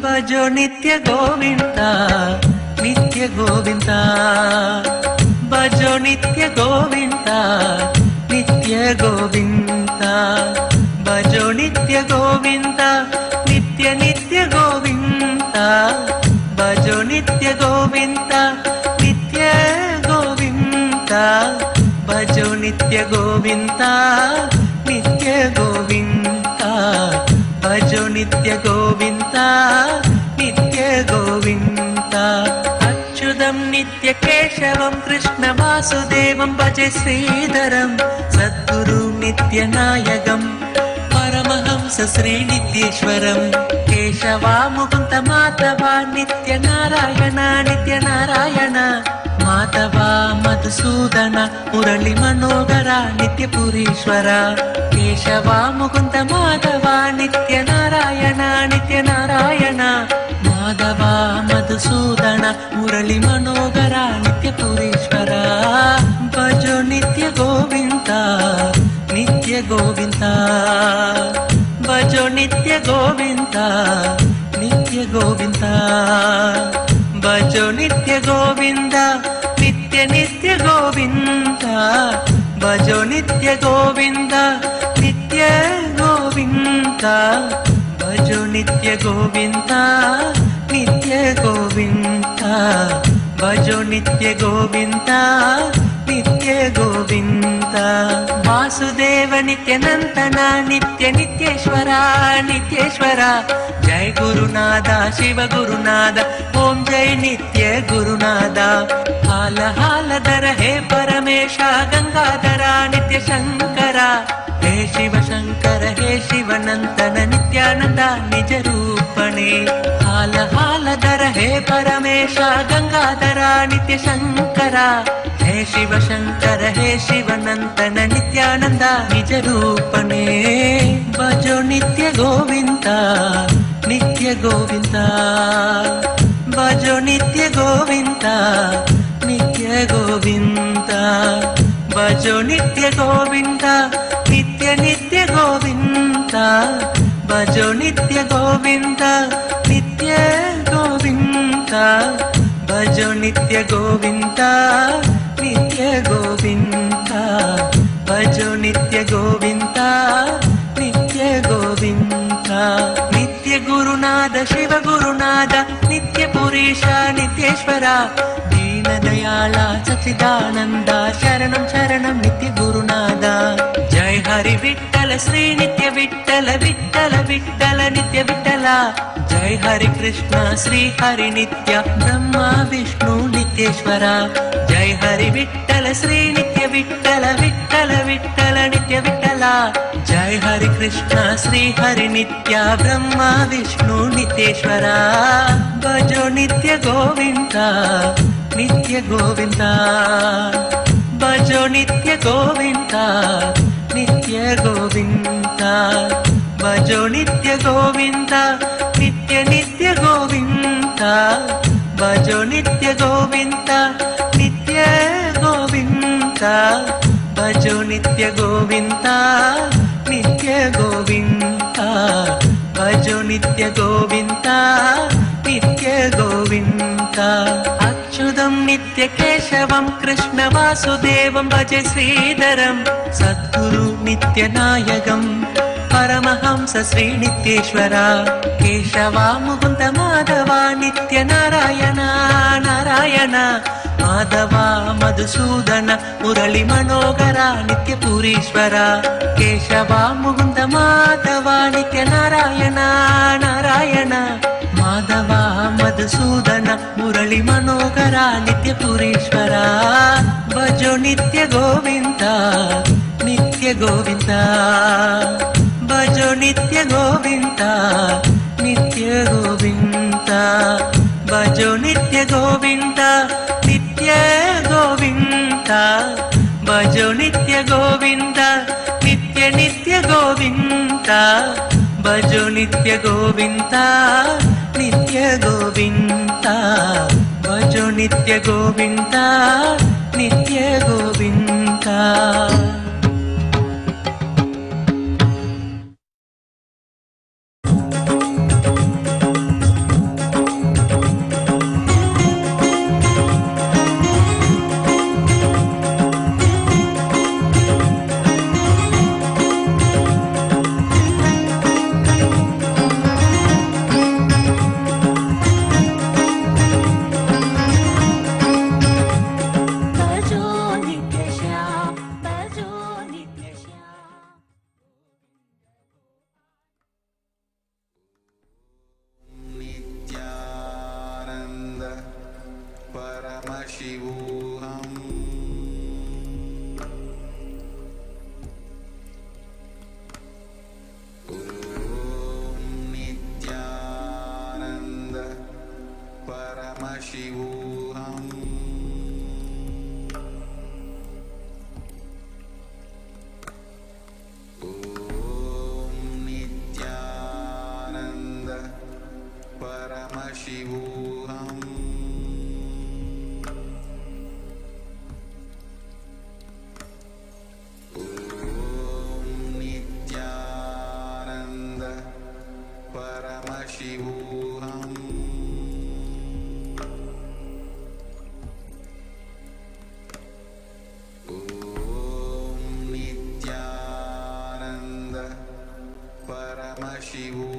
భజో నిత్య గోవింద నిత్య గోవింద భజో నిత్య గోవింద నిత్య గోవింద భజో నిత్య గోవింద నిత్య నిత్య గోవింద భజో నిత్య గోవింద నిత్య గోవింద భజో నిత్య గోవింద నిత్య గోవింద భజో నిత్య గోవింద నిత్య గోవింద అచ్యుతం నిత్య కేశవం కృష్ణ వాసుదేవం భజే శ్రీధరం సద్గురు నిత్య నాయకం పరమహంస శ్రీ నిత్యేశ్వరం కేశవా ముకుంద మాధవా నిత్య నారాయణ నిత్య నారాయణ మాధవా మధుసూదన మురళి మనోహర నిత్య పురీశ్వర కేశవా ముకుంద మాధవా నిత్య నారాయణ నిత్య నారాయణ మాధవా మధుసూదన మురళి మనోహర నిత్య పురీశ్వర భజో నిత్య గోవింద నిత్య గోవింద భజో నిత్య గోవింద నిత్య గోవింద భజో నిత్య గోవింద నిత్య నిత్య గోవింద భజో నిత్య గోవింద నిత్య గోవింద భజో నిత్య గోవింద నిత్య గోవింద భజో నిత్య గోవింద నిత్య గోవింద వాసుదేవ నిత్యనందన నిత్య నిత్యేశ్వర నిత్యేశ్వర జై గురునాథ శివ గురునాథ ఓం జై నిత్య గురునాథ హాల హాలధర హే పరమేశ గంగాధర నిత్య శంకర హే శివ శంకర హే శివనందన నిత్యానంద నిజ రూపణే హాల హాలధర హే పరమేశ గంగాధర నిత్య శంకర హే శివ శంకర హే శివనందన నిత్యానంద నిజ రూపణే భజో నిత్య గోవింద నిత్య గోవింద భజో నిత్య గోవింద నిత్య గోవింద భజో నిత్య గోవింద నిత్య నిత్య గోవింద భజో నిత్య గోవింద నిత్య గోవింద భజో నిత్య గోవింద నిత్య గోవింద भजो नित्य गोविन्दा नित्य गोविन्दा नित्य गुरुनाथ शिव गुरुनाथ नित्य पुरीश नित्येश्वरा दीनदयाला सच्चिदानन्द शरणं शरणं नित्य गुरुनाथ जय हरि विठ्ठल श्री नित्य विठ्ठल विठ्ठल विठ्ठल नित्य विठ्ठला जय हरि कृष्ण श्री हरि नित्य ब्रह्मा विष्णु नित्येश्वरा जय हरि विठ्ठल श्री नित्य विठ्ठल विठ्ठल विठ्ठल नित्य विठ्ठला जय हरि कृष्ण श्री हरि नित्य ब्रह्मा विष्णु नित्येश्वरा भजो नित्य गोविन्दा नित्य गोविन्दा भजो नित्य गोविन्दा नित्य गोविन्दा भजो नित्य गोविन्दा नित्य नित्य गोविन्दा भजो नित्य गोविन्दा नित्य गोविन्दा भजो नित्य गोविन्दा नित्य गोविन्दा भजो नित्य गोविन्दा नित्य गोविन्दा अच्युतं नित्य केशवं कृष्ण वासुदेवं भजे श्रीधरं सद्गुरु नित्यनायकं परमहंस श्री नित्येश्वरा केशवा मुकुन्द माधवा नित्य नारायण नारायण माधवा मधुसूदन मुरली मनोहरा नित्य पुरीश्वरा केशवा मुकुन्द माधवा नित्य नारायण नारायण माधवा मधुसूदन मुरली मनोहरा नित्य पुरीश्वरा भजो नित्य गोविन्दा नित्य गोविन्दा भजो नित्य गोविन्दा नित्य गोविन्दा भजो नित्य गोविन्दा नित्य गोविन्दा भजो नित्य गोविन्दा नित्य नित्य गोविन्दा भजो नित्य गोविन्दा नित्य गोविन्दा भजो नित्य गोविन्दा नित्य Govinda Paramashivoham. Om Nithyananda Paramashivoham. Om Nithyananda Paramashivoham. Paramashivoham. Om Nithyananda Paramashivoham.